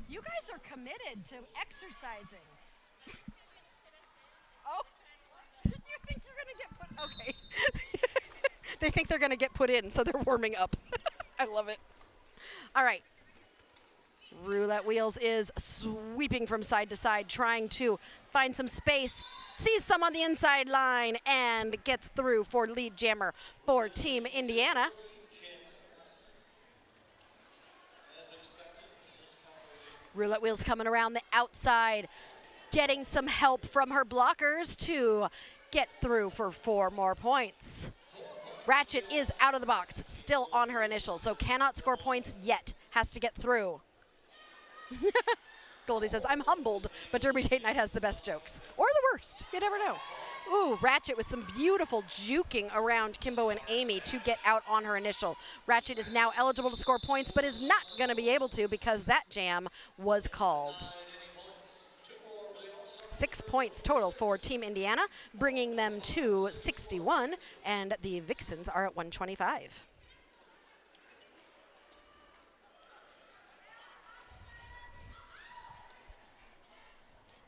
You guys are committed to exercising. Oh, you think you're gonna get put, okay. They think they're gonna get put in, so they're warming up. I love it. All right. Roulette Wheels is sweeping from side to side, trying to find some space. Sees some on the inside line and gets through for lead jammer for Team Indiana. Roulette Wheels coming around the outside, getting some help from her blockers to get through for 4 more points. Ratchet is out of the box, still on her initial, so cannot score points yet. Has to get through. Goldie says, I'm humbled, but Derby Date Night has the best jokes. Or the worst, you never know. Ooh, Ratchet with some beautiful juking around Kimbo and Amy to get out on her initial. Ratchet is now eligible to score points, but is not going to be able to because that jam was called. 6 points total for Team Indiana, bringing them to 61, and the Vixens are at 125.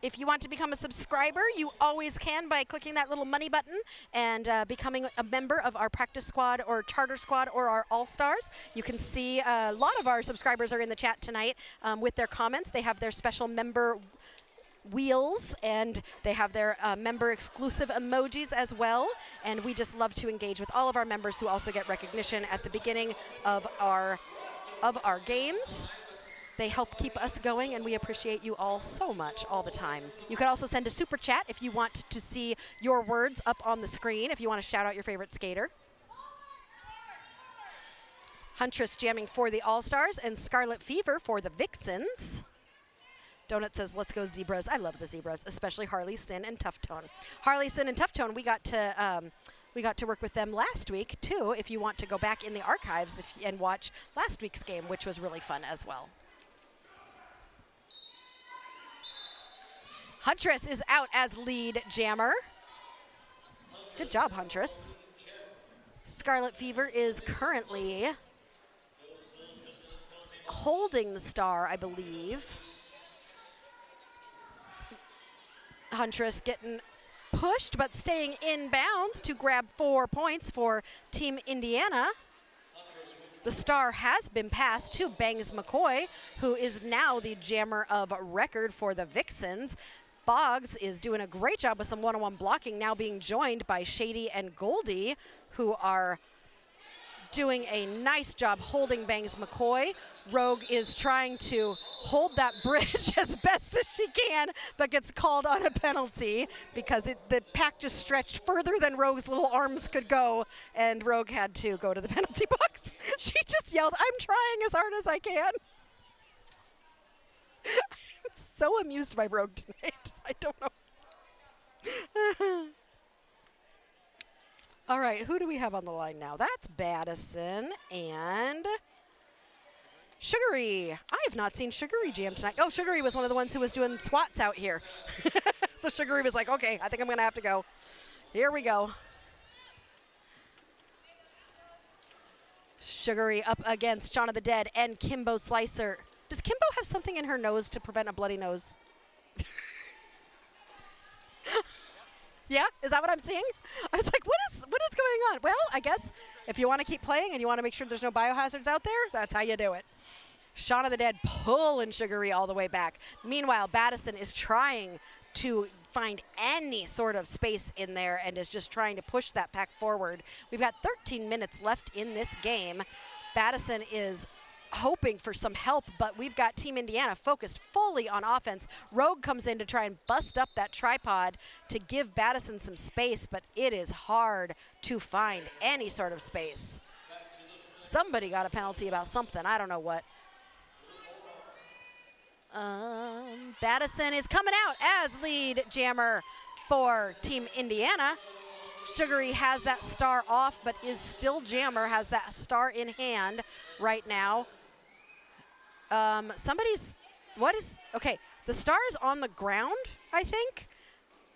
If you want to become a subscriber, you always can by clicking that little money button and becoming a member of our practice squad or charter squad or our all-stars. You can see a lot of our subscribers are in the chat tonight with their comments. They have their special member wheels and they have their member exclusive emojis as well. And we just love to engage with all of our members who also get recognition at the beginning of our games. They help keep us going, and we appreciate you all so much all the time. You can also send a super chat if you want to see your words up on the screen, if you want to shout out your favorite skater. Huntress jamming for the All-Stars, and Scarlet Fever for the Vixens. Donut says, let's go Zebras. I love the Zebras, especially Harley, Sin, and Tough Tone. Harley, Sin, and Tough Tone, we got to work with them last week, too, if you want to go back in the archives and watch last week's game, which was really fun as well. Huntress is out as lead jammer. Good job, Huntress. Scarlet Fever is currently holding the star, I believe. Huntress getting pushed, but staying in bounds to grab 4 points for Team Indiana. The star has been passed to Bangs McCoy, who is now the jammer of record for the Vixens. Boggs is doing a great job with some one-on-one blocking, now being joined by Shady and Goldie, who are doing a nice job holding Bangs McCoy. Rogue is trying to hold that bridge as best as she can, but gets called on a penalty because the pack just stretched further than Rogue's little arms could go, and Rogue had to go to the penalty box. She just yelled, I'm trying as hard as I can. I'm so amused by Rogue tonight. I don't know. All right, who do we have on the line now? That's Baddison and Sugary. I have not seen Sugary jam tonight. Oh, Sugary was one of the ones who was doing squats out here. So Sugary was like, okay, I think I'm going to have to go. Here we go. Sugary up against Shaun of the Dead and Kimbo Slicer. Does Kimbo have something in her nose to prevent a bloody nose? Yeah, is that what I'm seeing? I was like, what is going on? Well, I guess if you want to keep playing and you want to make sure there's no biohazards out there, that's how you do it. Shaun of the Dead pulling Sugary all the way back. Meanwhile, Baddison is trying to find any sort of space in there and is just trying to push that pack forward. We've got 13 minutes left in this game. Baddison is hoping for some help, but we've got Team Indiana focused fully on offense. Rogue comes in to try and bust up that tripod to give Baddison some space, but it is hard to find any sort of space. Somebody got a penalty about something. I don't know what. Baddison is coming out as lead jammer for Team Indiana. Sugary has that star off, but is still jammer, has that star in hand right now. Okay, the star is on the ground, I think.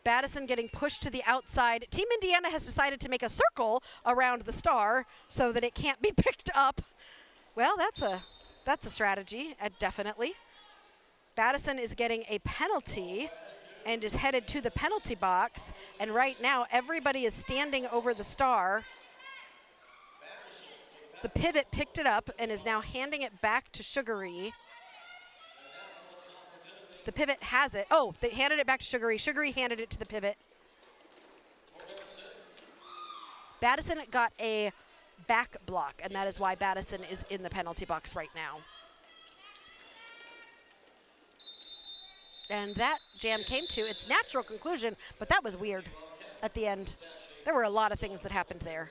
Baddison getting pushed to the outside. Team Indiana has decided to make a circle around the star so that it can't be picked up. Well, that's a strategy, definitely. Baddison is getting a penalty and is headed to the penalty box. And right now, everybody is standing over the star. The pivot picked it up and is now handing it back to Sugary. The pivot has it. Oh, they handed it back to Sugary. Sugary handed it to the pivot. Battison got a back block, and that is why Battison is in the penalty box right now. And that jam came to its natural conclusion, but that was weird at the end. There were a lot of things that happened there.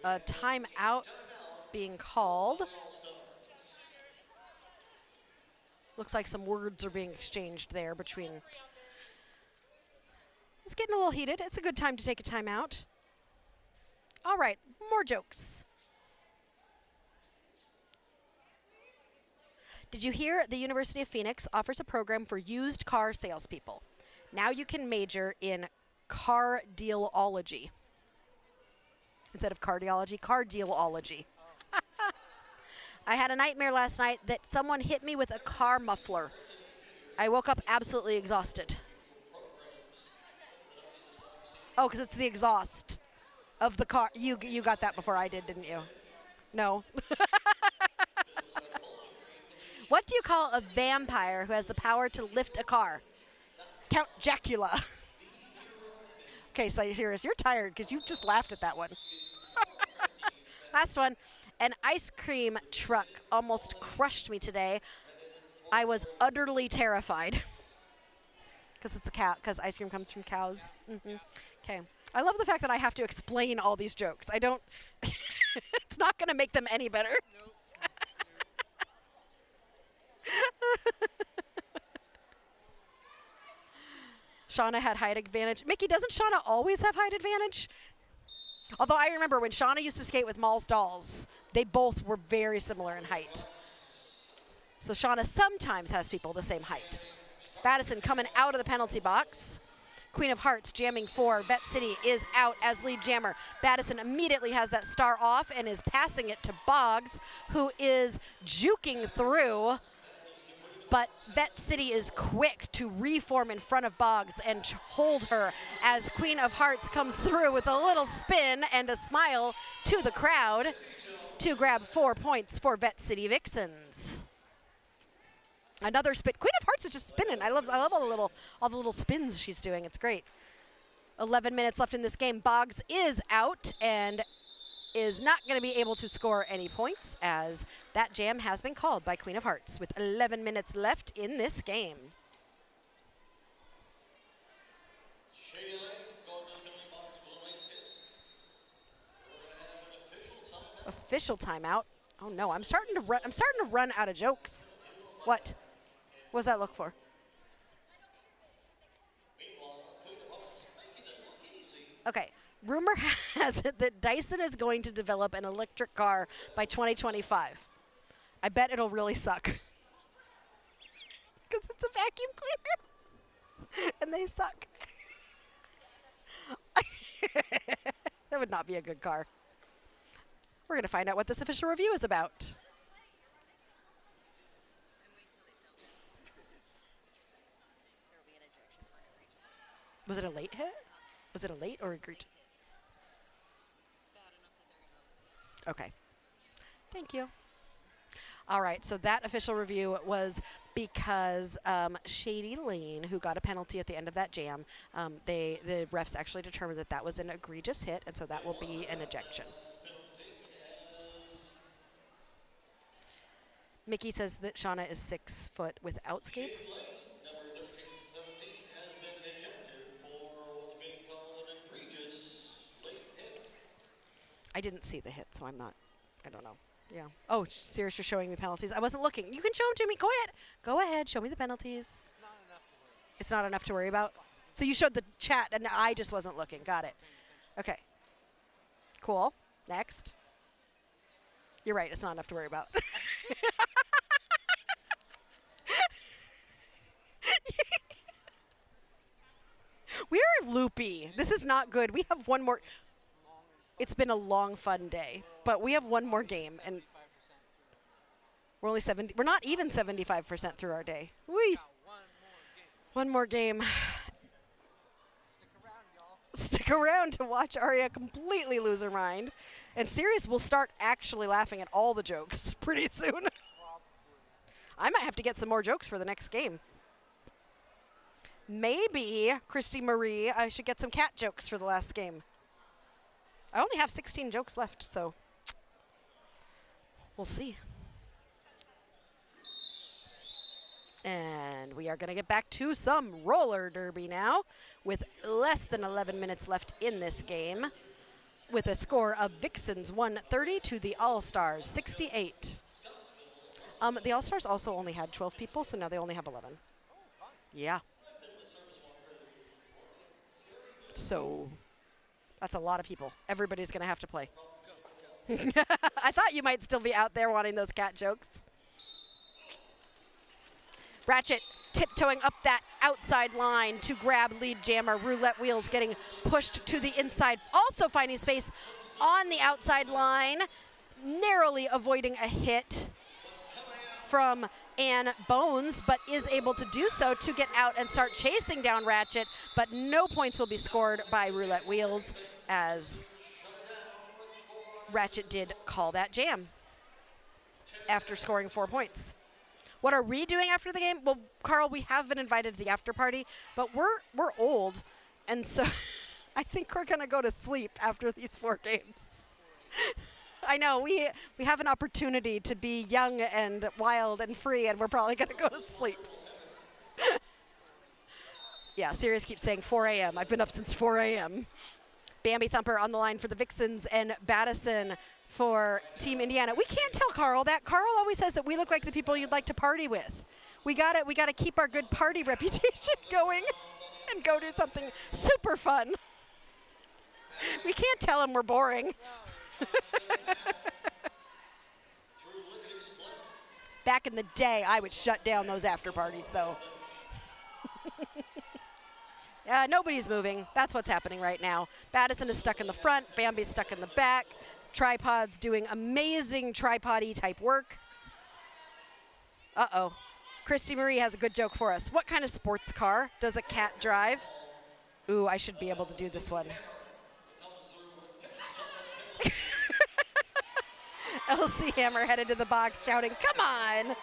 A timeout being called. Looks like some words are being exchanged there between. It's getting a little heated. It's a good time to take a timeout. All right, more jokes. Did you hear the University of Phoenix offers a program for used car salespeople? Now you can major in car dealology. Instead of cardiology, car dealology. I had a nightmare last night that someone hit me with a car muffler. I woke up absolutely exhausted. Oh, because it's the exhaust of the car. You got that before I did, didn't you? No. What do you call a vampire who has the power to lift a car? Count Dracula. Okay, Cyrus, you're tired because you just laughed at that one. Last one. An ice cream truck almost crushed me today. I was utterly terrified. Because it's a cow. Because ice cream comes from cows. Okay. I love the fact that I have to explain all these jokes. I don't. It's not going to make them any better. Nope. Shauna had height advantage. Mickey, doesn't Shauna always have height advantage? Although I remember when Shauna used to skate with Maul's dolls, they both were very similar in height. So Shauna sometimes has people the same height. Battison coming out of the penalty box. Queen of Hearts jamming 4. Vette City is out as lead jammer. Battison immediately has that star off and is passing it to Boggs, who is juking through. But Vette City is quick to reform in front of Boggs and hold her as Queen of Hearts comes through with a little spin and a smile to the crowd to grab 4 points for Vette City Vixens. Another spin. Queen of Hearts is just spinning. I love all the little spins she's doing. It's great. 11 minutes left in this game. Boggs is out and is not going to be able to score any points as that jam has been called by Queen of Hearts with 11 minutes left in this game. Official timeout. Oh no, I'm starting to run out of jokes. What? What does that look for? Okay. Rumor has it that Dyson is going to develop an electric car by 2025. I bet it'll really suck. Because it's a vacuum cleaner. And they suck. That would not be a good car. We're going to find out what this official review is about. And wait till they tell me. There will be an ejection for an egregious hit. Was it a late hit? Was it a late or egregious? Bad enough that they're gonna. Okay. Thank you. All right, so that official review was because Shady Lane, who got a penalty at the end of that jam, the refs actually determined that that was an egregious hit, and so that will be an ejection. Mickey says that Shauna is 6 foot without skates. I didn't see the hit, so I don't know. Yeah. Oh, Sirius, you're showing me penalties. I wasn't looking. You can show them to me. Go ahead. Go ahead. Show me the penalties. It's not enough to worry about. So you showed the chat, and I just wasn't looking. Got it. Okay. Cool. Next. You're right. It's not enough to worry about. We are loopy. This is not good. We have one more. It's been a long, fun day, but we have one more game, and we're only 70. We're not even 75% through our day. Whee! One more game. Stick around, y'all. Stick around to watch Arya completely lose her mind. And Sirius will start actually laughing at all the jokes pretty soon. I might have to get some more jokes for the next game. Maybe, Christy Marie, I should get some cat jokes for the last game. I only have 16 jokes left, so we'll see. And we are going to get back to some roller derby now with less than 11 minutes left in this game, with a score of Vixens 130 to the All-Stars 68. The All-Stars also only had 12 people, so now they only have 11. Yeah. So that's a lot of people. Everybody's going to have to play. I thought you might still be out there wanting those cat jokes. Ratchet tiptoeing up that outside line to grab lead jammer. Roulette Wheels getting pushed to the inside. Also finding space on the outside line. Narrowly avoiding a hit from Ann Bones, but is able to do so to get out and start chasing down Ratchet. But no points will be scored by Roulette Wheels, as Ratchet did call that jam after scoring 4 points. What are we doing after the game? Well, Carl, we have been invited to the after party, but we're old, and so I think we're gonna go to sleep after these 4 games. I know we have an opportunity to be young and wild and free, and we're probably gonna go to sleep. Yeah, Sirius keeps saying 4 a.m. I've been up since 4 a.m. Bambi Thumper on the line for the Vixens, and Battison for Team Indiana. We can't tell Carl that. Carl always says that we look like the people you'd like to party with. We gotta keep our good party reputation going and go do something super fun. We can't tell him we're boring. Back in the day, I would shut down those after parties, though. Nobody's moving. That's what's happening right now. Battison is stuck in the front. Bambi's stuck in the back. Tripod's doing amazing tripod-y type work. Uh-oh. Christy Marie has a good joke for us. What kind of sports car does a cat drive? Ooh, I should be able to do this one. LC Hammer headed to the box shouting, "Come on!"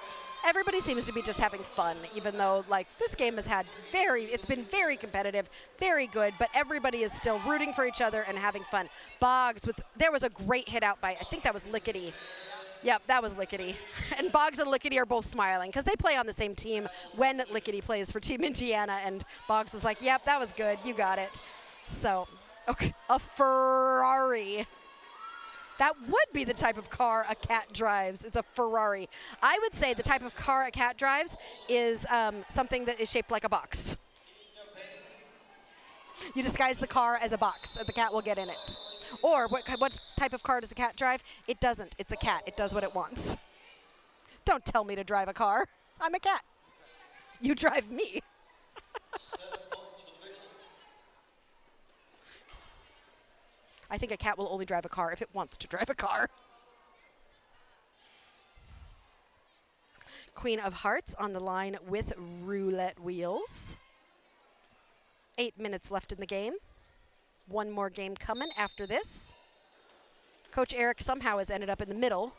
Everybody seems to be just having fun, even though, like, this game has had it's been very competitive, very good, but everybody is still rooting for each other and having fun. Boggs there was a great hit out by, I think that was Lickety. Yep, that was Lickety. And Boggs and Lickety are both smiling because they play on the same team when Lickety plays for Team Indiana, and Boggs was like, "Yep, that was good, you got it." So, okay, a Ferrari. That would be the type of car a cat drives. It's a Ferrari. I would say the type of car a cat drives is something that is shaped like a box. You disguise the car as a box, and the cat will get in it. Or what type of car does a cat drive? It doesn't. It's a cat. It does what it wants. Don't tell me to drive a car. I'm a cat. You drive me. I think a cat will only drive a car if it wants to drive a car. Queen of Hearts on the line with Roulette Wheels. 8 minutes left in the game. One more game coming after this. Coach Eric somehow has ended up in the middle.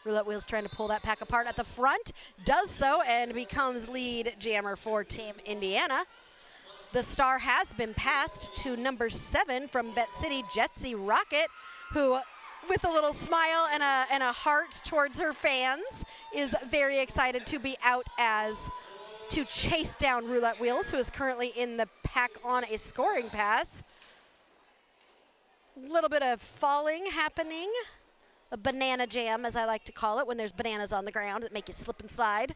Roulette Wheels trying to pull that pack apart at the front. Does so and becomes lead jammer for Team Indiana. The star has been passed to number 7 from Vette City, Jetsy Rocket, who, with a little smile and a heart towards her fans, is very excited to be out to chase down Roulette Wheels, who is currently in the pack on a scoring pass. A little bit of falling happening. A banana jam, as I like to call it, when there's bananas on the ground that make you slip and slide.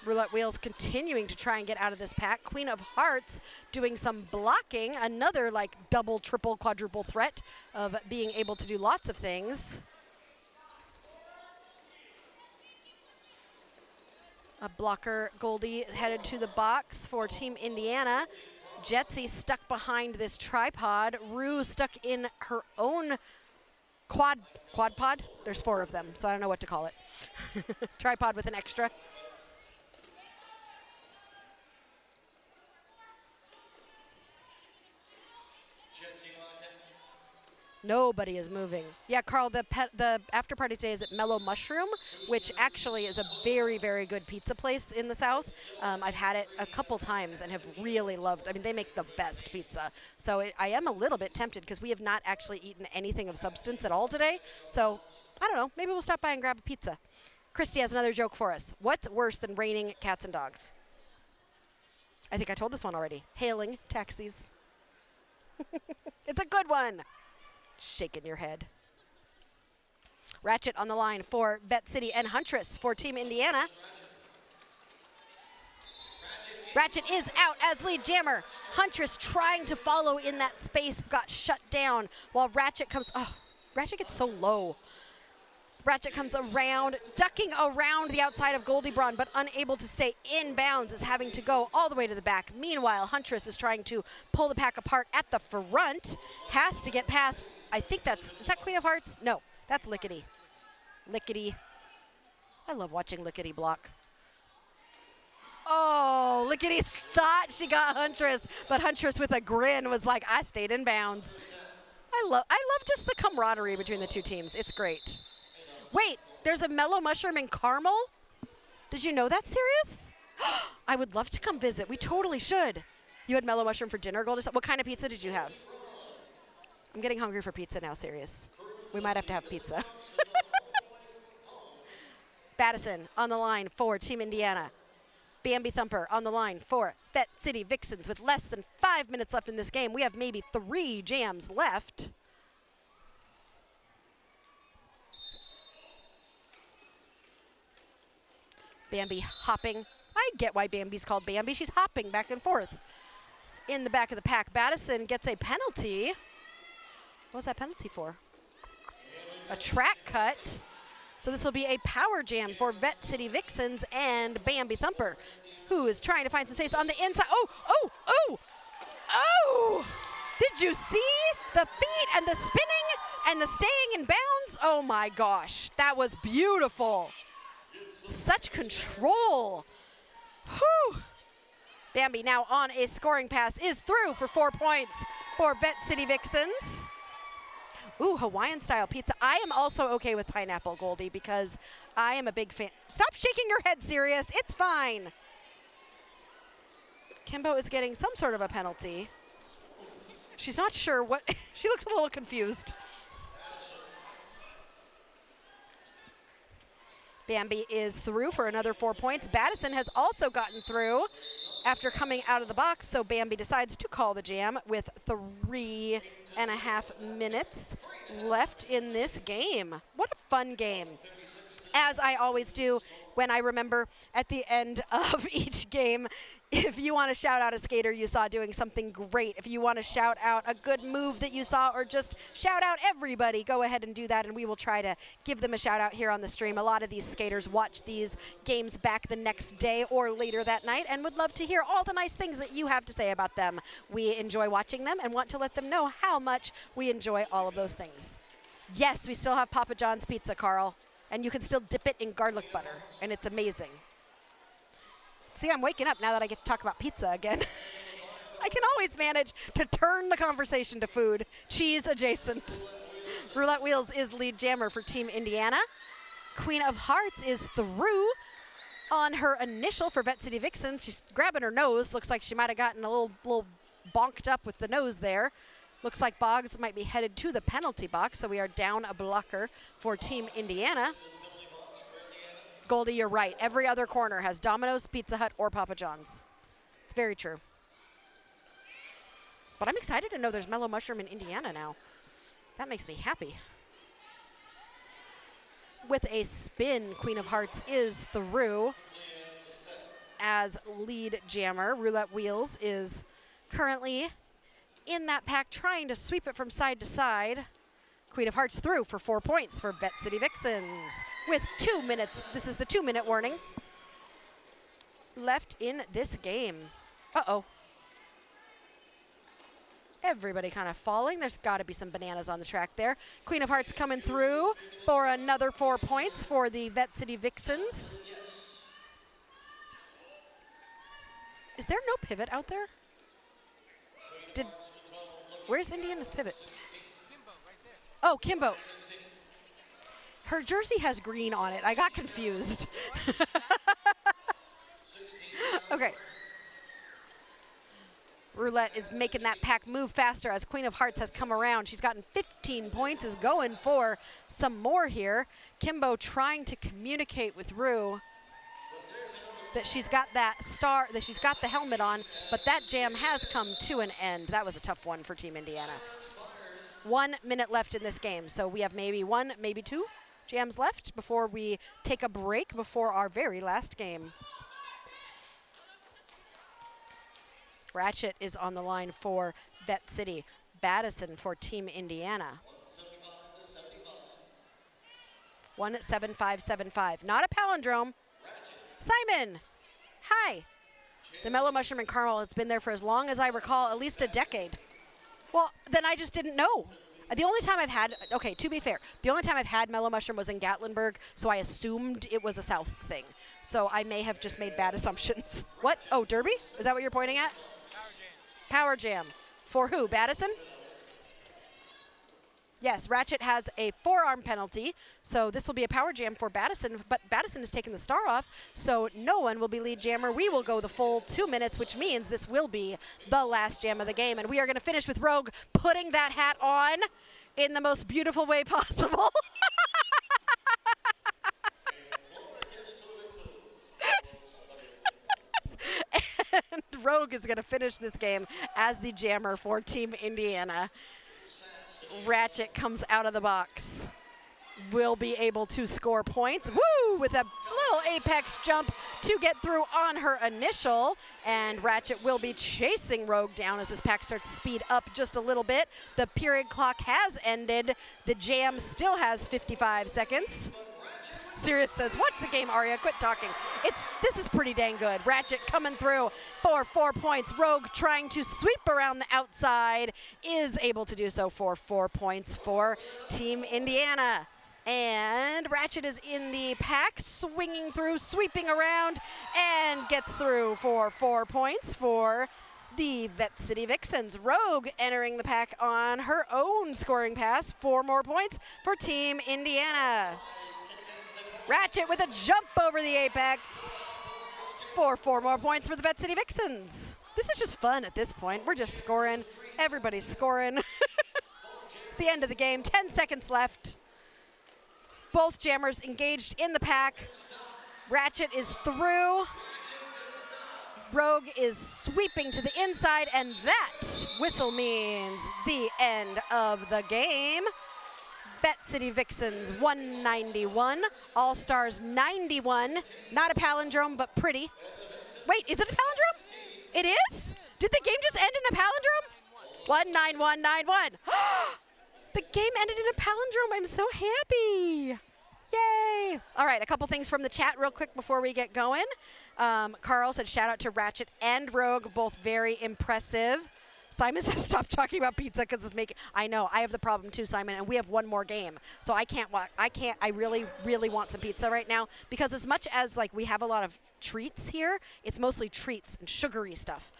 Roulette Wheels continuing to try and get out of this pack. Queen of Hearts doing some blocking, another like double, triple, quadruple threat of being able to do lots of things. A blocker, Goldie, headed to the box for Team Indiana. Jetsy stuck behind this tripod. Rue stuck in her own quad pod. There's 4 of them, so I don't know what to call it. Tripod with an extra. Nobody is moving. Yeah, Carl, the after party today is at Mellow Mushroom, which actually is a very, very good pizza place in the South. I've had it a couple times and have really loved. I mean, they make the best pizza. So I am a little bit tempted because we have not actually eaten anything of substance at all today. So I don't know. Maybe we'll stop by and grab a pizza. Christy has another joke for us. What's worse than raining cats and dogs? I think I told this one already. Hailing taxis. It's a good one. Shaking your head. Ratchet on the line for Vette City and Huntress for Team Indiana. Ratchet is out as lead jammer. Huntress trying to follow in that space got shut down while Ratchet comes. Oh, Ratchet gets so low. Ratchet comes around, ducking around the outside of Goldie Braun, but unable to stay in bounds, is having to go all the way to the back. Meanwhile, Huntress is trying to pull the pack apart at the front. Has to get past, I think is that Queen of Hearts? No, that's Lickety. Lickety. I love watching Lickety block. Oh, Lickety thought she got Huntress, but Huntress with a grin was like, I stayed in bounds. I love just the camaraderie between the two teams. It's great. Wait, there's a Mellow Mushroom in Carmel? Did you know that, serious? I would love to come visit. We totally should. You had Mellow Mushroom for dinner, Goldie? What kind of pizza did you have? I'm getting hungry for pizza now, serious. We might have to have pizza. Battison on the line for Team Indiana. Bambi Thumper on the line for Vette City Vixens. With less than 5 minutes left in this game, we have maybe 3 jams left. Bambi hopping. I get why Bambi's called Bambi. She's hopping back and forth. In the back of the pack, Battison gets a penalty. What was that penalty for? A track cut. So this will be a power jam for Vette City Vixens and Bambi Thumper, who is trying to find some space on the inside. Oh! Did you see the feet and the spinning and the staying in bounds? Oh my gosh, that was beautiful. Such control. Whew. Bambi now on a scoring pass is through for 4 points for Vette City Vixens. Ooh, Hawaiian style pizza. I am also okay with pineapple, Goldie, because I am a big fan. Stop shaking your head, serious. It's fine. Kimbo is getting some sort of a penalty. She's not sure what. She looks a little confused. Bambi is through for another 4 points. Battison has also gotten through after coming out of the box, so Bambi decides to call the jam with 3.5 minutes left in this game. What a fun game. As I always do when I remember at the end of each game, if you want to shout out a skater you saw doing something great, if you want to shout out a good move that you saw, or just shout out everybody, go ahead and do that, and we will try to give them a shout out here on the stream. A lot of these skaters watch these games back the next day or later that night and would love to hear all the nice things that you have to say about them. We enjoy watching them and want to let them know how much we enjoy all of those things. Yes, we still have Papa John's pizza, Carl. And you can still dip it in garlic butter, and it's amazing. See, I'm waking up now that I get to talk about pizza again. I can always manage to turn the conversation to food, cheese adjacent. Roulette Wheels is lead jammer for Team Indiana. Queen of Hearts is through on her initial for Vette City Vixens. She's grabbing her nose. Looks like she might have gotten a little bonked up with the nose there. Looks like Boggs might be headed to the penalty box, so we are down a blocker for Team Indiana. Goldie, you're right. Every other corner has Domino's, Pizza Hut, or Papa John's. It's very true. But I'm excited to know there's Mellow Mushroom in Indiana now. That makes me happy. With a spin, Queen of Hearts is through as lead jammer. Roulette Wheels is currently in that pack, trying to sweep it from side to side. Queen of Hearts through for 4 points for Vette City Vixens. With 2 minutes, this is the 2-minute warning left in this game. Uh-oh. Everybody kind of falling. There's got to be some bananas on the track there. Queen of Hearts coming through for another 4 points for the Vette City Vixens. Is there no pivot out there? Where's Indiana's pivot? Oh, Kimbo. Her jersey has green on it. I got confused. Okay. Roulette is making that pack move faster as Queen of Hearts has come around. She's gotten 15 points, is going for some more here. Kimbo trying to communicate with Rue that she's got that star, that she's got the helmet on, but that jam has come to an end. That was a tough one for Team Indiana. 1 minute left in this game, so we have maybe 1, maybe 2 jams left before we take a break before our very last game. Ratchet is on the line for Vette City. Battison for Team Indiana. 17575. Not a palindrome. Simon, hi. The Mellow Mushroom and Caramel has been there for as long as I recall, at least a decade. Well, then I just didn't know. The only time I've had, okay, to be fair, the only time I've had Mellow Mushroom was in Gatlinburg, so I assumed it was a South thing. So I may have just made bad assumptions. What? Oh, Derby? Is that what you're pointing at? Power Jam. For who? Battison? Yes, Ratchet has a forearm penalty, so this will be a power jam for Battison, but Battison has taken the star off, so no one will be lead jammer. We will go the full 2 minutes, which means this will be the last jam of the game, and we are going to finish with Rogue putting that hat on in the most beautiful way possible. And Rogue is going to finish this game as the jammer for Team Indiana. Ratchet comes out of the box. Will be able to score points. Woo! With a little apex jump to get through on her initial. And Ratchet will be chasing Rogue down as this pack starts to speed up just a little bit. The period clock has ended. The jam still has 55 seconds. Sirius says, watch the game, Aria. Quit talking. This is pretty dang good. Ratchet coming through for 4 points. Rogue trying to sweep around the outside is able to do so for 4 points for Team Indiana. And Ratchet is in the pack, swinging through, sweeping around, and gets through for 4 points for the Vette City Vixens. Rogue entering the pack on her own scoring pass. 4 more points for Team Indiana. Ratchet with a jump over the apex for 4 more points for the Vette City Vixens. This is just fun at this point. We're just scoring. Everybody's scoring. It's the end of the game. 10 seconds left. Both jammers engaged in the pack. Ratchet is through. Rogue is sweeping to the inside, and that whistle means the end of the game. Vette City Vixens 191, All Stars 91. Not a palindrome, but pretty. Wait, is it a palindrome? It is? Did the game just end in a palindrome? 19191. The game ended in a palindrome. I'm so happy. Yay. All right, a couple things from the chat real quick before we get going. Carl said shout out to Ratchet and Rogue, both very impressive. Simon says stop talking about pizza because it's making. I know, I have the problem too, Simon, and we have one more game, so I can't. I really, really want some pizza right now because as much as like we have a lot of treats here, it's mostly treats and sugary stuff.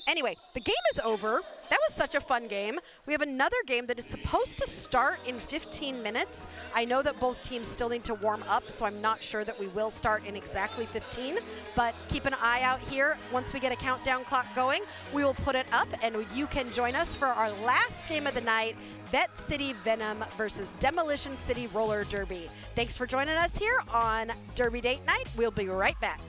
Anyway, the game is over. That was such a fun game. We have another game that is supposed to start in 15 minutes. I know that both teams still need to warm up, so I'm not sure that we will start in exactly 15, but keep an eye out here. Once we get a countdown clock going, we will put it up, and you can join us for our last game of the night, Vette City Venom versus Demolition City Roller Derby. Thanks for joining us here on Derby Date Night. We'll be right back.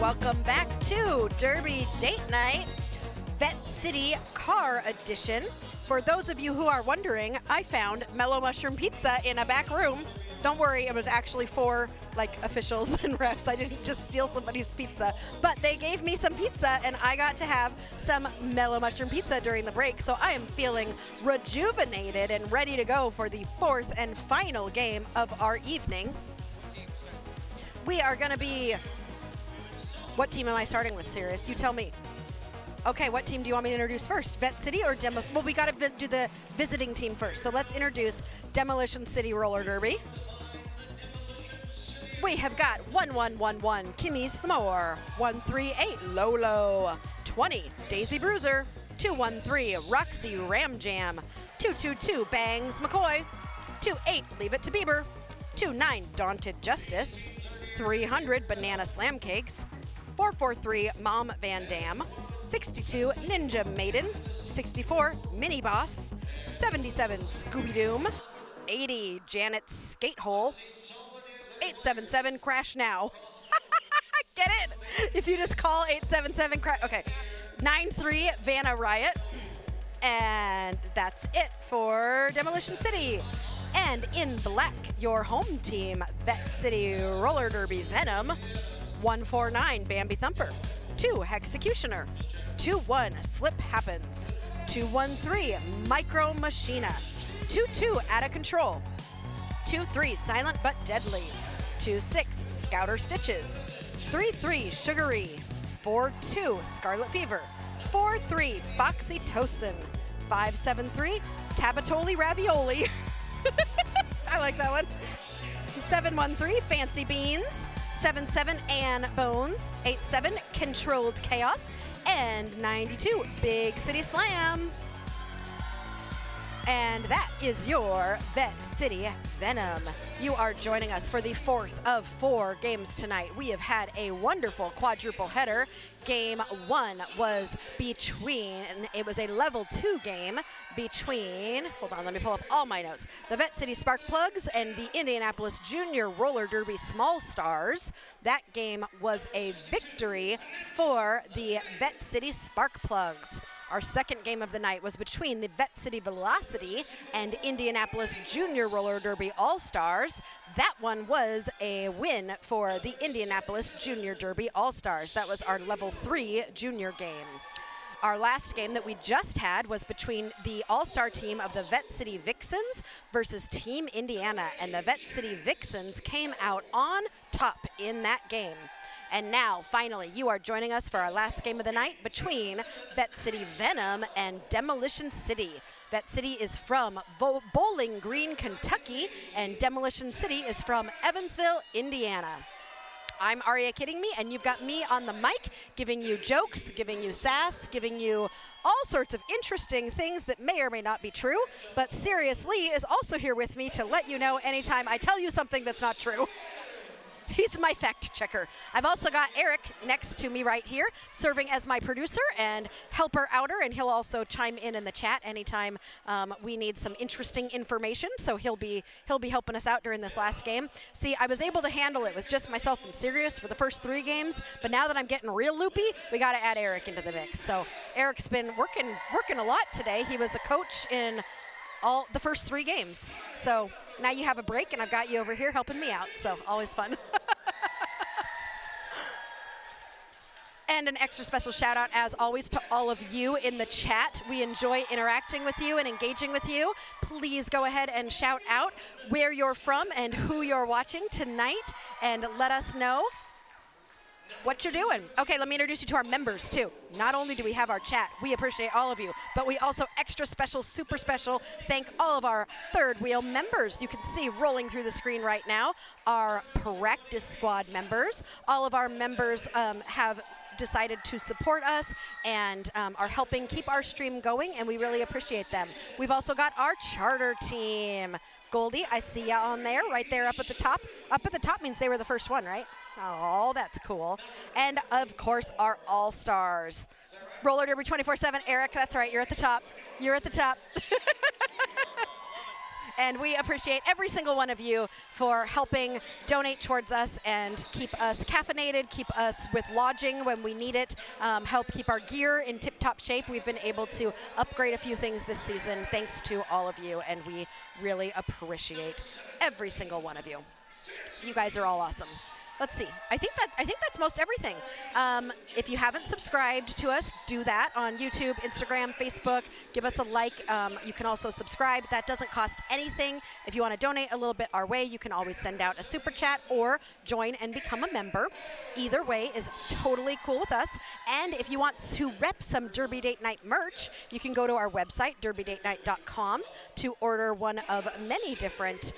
Welcome back to Derby Date Night, Vette City Car Edition. For those of you who are wondering, I found Mellow Mushroom Pizza in a back room. Don't worry, it was actually for officials and refs. I didn't just steal somebody's pizza, but they gave me some pizza and I got to have some Mellow Mushroom Pizza during the break. So I am feeling rejuvenated and ready to go for the fourth and final game of our evening. We are gonna be, what team am I starting with, Sirius? You tell me. Okay, what team do you want me to introduce first? Vette City or Demolition? Well, we gotta do the visiting team first. So let's introduce Demolition City Roller Derby. We have got 1111 Kimmy S'more, 138 Lolo, 20 Daisy Bruiser, 213 Roxy Ram Jam, 222 Bangs McCoy, 28 Leave It to Bieber, 29 Daunted Justice, 300 Banana Slam Cakes, 443 Mom Van Dam, 62 Ninja Maiden, 64 Mini Boss, 77 Scooby Doom, 80 Janet's Skate Hole, 877 Crash Now. Get it? If you just call 877 Crash. Okay. 93 Vanna Riot. And that's it for Demolition City. And in black, your home team, Vette City Roller Derby Venom. 149 Bambi Thumper. 2 Hexecutioner. 21 Slip Happens. 213 Micro Machina. 22 Out of Control. 23 Silent But Deadly. 26 Scouter Stitches. 33 Sugary. 42 Scarlet Fever. 43 Foxy Tosin. 573 Tabatoli Ravioli. I like that one. 713 Fancy Beans. 77 Ann Bones. 87 Controlled Chaos. And 92 Big City Slam. And that is your Vette City Venom. You are joining us for the fourth of 4 games tonight. We have had a wonderful quadruple header. Game 1 was it was a level 2 game between, hold on, let me pull up all my notes. The Vette City Spark Plugs and the Indianapolis Junior Roller Derby Small Stars. That game was a victory for the Vette City Spark Plugs. Our second game of the night was between the Vette City Velocity and Indianapolis Junior Roller Derby All-Stars. That one was a win for the Indianapolis Junior Derby All-Stars. That was our level 3 junior game. Our last game that we just had was between the all-star team of the Vette City Vixens versus Team Indiana, and the Vette City Vixens came out on top in that game. And now, finally, you are joining us for our last game of the night between Vette City Venom and Demolition City. Vette City is from Bowling Green, Kentucky, and Demolition City is from Evansville, Indiana. I'm Aria Kidding Me, and you've got me on the mic giving you jokes, giving you sass, giving you all sorts of interesting things that may or may not be true. But seriously is also here with me to let you know anytime I tell you something that's not true. He's my fact checker. I've also got Eric next to me right here, serving as my producer and helper outer, and he'll also chime in the chat anytime we need some interesting information. So he'll be helping us out during this last game. See, I was able to handle it with just myself and Sirius for the first 3 games, but now that I'm getting real loopy, we got to add Eric into the mix. So Eric's been working a lot today. He was a coach in all the first 3 games. So now you have a break, and I've got you over here helping me out. So always fun. And an extra special shout out, as always, to all of you in the chat. We enjoy interacting with you and engaging with you. Please go ahead and shout out where you're from and who you're watching tonight, and let us know what you're doing. Okay, let me introduce you to our members too. Not only do we have our chat, we appreciate all of you, but we also extra special, super special, thank all of our third wheel members. You can see rolling through the screen right now, our practice squad members. All of our members have decided to support us and are helping keep our stream going, and we really appreciate them. We've also got our charter team. Goldie, I see you on there, right there up at the top. Up at the top means they were the first one, right? Oh, that's cool. And of course, our all-stars. Roller Derby 24/7, Eric, that's right, you're at the top. You're at the top. And we appreciate every single one of you for helping donate towards us and keep us caffeinated, keep us with lodging when we need it, help keep our gear in tip-top shape. We've been able to upgrade a few things this season thanks to all of you, and we really appreciate every single one of you. You guys are all awesome. Let's see. I think that's most everything. If you haven't subscribed to us, do that on YouTube, Instagram, Facebook. Give us a like. You can also subscribe. That doesn't cost anything. If you want to donate a little bit our way, you can always send out a super chat or join and become a member. Either way is totally cool with us. And if you want to rep some Derby Date Night merch, you can go to our website, derbydatenight.com, to order one of many different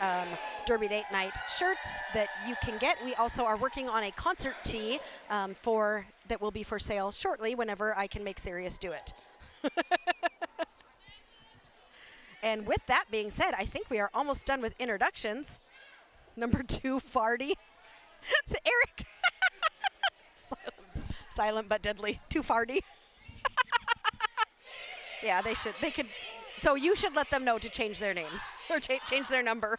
Derby Date Night shirts that you can get. We also are working on a concert tee that will be for sale shortly whenever I can make Sirius do it. And with that being said, I think we are almost done with introductions. Number 2, Farty. To Eric. Silent but deadly. Too farty. Yeah, they could. So you should let them know to change their name or change their number.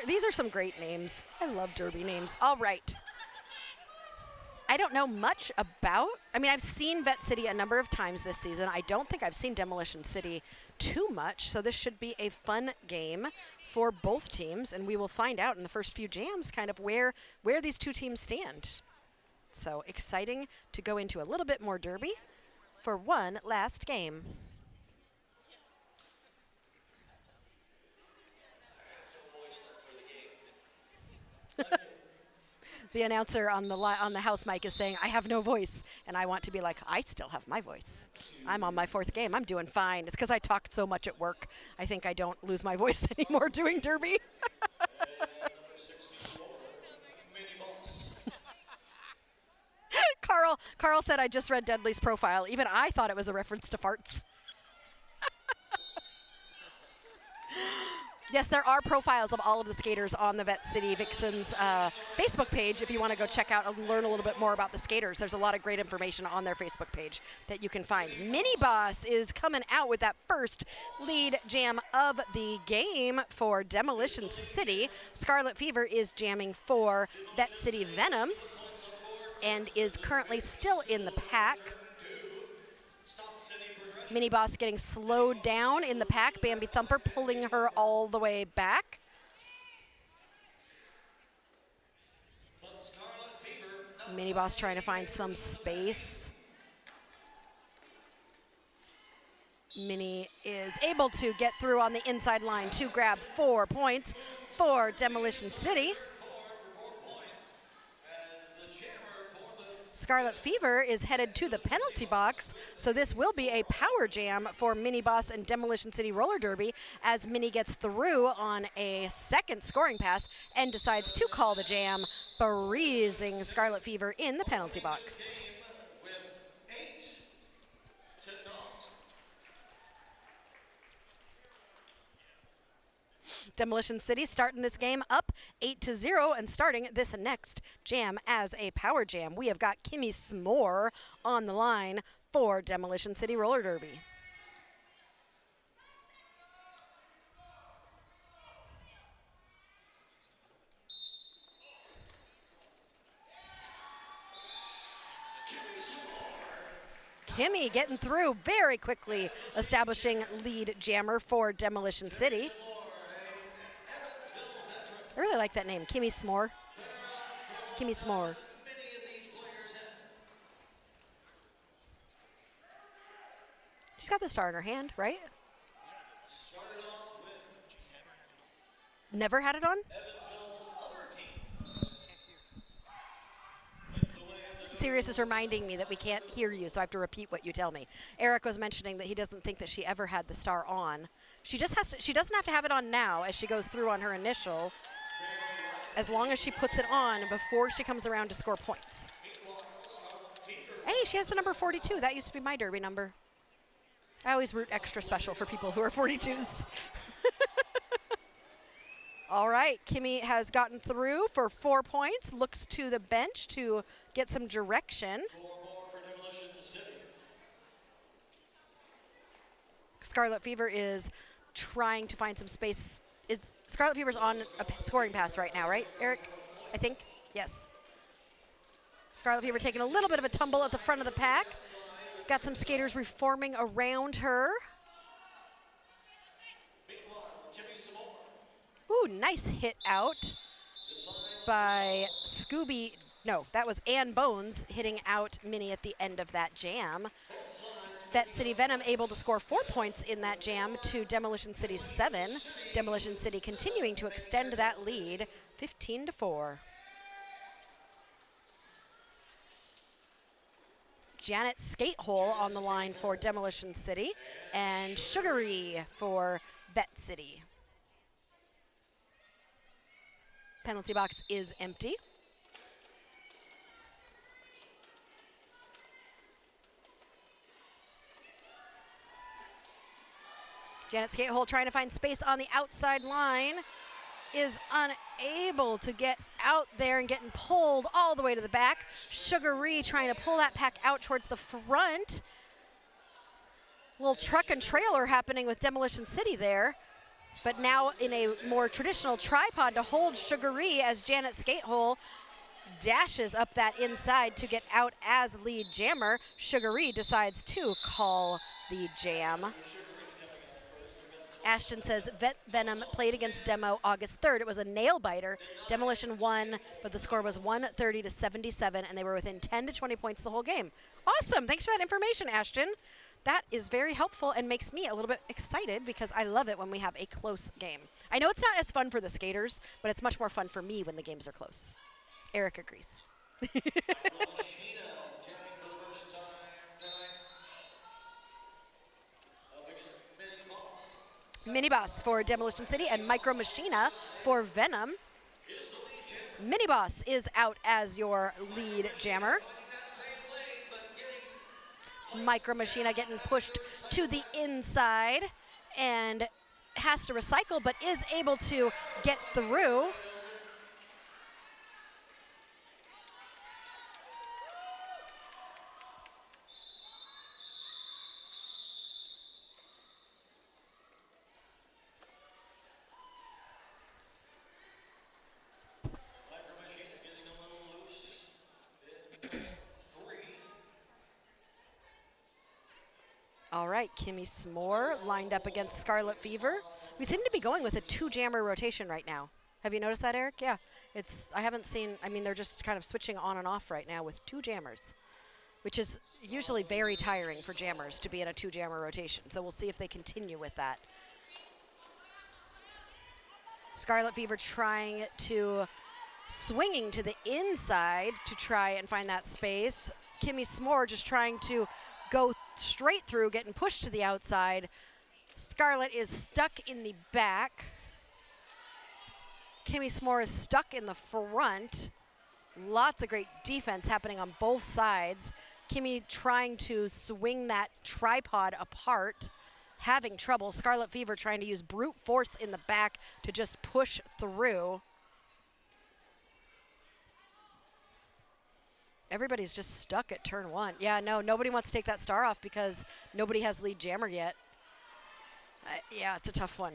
These are some great names. I love Derby names. All right. I don't know much about. I mean, I've seen Vette City a number of times this season. I don't think I've seen Demolition City too much, so this should be a fun game for both teams, and we will find out in the first few jams kind of where these two teams stand. So exciting to go into a little bit more Derby for one last game. The announcer on the house mic is saying, I have no voice. And I want to be like, I still have my voice. I'm on my 4th game. I'm doing fine. It's because I talked so much at work. I think I don't lose my voice anymore doing Derby. Carl said I just read Deadly's profile. Even I thought it was a reference to farts. Yes, there are profiles of all of the skaters on the Vette City Vixens Facebook page if you want to go check out and learn a little bit more about the skaters. There's a lot of great information on their Facebook page that you can find. Mini Boss is coming out with that first lead jam of the game for Demolition City. Scarlet Fever is jamming for Vette City Venom and is currently still in the pack. Mini Boss getting slowed down in the pack. Bambi Thumper pulling her all the way back. Mini Boss trying to find some space. Mini is able to get through on the inside line to grab 4 points for Demolition City. Scarlet Fever is headed to the penalty box, so this will be a power jam for Mini Boss and Demolition City Roller Derby as Mini gets through on a second scoring pass and decides to call the jam, freezing Scarlet Fever in the penalty box. Demolition City starting this game up 8-0 and starting this next jam as a power jam. We have got Kimmy S'more on the line for Demolition City Roller Derby. Kimmy getting through very quickly, establishing lead jammer for Demolition City. I really like that name, Kimmy S'more. Kimmy S'more. She's got the star in her hand, right? Never had it on? Sirius is reminding me that we can't hear you, so I have to repeat what you tell me. Eric was mentioning that he doesn't think that she ever had the star on. She just has to, she doesn't have to have it on now as she goes through on her initial, as long as she puts it on before she comes around to score points. Hey, she has the number 42. That used to be my Derby number. I always root extra special for people who are 42s. All right, Kimmy has gotten through for 4 points, looks to the bench to get some direction. 4 more for Demolition City. Scarlet Fever is trying to find some space. Is Scarlet Fever's on a scoring pass right now, right, Eric? I think? Yes. Scarlet Fever taking a little bit of a tumble at the front of the pack. Got some skaters reforming around her. Ooh, nice hit out by Scooby. No, that was Ann Bones hitting out Minnie at the end of that jam. Vette City Venom able to score 4 points in that jam to Demolition City's 7. Demolition City continuing to extend that lead, 15-4. Janet Skatehole on the line for Demolition City, and Sugary for Vette City. Penalty box is empty. Janet Skatehole trying to find space on the outside line, is unable to get out there and getting pulled all the way to the back. Sugary trying to pull that pack out towards the front. Little truck and trailer happening with Demolition City there, but now in a more traditional tripod to hold Sugary as Janet Skatehole dashes up that inside to get out as lead jammer. Sugary decides to call the jam. Ashton says Venom played against Demo August 3rd. It was a nail biter. Demolition won, but the score was 130-77, and they were within 10 to 20 points the whole game. Awesome. Thanks for that information, Ashton. That is very helpful and makes me a little bit excited because I love it when we have a close game. I know it's not as fun for the skaters, but it's much more fun for me when the games are close. Eric agrees. Mini Boss for Demolition City and Micro Machina for Venom. Mini Boss is out as your lead jammer. Micro Machina getting pushed to the inside and has to recycle, but is able to get through. All right, Kimmy S'more lined up against Scarlet Fever. We seem to be going with a 2-jammer rotation right now. Have you noticed that, Eric? Yeah, I haven't seen, they're just kind of switching on and off right now with 2 jammers, which is usually very tiring for jammers to be in a 2-jammer rotation. So we'll see if they continue with that. Scarlet Fever swinging to the inside to try and find that space. Kimmy S'more just trying to go straight through, getting pushed to the outside. Scarlet is stuck in the back. Kimmy S'more is stuck in the front. Lots of great defense happening on both sides. Kimmy trying to swing that tripod apart, having trouble. Scarlet Fever trying to use brute force in the back to just push through. Everybody's just stuck at turn 1. Yeah, no, nobody wants to take that star off because nobody has lead jammer yet. Yeah, it's a tough one.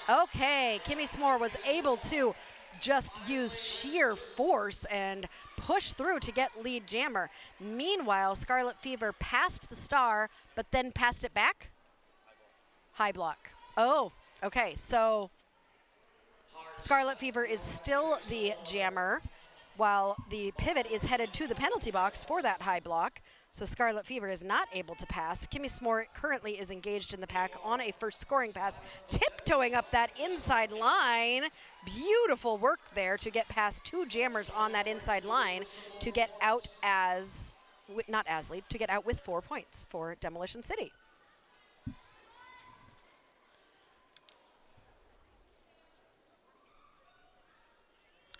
Okay, Kimmy S'more was able to just use sheer force and push through to get lead jammer. Meanwhile, Scarlet Fever passed the star, but then passed it back? High block. Oh, okay, so Scarlet Fever is still the jammer, while the pivot is headed to the penalty box for that high block. So Scarlet Fever is not able to pass. Kimmy S'more currently is engaged in the pack on a first scoring pass, tiptoeing up that inside line. Beautiful work there to get past 2 jammers on that inside line to get out as, not as lead, to get out with 4 points for Demolition City.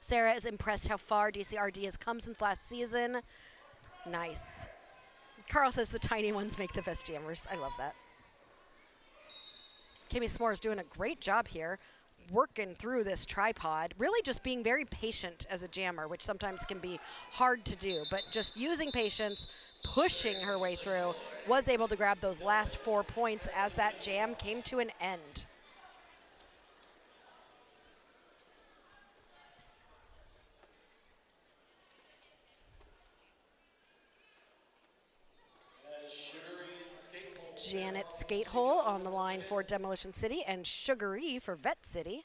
Sarah is impressed how far DCRD has come since last season. Nice. Carl says the tiny ones make the best jammers. I love that. Kimmy S'more is doing a great job here, working through this tripod, really just being very patient as a jammer, which sometimes can be hard to do, but just using patience, pushing her way through, was able to grab those last 4 points as that jam came to an end. Janet Skatehole on the line for Demolition City and Sugary for Vette City.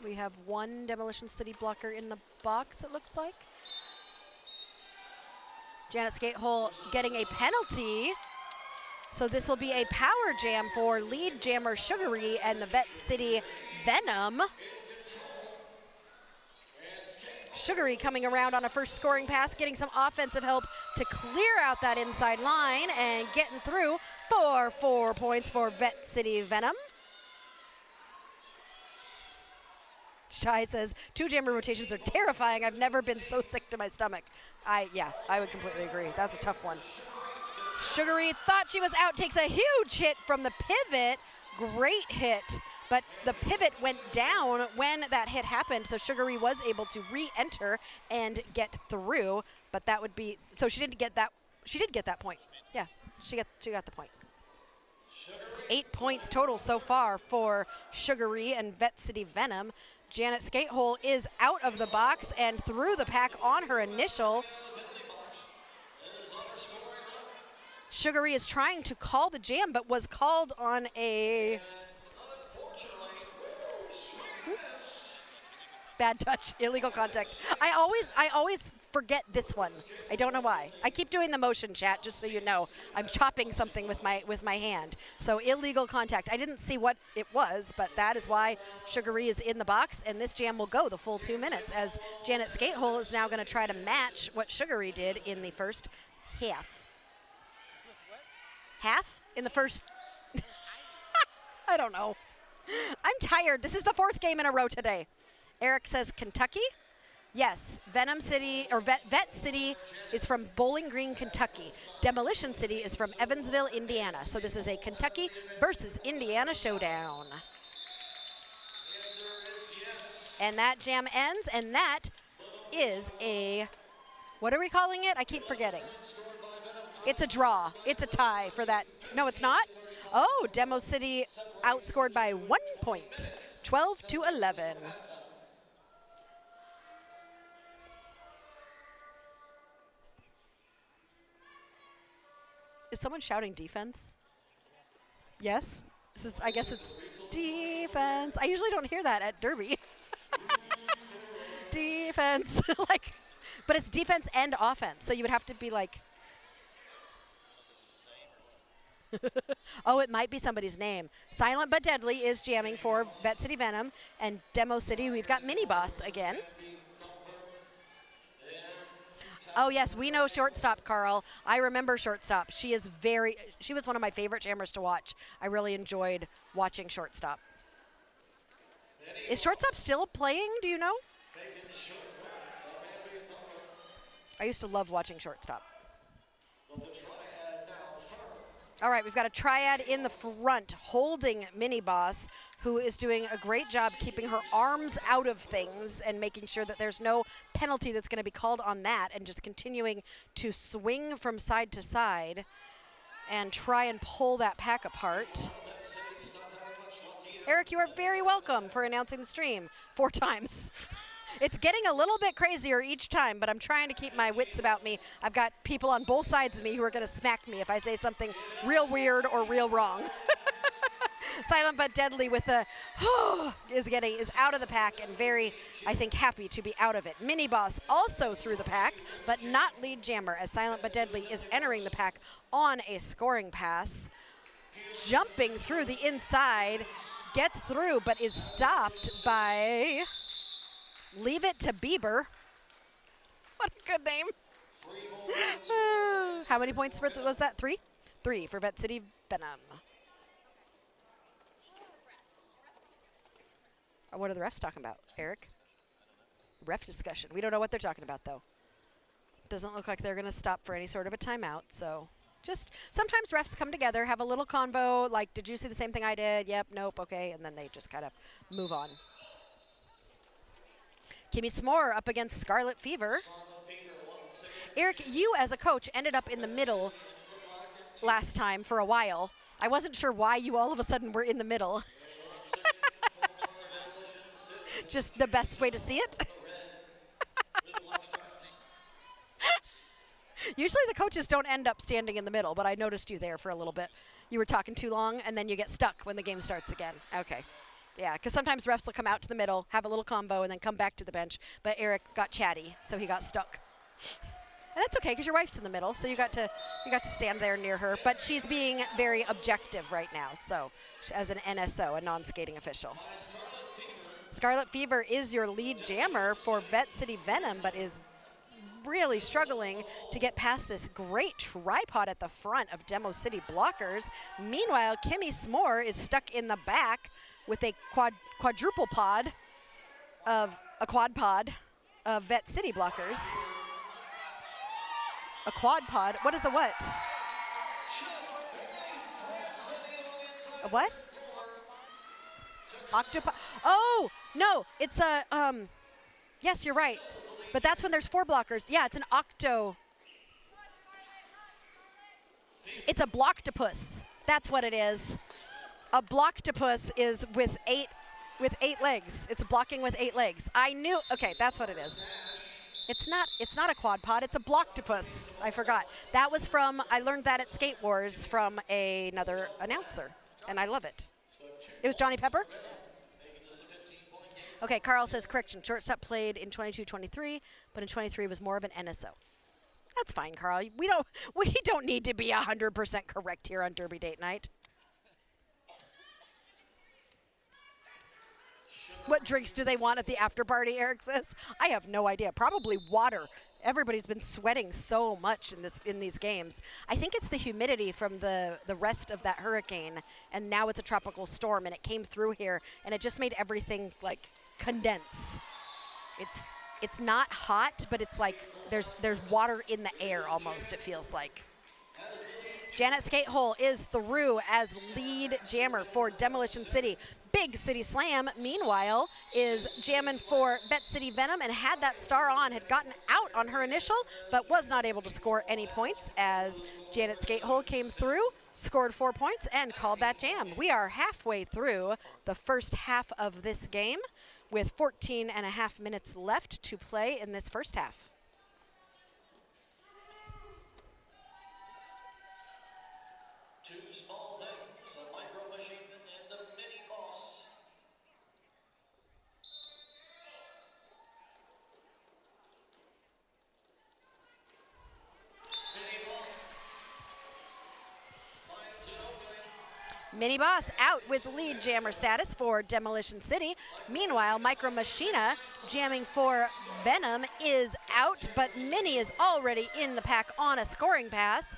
We have one Demolition City blocker in the box, it looks like. Janet Skatehole getting a penalty. So this will be a power jam for lead jammer Sugary and the Vette City Venom. Sugary coming around on a first scoring pass, getting some offensive help to clear out that inside line and getting through for 4 points for Vette City Venom. Shai says, 2 jammer rotations are terrifying. I've never been so sick to my stomach. Yeah, I would completely agree. That's a tough one. Sugary thought she was out, takes a huge hit from the pivot. Great hit, but the pivot went down when that hit happened, so Sugary was able to re-enter and get through, but that would be, so she didn't get that, she did get that point. Yeah, she got the point. 8 points total so far for Sugary and Vette City Venom. Janet Skatehole is out of the box and through the pack on her initial. Sugary is trying to call the jam, but was called on a bad touch, illegal contact. I always forget this one. I don't know why. I keep doing the motion, chat, just so you know. I'm chopping something with my hand. So illegal contact. I didn't see what it was, but that is why Sugary is in the box, and this jam will go the full 2 minutes as Janet Skatehole is now going to try to match what Sugary did in the first half. Half in the first. I don't know. I'm tired. This is the 4th game in a row today. Eric says Kentucky. Yes, Venom City or Vette City is from Bowling Green, Kentucky. Demolition City is from Evansville, Indiana. So this is a Kentucky versus Indiana showdown. And that jam ends, and that is a, what are we calling it? I keep forgetting. It's a draw. It's a tie for that. No, it's not? Oh, Demo City outscored by 1 point, 12-11. Is someone shouting defense? Yes? This is, I guess it's defense. I usually don't hear that at Derby. Defense. Like, but it's defense and offense. So you would have to be like, oh, it might be somebody's name. Silent but Deadly is jamming for Vette City Venom, and Demo City, we've got Mini Boss again. Oh yes, we know shortstop, Carl. I remember shortstop. She was one of my favorite jammers to watch. I really enjoyed watching shortstop. Is shortstop still playing, do you know? I used to love watching shortstop. All right, we've got a triad in the front holding Mini Boss, who is doing a great job keeping her arms out of things and making sure that there's no penalty that's going to be called on that, and just continuing to swing from side to side and try and pull that pack apart. Eric, you are very welcome for announcing the stream 4 times. It's getting a little bit crazier each time, but I'm trying to keep my wits about me. I've got people on both sides of me who are going to smack me if I say something real weird or real wrong. Silent but Deadly with a is out of the pack and very, I think, happy to be out of it. Mini Boss also through the pack, but not lead jammer, as Silent but Deadly is entering the pack on a scoring pass. Jumping through the inside, gets through, but is stopped by Leave It to Bieber. What a good name. How many points was that? 3? 3 for Vette City Venom. What are the refs talking about, Eric? Ref discussion. We don't know what they're talking about, though. Doesn't look like they're going to stop for any sort of a timeout, so Just sometimes refs come together, have a little convo, like, did you see the same thing I did? Yep, nope, okay, and then they just kind of move on. Kimmy S'more up against Scarlet Fever. Eric, you as a coach ended up in the middle last time for a while. I wasn't sure why you all of a sudden were in the middle. Just the best way to see it. Usually the coaches don't end up standing in the middle, but I noticed you there for a little bit. You were talking too long, and then you get stuck when the game starts again. Okay. Yeah, because sometimes refs will come out to the middle, have a little combo, and then come back to the bench. But Eric got chatty, so he got stuck. And that's okay, because your wife's in the middle, so you got to stand there near her. But she's being very objective right now, so as an NSO, a non-skating official. Scarlet Fever is your lead jammer for Vette City Venom, but is really struggling to get past this great tripod at the front of Demo City blockers. Meanwhile, Kimmy S'more is stuck in the back with a quadruple pod of a quad pod of Vette City blockers. A quad pod? What is a what? A what? Octopod? Oh, no, it's a, yes, you're right. But that's when there's 4 blockers. Yeah, it's an octo. It's a blocktopus. That's what it is. A blocktopus is with 8 legs. It's blocking with 8 legs. I knew. Okay, that's what it is. It's not a quad pod. It's a blocktopus. I forgot. That was from. I learned that at Skate Wars from another announcer, and I love it. It was Johnny Pepper. Okay, Carl says, correction, shortstop played in 22-23, but in 23 was more of an NSO. That's fine, Carl. We don't need to be 100% correct here on Derby Date Night. What drinks do they want at the after party, Eric says? I have no idea. Probably water. Everybody's been sweating so much in these games. I think it's the humidity from the rest of that hurricane, and now it's a tropical storm, and it came through here, and it just made everything like condense. It's not hot, but it's like there's water in the air almost, it feels like. Janet Skatehole is through as lead jammer for Demolition City. Big City Slam, meanwhile, is jamming for Vette City Venom and had that star on, had gotten out on her initial, but was not able to score any points as Janet Skatehole came through, scored 4 points, and called that jam. We are halfway through the first half of this game with 14 and a half minutes left to play in this first half. Two small things, a micro machine and a mini boss. Mini boss. Finds an opening. Mini Boss out with lead jammer status for Demolition City. Meanwhile, Micro Machina jamming for Venom is out, but Mini is already in the pack on a scoring pass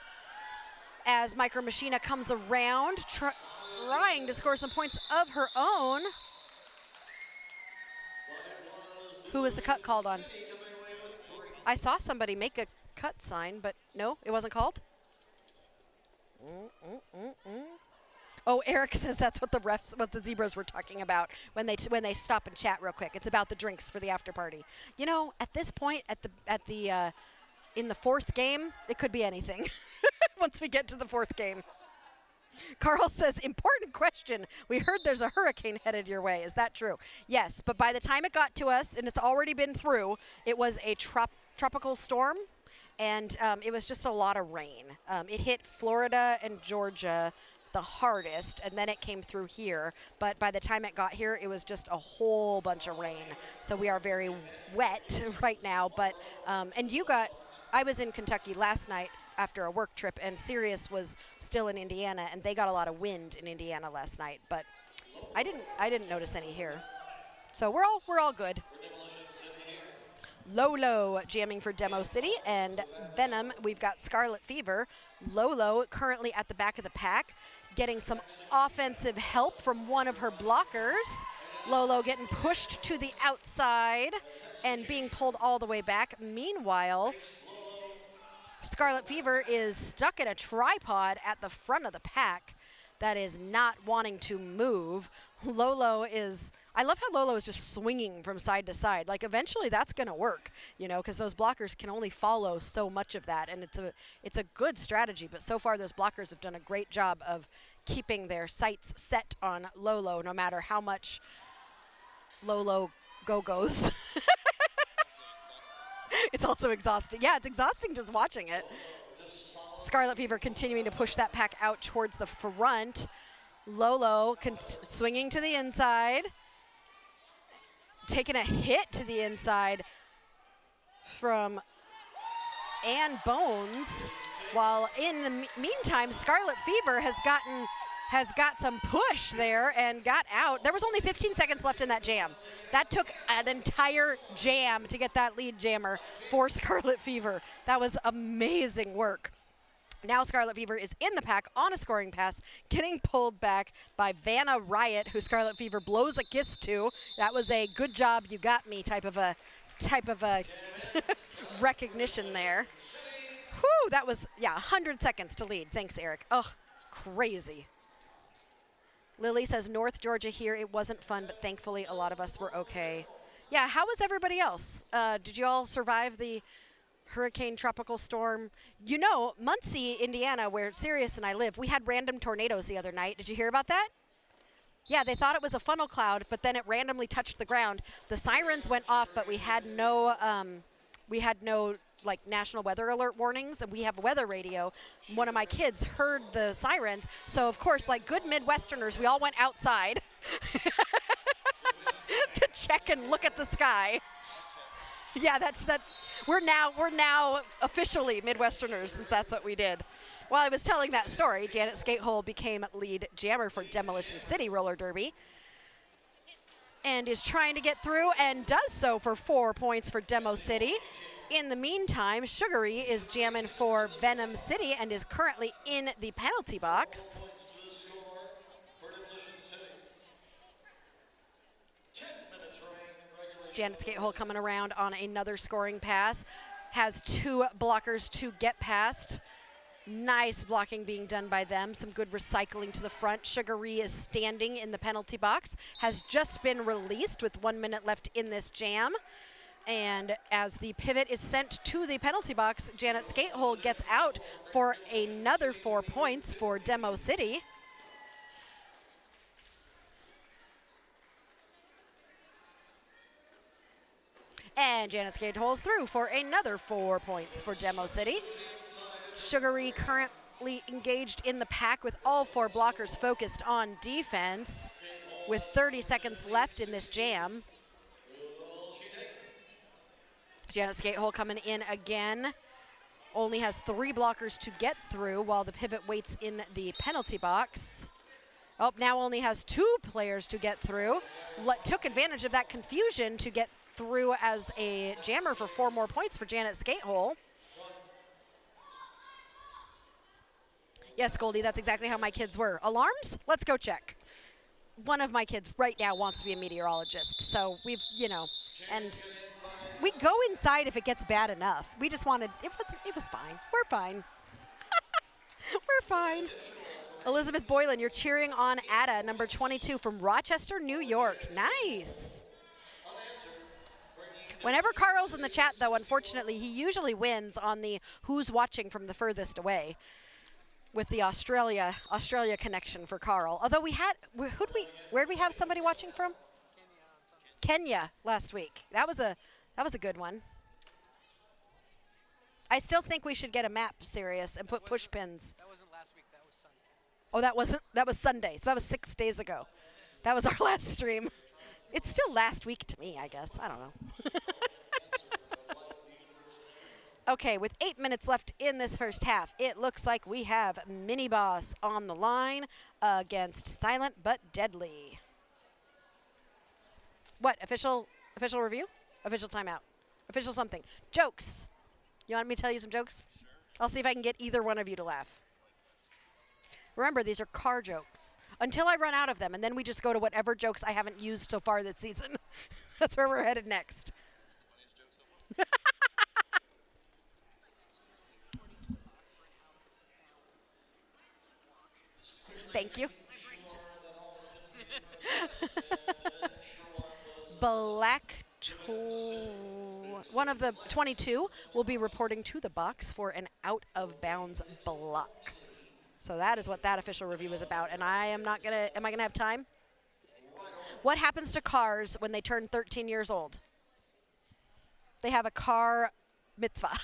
as Micro Machina comes around trying to score some points of her own. Who was the cut called on? I saw somebody make a cut sign, but no, it wasn't called. Oh, Eric says that's what the Zebras were talking about when they stop and chat real quick. It's about the drinks for the after party. You know, at this point, in the 4th game, it could be anything. Once we get to the 4th game. Carl says, important question. We heard there's a hurricane headed your way. Is that true? Yes, but by the time it got to us, and it's already been through, it was a tropical storm, and it was just a lot of rain. It hit Florida and Georgia the hardest, and then it came through here. But by the time it got here, it was just a whole bunch of rain. So we are very wet right now. But I was in Kentucky last night after a work trip, and Sirius was still in Indiana, and they got a lot of wind in Indiana last night. But I didn't notice any here. So we're all good. Lolo jamming for Demo City, and Venom, we've got Scarlet Fever. Lolo currently at the back of the pack, getting some offensive help from one of her blockers. Lolo getting pushed to the outside and being pulled all the way back. Meanwhile, Scarlet Fever is stuck in a tripod at the front of the pack that is not wanting to move. Lolo is, I love how Lolo is just swinging from side to side. Like eventually that's going to work, you know, because those blockers can only follow so much of that, and it's a good strategy, but so far those blockers have done a great job of keeping their sights set on Lolo no matter how much Lolo go-goes. It's also exhausting. Yeah, it's exhausting just watching it. Scarlet Fever continuing to push that pack out towards the front. Lolo swinging to the inside. Taking a hit to the inside from Ann Bones. While in the meantime, Scarlet Fever has got some push there and got out. There was only 15 seconds left in that jam. That took an entire jam to get that lead jammer for Scarlet Fever. That was amazing work. Now Scarlet Fever is in the pack on a scoring pass, getting pulled back by Vanna Riot, who Scarlet Fever blows a kiss to. That was a good job, you got me type of a recognition there. Whew, that was, yeah, 100 seconds to lead. Thanks, Eric. Ugh, crazy. Lily says, North Georgia here, it wasn't fun, but thankfully a lot of us were okay. Yeah, how was everybody else? Did you all survive the hurricane tropical storm? You know, Muncie, Indiana, where Sirius and I live, we had random tornadoes the other night. Did you hear about that? Yeah, they thought it was a funnel cloud, but then it randomly touched the ground. The sirens went off, but we had no like national weather alert warnings, and we have a weather radio. One of my kids heard the sirens, so of course, like good Midwesterners, we all went outside to check and look at the sky. Yeah, we're now officially Midwesterners, since that's what we did. While I was telling that story, Janet Skatehole became lead jammer for Demolition City Roller Derby and is trying to get through and does so for 4 points for Demo City. In the meantime, Sugary is jamming for Venom City and is currently in the penalty box. Janet Skatehole coming around on another scoring pass. Has 2 blockers to get past. Nice blocking being done by them. Some good recycling to the front. Sugary is standing in the penalty box. Has just been released with 1 minute left in this jam. And as the pivot is sent to the penalty box, Janet Skatehole gets out for another 4 points for Demo City. And Janet Skatehole's through for another 4 points for Demo City. Sugary currently engaged in the pack with all 4 blockers focused on defense with 30 seconds left in this jam. Janet Skatehole coming in again. Only has 3 blockers to get through while the pivot waits in the penalty box. Oh, now only has 2 players to get through. Took advantage of that confusion to get through as a jammer for 4 more points for Janet Skatehole. Yes, Goldie, that's exactly how my kids were. Alarms? Let's go check. One of my kids right now wants to be a meteorologist, so we've, you know, and we go inside if it gets bad enough. We just wanted, it was fine. We're fine. We're fine. Elizabeth Boylan, you're cheering on Ada, number 22 from Rochester, New York. Nice. Whenever Carl's in the chat, though, unfortunately, he usually wins on the who's watching from the furthest away with the Australia connection for Carl. Although we had, where'd we have somebody watching from? Kenya last week. That was a good one. I still think we should get a map, Sirius, and put push pins. That wasn't last week, that was Sunday. Oh, that was Sunday. So that was 6 days ago. That was our last stream. It's still last week to me, I guess. I don't know. Okay, with 8 minutes left in this first half, it looks like we have Mini Boss on the line against Silent but Deadly. What, official review? Official timeout. Official something. Jokes. You want me to tell you some jokes? Sure. I'll see if I can get either one of you to laugh. Remember, these are car jokes. Until I run out of them, and then we just go to whatever jokes I haven't used so far this season. That's where we're headed next. Thank you. My brain just. Black one of the 22 will be reporting to the box for an out-of-bounds block. So that is what that official review is about. And I am not gonna. Am I gonna have time? What happens to cars when they turn 13 years old? They have a car mitzvah.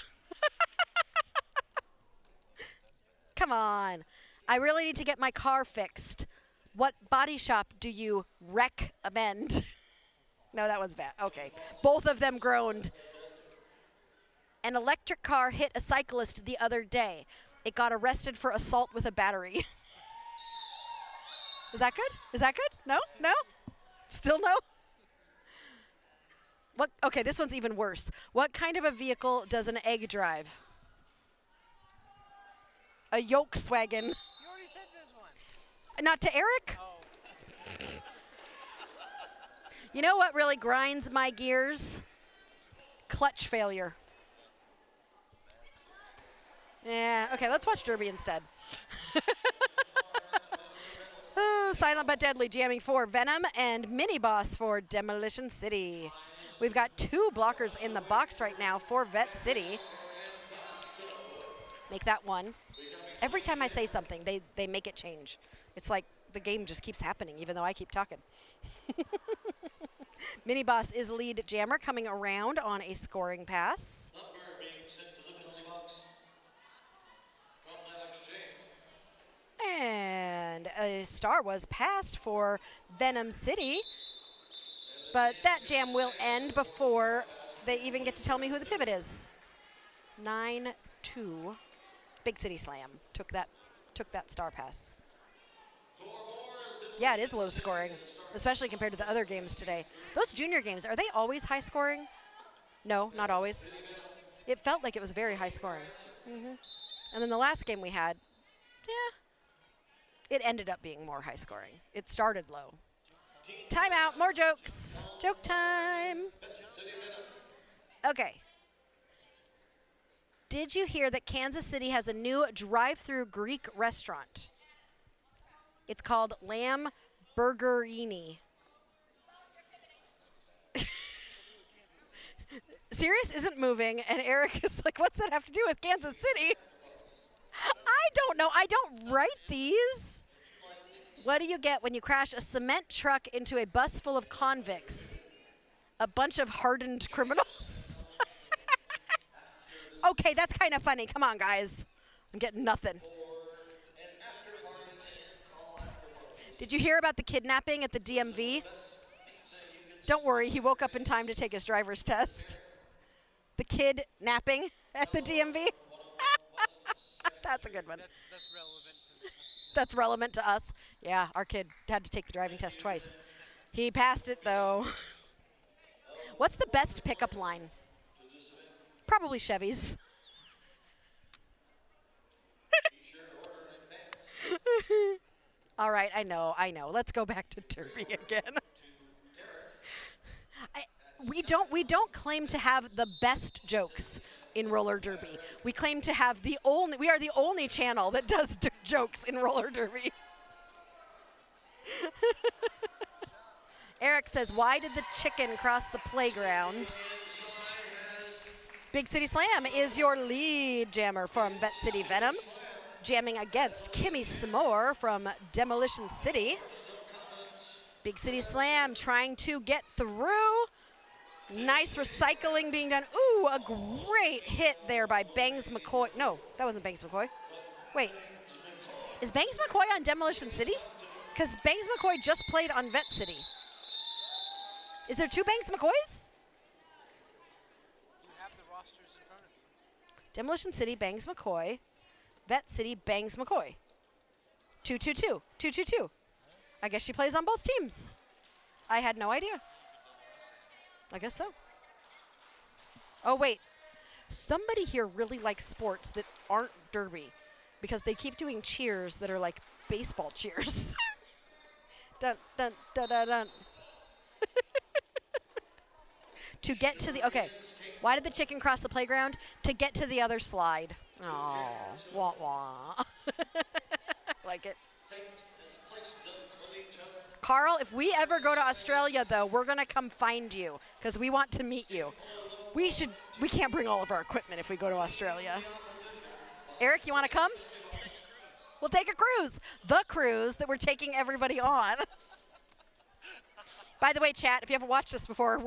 Come on. I really need to get my car fixed. What body shop do you recommend? No, that one's bad. Okay. Both of them groaned. An electric car hit a cyclist the other day. It got arrested for assault with a battery. Is that good? Is that good? No? No? Still no? What? Okay, this one's even worse. What kind of a vehicle does an egg drive? A Volkswagen. You already said this one. Not to Eric? Oh. You know what really grinds my gears? Clutch failure. Yeah, okay, let's watch Derby instead. Oh, silent but deadly jamming for Venom and Mini Boss for Demolition City. We've got 2 blockers in the box right now for Vette City. Make that 1. Every time I say something, they make it change. It's like the game just keeps happening, even though I keep talking. Mini Boss is lead jammer coming around on a scoring pass. Number being sent to the penalty box from that exchange. And a star was passed for Venom City. But that jam will end before they even get to tell me who the pivot is. 9-2. Big City Slam took that star pass. Yeah, it is low scoring, especially compared to the other games today. Those junior games, are they always high scoring? No, not always. It felt like it was very high scoring. And then the last game we had, yeah, it ended up being more high scoring. It started low. Timeout, more jokes. Joke time. Okay. Did you hear that Kansas City has a new drive-through Greek restaurant? It's called Lamb Burgerini. Sirius isn't moving, and Eric is like, what's that have to do with Kansas City? I don't know. I don't write these. What do you get when you crash a cement truck into a bus full of convicts? A bunch of hardened criminals? Okay, that's kind of funny. Come on, guys. I'm getting nothing. Did you hear about the kidnapping at the DMV? Don't worry, he woke up in time to take his driver's test. The kid napping at the DMV? That's a good one. That's relevant to That's relevant to us. Yeah, our kid had to take the driving test twice. He passed it, though. What's the best pickup line? Probably Chevy's. All right, I know. Let's go back to Derby again. We don't claim to have the best jokes in roller derby. We claim to have we are the only channel that does jokes in roller derby. Eric says, why did the chicken cross the playground? Big City Slam is your lead jammer from Vette City Venom, jamming against Kimmy S'more from Demolition City. Big City Slam trying to get through. Nice recycling being done. Ooh, a great hit there by Bangs McCoy. No, that wasn't Bangs McCoy. Wait, is Bangs McCoy on Demolition City? Because Bangs McCoy just played on Vette City. Is there 2 Bangs McCoys? You have the rosters in front of you. Demolition City, Bangs McCoy. Vette City, Bangs McCoy. 2-2-2. 2-2-2. I guess she plays on both teams. I had no idea. I guess so. Oh, wait. Somebody here really likes sports that aren't derby because they keep doing cheers that are like baseball cheers. Dun, dun, dun, dun, dun. To get to the, okay. Why did the chicken cross the playground? To get to the other slide. Oh, wah wah. Like it. Carl, if we ever go to Australia, though, we're going to come find you because we want to meet you. We can't bring all of our equipment if we go to Australia. Eric, you want to come? We'll take a cruise. The cruise that we're taking everybody on. By the way, chat, if you haven't watched us before,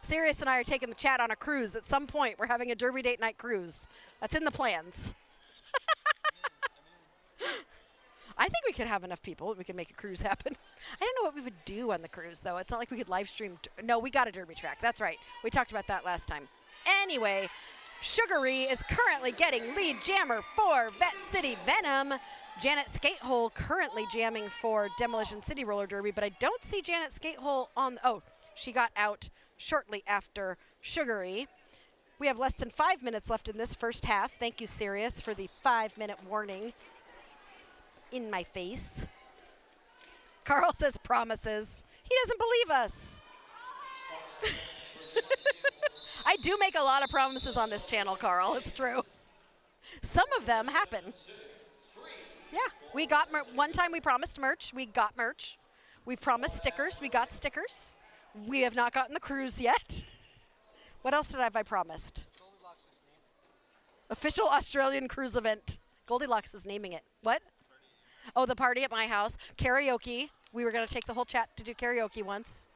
Sirius and I are taking the chat on a cruise. At some point, we're having a Derby Date Night cruise. That's in the plans. I think we could have enough people. We could make a cruise happen. I don't know what we would do on the cruise, though. It's not like we could live stream. No, we got a derby track. That's right. We talked about that last time. Anyway, Sugary is currently getting lead jammer for Vette City Venom. Janet Skatehole currently jamming for Demolition City Roller Derby, but I don't see Janet Skatehole on. Oh, she got out shortly after Sugary. We have less than 5 minutes left in this first half. Thank you, Sirius, for the 5-minute warning. In my face. Carl says promises. He doesn't believe us. I do make a lot of promises on this channel, Carl. It's true. Some of them happen. Yeah, we got one time we promised merch. We got merch. We've promised stickers. We got stickers. We have not gotten the cruise yet. What else have I promised? Official Australian cruise event. Goldilocks is naming it. What? Oh, the party at my house. Karaoke. We were going to take the whole chat to do karaoke once.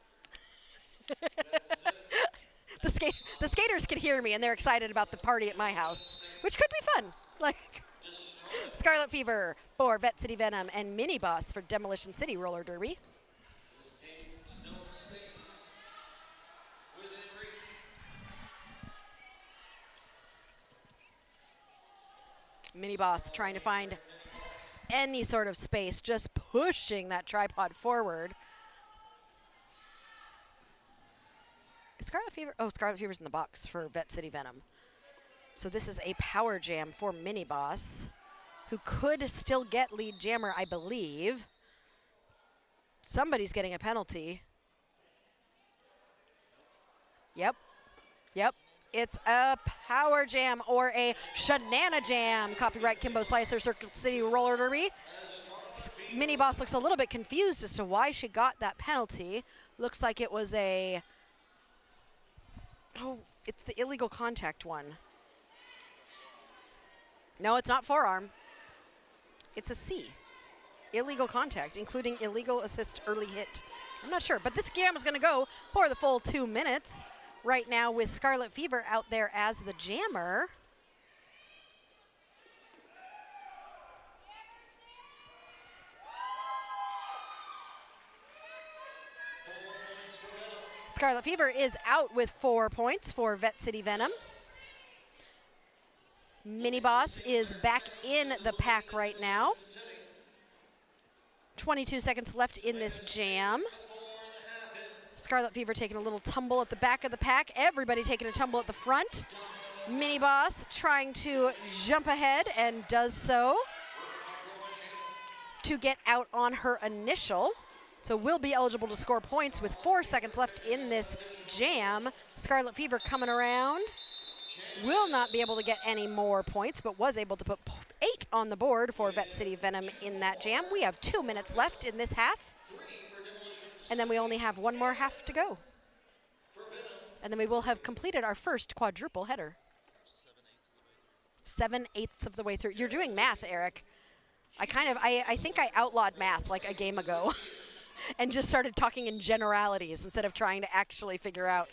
The skaters could hear me, and they're excited about the party at my house, which could be fun. Like Scarlet Fever for Vette City Venom and Mini Boss for Demolition City Roller Derby. This game still stays within reach. Mini Boss trying to find any sort of space, just pushing that tripod forward. Scarlet Fever, oh, Scarlet Fever's in the box for Vette City Venom. So this is a power jam for Mini Boss, who could still get lead jammer, I believe. Somebody's getting a penalty. Yep. It's a power jam or a shenana jam. Copyright Kimbo Slicer, Circuit City Roller Derby. Mini Boss looks a little bit confused as to why she got that penalty. Looks like it was a... Oh, it's the illegal contact one. No, it's not forearm. It's a C. Illegal contact, including illegal assist early hit. I'm not sure, but this jam is going to go for the full 2 minutes. Right now with Scarlet Fever out there as the jammer. Scarlet Fever is out with 4 points for Vette City Venom. Mini Boss is back in the pack right now. 22 seconds left in this jam. Scarlet Fever taking a little tumble at the back of the pack. Everybody taking a tumble at the front. Mini Boss trying to jump ahead and does so to get out on her initial. So will be eligible to score points with 4 seconds left in this jam. Scarlet Fever coming around. Will not be able to get any more points, but was able to put 8 on the board for Vette City Venom in that jam. We have 2 minutes left in this half. And then we only have 1 more half to go. And then we will have completed our first quadruple header. 7/8 of the way through. You're doing math, Eric. I think I outlawed math like a game ago and just started talking in generalities instead of trying to actually figure out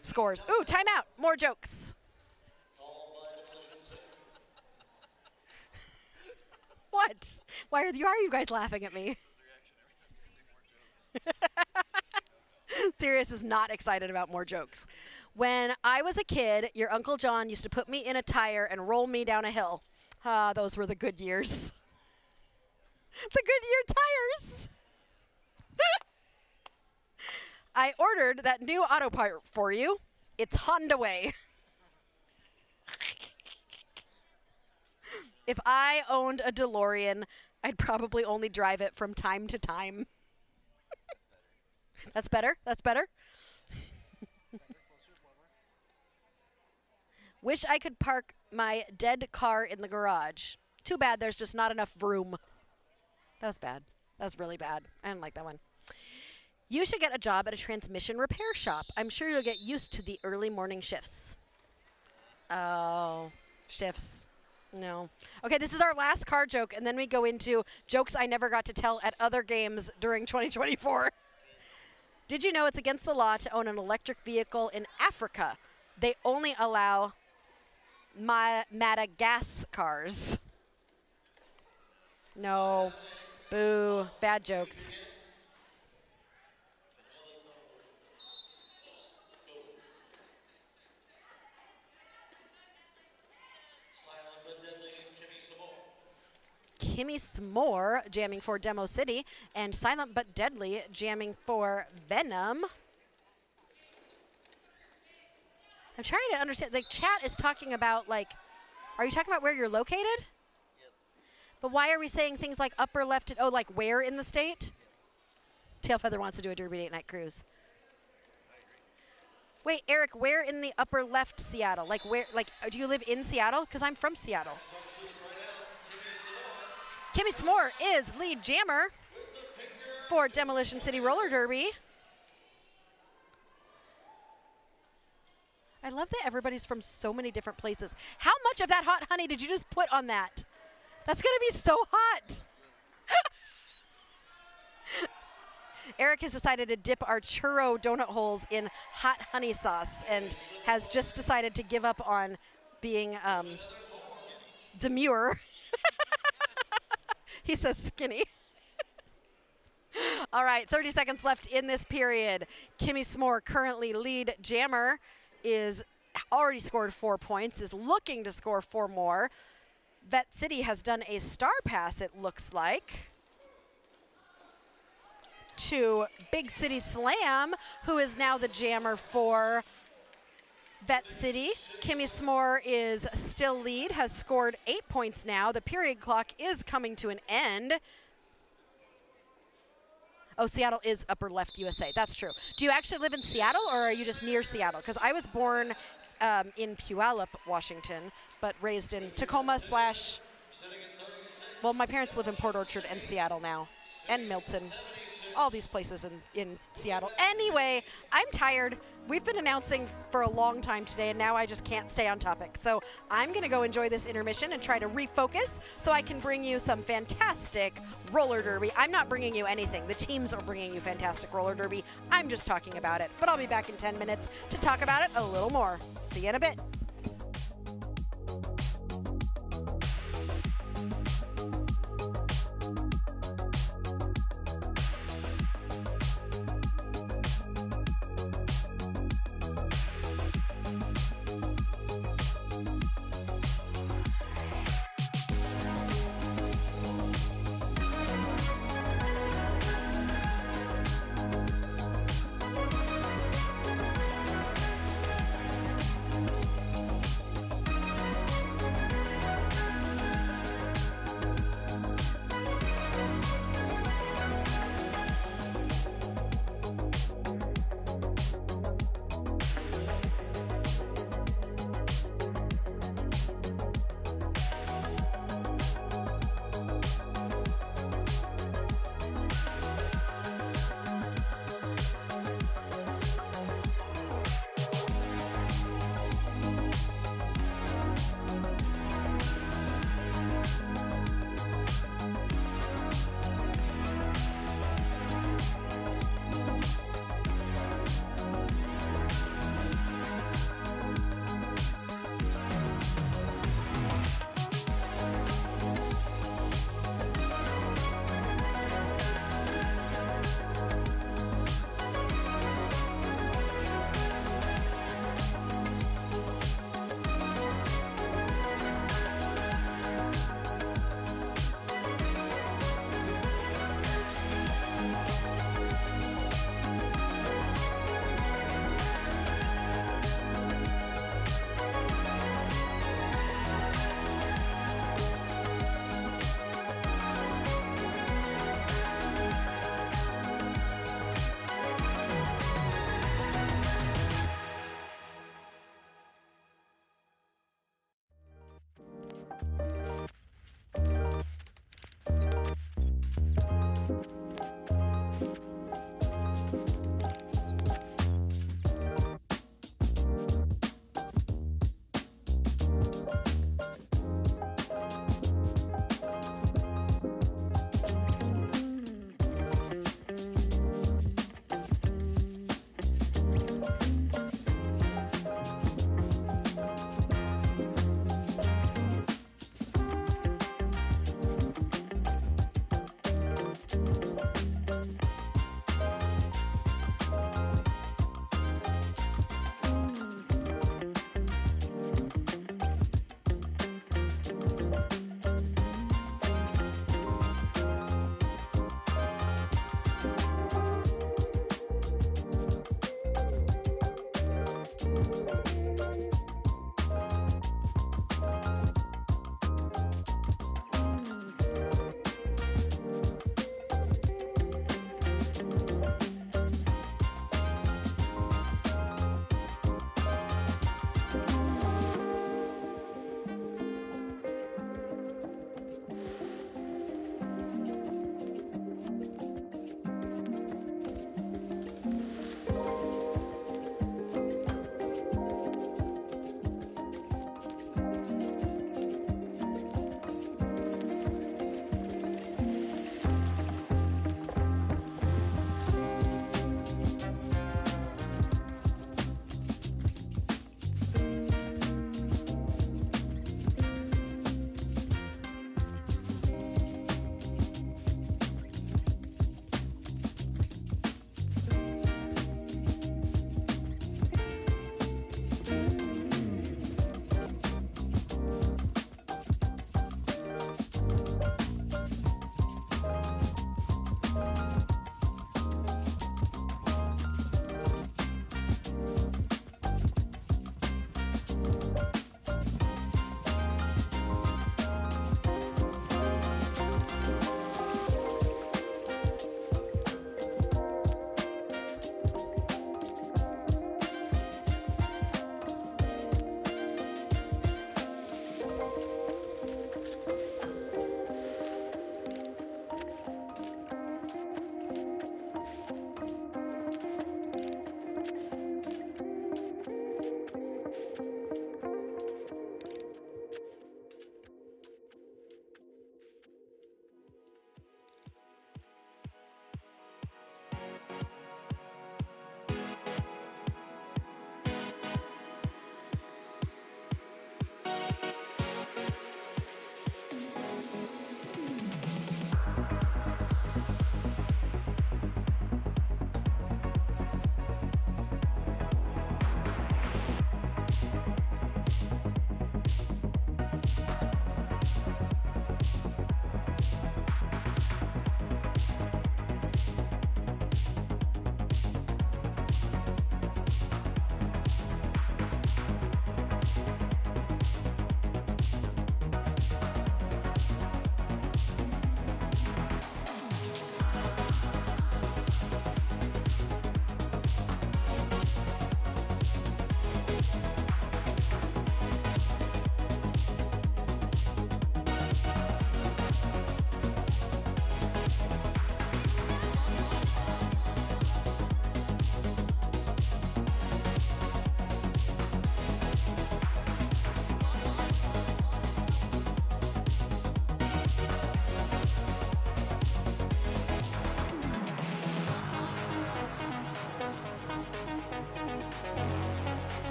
scores. Ooh, timeout. More jokes. What? Why are you guys laughing at me? Sirius is not excited about more jokes. When I was a kid, your Uncle John used to put me in a tire and roll me down a hill. Ah, those were the good years. The Goodyear tires. I ordered that new auto part for you. It's Honda Way. If I owned a DeLorean, I'd probably only drive it from time to time. That's better? That's better? Wish I could park my dead car in the garage. Too bad there's just not enough room. That was bad. That's really bad. I didn't like that one. You should get a job at a transmission repair shop. I'm sure you'll get used to the early morning shifts. Oh, shifts. No. Okay, this is our last car joke, and then we go into jokes I never got to tell at other games during 2024. Did you know it's against the law to own an electric vehicle in Africa? They only allow Madagascar cars. No. Boo. Bad jokes. Kimmy S'more jamming for Demo City, and Silent But Deadly jamming for Venom. I'm trying to understand. The chat is talking about, like, are you talking about where you're located? Yep. But why are we saying things like upper left? Oh, like where in the state? Tailfeather wants to do a Derby Date Night cruise. Wait, Eric, where in the upper left Seattle? Like where? Like, do you live in Seattle? Because I'm from Seattle. Kimmy S'more is lead jammer for Demolition City Roller Derby. I love that everybody's from so many different places. How much of that hot honey did you just put on that? That's going to be so hot. Eric has decided to dip our churro donut holes in hot honey sauce and has just decided to give up on being demure. He says skinny. All right, 30 seconds left in this period. Kimmy S'more, currently lead jammer, is already scored 4 points, is looking to score 4 more. Vette City has done a star pass, it looks like, to Big City Slam, who is now the jammer for Vette City. Kimmy S'more is still lead, has scored 8 points now. The period clock is coming to an end. Oh, Seattle is upper left USA. That's true. Do you actually live in Seattle, or are you just near Seattle? Because I was born in Puyallup, Washington, but raised in Tacoma / well, my parents live in Port Orchard and Seattle now, and Milton. All these places in Seattle. Anyway, I'm tired. We've been announcing for a long time today, and now I just can't stay on topic. So I'm going to go enjoy this intermission and try to refocus so I can bring you some fantastic roller derby. I'm not bringing you anything. The teams are bringing you fantastic roller derby. I'm just talking about it. But I'll be back in 10 minutes to talk about it a little more. See you in a bit.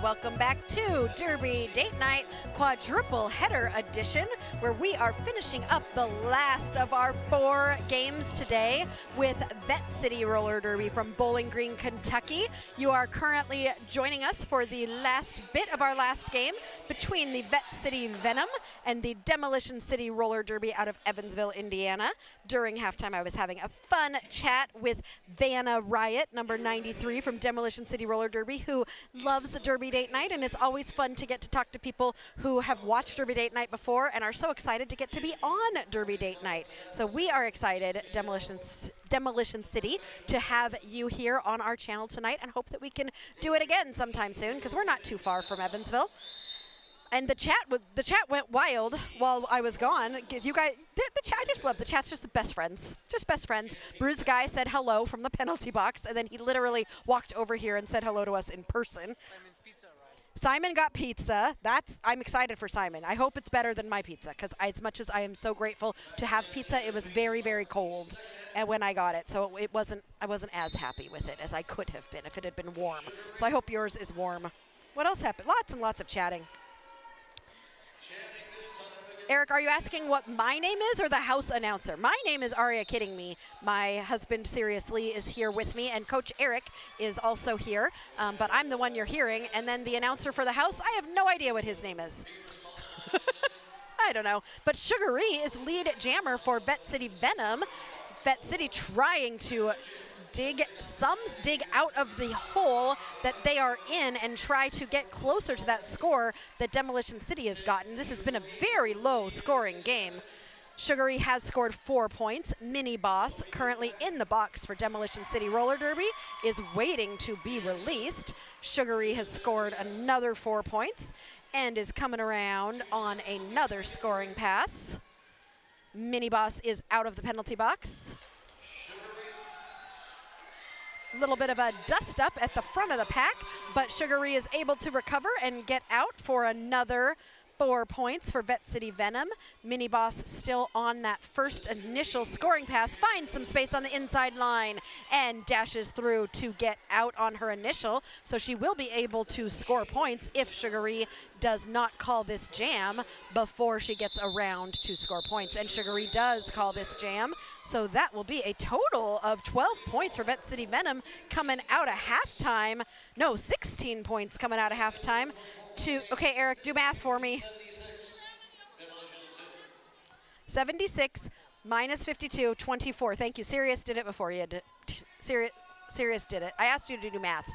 welcome back to Derby Date Night Quadruple Header Edition, where we are finishing up the last of our 4 games today with Vette City Roller Derby from Bowling Green, Kentucky. You are currently joining us for the last bit of our last game between the Vette City Venom and the Demolition City Roller Derby out of Evansville, Indiana. During halftime, I was having a fun chat with Vanna Riot, number 93 from Demolition City Roller Derby, who loves Derby Date Night, and it's always fun to get to talk to people who have watched Derby Date Night before and are so excited to get to be on Derby Date Night. So we are excited, Demolition City, to have you here on our channel tonight, and hope that we can do it again sometime soon, because we're not too far from Evansville. And the chat went wild while I was gone. You guys, the chat, I just love the chat's just best friends, just best friends. Bruce Guy said hello from the penalty box, and then he literally walked over here and said hello to us in person. Simon's pizza, right? Simon got pizza. I'm excited for Simon. I hope it's better than my pizza, because as much as I am so grateful to have pizza, it was very, very cold and when I got it, so I wasn't as happy with it as I could have been if it had been warm. So I hope yours is warm. What else happened? Lots and lots of chatting. Eric, are you asking what my name is or the house announcer? My name is Aria Kidding Me. My husband, seriously, is here with me, and Coach Eric is also here, but I'm the one you're hearing. And then the announcer for the house, I have no idea what his name is. I don't know. But Sugary is lead jammer for Vette City Venom. Vette City trying to dig out of the hole that they are in and try to get closer to that score that Demolition City has gotten. This has been a very low scoring game. Sugary has scored 4 points. Mini Boss, currently in the box for Demolition City Roller Derby, is waiting to be released. Sugary has scored another 4 points and is coming around on another scoring pass. Mini Boss is out of the penalty box. Little bit of a dust up at the front of the pack, but Sugary is able to recover and get out for another 4 points for Vette City Venom. Mini Boss still on that first initial scoring pass, finds some space on the inside line and dashes through to get out on her initial, so she will be able to score points if Sugary does not call this jam before she gets around to score points. And Sugary does call this jam, so that will be a total of 12 points for Vette City Venom coming out of halftime. No, 16 points coming out of halftime. Okay, Eric, do math for me. 76 minus 52, 24. Thank you. Sirius did it before you did. Sirius did it. I asked you to do math.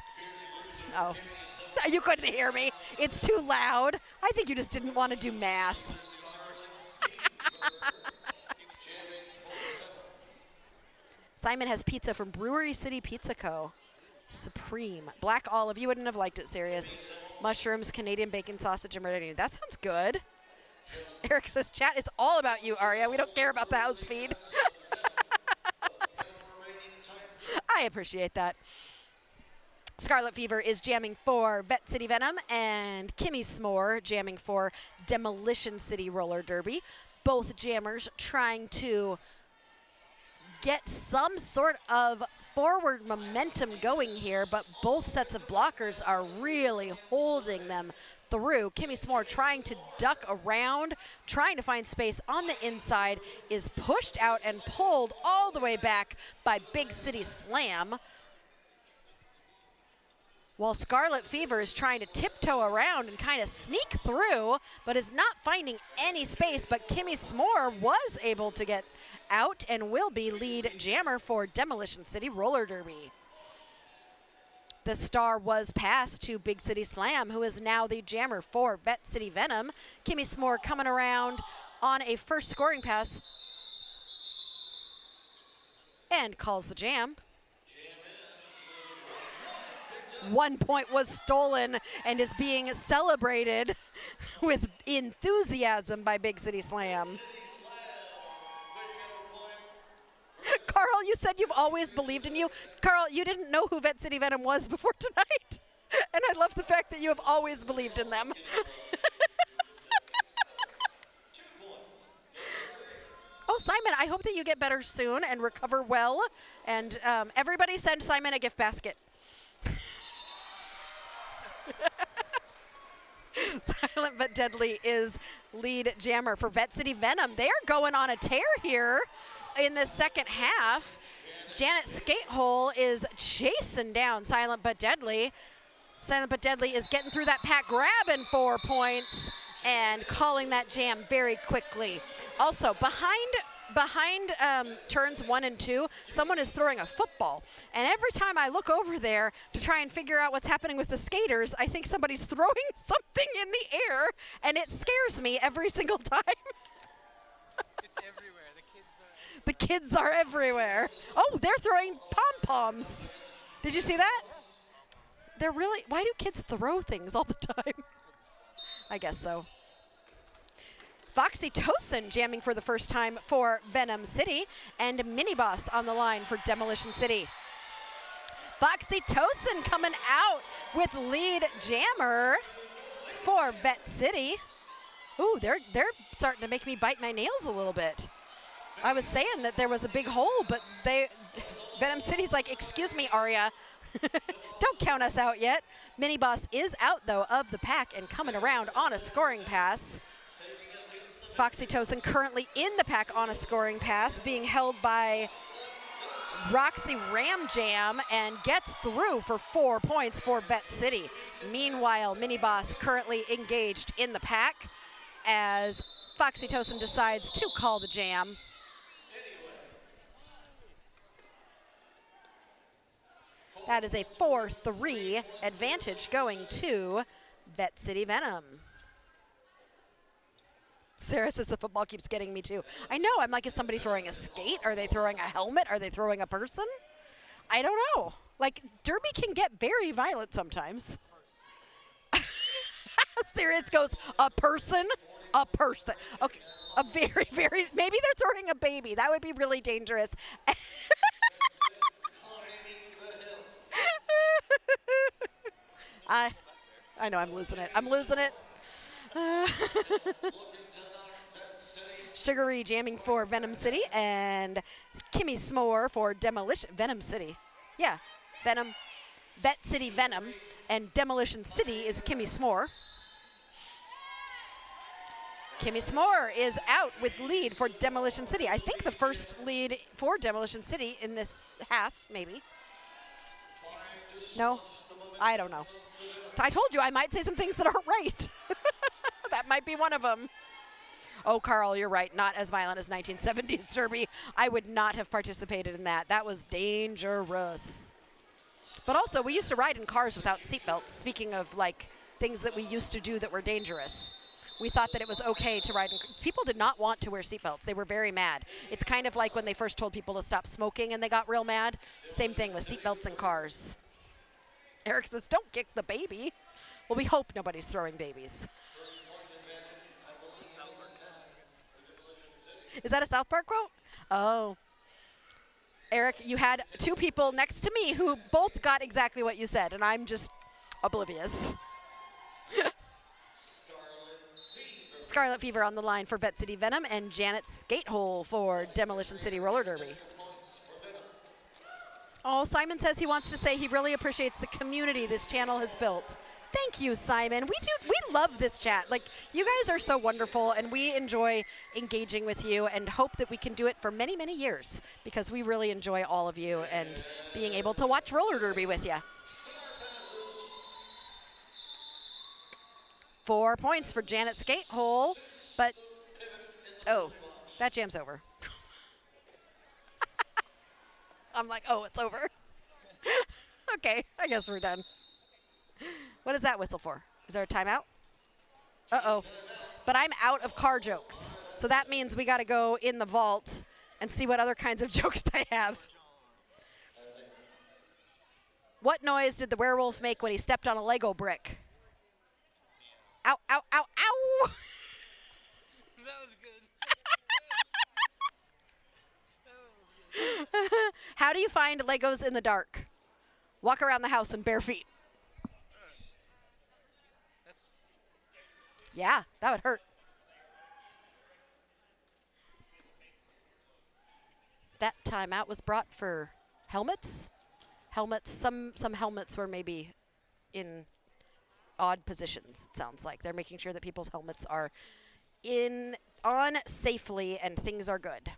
Oh, you couldn't hear me. It's too loud. I think you just didn't want to do math. Simon has pizza from Brewery City Pizza Co. Supreme. Black olive. You wouldn't have liked it, Sirius. Mushrooms, Canadian bacon sausage, and bread. That sounds good. Eric says, chat is all about you, Aria. We don't care about the house feed. I appreciate that. Scarlet Fever is jamming for Vette City Venom, and Kimmy S'more jamming for Demolition City Roller Derby. Both jammers trying to get some sort of forward momentum going here, but both sets of blockers are really holding them through. Kimmy S'more trying to duck around, trying to find space on the inside, is pushed out and pulled all the way back by Big City Slam. While Scarlet Fever is trying to tiptoe around and kind of sneak through, but is not finding any space. But Kimmy S'more was able to get out and will be lead jammer for Demolition City Roller Derby. The star was passed to Big City Slam, who is now the jammer for Vette City Venom. Kimmy S'more coming around on a first scoring pass and calls the jam. 1 point was stolen and is being celebrated with enthusiasm by Big City Slam. Carl, you said you've always believed in you. Carl, you didn't know who Vette City Venom was before tonight. And I love the fact that you have always believed in them. Oh, Simon, I hope that you get better soon and recover well. And everybody send Simon a gift basket. Silent but Deadly is lead jammer for Vette City Venom. They are going on a tear here in the second half. Janet Skatehole is chasing down Silent but Deadly. Silent but Deadly is getting through that pack, grabbing 4 points and calling that jam very quickly. Also, behind turns 1 and 2, someone is throwing a football. And every time I look over there to try and figure out what's happening with the skaters, I think somebody's throwing something in the air, and it scares me every single time. It's everywhere. The kids are everywhere. Oh, they're throwing pom-poms. Did you see that? They're really, why do kids throw things all the time? I guess so. Foxy Tosin jamming for the first time for Venom City, and Mini Boss on the line for Demolition City. Foxy Tosin coming out with lead jammer for Vette City. Ooh, they're starting to make me bite my nails a little bit. I was saying that there was a big hole, but Venom City's like, excuse me, Aria. Don't count us out yet. Mini Boss is out, though, of the pack and coming around on a scoring pass. Foxy Tosin currently in the pack on a scoring pass, being held by Roxy Ram Jam, and gets through for 4 points for Vette City. Meanwhile, Mini Boss currently engaged in the pack as Foxy Tosin decides to call the jam. That is a 4-3 advantage going to Vette City Venom. Sarah says the football keeps getting me too. I know, I'm like, is somebody throwing a skate? Are they throwing a helmet? Are they throwing a person? I don't know. Like, Derby can get very violent sometimes. Sirius goes, a person? A person. Okay, a very, very, maybe they're throwing a baby. That would be really dangerous. I know, I'm losing it. I'm losing it. Sugary jamming for Venom City, and Kimmy S'more for Demolition. Venom City. Yeah, Venom. Vette City Venom, and Demolition City is Kimmy S'more. Kimmy S'more is out with lead for Demolition City. I think the first lead for Demolition City in this half, maybe. No? I don't know. I told you I might say some things that aren't right. That might be one of them. Oh, Carl, you're right. Not as violent as 1970s Derby. I would not have participated in that. That was dangerous. But also, we used to ride in cars without seatbelts. Speaking of, like, things that we used to do that were dangerous. We thought that it was okay to ride in cars. People did not want to wear seatbelts. They were very mad. It's kind of like when they first told people to stop smoking and they got real mad. Same thing with seatbelts in cars. Eric says, don't kick the baby. Well, we hope nobody's throwing babies. Is that a South Park quote? Oh. Eric, you had two people next to me who both got exactly what you said, and I'm just oblivious. Scarlet Fever on the line for Vette City Venom, and Janet Skatehole for Demolition City Roller Derby. Oh, Simon says he wants to say he really appreciates the community this channel has built. Thank you, Simon. We love this chat. Like, you guys are so wonderful, and we enjoy engaging with you and hope that we can do it for many, many years, because we really enjoy all of you and being able to watch roller derby with you. 4 points for Janet Skatehole, but, oh, that jam's over. I'm like, oh, it's over. Okay, I guess we're done. What is that whistle for? Is there a timeout? Uh-oh. But I'm out of car jokes. So that means we got to go in the vault and see what other kinds of jokes I have. What noise did the werewolf make when he stepped on a Lego brick? Ow, ow, ow, ow! That was good. How do you find Legos in the dark? Walk around the house in bare feet. Yeah, that would hurt. That timeout was brought for helmets. Helmets, some helmets were maybe in odd positions, it sounds like. They're making sure that people's helmets are on safely and things are good.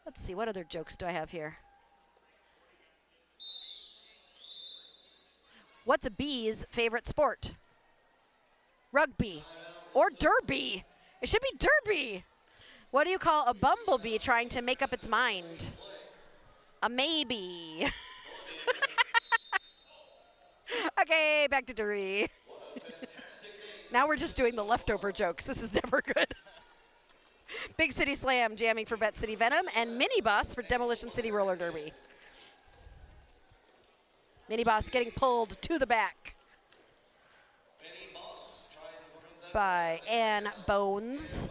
Let's see, what other jokes do I have here? What's a bee's favorite sport? Rugby or derby. It should be derby. What do you call a bumblebee trying to make up its mind? A maybe. Okay, back to derby. Now we're just doing the leftover jokes. This is never good. Big City Slam jamming for Vette City Venom and Mini Boss for Demolition City Roller Derby. Mini Boss getting pulled to the back by Ann Bones,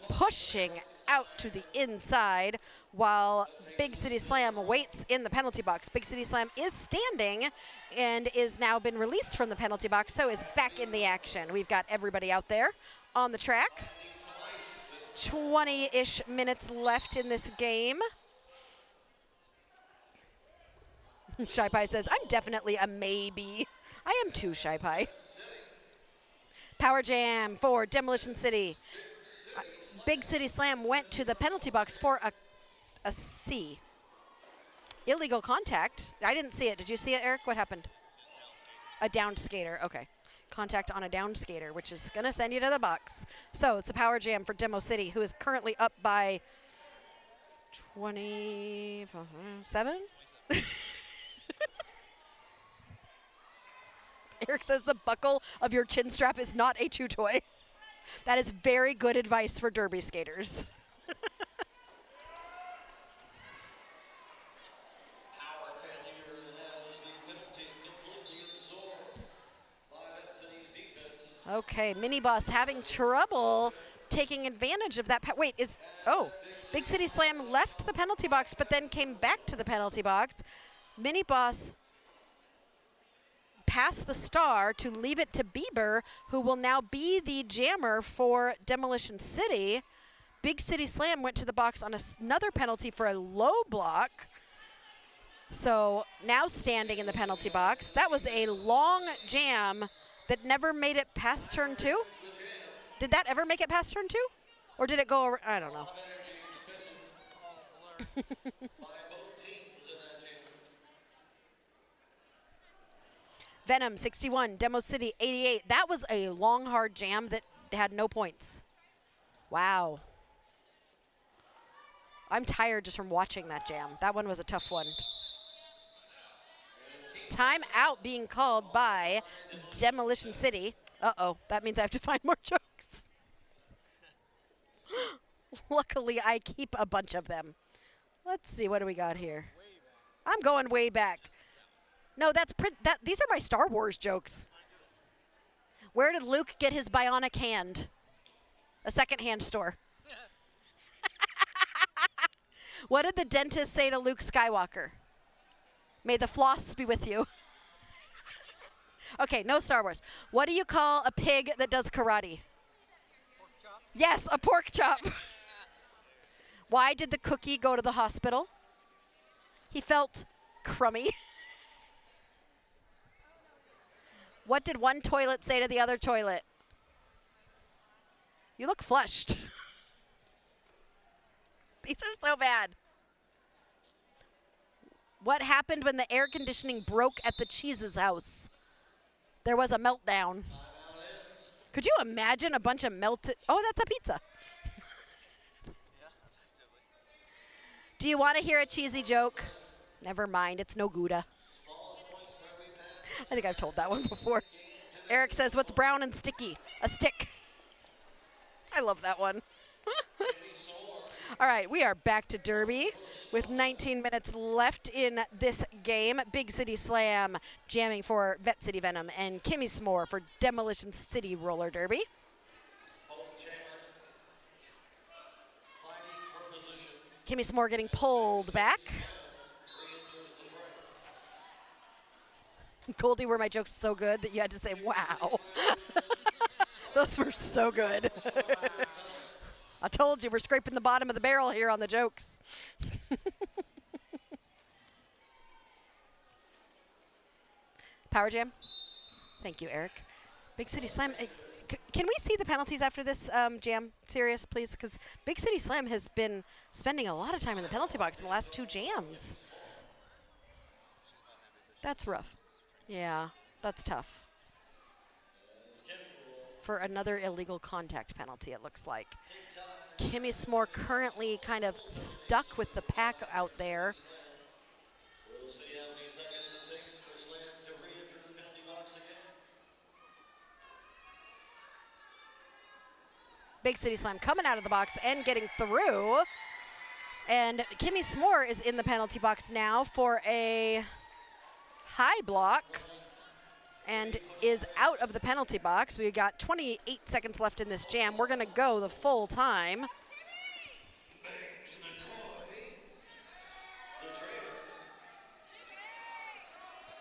pushing out to the inside while Big City Slam waits in the penalty box. Big City Slam is standing and is now been released from the penalty box, so is back in the action. We've got everybody out there on the track. 20-ish minutes left in this game. Shy Pie says, I'm definitely a maybe. I am too, Shy Pie. Power jam for Demolition City. Big City Slam went to the penalty box for a C. Illegal contact. I didn't see it. Did you see it, Eric? What happened? A downed skater. Okay. Contact on a downed skater, which is going to send you to the box. So it's a power jam for Demo City, who is currently up by 27? Eric says the buckle of your chin strap is not a chew toy. That is very good advice for derby skaters. Okay, Mini Boss having trouble taking advantage of that. Big City Slam left the penalty box, but then came back to the penalty box. Mini Boss passed the star to leave it to Bieber, who will now be the jammer for Demolition City. Big City Slam went to the box on another penalty for a low block. So now standing in the penalty box. That was a long jam that never made it past turn 2. Did that ever make it past turn 2? Or did it go over? I don't know. Venom 61, Demo City 88. That was a long, hard jam that had no points. Wow. I'm tired just from watching that jam. That one was a tough one. Time out being called by Demolition City. Uh-oh, that means I have to find more jokes. Luckily, I keep a bunch of them. Let's see, what do we got here? I'm going way back. No, these are my Star Wars jokes. Where did Luke get his bionic hand? A secondhand store. What did the dentist say to Luke Skywalker? May the floss be with you. Okay, no Star Wars. What do you call a pig that does karate? Pork chop. Yes, a pork chop. Why did the cookie go to the hospital? He felt crummy. What did one toilet say to the other toilet? You look flushed. These are so bad. What happened when the air conditioning broke at the Cheese's house? There was a meltdown. Could you imagine a bunch of melted? Oh, that's a pizza. Yeah, effectively. Do you want to hear a cheesy joke? Never mind, it's no Gouda. I think I've told that one before. Eric says, what's brown and sticky? A stick. I love that one. All right, we are back to Derby with 19 minutes left in this game. Big City Slam jamming for Vette City Venom and Kimmy S'more for Demolition City Roller Derby. Kimmy S'more getting pulled back. Goldie, were my jokes so good that you had to say, wow. Those were so good. I told you, we're scraping the bottom of the barrel here on the jokes. Power jam. Thank you, Eric. Big City Slam. Can we see the penalties after this jam? Serious, please? Because Big City Slam has been spending a lot of time in the penalty box in the last 2 jams. That's rough. Yeah, that's tough. For another illegal contact penalty, it looks like. Kimmy S'more currently kind of stuck with the pack out there. We'll see how many seconds it takes for Slam to re-enter the penalty box again. Big City Slam coming out of the box and getting through. And Kimmy S'more is in the penalty box now for a high block and is out of the penalty box. We've got 28 seconds left in this jam. We're going to go the full time.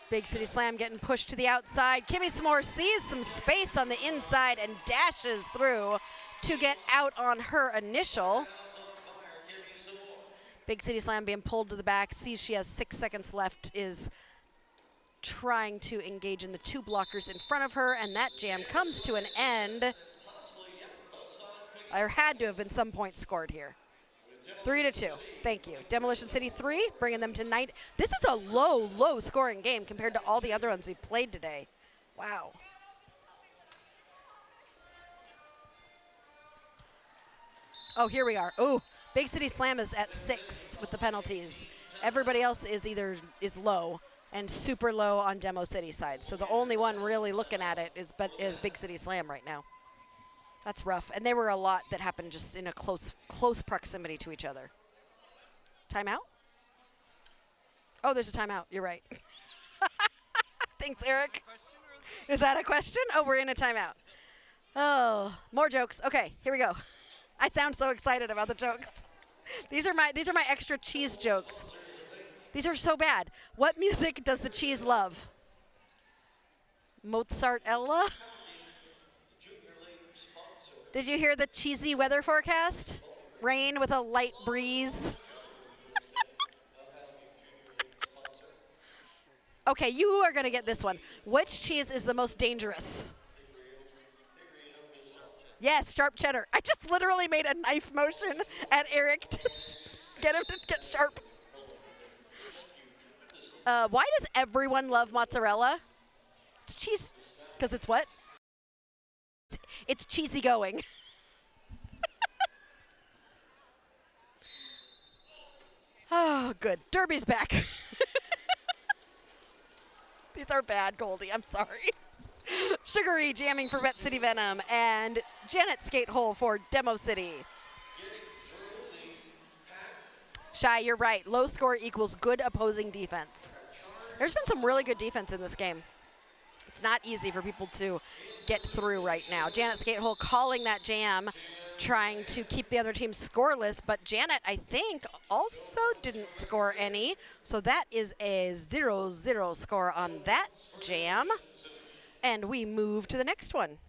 Big City Slam getting pushed to the outside. Kimmy S'more sees some space on the inside and dashes through to get out on her initial. Big City Slam being pulled to the back, sees she has 6 seconds left, is trying to engage in the 2 blockers in front of her, and that jam comes to an end. There had to have been some points scored here. 3-2. Thank you. Demolition City 3, bringing them to 9. This is a low scoring game compared to all the other ones we played today. Wow. Oh, here we are. Oh, Big City Slam is at 6 with the penalties. Everybody else is either low and super low on Demo City side. So the only one really looking at it is Big City Slam right now. That's rough. And there were a lot that happened just in a close proximity to each other. Timeout? Oh, there's a timeout. You're right. Thanks, Eric. Is that a question? Oh, we're in a timeout. Oh, more jokes. Okay, here we go. I sound so excited about the jokes. These are my extra cheese jokes. These are so bad. What music does the cheese love? Mozart-ella? Did you hear the cheesy weather forecast? Rain with a light breeze. Okay, you are going to get this one. Which cheese is the most dangerous? Yes, sharp cheddar. I just literally made a knife motion at Eric to get him to get sharp. Why does everyone love mozzarella? It's cheese. Because it's what? It's cheesy going. Oh, good. Derby's back. These are bad, Goldie. I'm sorry. Sugary jamming for Vette City Venom, and Janet Skatehole for Demo City. Shy, you're right. Low score equals good opposing defense. There's been some really good defense in this game. It's not easy for people to get through right now. Janet Skatehole calling that jam, trying to keep the other team scoreless, but Janet, I think, also didn't score any. So that is a 0-0 score on that jam. And we move to the next one.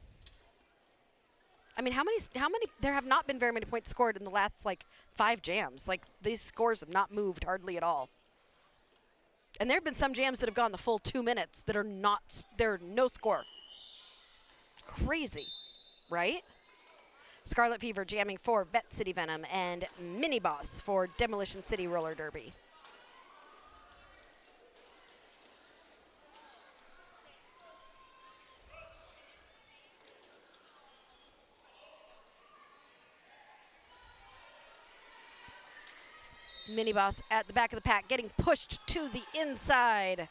I mean, how many, there have not been very many points scored in the last, 5 jams. These scores have not moved hardly at all. And there have been some jams that have gone the full 2 minutes that are not, they're no score. Crazy, right? Scarlet Fever jamming for Vette City Venom, and Mini Boss for Demolition City Roller Derby. Mini Boss at the back of the pack, getting pushed to the inside.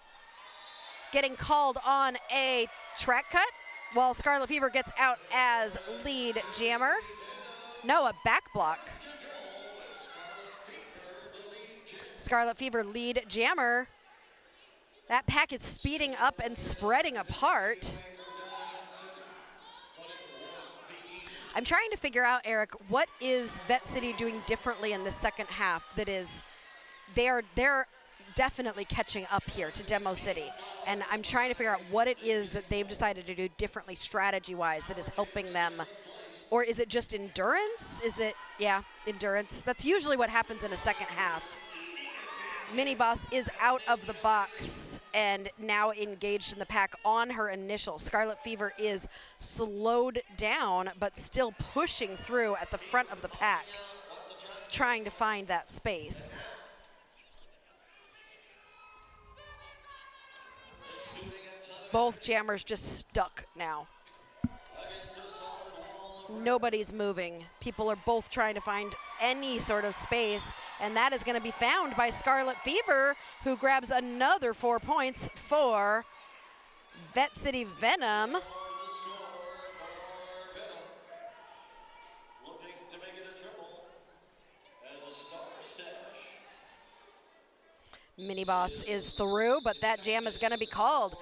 Getting called on a track cut, while Scarlet Fever gets out as lead jammer. No, a back block. Scarlet Fever lead jammer. That pack is speeding up and spreading apart. I'm trying to figure out, Eric, what is Vette City doing differently in the second half that is, they're definitely catching up here to Demo City. And I'm trying to figure out what it is that they've decided to do differently strategy-wise that is helping them. Or is it just endurance? Is it, yeah, endurance. That's usually what happens in a second half. Mini Boss is out of the box. and now engaged in the pack on her initial. Scarlet Fever is slowed down, but still pushing through at the front of the pack, trying to find that space. Both jammers just stuck now. Nobody's moving. People are both trying to find any sort of space, and that is going to be found by Scarlet Fever, who grabs another 4 points for Vette City Venom. Looking to make it a triple as a star stash. Mini Boss is through, but that jam is going to be called.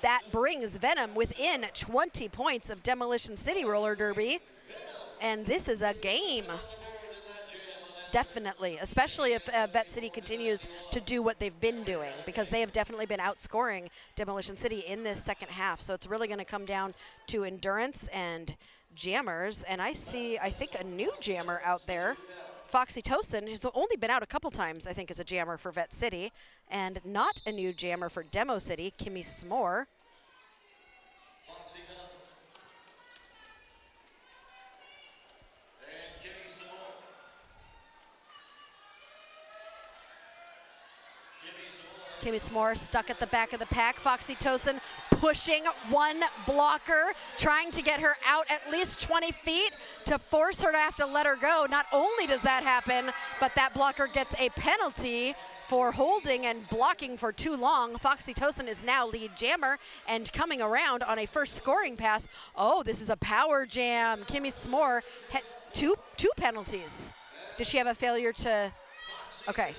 That brings Venom within 20 points of Demolition City Roller Derby. And this is a game. Definitely, especially if Vette City continues to do what they've been doing, because they have definitely been outscoring Demolition City in this second half. So it's really going to come down to endurance and jammers. And I think, a new jammer out there. Foxy Tosin, who's only been out a couple times, I think, as a jammer for Vette City, and not a new jammer for Demo City, Kimmy S'more. Foxy Tosin. And Kimmy S'more. Kimmy S'more stuck at the back of the pack. Foxy Tosin pushing one blocker, trying to get her out at least 20 feet to force her to have to let her go. Not only does that happen, but that blocker gets a penalty for holding and blocking for too long. Foxy Tosin is now lead jammer and coming around on a first scoring pass. Oh, this is a power jam. Kimmy S'more had two penalties. Did she have a failure to? Okay.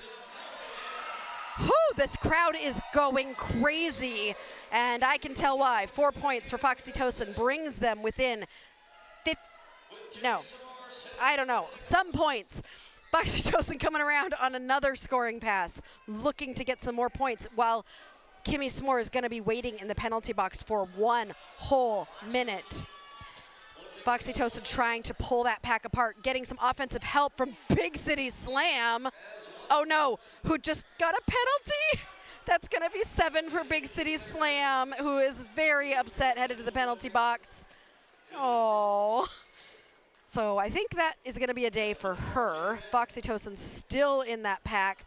Whew, this crowd is going crazy, and I can tell why. 4 points for Foxy Tosin brings them within some points. Foxy Tosin coming around on another scoring pass, looking to get some more points, while Kimmy S'more is going to be waiting in the penalty box for 1 whole minute. Foxy Tosin trying to pull that pack apart, getting some offensive help from Big City Slam. Oh no, who just got a penalty? That's going to be 7 for Big City Slam, who is very upset, headed to the penalty box. Oh. So I think that is going to be a day for her. Foxy Tosin still in that pack,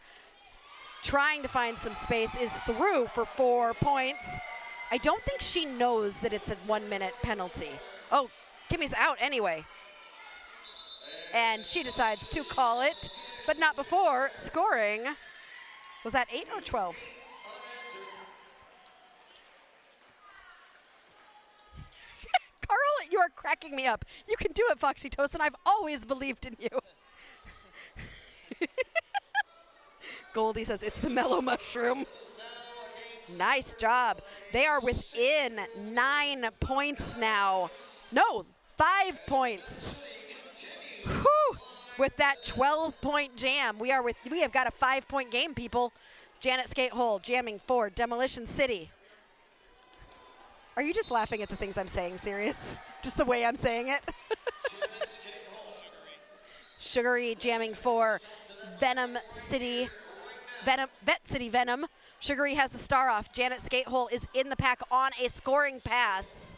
trying to find some space, is through for 4 points. I don't think she knows that it's a 1 minute penalty. Oh, Kimmy's out anyway. And she decides to call it, but not before scoring. Was that 8 or 12? Carl, you are cracking me up. You can do it, Foxy Tosin. I've always believed in you. Goldie says it's the mellow mushroom. Nice job. They are within 9 points now. No, 5 points. Whew. With that 12-point jam, we have got a 5-point game, people. Janet Skatehole jamming for Demolition City. Are you just laughing at the things I'm saying, serious? Just the way I'm saying it? Sugary jamming for Vette City Venom. Sugary has the star off. Janet Skatehole is in the pack on a scoring pass.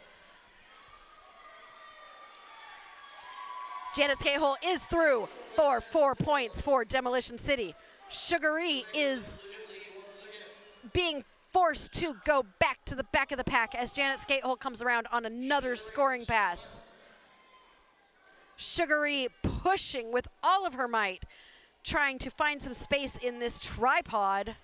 Janet Skatehole is through for 4 points for Demolition City. Sugary is being forced to go back to the back of the pack as Janet Skatehole comes around on another scoring pass. Sugary pushing with all of her might, trying to find some space in this tripod.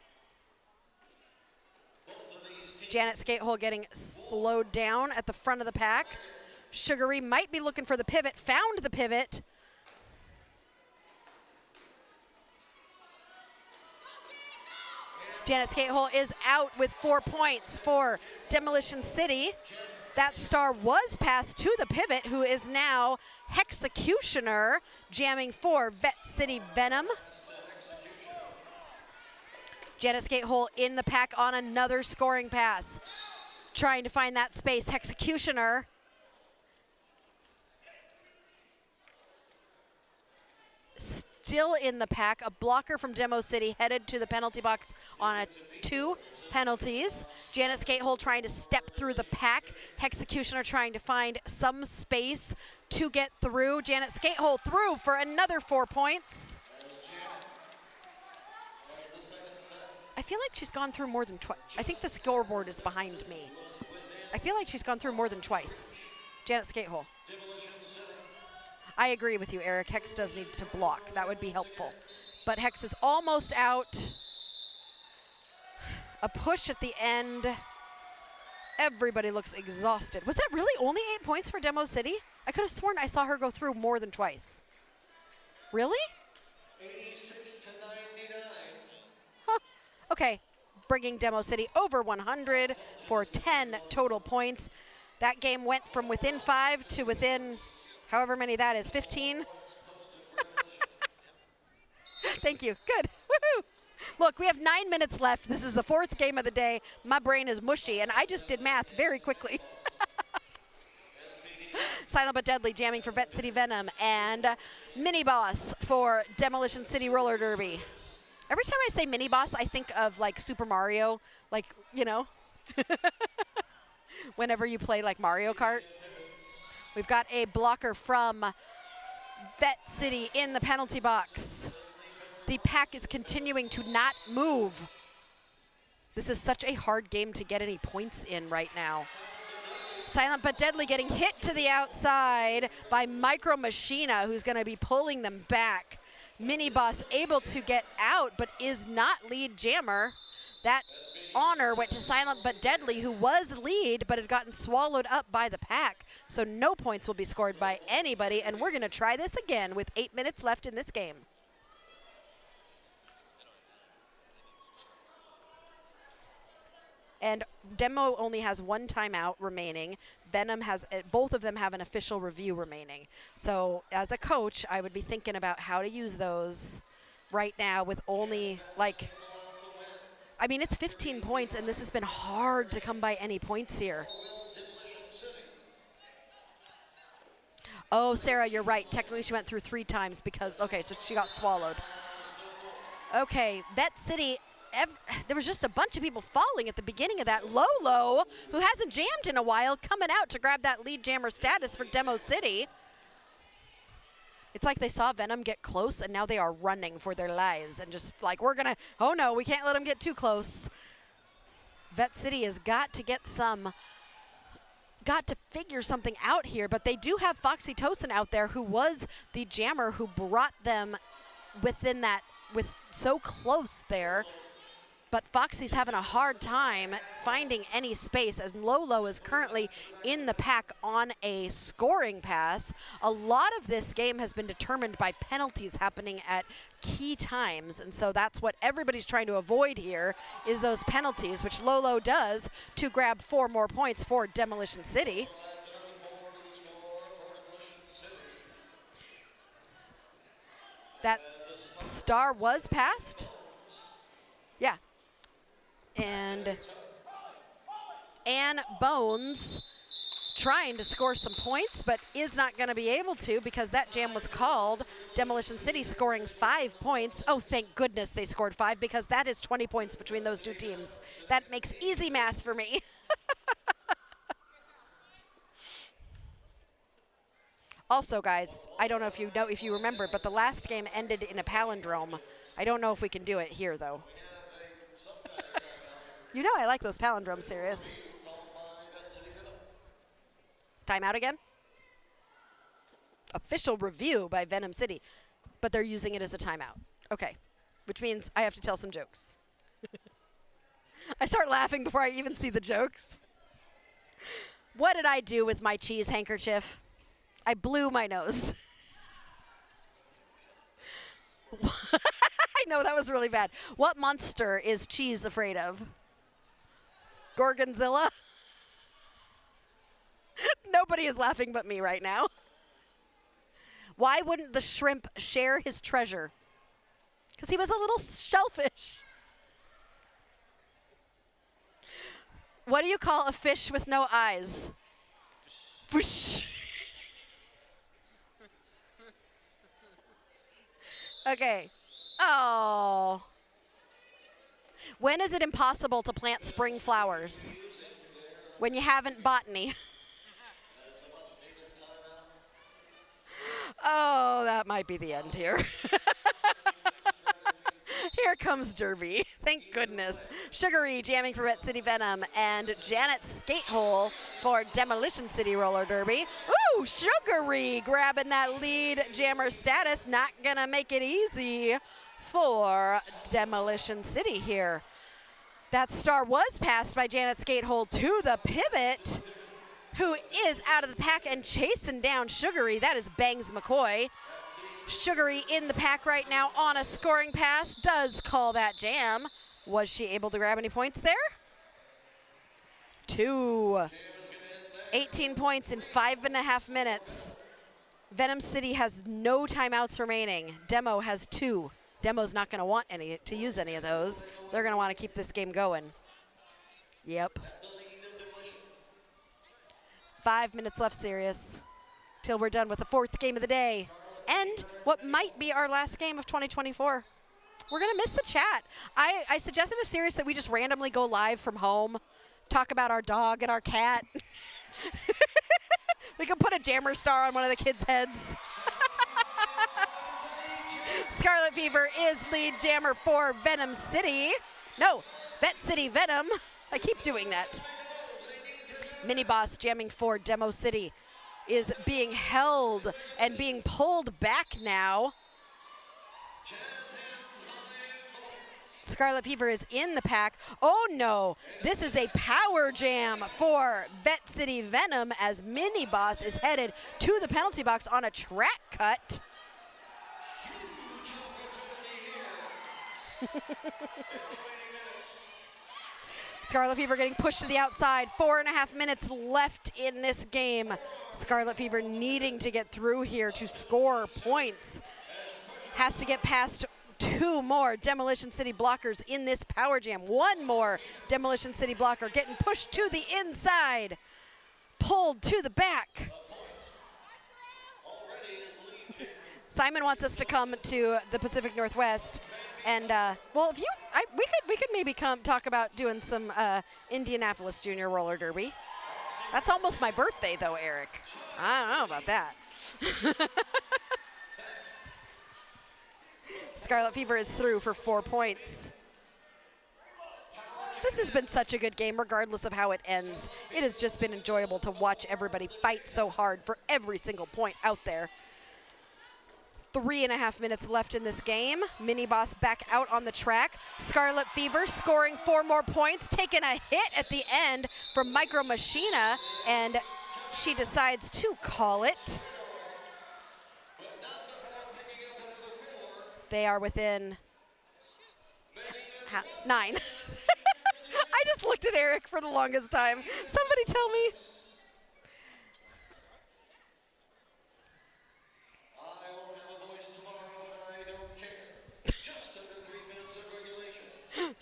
Janet Skatehole getting slowed down at the front of the pack. Sugary might be looking for the pivot, found the pivot. Janet Skatehole is out with 4 points for Demolition City. That star was passed to the pivot, who is now Hexecutioner, jamming for Vette City Venom. Janet Skatehole in the pack on another scoring pass, trying to find that space. Hexecutioner. still in the pack. A blocker from Demo City headed to the penalty box on 2 penalties. Janet Skatehole trying to step through the pack. Hexecutioner trying to find some space to get through. Janet Skatehole through for another 4 points. I feel like she's gone through more than twice. I think the scoreboard is behind me. I feel like she's gone through more than twice. Janet Skatehole. I agree with you, Eric. Hex does need to block. That would be helpful. But Hex is almost out. A push at the end. Everybody looks exhausted. Was that really only 8 points for Demo City? I could have sworn I saw her go through more than twice. Really? 86 to 99. Huh. Okay, bringing Demo City over 100 for 10 total points. That game went from within 5 to within however many that is, 15. Thank you. Good. Woohoo! Look, we have 9 minutes left. This is the 4th game of the day. My brain is mushy, and I just did math very quickly. Silent but Deadly jamming for Vette City Venom, and Mini Boss for Demolition City Roller Derby. Every time I say Mini Boss, I think of like Super Mario, like, you know, whenever you play like Mario Kart. We've got a blocker from Vette City in the penalty box. The pack is continuing to not move. This is such a hard game to get any points in right now. Silent but Deadly getting hit to the outside by Micro Machina, who's going to be pulling them back. Mini Boss able to get out, but is not lead jammer. That honor went to Silent but Deadly, who was lead, but had gotten swallowed up by the pack. So no points will be scored by anybody, and we're going to try this again with 8 minutes left in this game. And Demo only has 1 timeout remaining. Venom has, both of them have an official review remaining. So as a coach, I would be thinking about how to use those right now with only like, I mean, it's 15 points, and this has been hard to come by any points here. Oh, Sarah, you're right. Technically, she went through 3 times because, okay, so she got swallowed. Okay, Vette City, there was just a bunch of people falling at the beginning of that. Lolo, who hasn't jammed in a while, coming out to grab that lead jammer status for Demo City. It's like they saw Venom get close, and now they are running for their lives and just like, we're going to, oh no, we can't let them get too close. Vette City has got to get some, got to figure something out here, but they do have Foxy Tosin out there, who was the jammer who brought them within that, with so close there. But Foxy's having a hard time finding any space, as Lolo is currently in the pack on a scoring pass. A lot of this game has been determined by penalties happening at key times, and so that's what everybody's trying to avoid here, is those penalties, which Lolo does to grab 4 more points for Demolition City. That star was passed. Yeah. And Ann Bones trying to score some points, but is not going to be able to because that jam was called. Demolition City scoring 5 points. Oh, thank goodness they scored 5, because that is 20 points between those 2 teams. That makes easy math for me. Also, guys, I don't know if you remember, but the last game ended in a palindrome. I don't know if we can do it here, though. You know I like those palindromes, serious. Timeout again? Official review by Venom City, but they're using it as a timeout. Okay, which means I have to tell some jokes. I start laughing before I even see the jokes. What did I do with my cheese handkerchief? I blew my nose. I know, that was really bad. What monster is cheese afraid of? Gorgonzilla? Nobody is laughing but me right now. Why wouldn't the shrimp share his treasure? Because he was a little shellfish. What do you call a fish with no eyes? Whoosh. Okay. Oh. When is it impossible to plant spring flowers? When you haven't botany. Oh, that might be the end here. Here comes Derby. Thank goodness. Sugary jamming for Vette City Venom and Janet Skatehole for Demolition City Roller Derby. Ooh, Sugary grabbing that lead jammer status. Not gonna make it easy for Demolition City here. That star was passed by Janet Skatehole to the pivot, who is out of the pack and chasing down Sugary. That is Bangs McCoy. Sugary in the pack right now on a scoring pass. Does call that jam. Was she able to grab any points there? 2. 18 points in 5.5 minutes. Venom City has no timeouts remaining. Demo has 2. Demo's not going to want to use any of those. They're going to want to keep this game going. Yep. 5 minutes left, Sirius, till we're done with the 4th game of the day. And what might be our last game of 2024. We're going to miss the chat. I suggested to Sirius that we just randomly go live from home, talk about our dog and our cat. We could put a jammer star on one of the kids' heads. Scarlet Fever is lead jammer for Venom City. No, Vette City Venom. I keep doing that. Mini Boss jamming for Demo City is being held and being pulled back now. Scarlet Fever is in the pack. Oh no, this is a power jam for Vette City Venom as Mini Boss is headed to the penalty box on a track cut. Scarlet Fever getting pushed to the outside. 4.5 minutes left in this game. Scarlet Fever needing to get through here to score points. Has to get past 2 more Demolition City blockers in this power jam. 1 more Demolition City blocker getting pushed to the inside. Pulled to the back. Simon wants us to come to the Pacific Northwest. And well, if we could maybe talk about doing some Indianapolis Junior Roller Derby. That's almost my birthday, though, Eric. I don't know about that. Scarlet Fever is through for 4 points. This has been such a good game, regardless of how it ends. It has just been enjoyable to watch everybody fight so hard for every single point out there. 3.5 minutes left in this game. Mini Boss back out on the track. Scarlet Fever scoring 4 more points, taking a hit at the end from Micro Machina, and she decides to call it. They are within 9. I just looked at Eric for the longest time. Somebody tell me.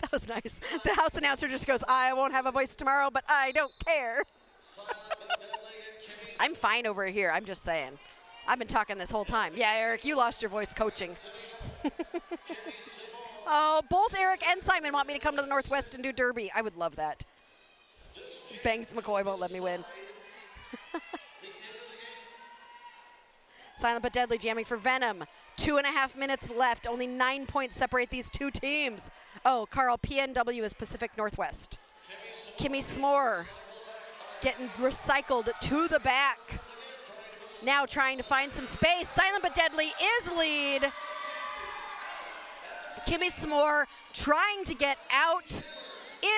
That was nice. The house announcer just goes, I won't have a voice tomorrow, but I don't care. I'm fine over here. I'm just saying. I've been talking this whole time. Yeah, Eric, you lost your voice coaching. Oh, both Eric and Simon want me to come to the Northwest and do Derby. I would love that. Bangs McCoy won't let me win. Silent but Deadly jamming for Venom. 2.5 minutes left. Only 9 points separate these 2 teams. Oh, Carl, PNW is Pacific Northwest. Kimmy S'more getting recycled to the back. Now trying to find some space. Silent but Deadly is lead. Kimmy S'more trying to get out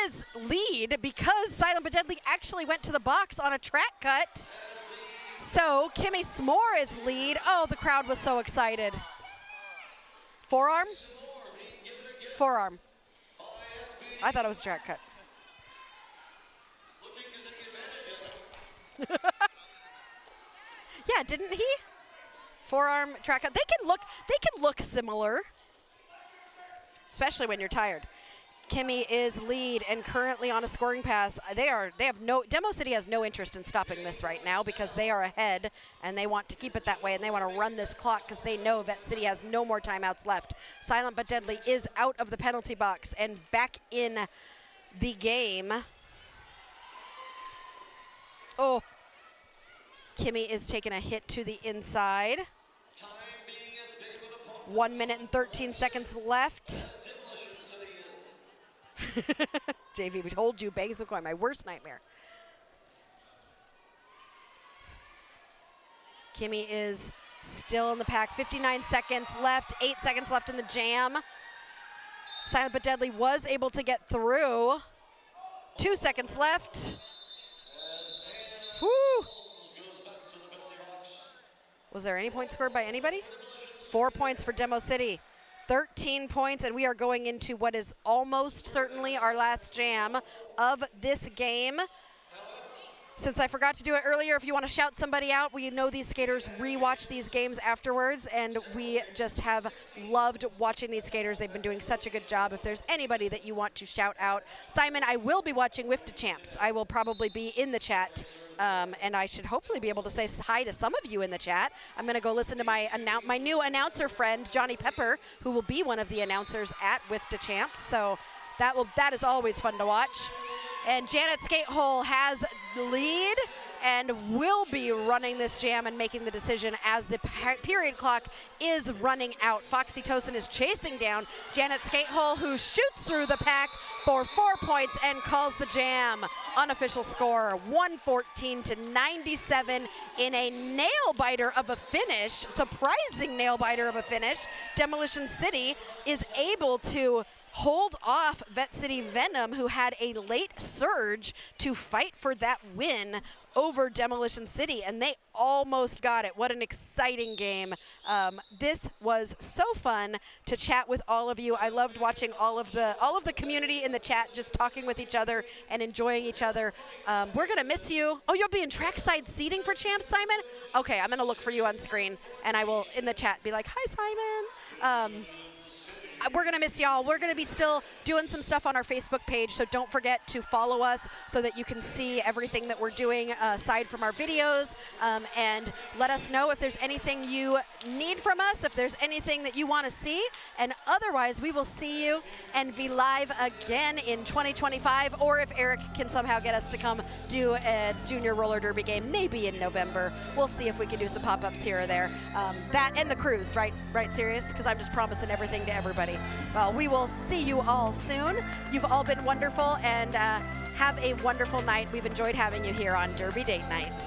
is lead because Silent but Deadly actually went to the box on a track cut. So Kimmy S'more is lead. Oh, the crowd was so excited. Forearm? Forearm. I thought it was a track cut. Yeah, didn't he? Forearm track cut. They can look similar, especially when you're tired. Kimmy is lead and currently on a scoring pass. Demo City has no interest in stopping this right now because they are ahead and they want to keep it that way and they want to run this clock because they know Vette City has no more timeouts left. Silent but Deadly is out of the penalty box and back in the game. Oh, Kimmy is taking a hit to the inside. 1 minute and 13 seconds left. JV, we told you, bangs of coin, my worst nightmare. Kimmy is still in the pack. 59 seconds left, 8 seconds left in the jam. Silent but Deadly was able to get through. 2 seconds left. Woo! Was there any point scored by anybody? 4 points for Demo City. 13 points, and we are going into what is almost certainly our last jam of this game. Since I forgot to do it earlier, if you want to shout somebody out, we know these skaters rewatch these games afterwards, and we just have loved watching these skaters. They've been doing such a good job. If there's anybody that you want to shout out, Simon, I will be watching Vette Champs. I will probably be in the chat, and I should hopefully be able to say hi to some of you in the chat. I'm going to go listen to my new announcer friend, Johnny Pepper, who will be one of the announcers at Vette Champs. So that is always fun to watch. And Janet Skatehole has the lead and will be running this jam and making the decision as the period clock is running out. Foxy Tosin is chasing down Janet Skatehole, who shoots through the pack for 4 points and calls the jam. Unofficial score, 114-97 in a nail-biter of a finish, surprising nail-biter of a finish. Demolition City is able to hold off Vette City Venom, who had a late surge to fight for that win over Demolition City, and they almost got it. What an exciting game. This was so fun to chat with all of you. I loved watching all of the community in the chat just talking with each other and enjoying each other. We're gonna miss you. Oh, you'll be in trackside seating for champs, Simon? Okay, I'm gonna look for you on screen and I will in the chat be like, hi Simon. We're going to miss y'all. We're going to be still doing some stuff on our Facebook page, so don't forget to follow us so that you can see everything that we're doing aside from our videos, and let us know if there's anything you need from us, if there's anything that you want to see, and otherwise we will see you and be live again in 2025, or if Eric can somehow get us to come do a junior roller derby game, maybe in November. We'll see if we can do some pop-ups here or there. That and the cruise, right, Sirius? Because I'm just promising everything to everybody. Well, we will see you all soon. You've all been wonderful, and have a wonderful night. We've enjoyed having you here on Derby Date Night.